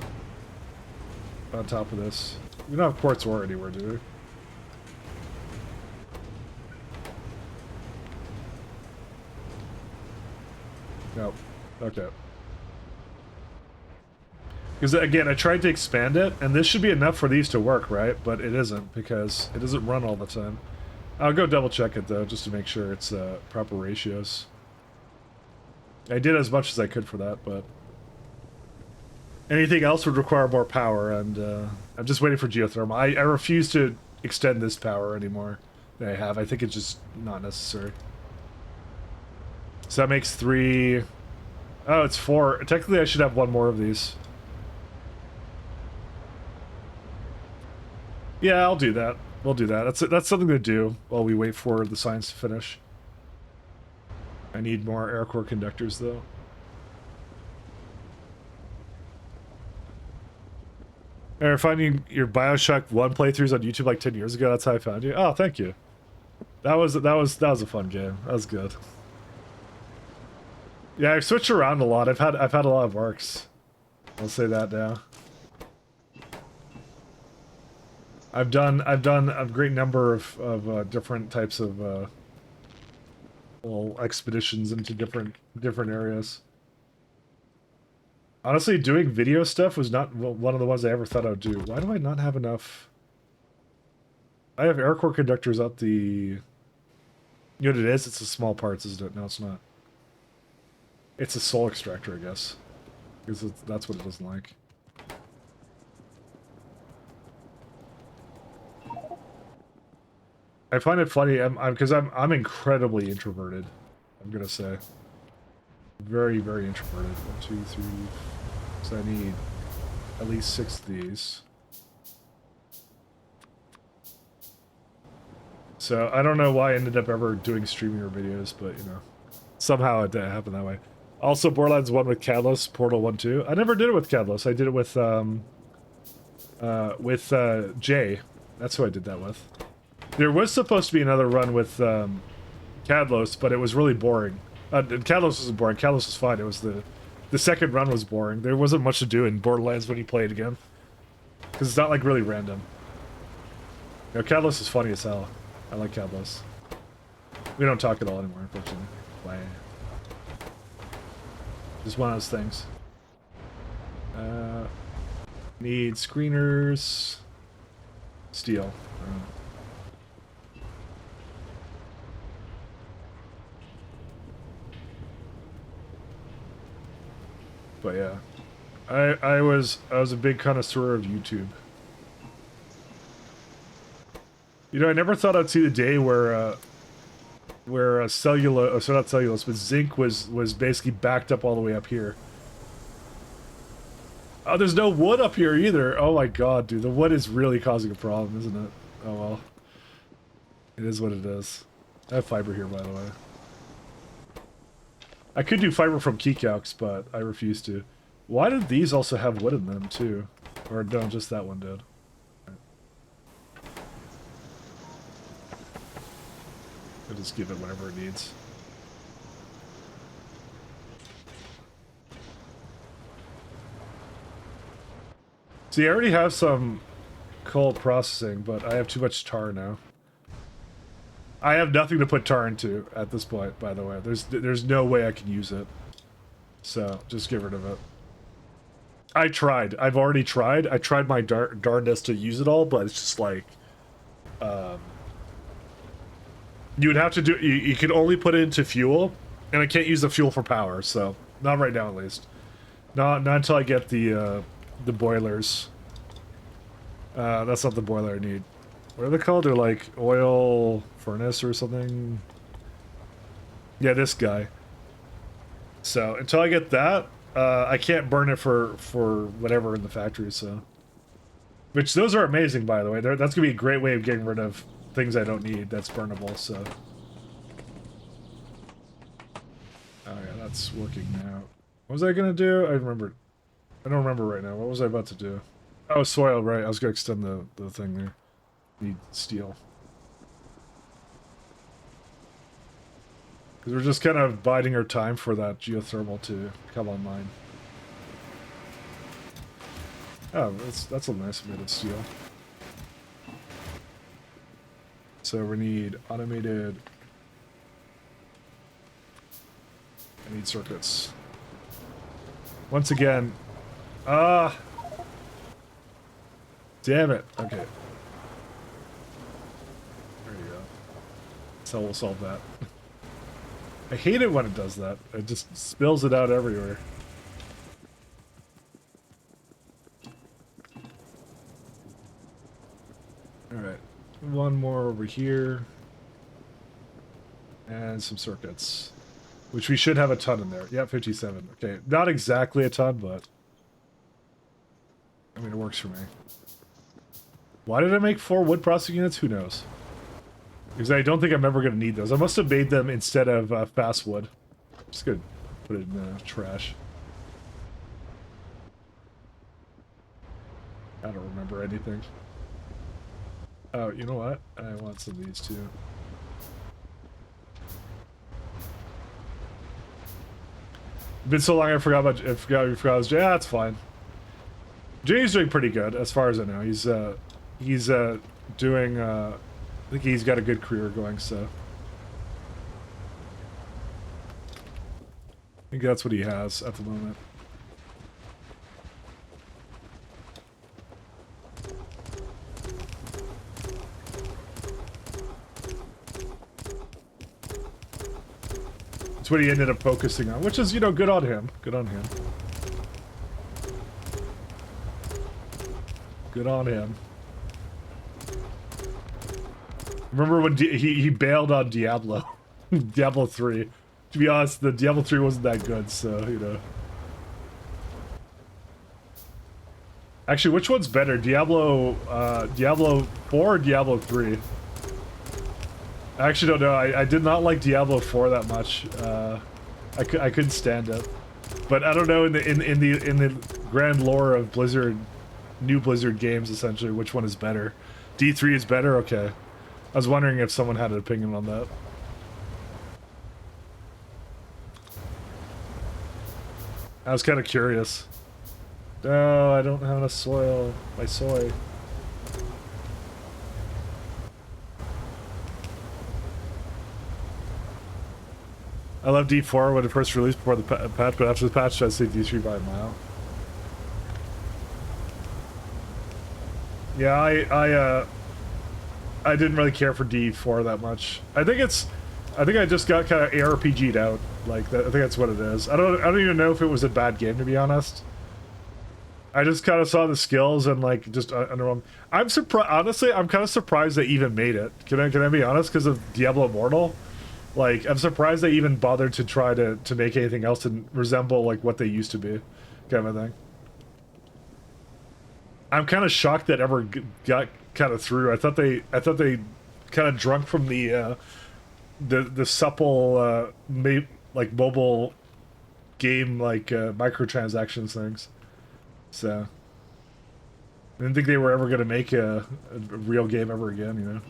on top of this. We don't have quartz ore anywhere, do we? Nope. Okay. Because again, I tried to expand it, and this should be enough for these to work, right? But it isn't, because it doesn't run all the time. I'll go double check it though, just to make sure it's proper ratios. I did as much as I could for that, but anything else would require more power, and I'm just waiting for geothermal. I refuse to extend this power anymore that I have. I think it's just not necessary. So that makes 3. Oh, it's 4. Technically, I should have 1 more of these. Yeah, I'll do that. We'll do that. That's something to do while we wait for the science to finish. I need more air core conductors, though. Or finding your Bioshock 1 playthroughs on YouTube like 10 years ago, that's how I found you. Oh, thank you. That was a fun game. That was good. Yeah, I've switched around a lot. I've had a lot of arcs. I'll say that now. I've done a great number of different types of little expeditions into different areas. Honestly, doing video stuff was not one of the ones I ever thought I would do. Why do I not have enough? I have air core conductors up the... You know what it is? It's the small parts, isn't it? No, it's not. It's a soul extractor, I guess. Because that's what it doesn't like. I find it funny, because I'm incredibly introverted. I'm gonna say, very, very introverted. 1, 2, 3. So I need at least 6 of these. So I don't know why I ended up ever doing streaming or videos, but you know, somehow it happened that way. Also, Borderlands 1 with Catalyst, Portal 1 2. I never did it with Catalyst. I did it with Jay. That's who I did that with. There was supposed to be another run with Cadlos, but it was really boring. Cadlos wasn't boring. Cadlos was fine. It was the second run was boring. There wasn't much to do in Borderlands when you play it again. Because it's not like really random. You know, Cadlos is funny as hell. I like Cadlos. We don't talk at all anymore, unfortunately. Why? Just one of those things. Need screeners. Steel. But yeah, I was a big connoisseur of YouTube. You know, I never thought I'd see the day where cellulose, so not cellulose, but zinc was basically backed up all the way up here. Oh, there's no wood up here either. Oh my god, dude, the wood is really causing a problem, isn't it? Oh well, it is what it is. I have fiber here, by the way. I could do fiber from keycalcs, but I refuse to. Why did these also have wood in them, too? Or no, just that one did. I'll just give it whatever it needs. See, I already have some coal processing, but I have too much tar now. I have nothing to put tar into at this point, by the way. There's no way I can use it. So, just get rid of it. I tried. I've already tried. I tried my darndest to use it all, but it's just like... you would have to do... You can only put it into fuel, and I can't use the fuel for power, so... Not right now, at least. Not until I get the boilers. That's not the boiler I need. What are they called? They're like oil furnace or something. Yeah, this guy. So until I get that, I can't burn it for whatever in the factory. So, which those are amazing, by the way. That's gonna be a great way of getting rid of things I don't need. That's burnable. So, oh yeah, that's working now. What was I gonna do? I remember. I don't remember right now. What was I about to do? Oh, soil. Right. I was gonna extend the thing there. Need steel. Because we're just kind of biding our time for that geothermal to come online. Oh, that's a nice bit of steel. So we need automated... I need circuits. Once again... Ah! Damn it. Okay. There you go. So we'll solve that. I hate it when it does that. It just spills it out everywhere. Alright. One more over here. And some circuits. Which we should have a ton in there. Yeah, 57. Okay, not exactly a ton, but... I mean, it works for me. Why did I make 4 wood processing units? Who knows? Because I don't think I'm ever going to need those. I must have made them instead of fast wood. Just going to put it in the trash. I don't remember anything. Oh, you know what? I want some of these too. It's been so long I forgot about... I forgot yeah, that's fine. Jay's doing pretty good, as far as I know. He's doing... I think he's got a good career going, so... I think that's what he has at the moment. That's what he ended up focusing on, which is, you know, good on him. Good on him. Good on him. Remember when he bailed on Diablo? Diablo 3. To be honest, the Diablo 3 wasn't that good, so, you know. Actually, which one's better? Diablo 4 or Diablo 3? I actually don't know. I did not like Diablo 4 that much. I couldn't stand it. But I don't know in the grand lore of Blizzard, new Blizzard games, essentially, which one is better? D3 is better? Okay. I was wondering if someone had an opinion on that. I was kind of curious. No, I don't have enough soil. My soy. I love D4 when it first released before the patch, but after the patch, I'd say D3 by a mile. Yeah, I didn't really care for D4 that much. I think I just got kind of ARPG'd out. Like that, I think that's what it is. I don't even know if it was a bad game, to be honest. I just kind of saw the skills and like just underwhelmed. I'm surprised. Honestly, I'm kind of surprised they even made it. Can I be honest? Because of Diablo Immortal, like I'm surprised they even bothered to try to make anything else to resemble like what they used to be, kind of a thing. I'm kind of shocked that ever got kind of through. I thought they kind of drunk from the supple like mobile game like microtransactions things. So I didn't think they were ever gonna make a real game ever again, you know.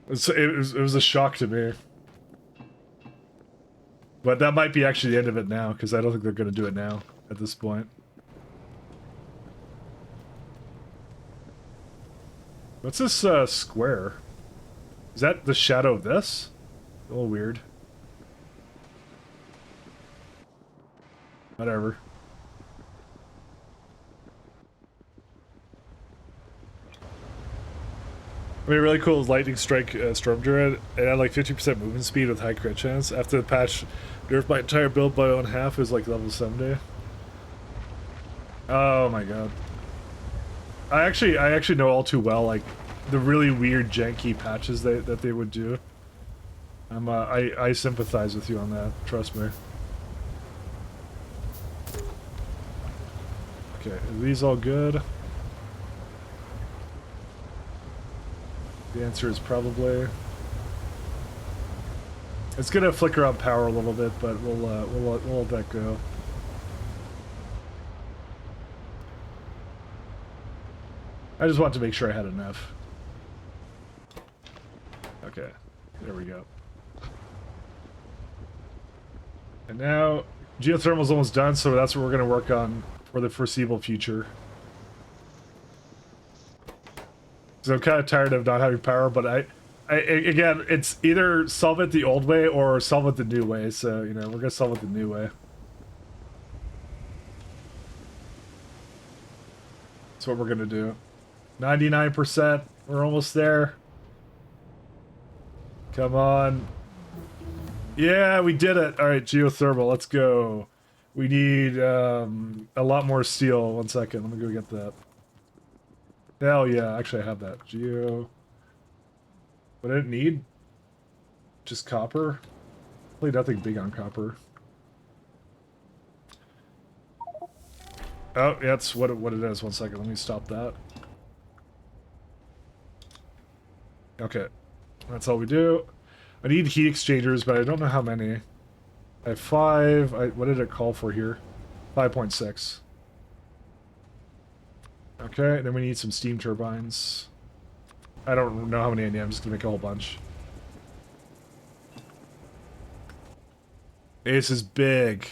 It was a shock to me. But that might be actually the end of it now, because I don't think they're gonna do it now at this point. What's this square? Is that the shadow of this? A little weird. Whatever. I mean, really cool is Lightning Strike Storm Druid. It had like 50% movement speed with high crit chance. After the patch, nerfed my entire build by 1/2. It was like level 70. Oh my god. I actually know all too well like the really weird janky patches that they would do. I sympathize with you on that. Trust me. Okay, are these all good? The answer is probably. It's gonna flicker on power a little bit, but we'll let that go. I just wanted to make sure I had enough. Okay, there we go. And now geothermal's almost done, so that's what we're gonna work on for the foreseeable future. So I'm kind of tired of not having power, but again, it's either solve it the old way or solve it the new way. So, you know, we're gonna solve it the new way. That's what we're gonna do. 99%. We're almost there. Come on. Yeah, we did it. All right, geothermal. Let's go. We need a lot more steel. 1 second. Let me go get that. Hell yeah. Actually, I have that. Geo. What did it need? Just copper? Probably nothing big on copper. Oh, yeah, that's what it is. 1 second. Let me stop that. Okay. That's all we do. I need heat exchangers, but I don't know how many. I have 5. What did it call for here? 5.6. Okay, then we need some steam turbines. I don't know how many I need. I'm just gonna make a whole bunch. This is big.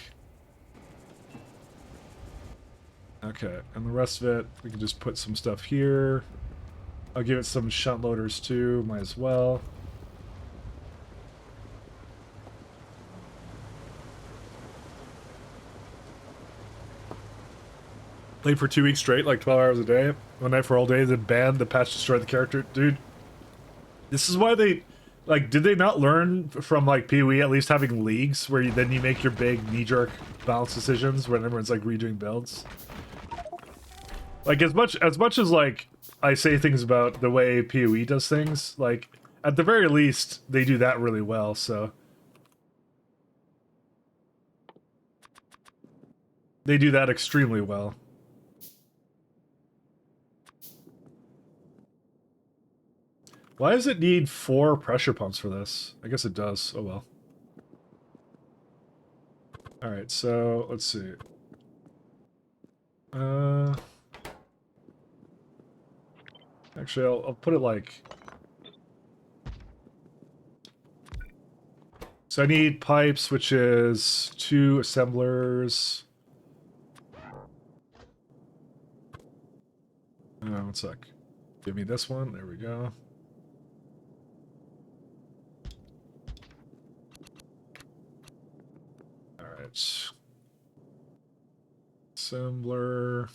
Okay, and the rest of it, we can just put some stuff here. I'll give it some shunt loaders too, might as well. Played for 2 weeks straight, like 12 hours a day. One night for all day, then banned, the patch destroyed the character. Dude, this is why they... Like, did they not learn from, like, PoE at least having leagues where then you make your big knee-jerk balance decisions when everyone's, like, redoing builds? Like, as much as, like, I say things about the way PoE does things, like, at the very least, they do that really well, so... They do that extremely well. Why does it need 4 pressure pumps for this? I guess it does. Oh well. Alright, so let's see. Actually, I'll put it like... So I need pipes, which is 2 assemblers. 1 sec. Give me this one. There we go. Alright. Assembler.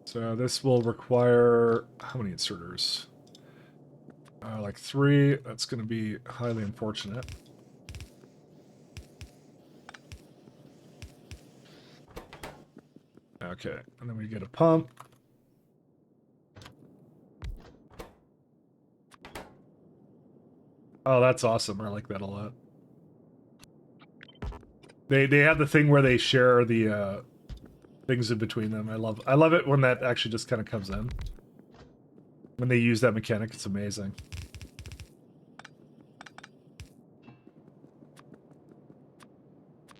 So this will require how many inserters? Like 3. That's going to be highly unfortunate. Okay, and then we get a pump. Oh, that's awesome. I like that a lot. They have the thing where they share the things in between them. I love it when that actually just kind of comes in. When they use that mechanic, it's amazing.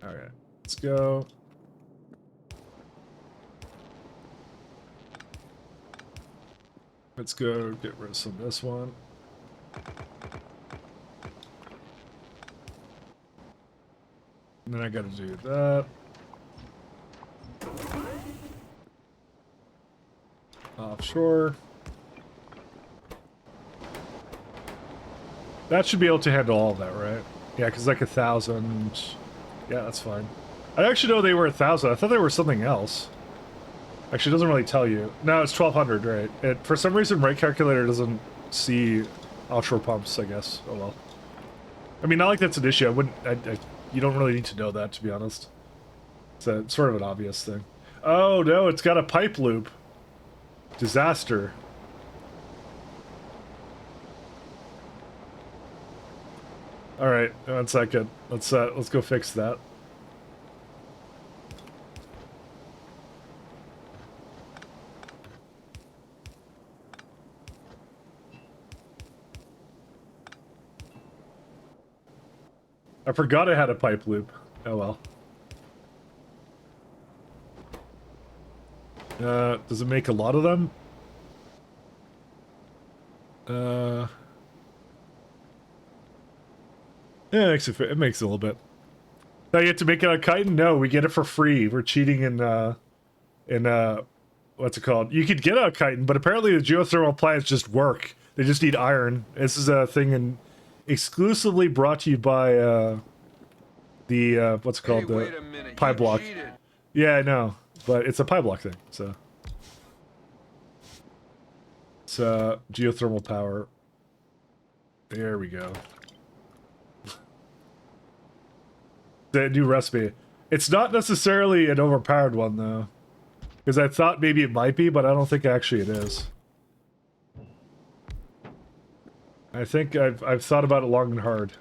All right, let's go. Let's go get rid of some of this one. And then I gotta do that. Offshore. That should be able to handle all of that, right? Yeah, because like 1,000. Yeah, that's fine. I actually know they were 1,000. I thought they were something else. Actually, it doesn't really tell you. No, it's 1,200, right? For some reason, rate calculator doesn't see offshore pumps, I guess. Oh well. I mean, not like that's an issue. I wouldn't. You don't really need to know that, to be honest. It's sort of an obvious thing. Oh no, it's got a pipe loop. Disaster. All right, 1 second. Let's go fix that. I forgot I had a pipe loop. Oh well. Does it make a lot of them? Yeah, it makes a little bit. Now you have to make it on chitin? No, we get it for free. We're cheating in what's it called? You could get a chitin, but apparently the geothermal plants just work. They just need iron. This is a thing exclusively brought to you by the what's it called? Hey, the wait a minute. Pyblock. You cheated. Yeah, I know, but it's a Pyblock thing, so. It's geothermal power. There we go. The new recipe. It's not necessarily an overpowered one though, because I thought maybe it might be, but I don't think actually it is. I think I've thought about it long and hard.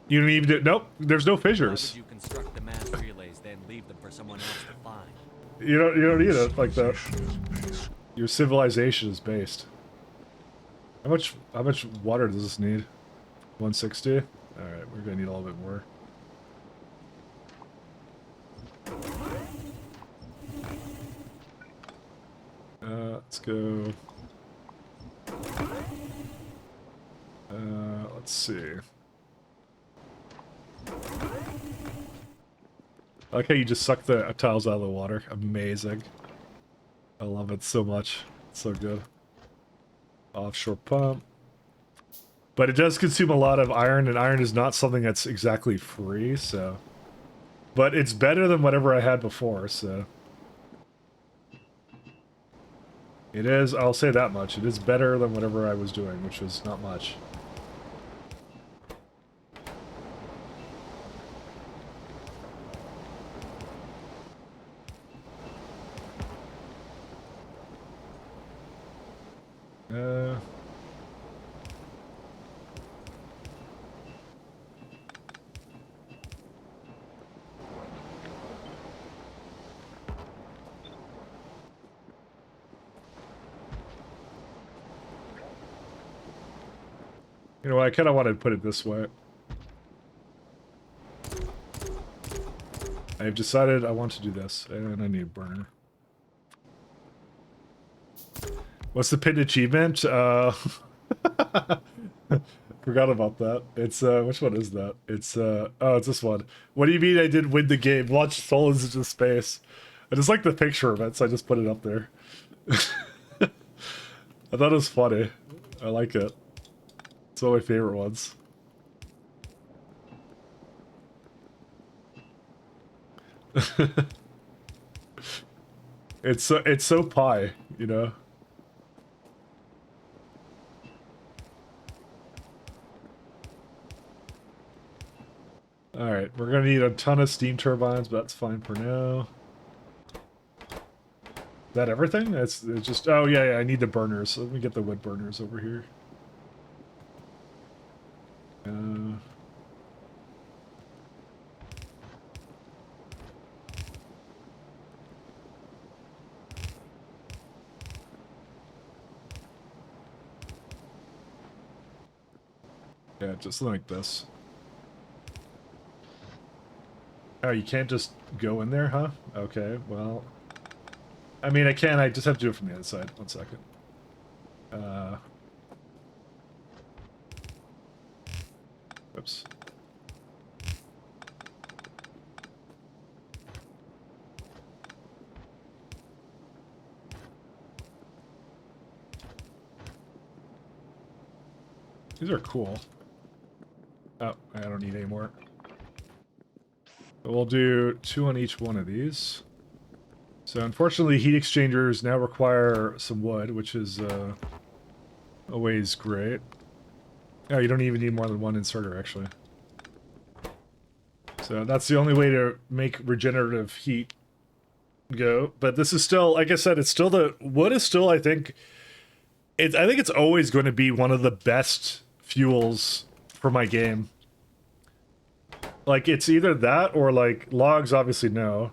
You don't even do. Nope. There's no fissures. Why would you construct the mass relays, then leave them for someone else to find? You don't need it like that. Civilization is based. Your civilization is based. How much water does this need? 160? Alright, we're gonna need a little bit more. Let's go. Let's see. I like how you just suck the tiles out of the water. Amazing. I love it so much. It's so good. Offshore pump. But it does consume a lot of iron, and iron is not something that's exactly free, so... But it's better than whatever I had before, so... It is, I'll say that much. It is better than whatever I was doing, which was not much. You know, I kind of wanted to put it this way. I've decided I want to do this, and I need a burner. What's the pinned achievement? Forgot about that. It's, which one is that? It's, oh, it's this one. What do you mean I didn't win the game? Launch souls into space. I just like the picture of it, so I just put it up there. I thought it was funny. I like it. It's one of my favorite ones. It's so pie, you know. All right, we're gonna need a ton of steam turbines, but that's fine for now. Is that everything? It's just, oh yeah, I need the burners. So let me get the wood burners over here. Yeah, just like this. Oh, you can't just go in there, huh? Okay, well... I mean, I can, I just have to do it from the other side. One second. Oops. These are cool. Oh, I don't need any more. But we'll do 2 on each one of these. So unfortunately, heat exchangers now require some wood, which is always great. Oh, you don't even need more than one inserter, actually. So that's the only way to make regenerative heat go. But this is still, like I said, it's still the... Wood is still, I think it's always going to be one of the best fuels for my game. Like, it's either that or, like, logs, obviously, no.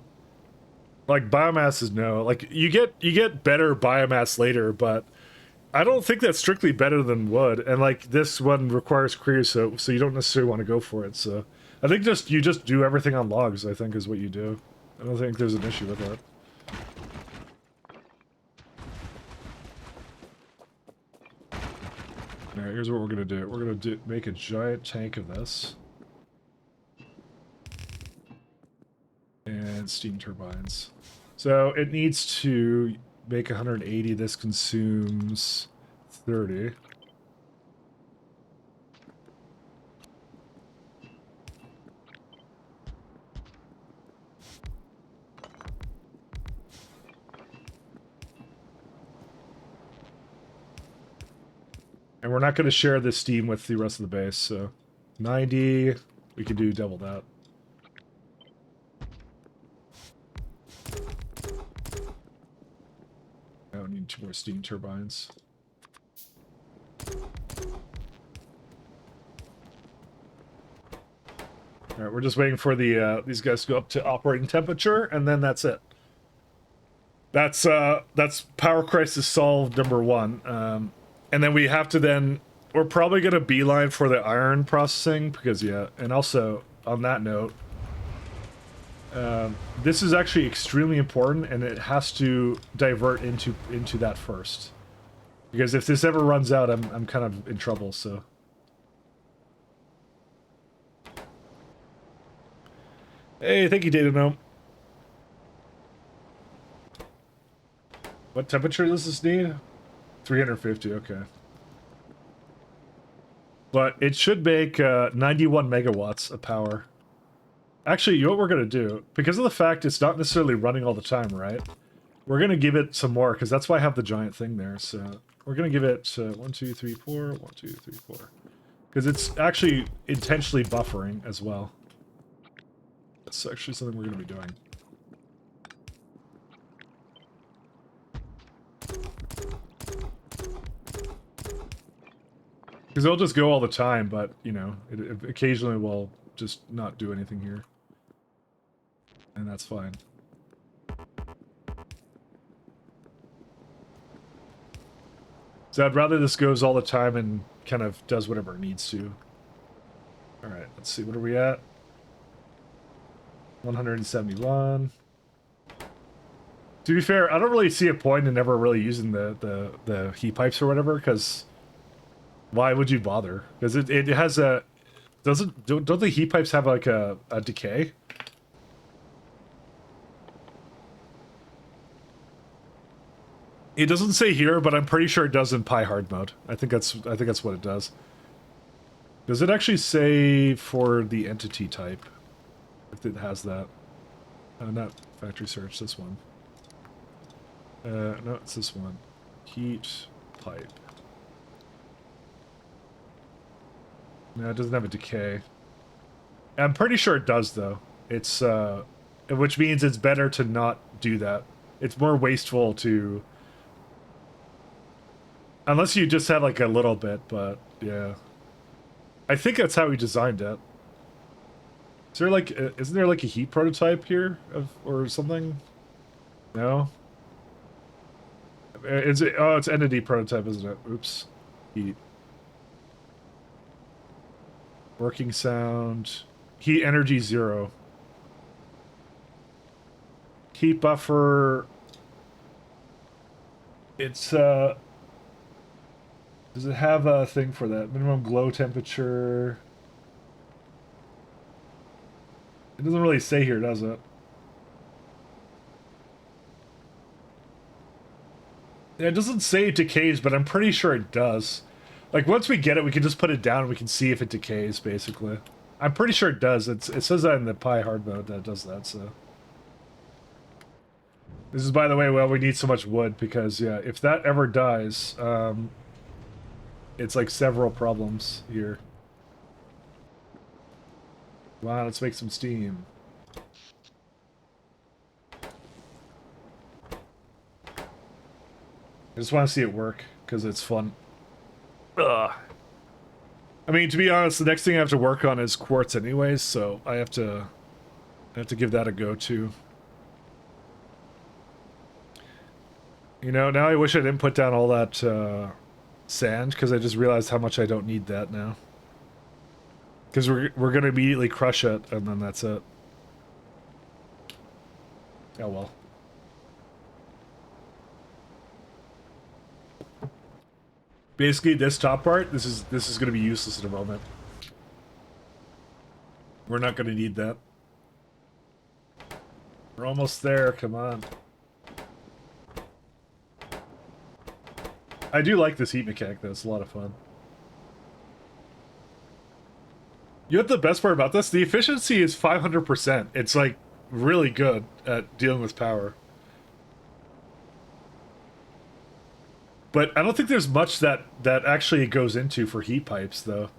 Like, biomass is no. Like, you get better biomass later, but I don't think that's strictly better than wood. And, like, this one requires creosote, so you don't necessarily want to go for it, so... I think you just do everything on logs, I think, is what you do. I don't think there's an issue with that. Alright, here's what we're gonna do. We're gonna make a giant tank of this. And steam turbines. So it needs to make 180. This consumes 30. And we're not going to share this steam with the rest of the base, so 90, we could do double that. I don't need 2 more steam turbines. Alright, we're just waiting for the these guys to go up to operating temperature, and then that's it. That's power crisis solved #1. And then we have to we're probably going to beeline for the iron processing, because, yeah, and also, on that note, this is actually extremely important, and it has to divert into that first. Because if this ever runs out, I'm kind of in trouble, so... Hey, thank you, Data Gnome. What temperature does this need? 350, okay. But it should make 91 megawatts of power. Actually, you know what we're going to do? Because of the fact it's not necessarily running all the time, right? We're going to give it some more, because that's why I have the giant thing there. So we're going to give it 1, 2, 3, 4, 1, 2, 3, 4. Because it's actually intentionally buffering as well. That's actually something we're going to be doing. Because it'll just go all the time, but, you know, it occasionally will just not do anything here. And that's fine. So I'd rather this goes all the time and kind of does whatever it needs to. Alright, let's see, what are we at? 171. To be fair, I don't really see a point in never really using the heat pipes or whatever, because... Why would you bother? Because it has a... Don't the heat pipes have like a decay? It doesn't say here, but I'm pretty sure it does in Pi hard mode. I think that's what it does. Does it actually say for the entity type? If it has that. Not factory search, this one. No, it's this one. Heat pipe. No, it doesn't have a decay. I'm pretty sure it does, though. It's, which means it's better to not do that. It's more wasteful to... Unless you just had, like, a little bit, but, yeah. I think that's how we designed it. Is there, like, isn't there, like, a heat prototype here? Or something? No? Is it, oh, it's entity prototype, isn't it? Oops. Heat. Working sound. Heat energy 0. Heat buffer. It's, does it have a thing for that? Minimum glow temperature. It doesn't really say here, does it? Yeah, it doesn't say it decays, but I'm pretty sure it does. Like, once we get it, we can just put it down and we can see if it decays, basically. I'm pretty sure it does. It says that in the Pi hard mode that it does that, so... This is, by the way, well, we need so much wood, because, yeah, if that ever dies, it's, like, several problems here. Wow, let's make some steam. I just want to see it work, because it's fun. Ugh. I mean, to be honest, the next thing I have to work on is quartz anyways, so I have to give that a go, too. You know, now I wish I didn't put down all that, sand, because I just realized how much I don't need that now. Because we're going to immediately crush it, and then that's it. Oh well. Basically, this top part, this is going to be useless in a moment. We're not going to need that. We're almost there, come on. I do like this heat mechanic, though. It's a lot of fun. You know what the best part about this? The efficiency is 500%. It's, like, really good at dealing with power. But I don't think there's much that actually goes into for heat pipes, though.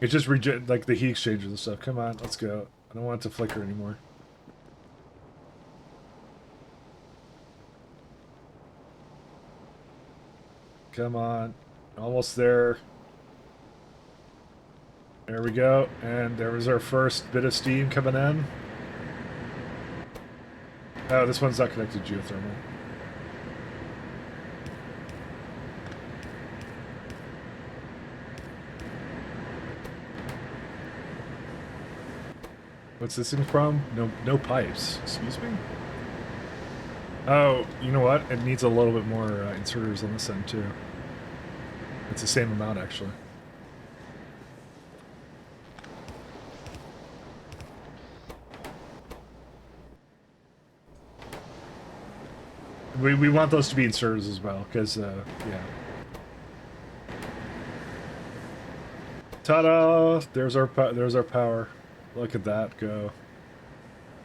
It just like the heat exchangers and stuff. Come on, let's go. I don't want it to flicker anymore. Come on. Almost there. There we go. And there was our first bit of steam coming in. Oh, this one's not connected to geothermal. What's this thing from? No pipes. Excuse me? Oh, you know what? It needs a little bit more inserters on this end, too. It's the same amount, actually. We want those to be inserters as well, because, yeah. Ta-da! There's our power. Look at that go.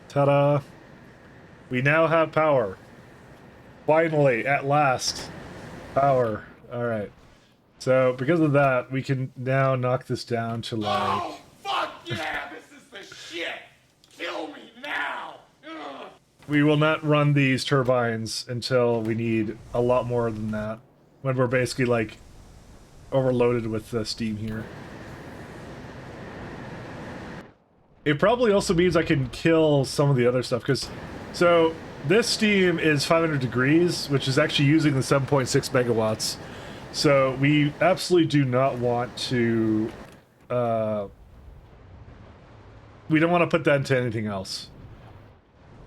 Ta-da! We now have power. Finally, at last. Power. Alright. So, because of that, we can now knock this down to like... Oh, fuck yeah! This is the shit! Kill me now! Ugh. We will not run these turbines until we need a lot more than that. When we're basically, like, overloaded with the steam here. It probably also means I can kill some of the other stuff, because... So, this steam is 500 degrees, which is actually using the 7.6 megawatts. So, we absolutely do not want to... we don't want to put that into anything else.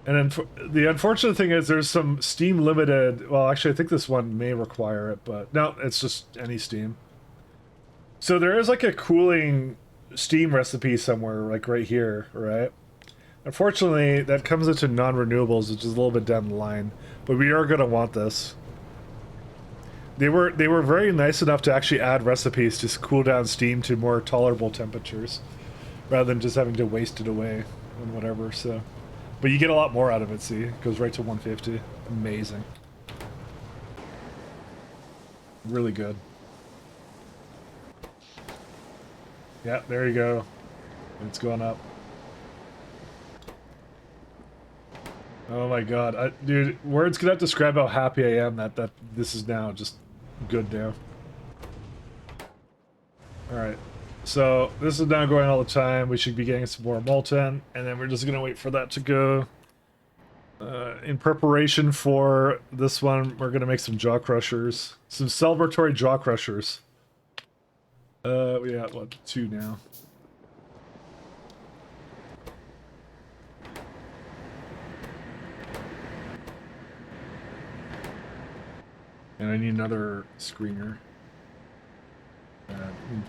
And then the unfortunate thing is there's some steam limited... Well, actually, I think this one may require it, but... No, it's just any steam. So, there is like a cooling... steam recipe somewhere, like right here, right? Unfortunately, that comes into non-renewables, which is a little bit down the line, but we are going to want this. They were very nice enough to actually add recipes to cool down steam to more tolerable temperatures, rather than just having to waste it away and whatever. So, but you get a lot more out of it. See, it goes right to 150. Amazing. Really good. Yeah, there you go. It's going up. Oh my god, dude, words cannot describe how happy I am that this is now just good now. Alright, so this is now going all the time. We should be getting some more molten, and then we're just gonna wait for that to go. In preparation for this one, we're gonna make some jaw crushers. Some celebratory jaw crushers. We got, what, 2 now. And I need another screener.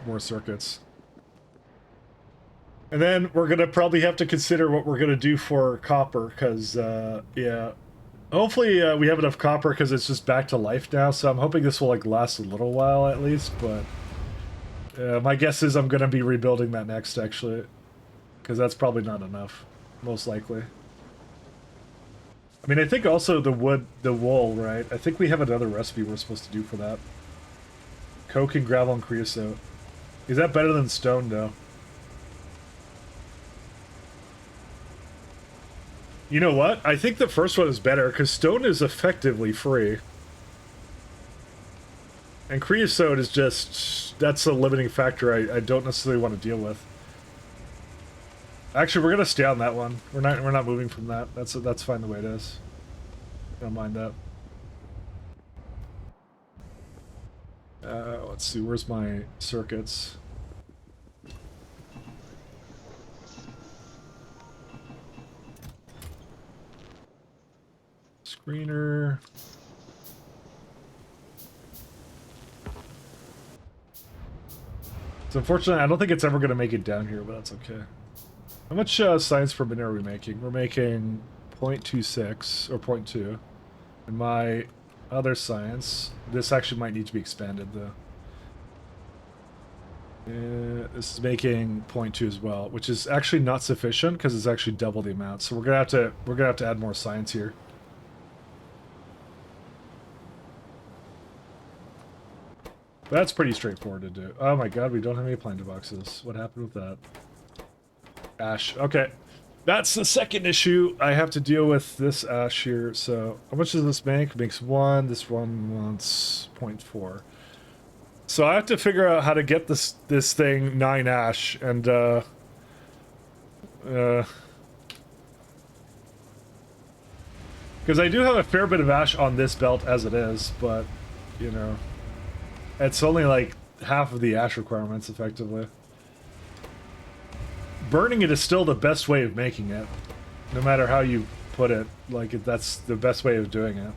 More circuits. And then we're gonna probably have to consider what we're gonna do for copper, because, yeah. Hopefully we have enough copper, because it's just back to life now, so I'm hoping this will, like, last a little while at least, but... my guess is I'm gonna be rebuilding that next, actually. Because that's probably not enough. Most likely. I mean, I think also the wool, right? I think we have another recipe we're supposed to do for that. Coke and gravel and creosote. Is that better than stone, though? You know what? I think the first one is better, because stone is effectively free. And creosote is just... that's a limiting factor I don't necessarily want to deal with. Actually, we're gonna stay on that one. We're not moving from that. That's fine the way it is. Don't mind that. Let's see, where's my circuits? Screener. So unfortunately, I don't think it's ever going to make it down here, but that's okay. How much science per minute are we making? We're making 0.26, or 0.2. And my other science, this actually might need to be expanded, though. This is making 0.2 as well, which is actually not sufficient, because it's actually double the amount. So we're gonna have to add more science here. That's pretty straightforward to do. Oh my god, we don't have any planter boxes. What happened with that? Ash. Okay. That's the second issue. I have to deal with this ash here. So, how much does this make? It makes 1. This one wants 0.4. So I have to figure out how to get this thing 9 ash, and because I do have a fair bit of ash on this belt as it is, but, you know, it's only like half of the ash requirements, effectively. Burning it is still the best way of making it. No matter how you put it, like, that's the best way of doing it.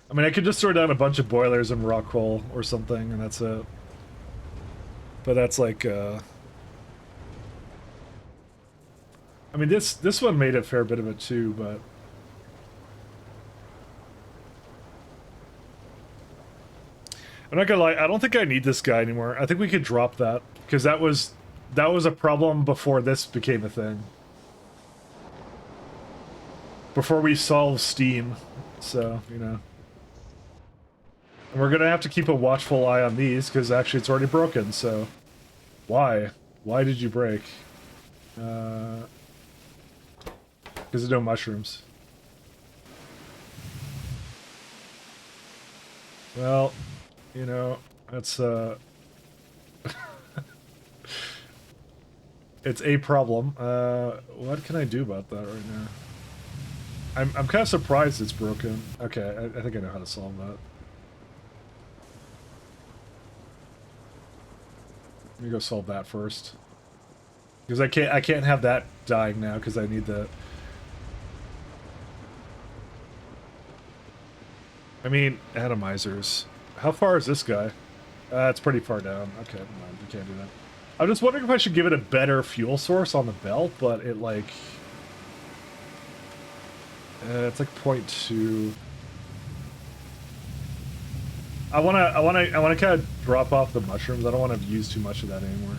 I mean, I could just throw down a bunch of boilers and raw coal or something, and that's it. But that's like, I mean, this one made a fair bit of it too, but... I'm not gonna lie, I don't think I need this guy anymore. I think we could drop that, because that was a problem before this became a thing. Before we solved Steam, so, you know. And we're gonna have to keep a watchful eye on these, because actually it's already broken, so... Why? Why did you break? Because there's no mushrooms. Well... You know, that's, it's a problem. What can I do about that right now? I'm kind of surprised it's broken. Okay, I think I know how to solve that. Let me go solve that first. Because I can't have that dying now, because I need the... I mean, atomizers. How far is this guy? It's pretty far down. Okay, never mind. We can't do that. I'm just wondering if I should give it a better fuel source on the belt, but it, like... It's like 0.2. I wanna kind of drop off the mushrooms. I don't want to use too much of that anymore.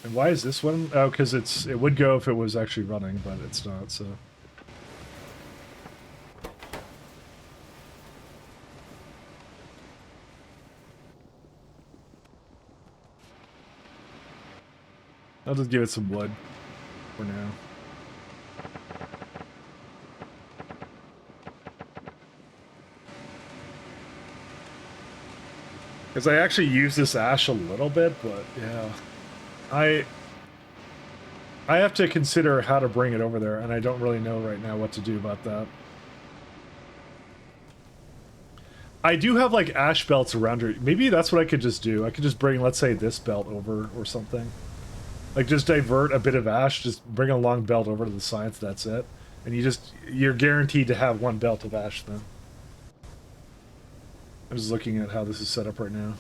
And why is this one? Oh, because it would go if it was actually running, but it's not. So. I'll just give it some wood for now. Because I actually use this ash a little bit, but yeah. I have to consider how to bring it over there, and I don't really know right now what to do about that. I do have, like, ash belts around here. Maybe that's what I could just do. I could just bring, let's say, this belt over or something. Like, just divert a bit of ash, just bring a long belt over to the science, that's it. And you're guaranteed to have one belt of ash then. I'm just looking at how this is set up right now.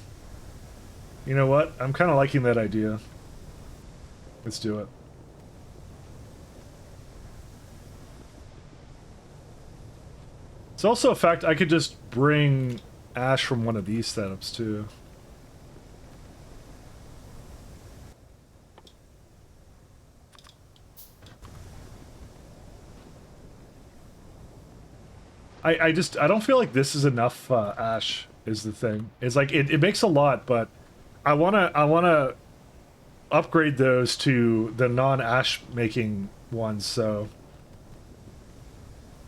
You know what? I'm kind of liking that idea. Let's do it. It's also a fact I could just bring ash from one of these setups too. I don't feel like this is enough ash is the thing. It's like it makes a lot, but I wanna upgrade those to the non-ash making ones, so.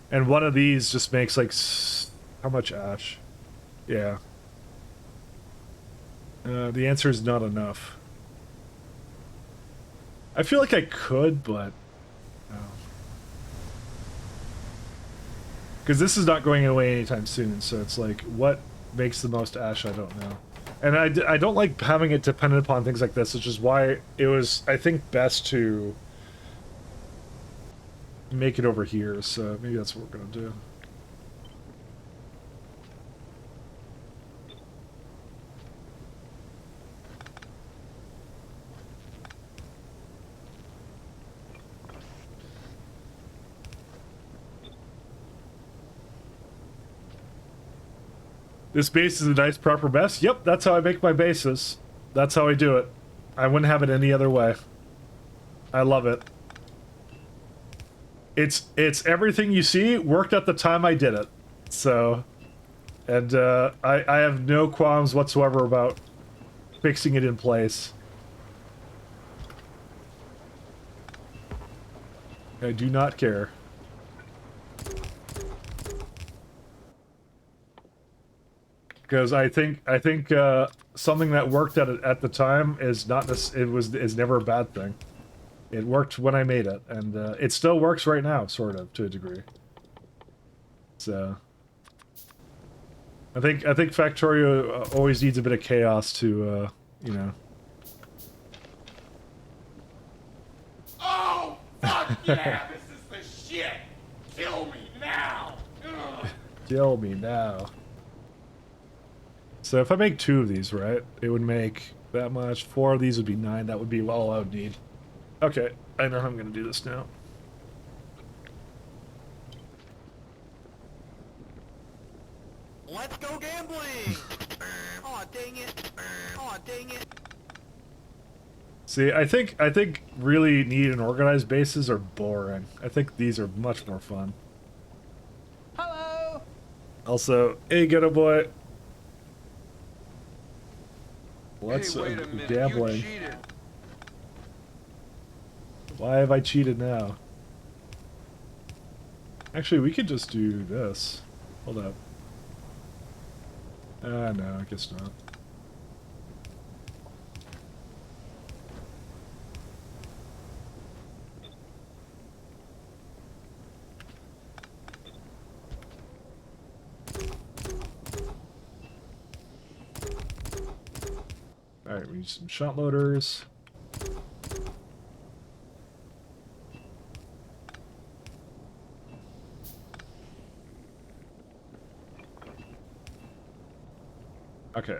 And one of these just makes like how much ash? Yeah. The answer is not enough. I feel like I could, but no. Because this is not going away anytime soon, so it's like, what makes the most ash? I don't know. And I don't like having it dependent upon things like this, which is why it was, I think, best to make it over here, so maybe that's what we're gonna do. This base is a nice proper mess. Yep, that's how I make my bases. That's how I do it. I wouldn't have it any other way. I love it. It's everything you see worked at the time I did it. So, and I have no qualms whatsoever about fixing it in place. I do not care. Because I think something that worked at the time is not is never a bad thing. It worked when I made it, and it still works right now, sort of, to a degree. So I think Factorio always needs a bit of chaos to you know. Oh, fuck yeah, this is the shit! Kill me now! Ugh. Kill me now. So if I make 2 of these, right, it would make that much. 4 of these would be 9. That would be all I would need. Okay, I know how I'm gonna do this now. Let's go gambling! Aw, dang it! Aw, dang it! See, I think really neat and organized bases are boring. I think these are much more fun. Hello! Also, hey, get a boy. What's hey, wait a minute. gambling? You cheated. Why have I cheated now? Actually, we could just do this. Hold up. No, I guess not. Alright, we need some shot loaders. Okay.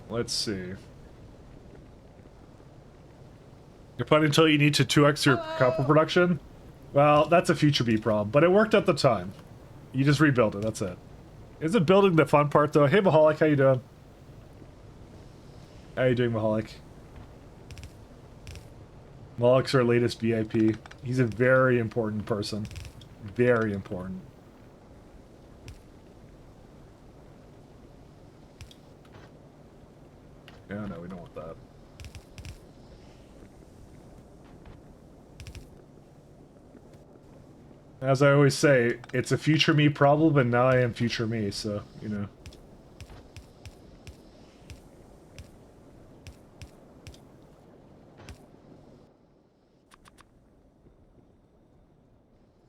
Let's see. You're putting until you need to 2x your copper production? Well, that's a future B problem, but it worked at the time. You just rebuild it, that's it. Isn't building the fun part, though? Hey, Mahalik, how you doing? How you doing, Mahalik? Mahalik's our latest VIP. He's a very important person. Very important. Yeah, no, we don't want that. As I always say, it's a future me problem, and now I am future me, so, you know.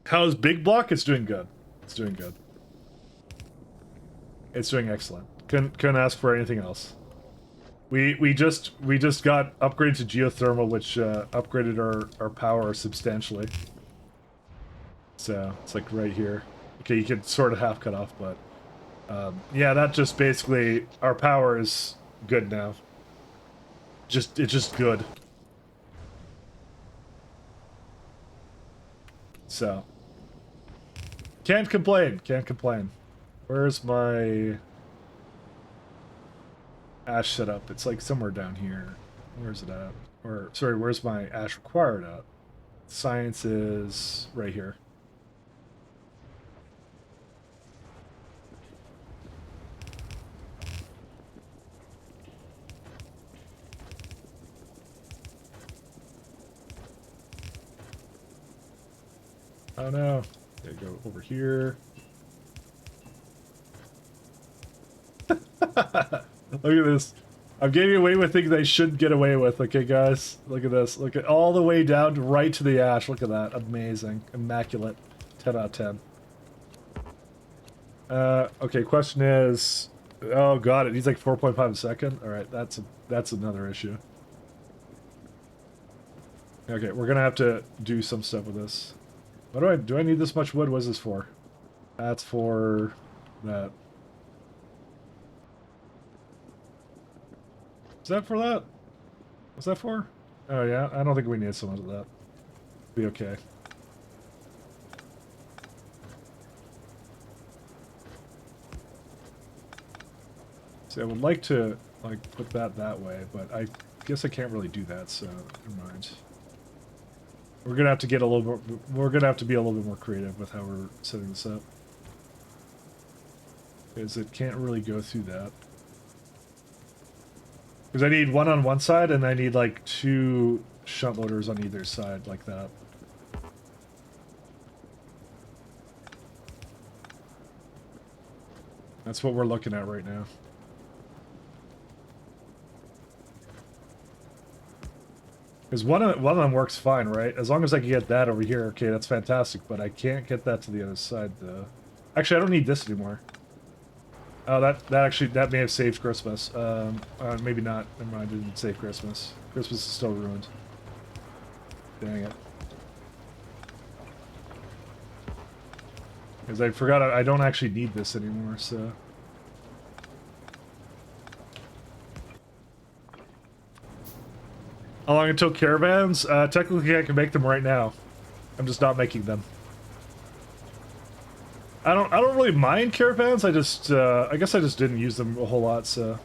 How's Big Block? It's doing good. It's doing good. It's doing excellent. Couldn't ask for anything else. We just got upgraded to geothermal, which upgraded our power substantially. So it's like right here. Okay, you can sort of half cut off, but yeah, that just basically our power is good now. It's just good. So can't complain. Can't complain. Where's my ash setup? It's like somewhere down here. Where's it at? Or sorry, where's my ash required at? Science is right here. Oh no. Okay, go over here. Look at this. I'm getting away with things I shouldn't get away with. Okay, guys. Look at this. Look at all the way down right to the ash. Look at that. Amazing. Immaculate. 10 out of 10. Okay, question is... Oh, got it. He's like 4.5 a second. Alright, that's another issue. Okay, we're gonna have to do some stuff with this. What do I need this much wood? What is this for? That's for that. Is that for that? What's that for? Oh yeah, I don't think we need so much of that. Be okay. See, I would like to like put that way, but I guess I can't really do that, so never mind. We're gonna have to get a little more. We're gonna have to be a little bit more creative with how we're setting this up, because it can't really go through that. Because I need one on one side, and I need like 2 shunt loaders on either side, like that. That's what we're looking at right now. Because one of them works fine, right? As long as I can get that over here, okay, that's fantastic. But I can't get that to the other side, though. Actually, I don't need this anymore. Oh, that may have saved Christmas. Maybe not. Never mind, it didn't save Christmas. Christmas is still ruined. Dang it. Because I forgot I don't actually need this anymore, so... How long until caravans? Technically I can make them right now. I'm just not making them. I don't really mind caravans, I just I guess I just didn't use them a whole lot, so.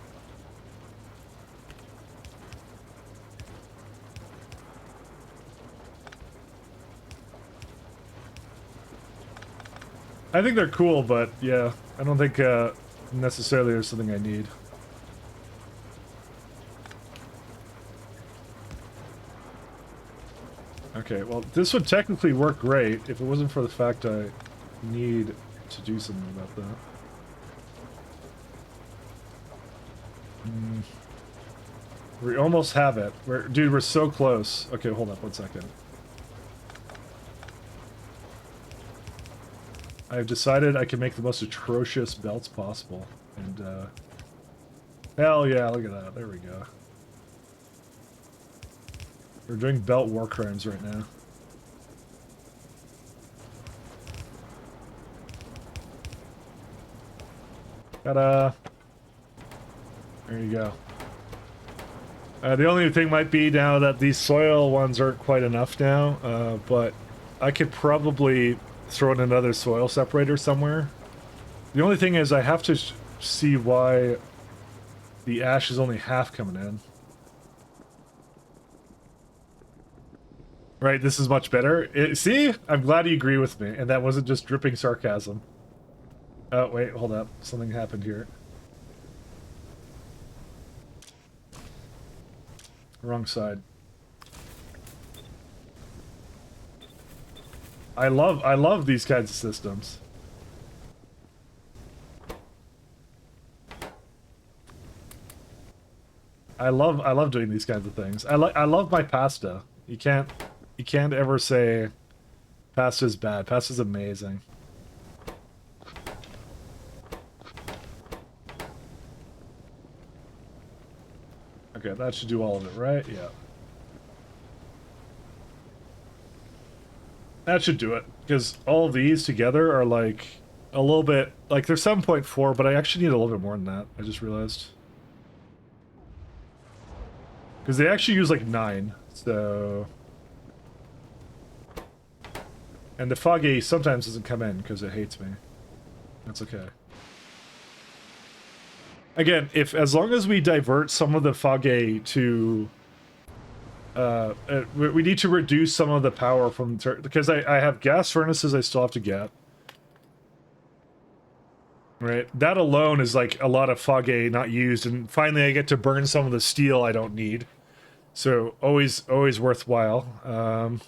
I think they're cool, but yeah, I don't think necessarily there's something I need. Okay, well, this would technically work great if it wasn't for the fact I need to do something about that. We almost have it. Dude, we're so close. Okay, hold up 1 second. I've decided I can make the most atrocious belts possible. And, hell yeah, look at that. There we go. We're doing belt war crimes right now. Ta-da! There you go. The only thing might be now that these soil ones aren't quite enough now, but I could probably throw in another soil separator somewhere. The only thing is I have to see why the ash is only half coming in. Right, this is much better. See? I'm glad you agree with me, and that wasn't just dripping sarcasm. Oh, wait, hold up. Something happened here. Wrong side. I love these kinds of systems. I love doing these kinds of things. I love my pasta. You can't ever say pasta's bad. Pasta's amazing. Okay, that should do all of it, right? Yeah. That should do it, because all of these together are like a little bit, like they're 7.4, but I actually need a little bit more than that, I just realized. Because they actually use like 9, so... And the foggy sometimes doesn't come in because it hates me. That's okay. Again, as long as we divert some of the foggy to... we need to reduce some of the power from... Because I have gas furnaces I still have to get. Right? That alone is like a lot of foggy not used, and finally I get to burn some of the steel I don't need. So, always worthwhile.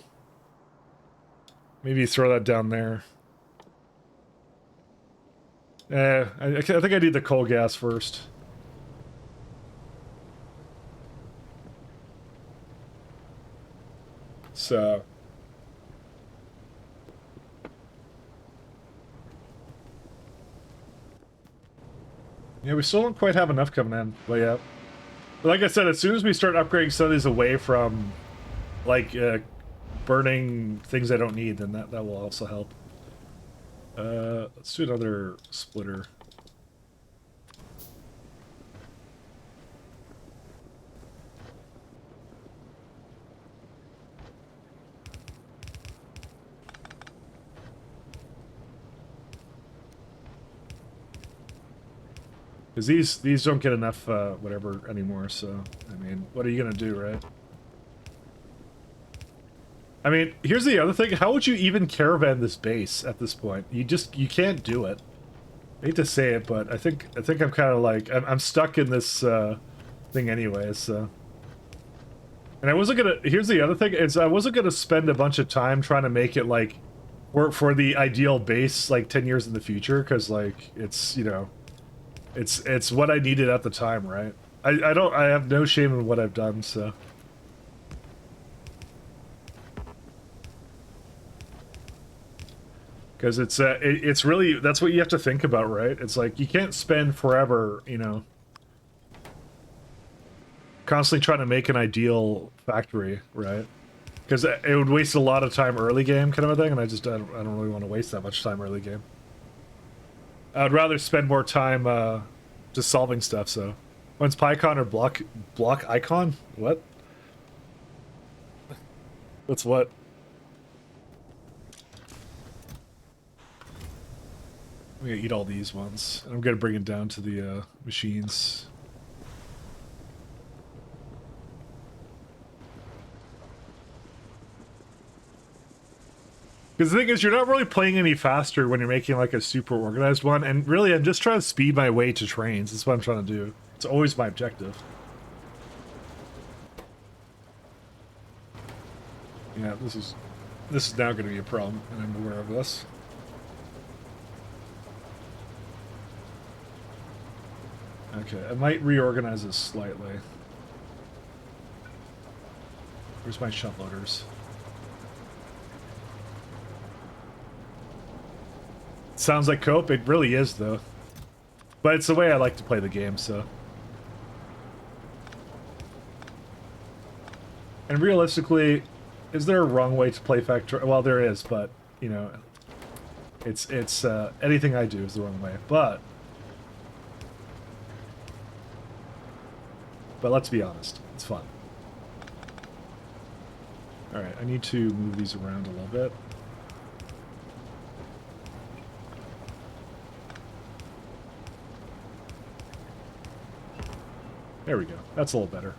Maybe throw that down there. I think I need the coal gas first. So... Yeah, we still don't quite have enough coming in, but yeah. But like I said, as soon as we start upgrading some of these away from, like, burning things I don't need, then that will also help. Let's do another splitter. Because these don't get enough, whatever, anymore, so, I mean, what are you gonna do, right? I mean, here's the other thing, how would you even caravan this base at this point? You can't do it. I hate to say it, but I think I'm kind of like, I'm stuck in this, thing anyway, so... And I wasn't gonna, here's the other thing, is I wasn't gonna spend a bunch of time trying to make it, like, work for the ideal base, like, 10 years in the future, because, like, it's, you know... It's what I needed at the time, right? I have no shame in what I've done, so. Because it's really, that's what you have to think about, right? It's like, you can't spend forever, you know, constantly trying to make an ideal factory, right? Because it would waste a lot of time early game kind of a thing, and I don't really want to waste that much time early game. I'd rather spend more time just solving stuff, so. When's PyCon or block icon? What? That's what? I'm gonna eat all these ones. I'm gonna bring it down to the machines. Because the thing is, you're not really playing any faster when you're making like a super organized one, and really I'm just trying to speed my way to trains. That's what I'm trying to do. It's always my objective. Yeah, this is now going to be a problem, and I'm aware of this. Okay, I might reorganize this slightly. Where's my shunt loaders? Sounds like cope. It really is, though. But it's the way I like to play the game, so. And realistically, is there a wrong way to play Factorio? Well, there is, but, you know, it's anything I do is the wrong way. But but let's be honest, it's fun. Alright, I need to move these around a little bit. There we go. That's a little better.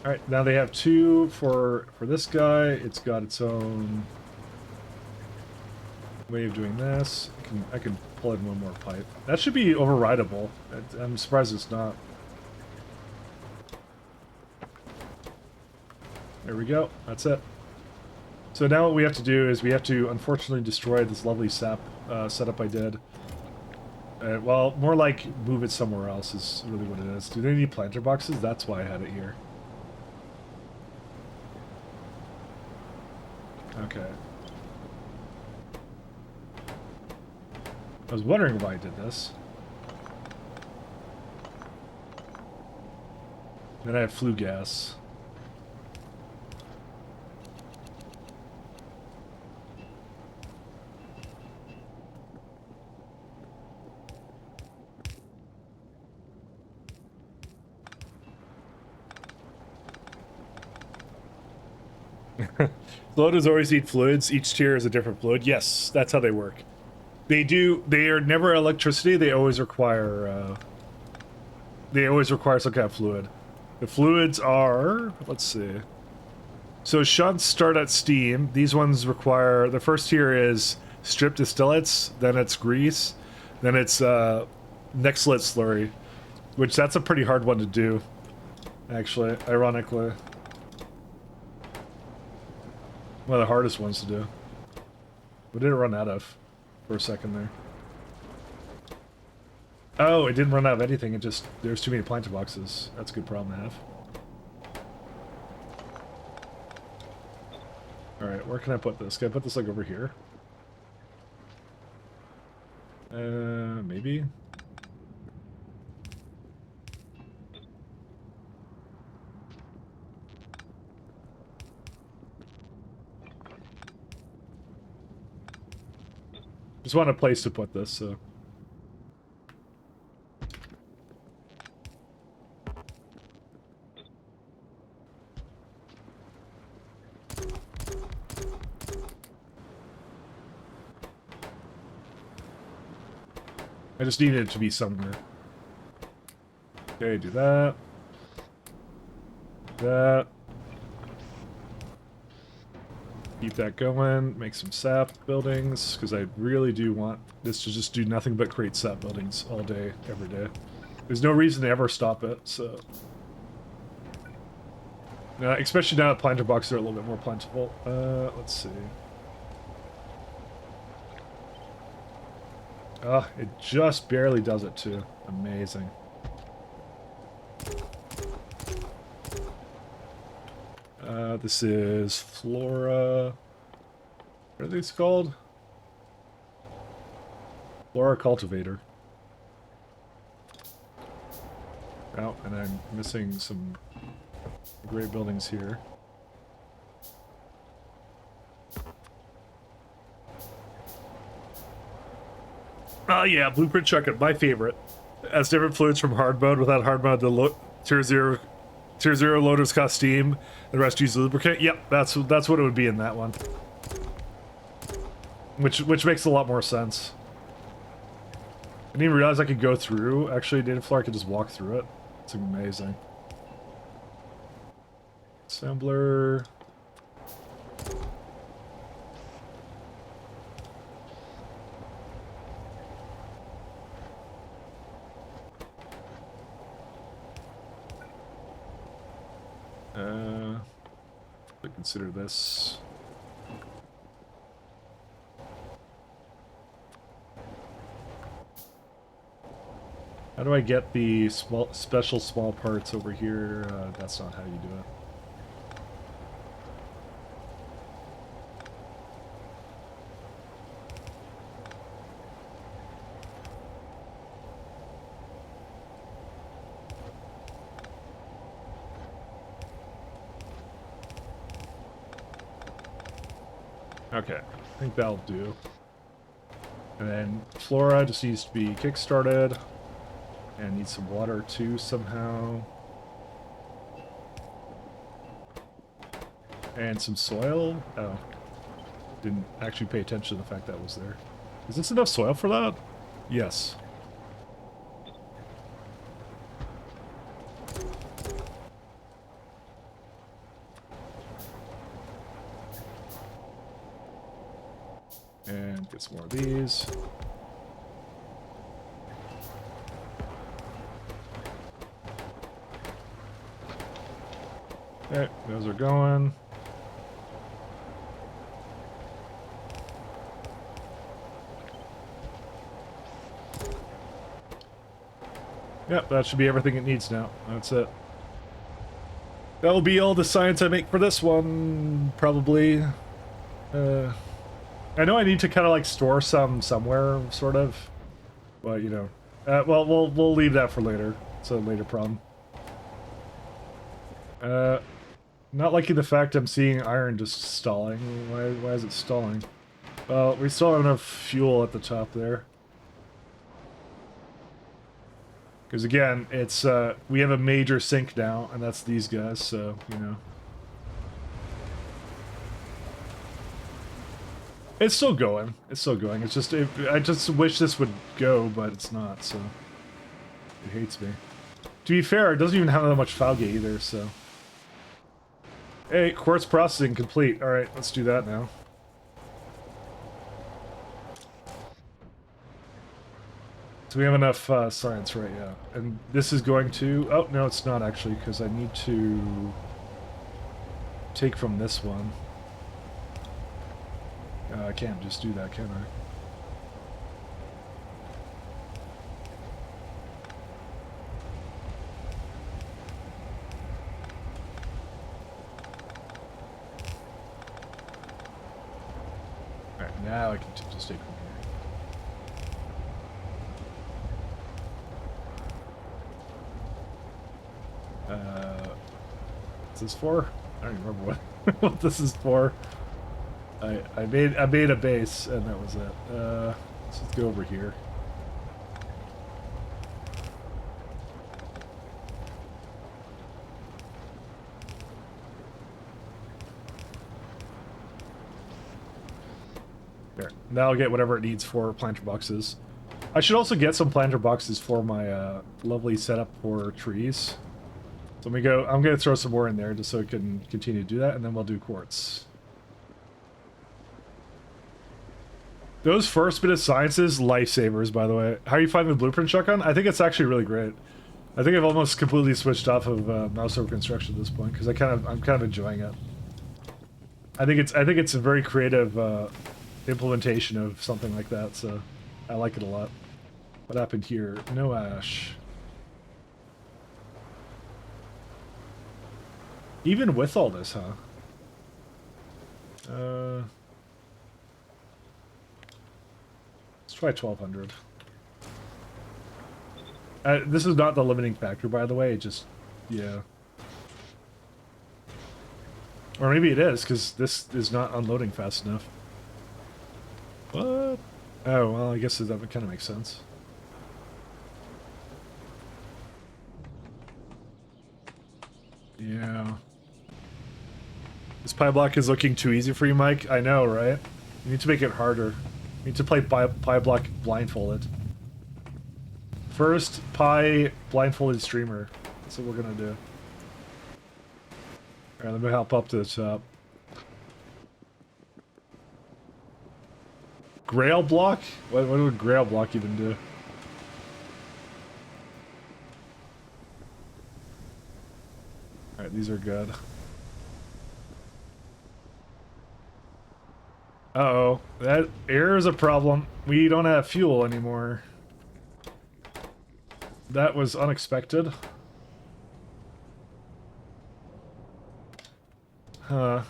Alright, now they have two for this guy. It's got its own way of doing this. I can pull in one more pipe. That should be overrideable. I'm surprised it's not. There we go. That's it. So now what we have to do is we have to unfortunately destroy this lovely sap setup I did. Well, more like move it somewhere else is really what it is. Do they need planter boxes? That's why I had it here. Okay. I was wondering why I did this. Then I have flue gas. Loaders always eat fluids. Each tier is a different fluid. Yes, that's how they work. They are never electricity. They always require some kind of fluid. The fluids are, let's see. So shunts start at steam. These ones require, the first tier is strip distillates, then it's grease, then it's next lit slurry, which that's a pretty hard one to do, actually, ironically. One of the hardest ones to do. What did it run out of for a second there? Oh, it didn't run out of anything. It just, there's too many planter boxes. That's a good problem to have. Alright, where can I put this? Can I put this like over here? Maybe? Just want a place to put this, so. I just needed it to be somewhere. Okay, do that. That. Keep that going, make some sap buildings, because I really do want this to just do nothing but create sap buildings all day, every day. There's no reason to ever stop it, so... especially now that planter boxes are a little bit more plentiful. Let's see. Ah, it just barely does it too. Amazing. This is Flora... What are these called? Flora Cultivator. Oh, and I'm missing some great buildings here. Oh yeah, Blueprint Chucket, my favorite. Has different fluids from hard mode. Without hard mode, the tier zero loaders cost steam. The rest use lubricant. Yep, that's what it would be in that one. Which makes a lot more sense. I didn't even realize I could go through. Actually, Native Floor, I could just walk through it. It's amazing. Assembler. Consider this. How do I get the special small parts over here? That's not how you do it. Okay, I think that'll do. And then Flora just needs to be kick-started. And needs some water too somehow. And some soil? Oh. Didn't actually pay attention to the fact that was there. Is this enough soil for that? Yes. And get some more of these. Okay, those are going. Yep, that should be everything it needs now. That's it. That'll be all the science I make for this one, probably. I know I need to kind of like store some somewhere, sort of. But, you know. Well, we'll leave that for later. It's a later problem. Not liking the fact I'm seeing iron just stalling. Why is it stalling? Well, we still have enough fuel at the top there. Because again, it's we have a major sink now, and that's these guys, so, you know. It's still going. It's still going. It's just, I just wish this would go, but it's not, so. It hates me. To be fair, it doesn't even have that much Falga either, so. Hey, quartz processing complete. Alright, let's do that now. So we have enough science, right? Yeah. And this is going to... Oh, no, it's not actually, because I need to take from this one. I can't just do that, can I? Alright, now I can just take from here. What's this for? I don't even remember what this is for. I made a base and that was it. Let's just go over here. There. Now I'll get whatever it needs for planter boxes. I should also get some planter boxes for my lovely setup for trees. So I'm gonna throw some more in there just so it can continue to do that, and then we'll do quartz. Those first bit of sciences, lifesavers, by the way. How are you finding the blueprint shotgun? I think it's actually really great. I think I've almost completely switched off of mouse over construction at this point because I'm kind of enjoying it. I think it's a very creative implementation of something like that, so I like it a lot. What happened here? No ash. Even with all this, huh? Let's try 1200. This is not the limiting factor, by the way. It just, yeah. Or maybe it is, because this is not unloading fast enough. What? Oh, well, I guess that kind of makes sense. Yeah. This Pyblock is looking too easy for you, Mike. I know, right? You need to make it harder. You need to play Pyblock blindfolded. First, Pi blindfolded streamer. That's what we're gonna do. Alright, let me help up to the top. Grail block? What would Grail block even do? Alright, these are good. Uh-oh. That air is a problem. We don't have fuel anymore. That was unexpected. Huh.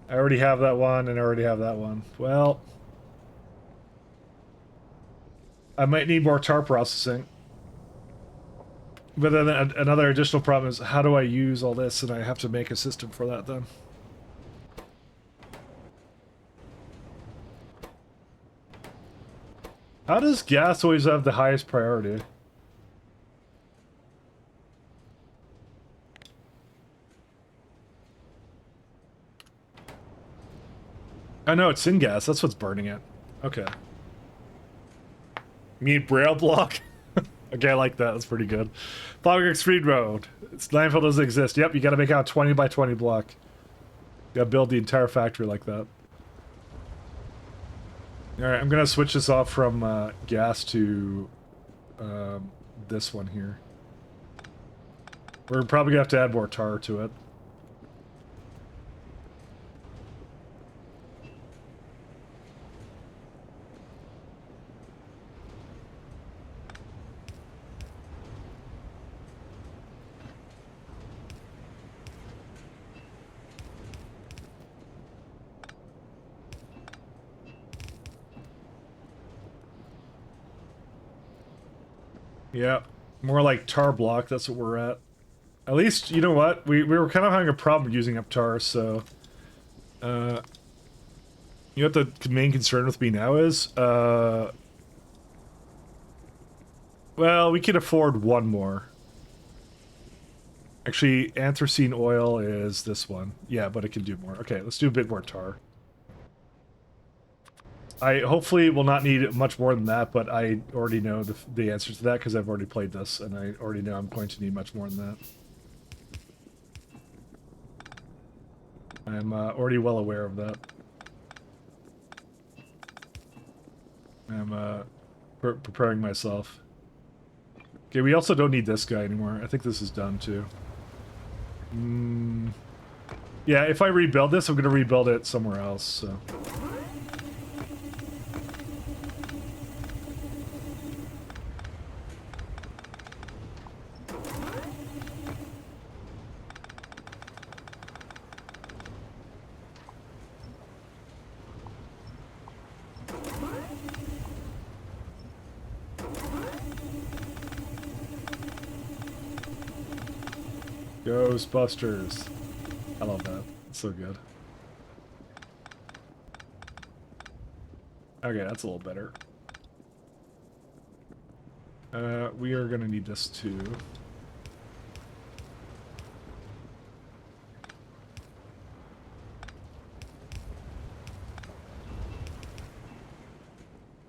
I already have that one, and I already have that one. Well... I might need more tar processing. But then another additional problem is, how do I use all this? And I have to make a system for that then. How does gas always have the highest priority? Oh no, it's syngas. That's what's burning it. Okay. You mean braille block? Okay, I like that. That's pretty good. Pyblock Speed Road. It's landfill doesn't exist. Yep, you gotta make out a 20 by 20 block. You gotta build the entire factory like that. Alright, I'm gonna switch this off from gas to this one here. We're probably gonna have to add more tar to it. Yeah, more like tar block, that's what we're at. At least, you know what? We were kind of having a problem using up tar, so... you know what the main concern with me now is? Well, we can afford one more. Actually, anthracene oil is this one. Yeah, but it can do more. Okay, let's do a bit more tar. I hopefully will not need much more than that, but I already know the answer to that because I've already played this, and I already know I'm going to need much more than that. I'm already well aware of that. I'm preparing myself. Okay, we also don't need this guy anymore. I think this is done too. Yeah, if I rebuild this, I'm going to rebuild it somewhere else, so... Ghostbusters. I love that. It's so good. Okay, that's a little better. We are gonna need this too.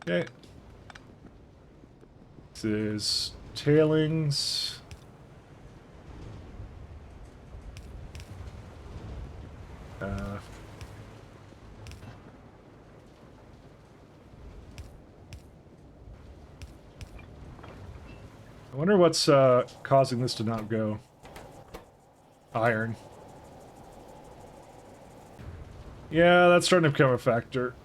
Okay. This is tailings. I wonder what's causing this to not go. Iron. Yeah, that's starting to become a factor.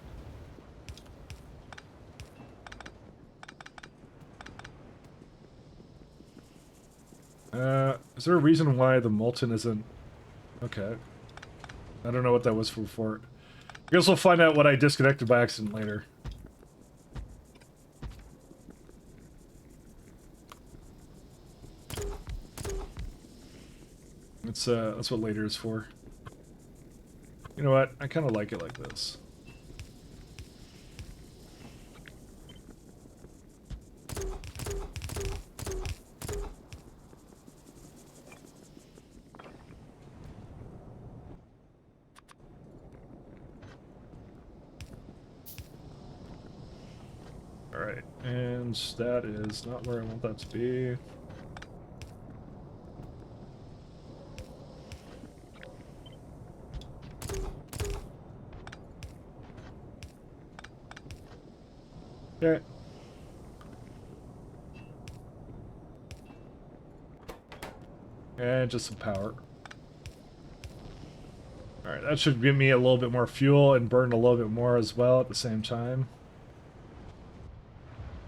Is there a reason why the molten isn't... Okay. I don't know what that was for. I guess we'll find out what I disconnected by accident later. That's what later is for. You know what? I kind of like it like this. Alright, and that is not where I want that to be. Okay. And just some power. Alright, that should give me a little bit more fuel and burn a little bit more as well at the same time.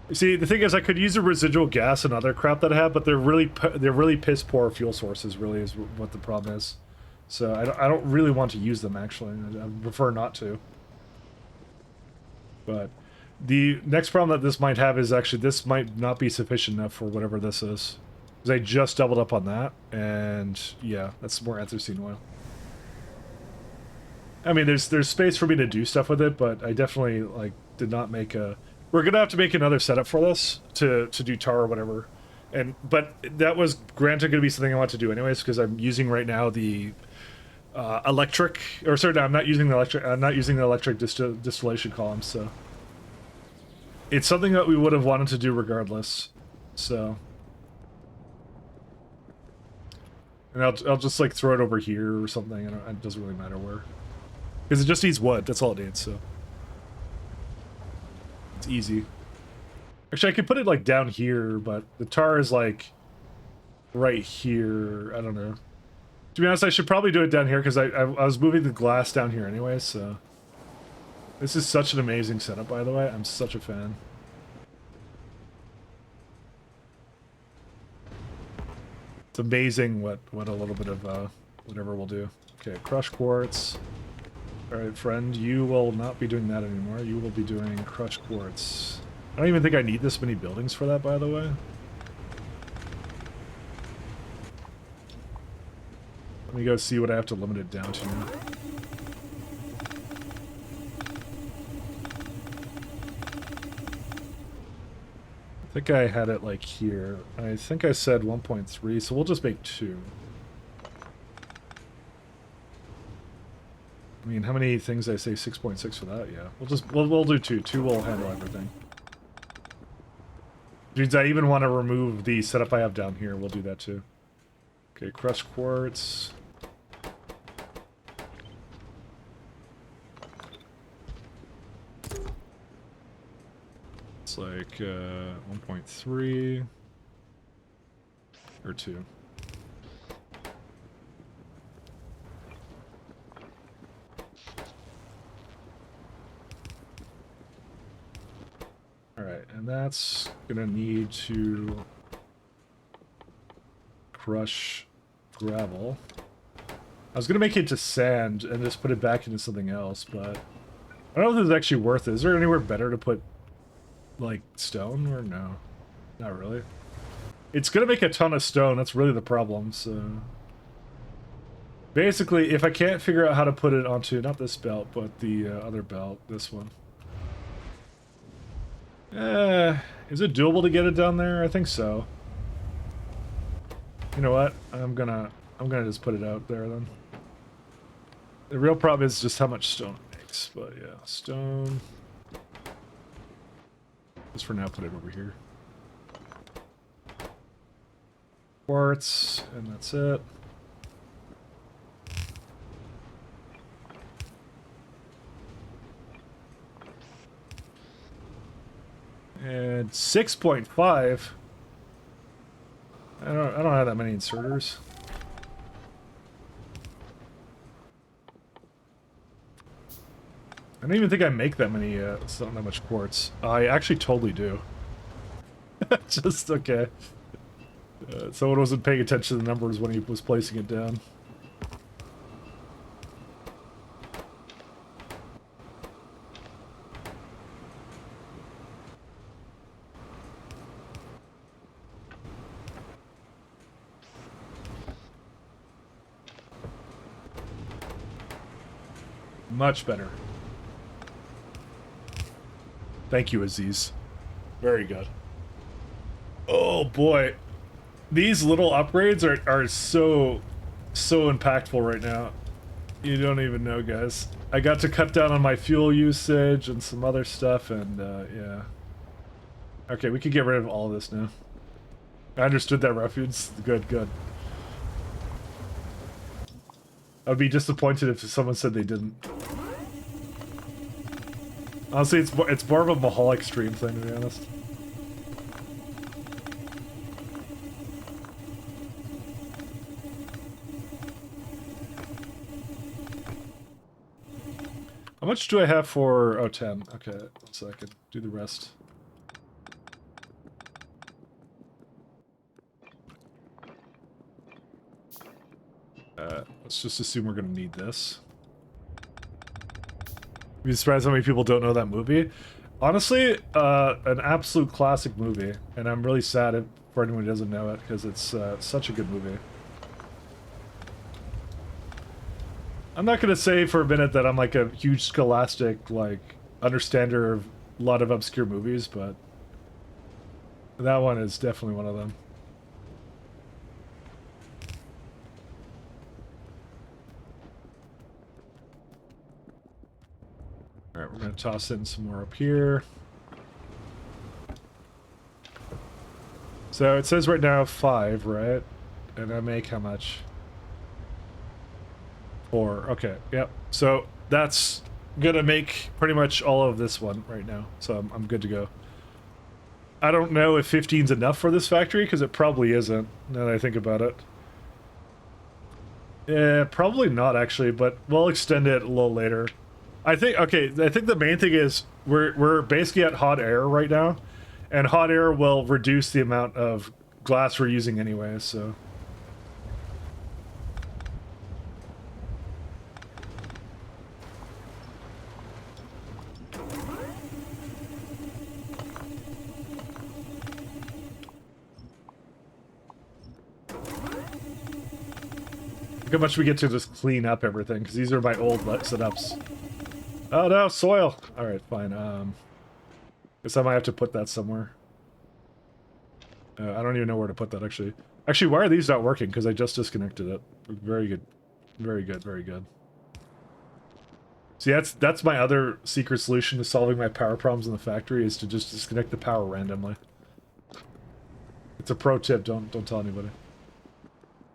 You see, the thing is, I could use a residual gas and other crap that I have, but they're really piss poor fuel sources. Really, is what the problem is. So I don't really want to use them. Actually, I prefer not to. But the next problem that this might have is actually this might not be sufficient enough for whatever this is, because I just doubled up on that, and yeah, that's more anthracene oil. I mean, there's space for me to do stuff with it, but I definitely did not make a We're gonna have to make another setup for this to do tar or whatever, but that was granted gonna be something I want to do anyways because I'm using right now the electric, or sorry, no, I'm not using the electric. I'm not using the electric distillation column, so it's something that we would have wanted to do regardless. So, and I'll just like throw it over here or something. It doesn't really matter where, because it just needs wood. That's all it needs. So it's easy. Actually, I could put it like down here, but the tar is like right here. I don't know. To be honest, I should probably do it down here because I was moving the glass down here anyway, so... This is such an amazing setup, by the way. I'm such a fan. It's amazing what a little bit of whatever will do. Okay, crushed quartz. Alright, friend, you will not be doing that anymore. You will be doing crushed quartz. I don't even think I need this many buildings for that, by the way. Let me go see what I have to limit it down to. I think I had it like here. I think I said 1.3, so we'll just make 2. I mean, how many things did I say? 6.6 for that? Yeah. We'll do 2. 2 will handle everything. Dudes, I even want to remove the setup I have down here. We'll do that too. Okay, crushed quartz. It's like 1.3 or 2. Alright, and that's gonna need to crush gravel. I was gonna make it to sand and just put it back into something else, but I don't know if this is actually worth it. Is there anywhere better to put, like, stone, or no? Not really. It's gonna make a ton of stone, that's really the problem, so... Basically, if I can't figure out how to put it onto, not this belt, but the other belt, this one. Is it doable to get it down there? I think so. You know what? I'm gonna just put it out there then. The real problem is just how much stone it makes, but yeah, stone. Just for now, put it over here. Quartz, and that's it. And 6.5. I don't have that many inserters. I don't even think I make that many, it's not that much quartz. I actually totally do. Just, okay. Someone wasn't paying attention to the numbers when he was placing it down. Much better. Thank you, Aziz. Very good. Oh boy. These little upgrades are so impactful right now. You don't even know, guys. I got to cut down on my fuel usage and some other stuff, and yeah. Okay, we can get rid of all of this now. I understood that reference. Good, good. I'd be disappointed if someone said they didn't. Honestly, it's more of a Mahal extreme thing, to be honest. How much do I have for... Oh, 10. Okay, 1 second. Do the rest. Let's just assume we're going to need this. I'd be surprised how many people don't know that movie. Honestly, an absolute classic movie, and I'm really sad for anyone who doesn't know it, because it's such a good movie. I'm not going to say for a minute that I'm like a huge scholastic, like, understander of a lot of obscure movies, but that one is definitely one of them. Alright, we're going to toss in some more up here. So it says right now 5, right? And I make how much? 4. Okay, yep. So that's gonna make pretty much all of this one right now. So I'm good to go. I don't know if 15's enough for this factory, because it probably isn't, now that I think about it. Yeah, probably not actually, but we'll extend it a little later. I think the main thing is we're basically at hot air right now, and hot air will reduce the amount of glass we're using anyway, so. Look how much we get to just clean up everything, because these are my old setups. Oh no, soil! Alright, fine. Guess I might have to put that somewhere. I don't even know where to put that, actually. Actually, why are these not working? Because I just disconnected it. Very good. Very good, very good. See, that's my other secret solution to solving my power problems in the factory, is to just disconnect the power randomly. It's a pro tip, don't tell anybody.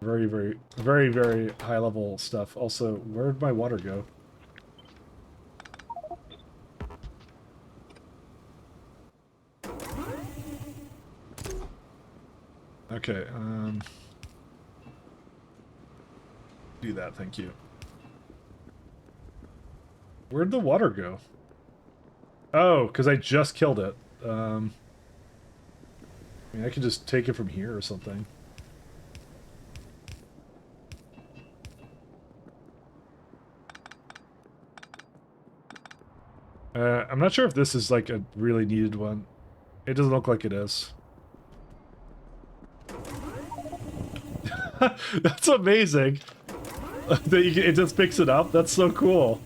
Very, very, very, very high level stuff. Also, where'd my water go? Okay, do that, thank you. Where'd the water go? Oh, because I just killed it. I mean, I could just take it from here or something. I'm not sure if this is like a really needed one. It doesn't look like it is. That's amazing. That it just picks it up. That's so cool.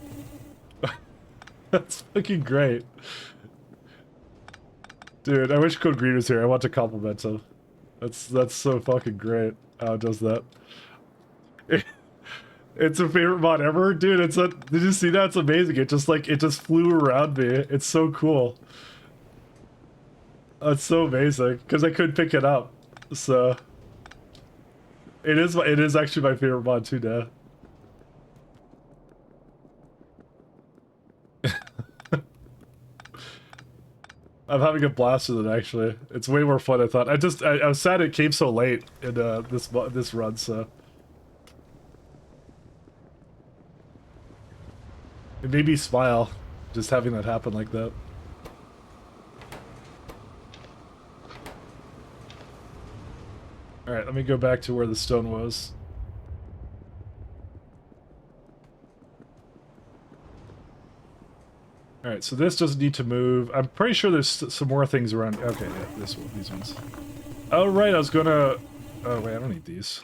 That's fucking great. Dude, I wish Code Green was here. I want to compliment him. That's so fucking great how it does that. It's a favorite mod ever, dude. Did you see that? It's amazing. It just flew around me. It's so cool. That's so amazing because I couldn't pick it up. So it is actually my favorite mod too now. I'm having a blast with it actually. It's way more fun than I thought. I was sad it came so late in this run, so. It made me smile, just having that happen like that. Alright, let me go back to where the stone was. Alright, so this doesn't need to move. I'm pretty sure there's some more things around. Okay, yeah, these ones. Oh, right, I was gonna... Oh, wait, I don't need these.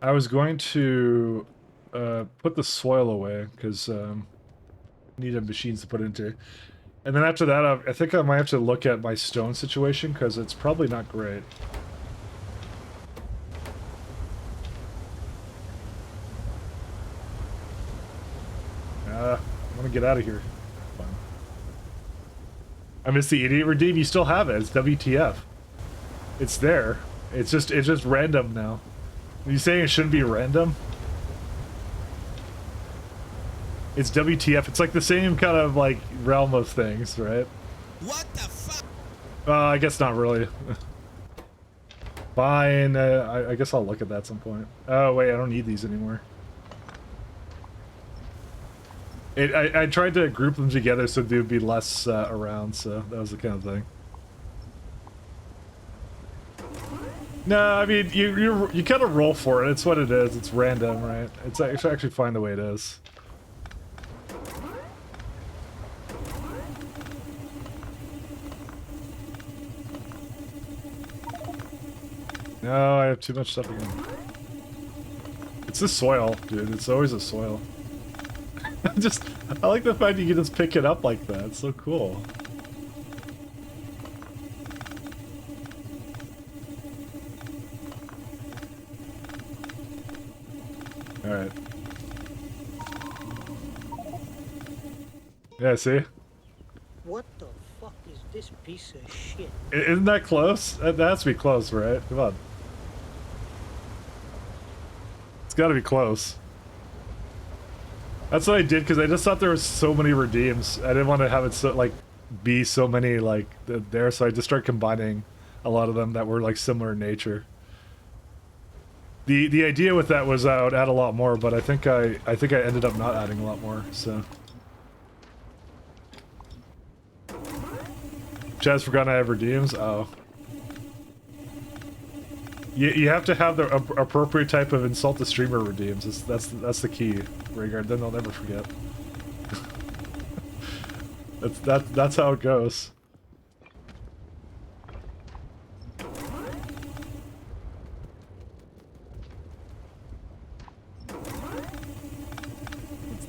I was going to... put the soil away, because I need machines to put it into. And then after that, I think I might have to look at my stone situation, because it's probably not great. I want to get out of here. Fine. I miss the idiot redeem. You still have it. It's WTF. It's there. It's just random now. Are you saying it shouldn't be random? It's WTF. It's like the same kind of like realm of things, right? What the fuck? I guess not really. Fine. I guess I'll look at that at some point. Oh wait, I don't need these anymore. I tried to group them together so there would be less around, so that was the kind of thing. No, I mean you kind of roll for it. It's what it is. It's random, right? It's actually fine the way it is. No, I have too much stuff again. It's the soil, dude. It's always the soil. I like the fact you can just pick it up like that. It's so cool. Alright. Yeah, see? What the fuck is this piece of shit? Isn't that close? That has to be close, right? Come on. It's gotta be close. That's what I did, because I just thought there was so many redeems. I didn't want to have it so, like, be so many, like, there, so I just started combining a lot of them that were, like, similar in nature. The idea with that was I would add a lot more, but I think I ended up not adding a lot more, so... Chaz forgot I have redeems? Oh. You have to have the appropriate type of insult the streamer redeems. That's the key, Rhaegar. Then they'll never forget. that's how it goes.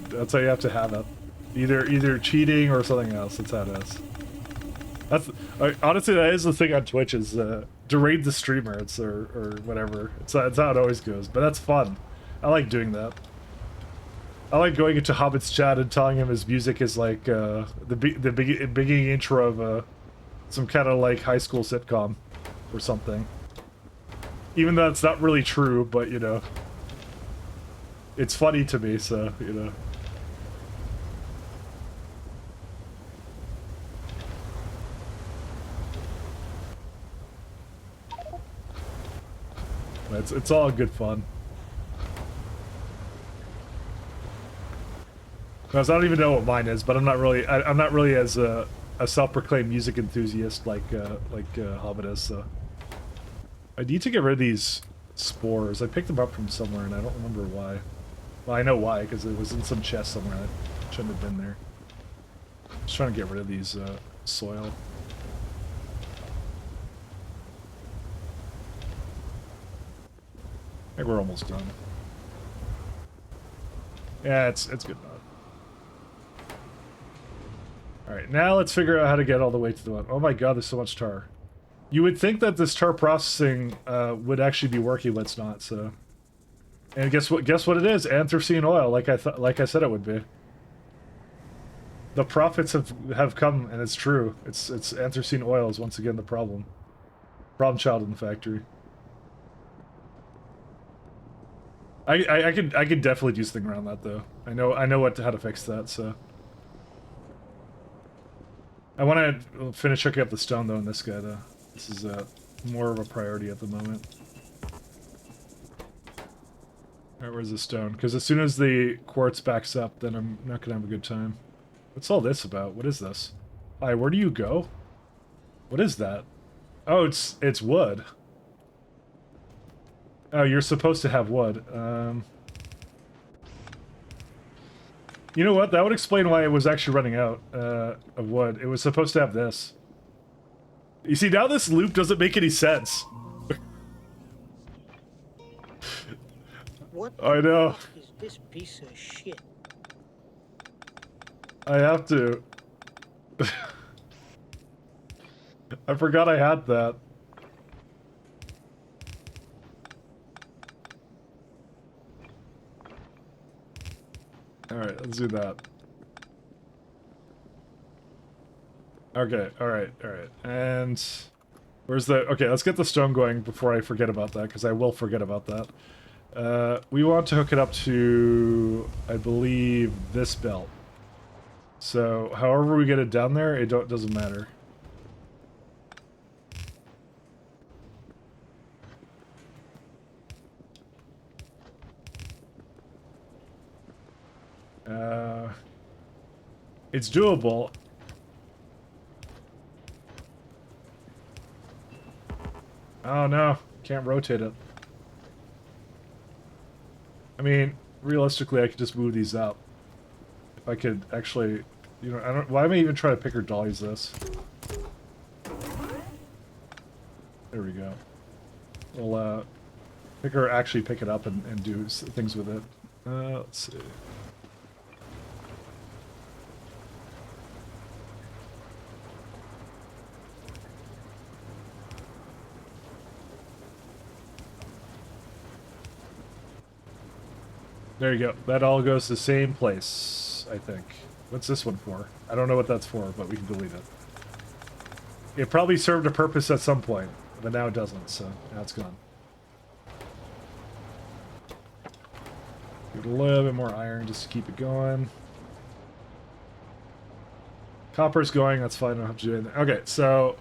That's how you have to have it. Either cheating or something else. That's how it is. That's honestly, that is the thing on Twitch, is to raid the streamer, or whatever. It's how it always goes. But that's fun. I like doing that. I like going into Hobbit's chat and telling him his music is like the beginning intro of some kind of like high school sitcom or something. Even though it's not really true, but you know, it's funny to me. So you know. It's all good fun. Because I don't even know what mine is, but I'm not really as a self-proclaimed music enthusiast like Hobbit is. So I need to get rid of these spores. I picked them up from somewhere and I don't remember why. Well, I know why, because it was in some chest somewhere that shouldn't have been there. Just trying to get rid of these soil. I think we're almost done. Yeah, it's good enough. Alright, now let's figure out how to get all the way to the one. Oh my god, there's so much tar. You would think that this tar processing would actually be working, but it's not, so... And guess what it is? Anthracene oil, like I said it would be. The profits have come, and it's true. It's anthracene oil is once again the problem. Problem child in the factory. I could definitely do something around that though. I know how to fix that, so. I want to finish hooking up the stone though in this guy though. This is more of a priority at the moment. Alright, where's the stone? Because as soon as the quartz backs up, then I'm not gonna have a good time. What's all this about? What is this? Hi, where do you go? What is that? Oh, it's wood. Oh, you're supposed to have wood. You know what? That would explain why it was actually running out of wood. It was supposed to have this. You see, now this loop doesn't make any sense. What I know. fuck is this piece of shit? I have to. I forgot I had that. Alright, let's do that. Okay, alright. And... Where's the... Okay, let's get the stone going before I forget about that, because I will forget about that. We want to hook it up to, I believe, this belt. So, however we get it down there, it doesn't matter. It's doable. Oh no, can't rotate it. I mean, realistically, I could just move these up. If I could actually, you know, I don't. Why am I even trying to pick or dollies this? There we go. We'll actually pick it up and do things with it. Let's see. There you go. That all goes to the same place, I think. What's this one for? I don't know what that's for, but we can delete it. It probably served a purpose at some point, but now it doesn't, so now it's gone. Get a little bit more iron just to keep it going. Copper's going, that's fine, I don't have to do anything. Okay, so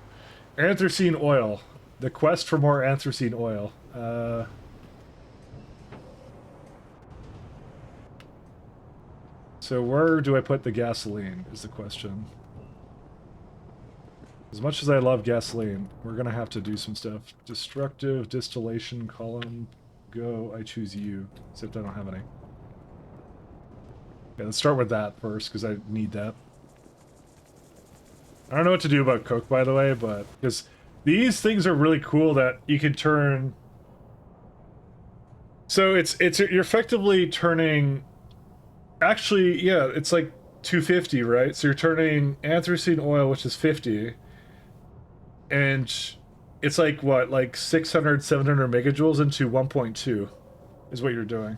anthracene oil. The quest for more anthracene oil. So where do I put the gasoline is the question. As much as I love gasoline, we're gonna have to do some stuff. Destructive distillation column. Go, I choose you. Except I don't have any. Okay, let's start with that first, because I need that. I don't know what to do about coke, by the way, but... because these things are really cool that you can turn... So you're effectively turning... Actually, yeah, it's like 250, right? So you're turning anthracene oil, which is 50... and it's like, what, like 600, 700 megajoules into 1.2 is what you're doing.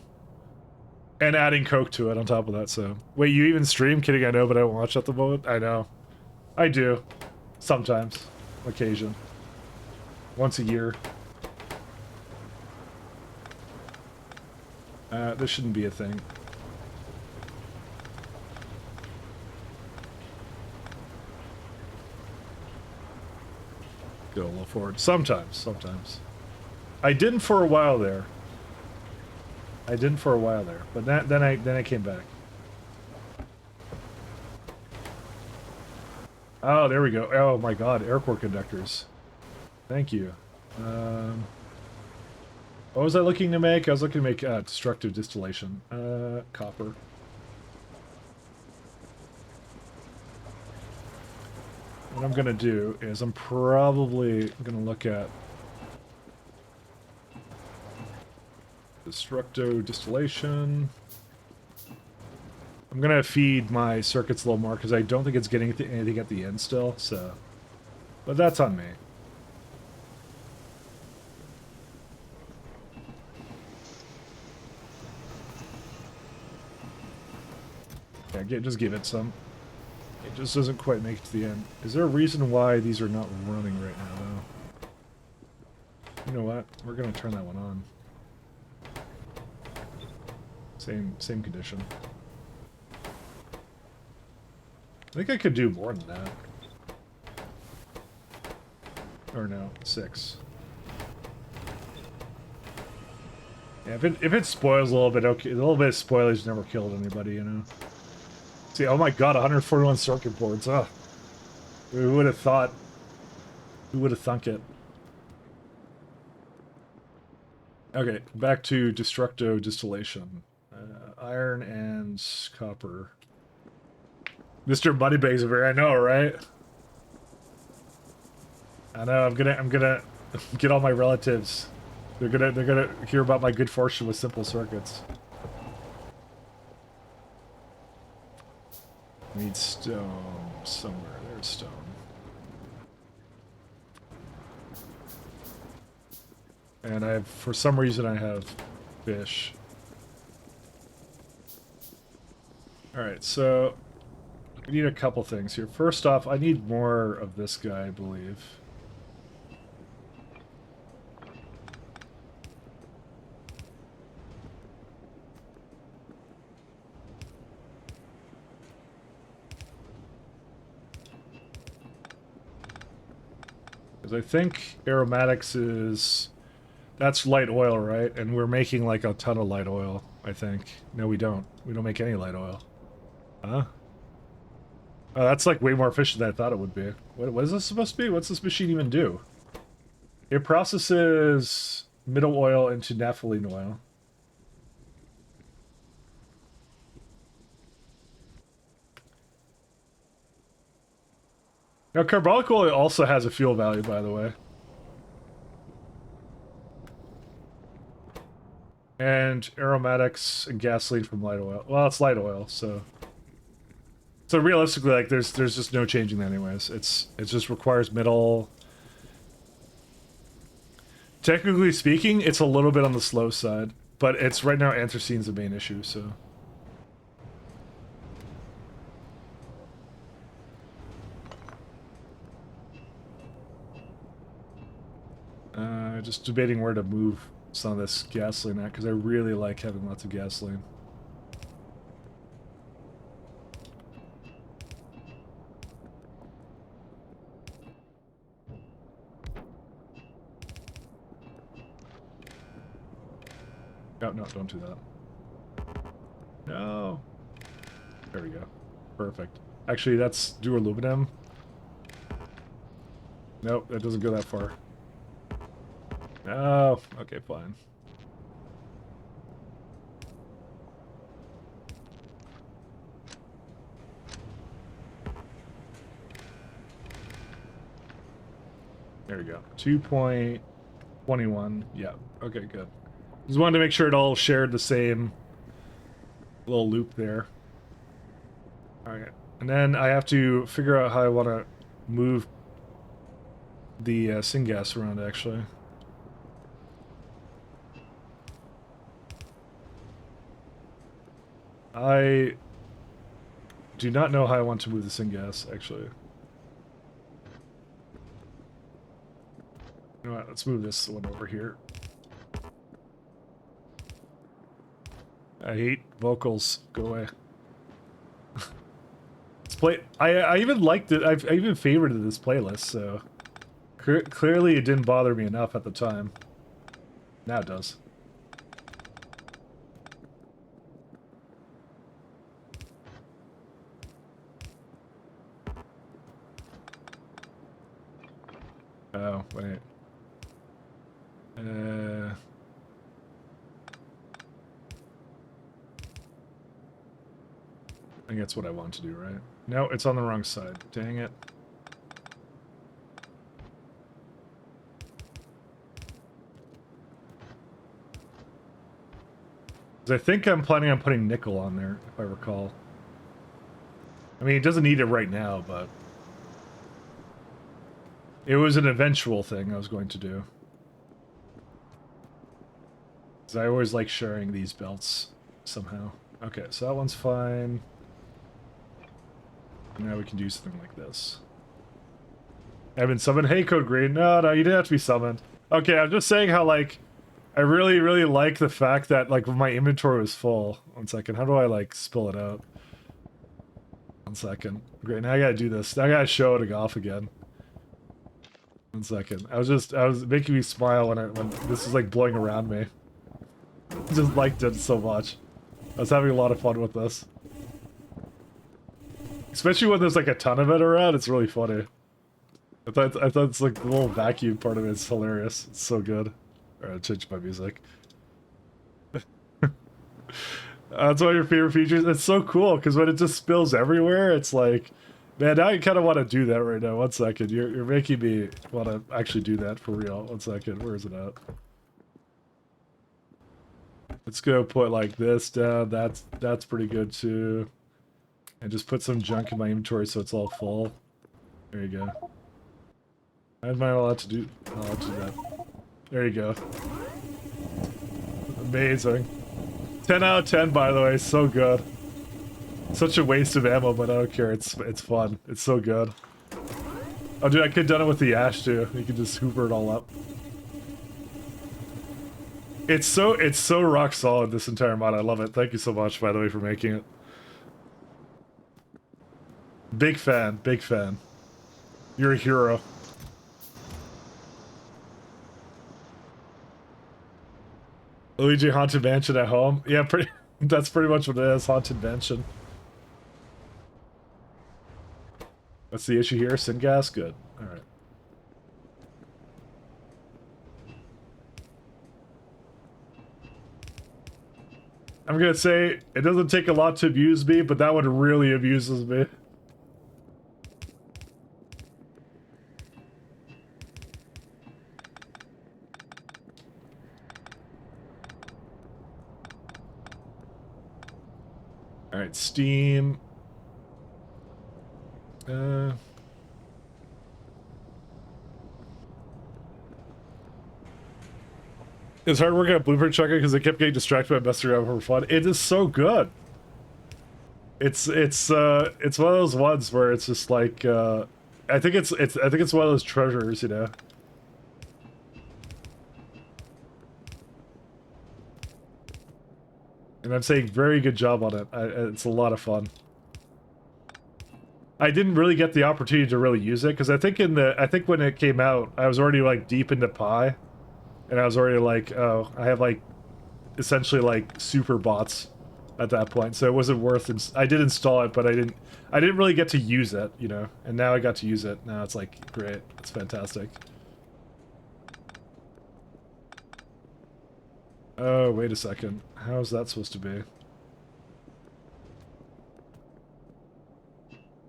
And adding coke to it on top of that, so... Wait, you even stream? Kidding, I know, but I don't watch at the moment. I know. I do. Sometimes. Occasion. Once a year. This shouldn't be a thing. Go a little forward. Sometimes. I didn't for a while there. But then I came back. Oh, there we go. Oh my god, air core conductors. Thank you. What was I looking to make? I was looking to make destructive distillation. Copper. What I'm gonna do is I'm probably gonna look at destructo distillation. I'm gonna feed my circuits a little more because I don't think it's getting anything at the end still, so... But that's on me. Yeah, just give it some. It just doesn't quite make it to the end. Is there a reason why these are not running right now, though? You know what? We're gonna turn that one on. Same condition. I think I could do more than that. Or no, 6. Yeah, if it spoils a little bit, okay. A little bit of spoilage never killed anybody, you know. See, oh my god, 141 circuit boards. Ugh. Who would have thought? Who would have thunk it? Okay, back to destructo distillation. Iron and copper. Mr. Moneybags over here, I know, right? I know. I'm gonna get all my relatives. They're gonna hear about my good fortune with simple circuits. I need stone somewhere. There's stone. And for some reason, I have fish. Alright, so we need a couple things here. First off, I need more of this guy, I believe. Because I think aromatics is... That's light oil, right? And we're making like a ton of light oil, I think. No, we don't. We don't make any light oil. Huh? Oh, that's like way more efficient than I thought it would be. What is this supposed to be? What's this machine even do? It processes middle oil into naphthalene oil. Now, carbolic oil also has a fuel value, by the way. And aromatics and gasoline from light oil. Well, it's light oil, so... So realistically, like, there's just no changing that anyways. It just requires middle... Technically speaking, it's a little bit on the slow side. But it's right now anthracine's the main issue, so. Just debating where to move some of this gasoline at, because I really like having lots of gasoline. Oh, no, don't do that. No. There we go. Perfect. Actually, that's duraluminum. Nope, that doesn't go that far. No. Okay, fine. There we go. 2.21. Yeah. Okay, good. Just wanted to make sure it all shared the same little loop there. Alright. And then I have to figure out how I want to move the syngas around, actually. I do not know how I want to move the syngas, actually. You know what, let's move this one over here. I hate vocals. Go away. This play. I even liked it. I even favorited this playlist. So clearly it didn't bother me enough at the time. Now it does. Oh wait. I think that's what I want to do, right? No, it's on the wrong side. Dang it. 'Cause I think I'm planning on putting nickel on there, if I recall. I mean, it doesn't need it right now, but it was an eventual thing I was going to do. Because I always like sharing these belts somehow. Okay, so that one's fine. Now we can do something like this. I've been summoned. Hey, Code Green. No, no, you didn't have to be summoned. Okay, I'm just saying how, like, I really, really like the fact that, like, my inventory was full. 1 second. How do I, like, spill it out? 1 second. Great, now I gotta do this. Now I gotta show it off again. 1 second. I was making me smile when this was, like, blowing around me. Just liked it so much. I was having a lot of fun with this. Especially when there's, like, a ton of it around, it's really funny. I thought it's, like, the little vacuum part of it is hilarious. It's so good. Alright, change my music. That's one of your favorite features? It's so cool, because when it just spills everywhere, it's like... Man, now you kind of want to do that right now. 1 second. You're making me want to actually do that for real. 1 second. Where is it at? Let's go put, like, this down. That's pretty good, too. And just put some junk in my inventory so it's all full. There you go. I'm not allowed to do that. There you go. Amazing. 10 out of 10, by the way. So good. Such a waste of ammo, but I don't care. It's fun. It's so good. Oh, dude, I could have done it with the ash, too. You could just hoover it all up. It's so rock solid, this entire mod. I love it. Thank you so much, by the way, for making it. Big fan. Big fan. You're a hero. Luigi Haunted Mansion at home? Yeah, that's pretty much what it is, Haunted Mansion. What's the issue here? Syngas? Good. Alright. I'm gonna say, it doesn't take a lot to abuse me, but that one really abuses me. Alright, Steam. It's hard working on blueprint checking because I kept getting distracted by messing around for fun. It is so good. It's one of those ones where it's just like I think it's one of those treasures, you know. And I'm saying very good job on it. It's a lot of fun. I didn't really get the opportunity to really use it because I think when it came out, I was already like deep into Pi, and I was already like, oh, I have like essentially like super bots at that point, so it wasn't worth. I did install it, but I didn't really get to use it, you know. And now I got to use it. Now it's like great. It's fantastic. Oh, wait a second. How is that supposed to be?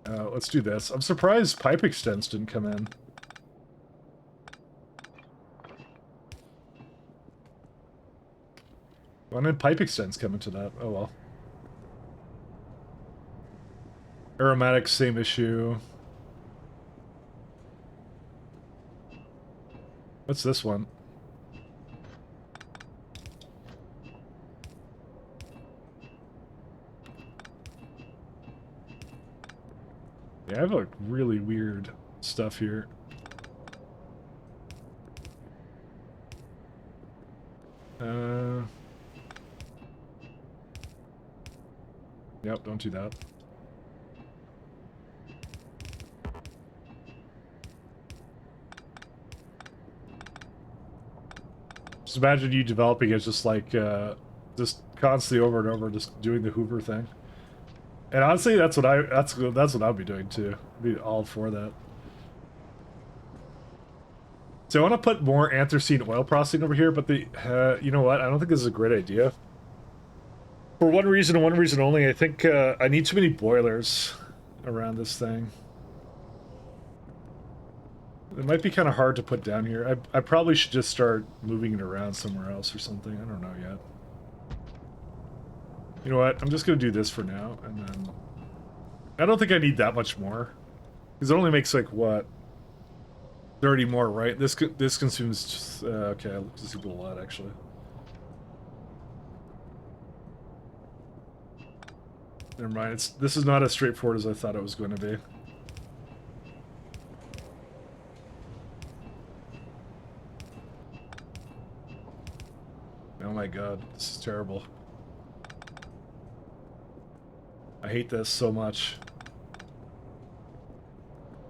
Let's do this. I'm surprised pipe extents didn't come in. Why did pipe extents come into that? Oh well. Aromatics, same issue. What's this one? Yeah, I have like really weird stuff here. Yep, don't do that. Just imagine you developing it just like, just constantly over and over, just doing the Hoover thing. And honestly, that's what I'll be doing too. Be all for that. So I want to put more anthracene oil processing over here, but you know what? I don't think this is a great idea. For one reason and one reason only, I think I need too many boilers around this thing. It might be kind of hard to put down here. I probably should just start moving it around somewhere else or something. I don't know yet. You know what? I'm just going to do this for now, and then... I don't think I need that much more. Because it only makes, like, what? 30 more, right? This consumes... Just, okay, this is a lot, actually. Never mind. This is not as straightforward as I thought it was going to be. Oh my god, this is terrible. I hate this so much.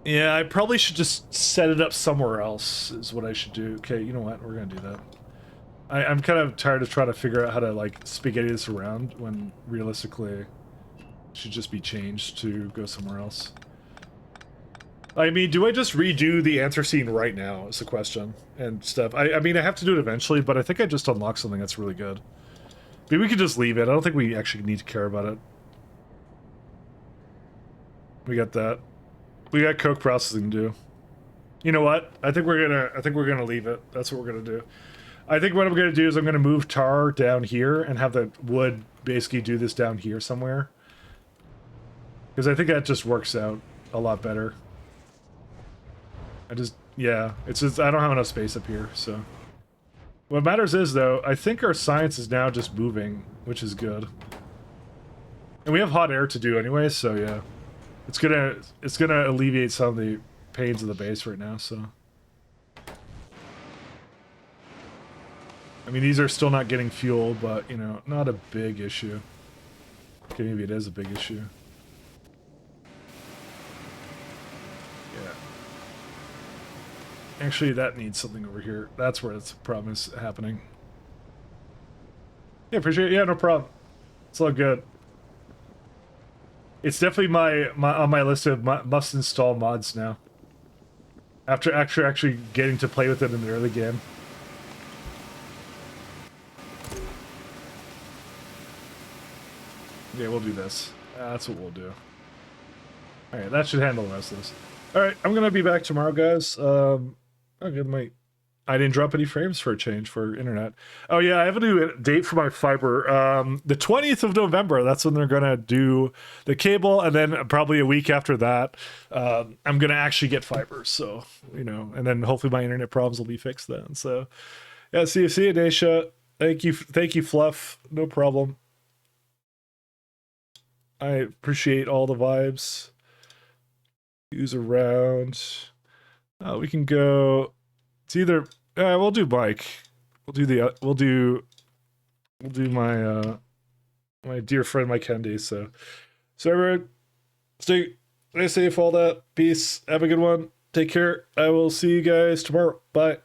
Yeah, I probably should just set it up somewhere else, is what I should do. Okay, you know what? We're gonna do that. I'm kind of tired of trying to figure out how to, like, spaghetti this around when, realistically, it should just be changed to go somewhere else. I mean, do I just redo the anthracene right now, is the question, and stuff. I mean, I have to do it eventually, but I think I just unlocked something that's really good. Maybe we could just leave it. I don't think we actually need to care about it. We got that. We got coke processing to do. You know what? I think we're gonna leave it. That's what we're gonna do. I think what I'm gonna do is I'm gonna move tar down here and have the wood basically do this down here somewhere. Because I think that just works out a lot better. Yeah, it's just, I don't have enough space up here, so. What matters is, though, I think our science is now just moving, which is good. And we have hot air to do anyway, so yeah. It's gonna alleviate some of the pains of the base right now, so. I mean, these are still not getting fuel, but, you know, not a big issue. Okay, maybe it is a big issue. Actually, that needs something over here. That's where the problem is happening. Yeah, appreciate it. Yeah, no problem. It's all good. It's definitely on my list of must install mods now. After actually getting to play with it in the early game. Yeah, we'll do this. That's what we'll do. Alright, that should handle the rest of this. Alright, I'm gonna be back tomorrow, guys. Okay, I didn't drop any frames for a change for internet. Oh yeah, I have a new date for my fiber. The 20th of November, that's when they're gonna do the cable, and then probably a week after that, I'm gonna actually get fiber, so, you know, and then hopefully my internet problems will be fixed then, so. Yeah, see you, Daisha. Thank you, Fluff. No problem. I appreciate all the vibes. Who's around? We can go. It's either. We'll do Mike. We'll do the. We'll do my my dear friend Mike Hendy. So everyone, stay safe. All that. Peace. Have a good one. Take care. I will see you guys tomorrow. Bye.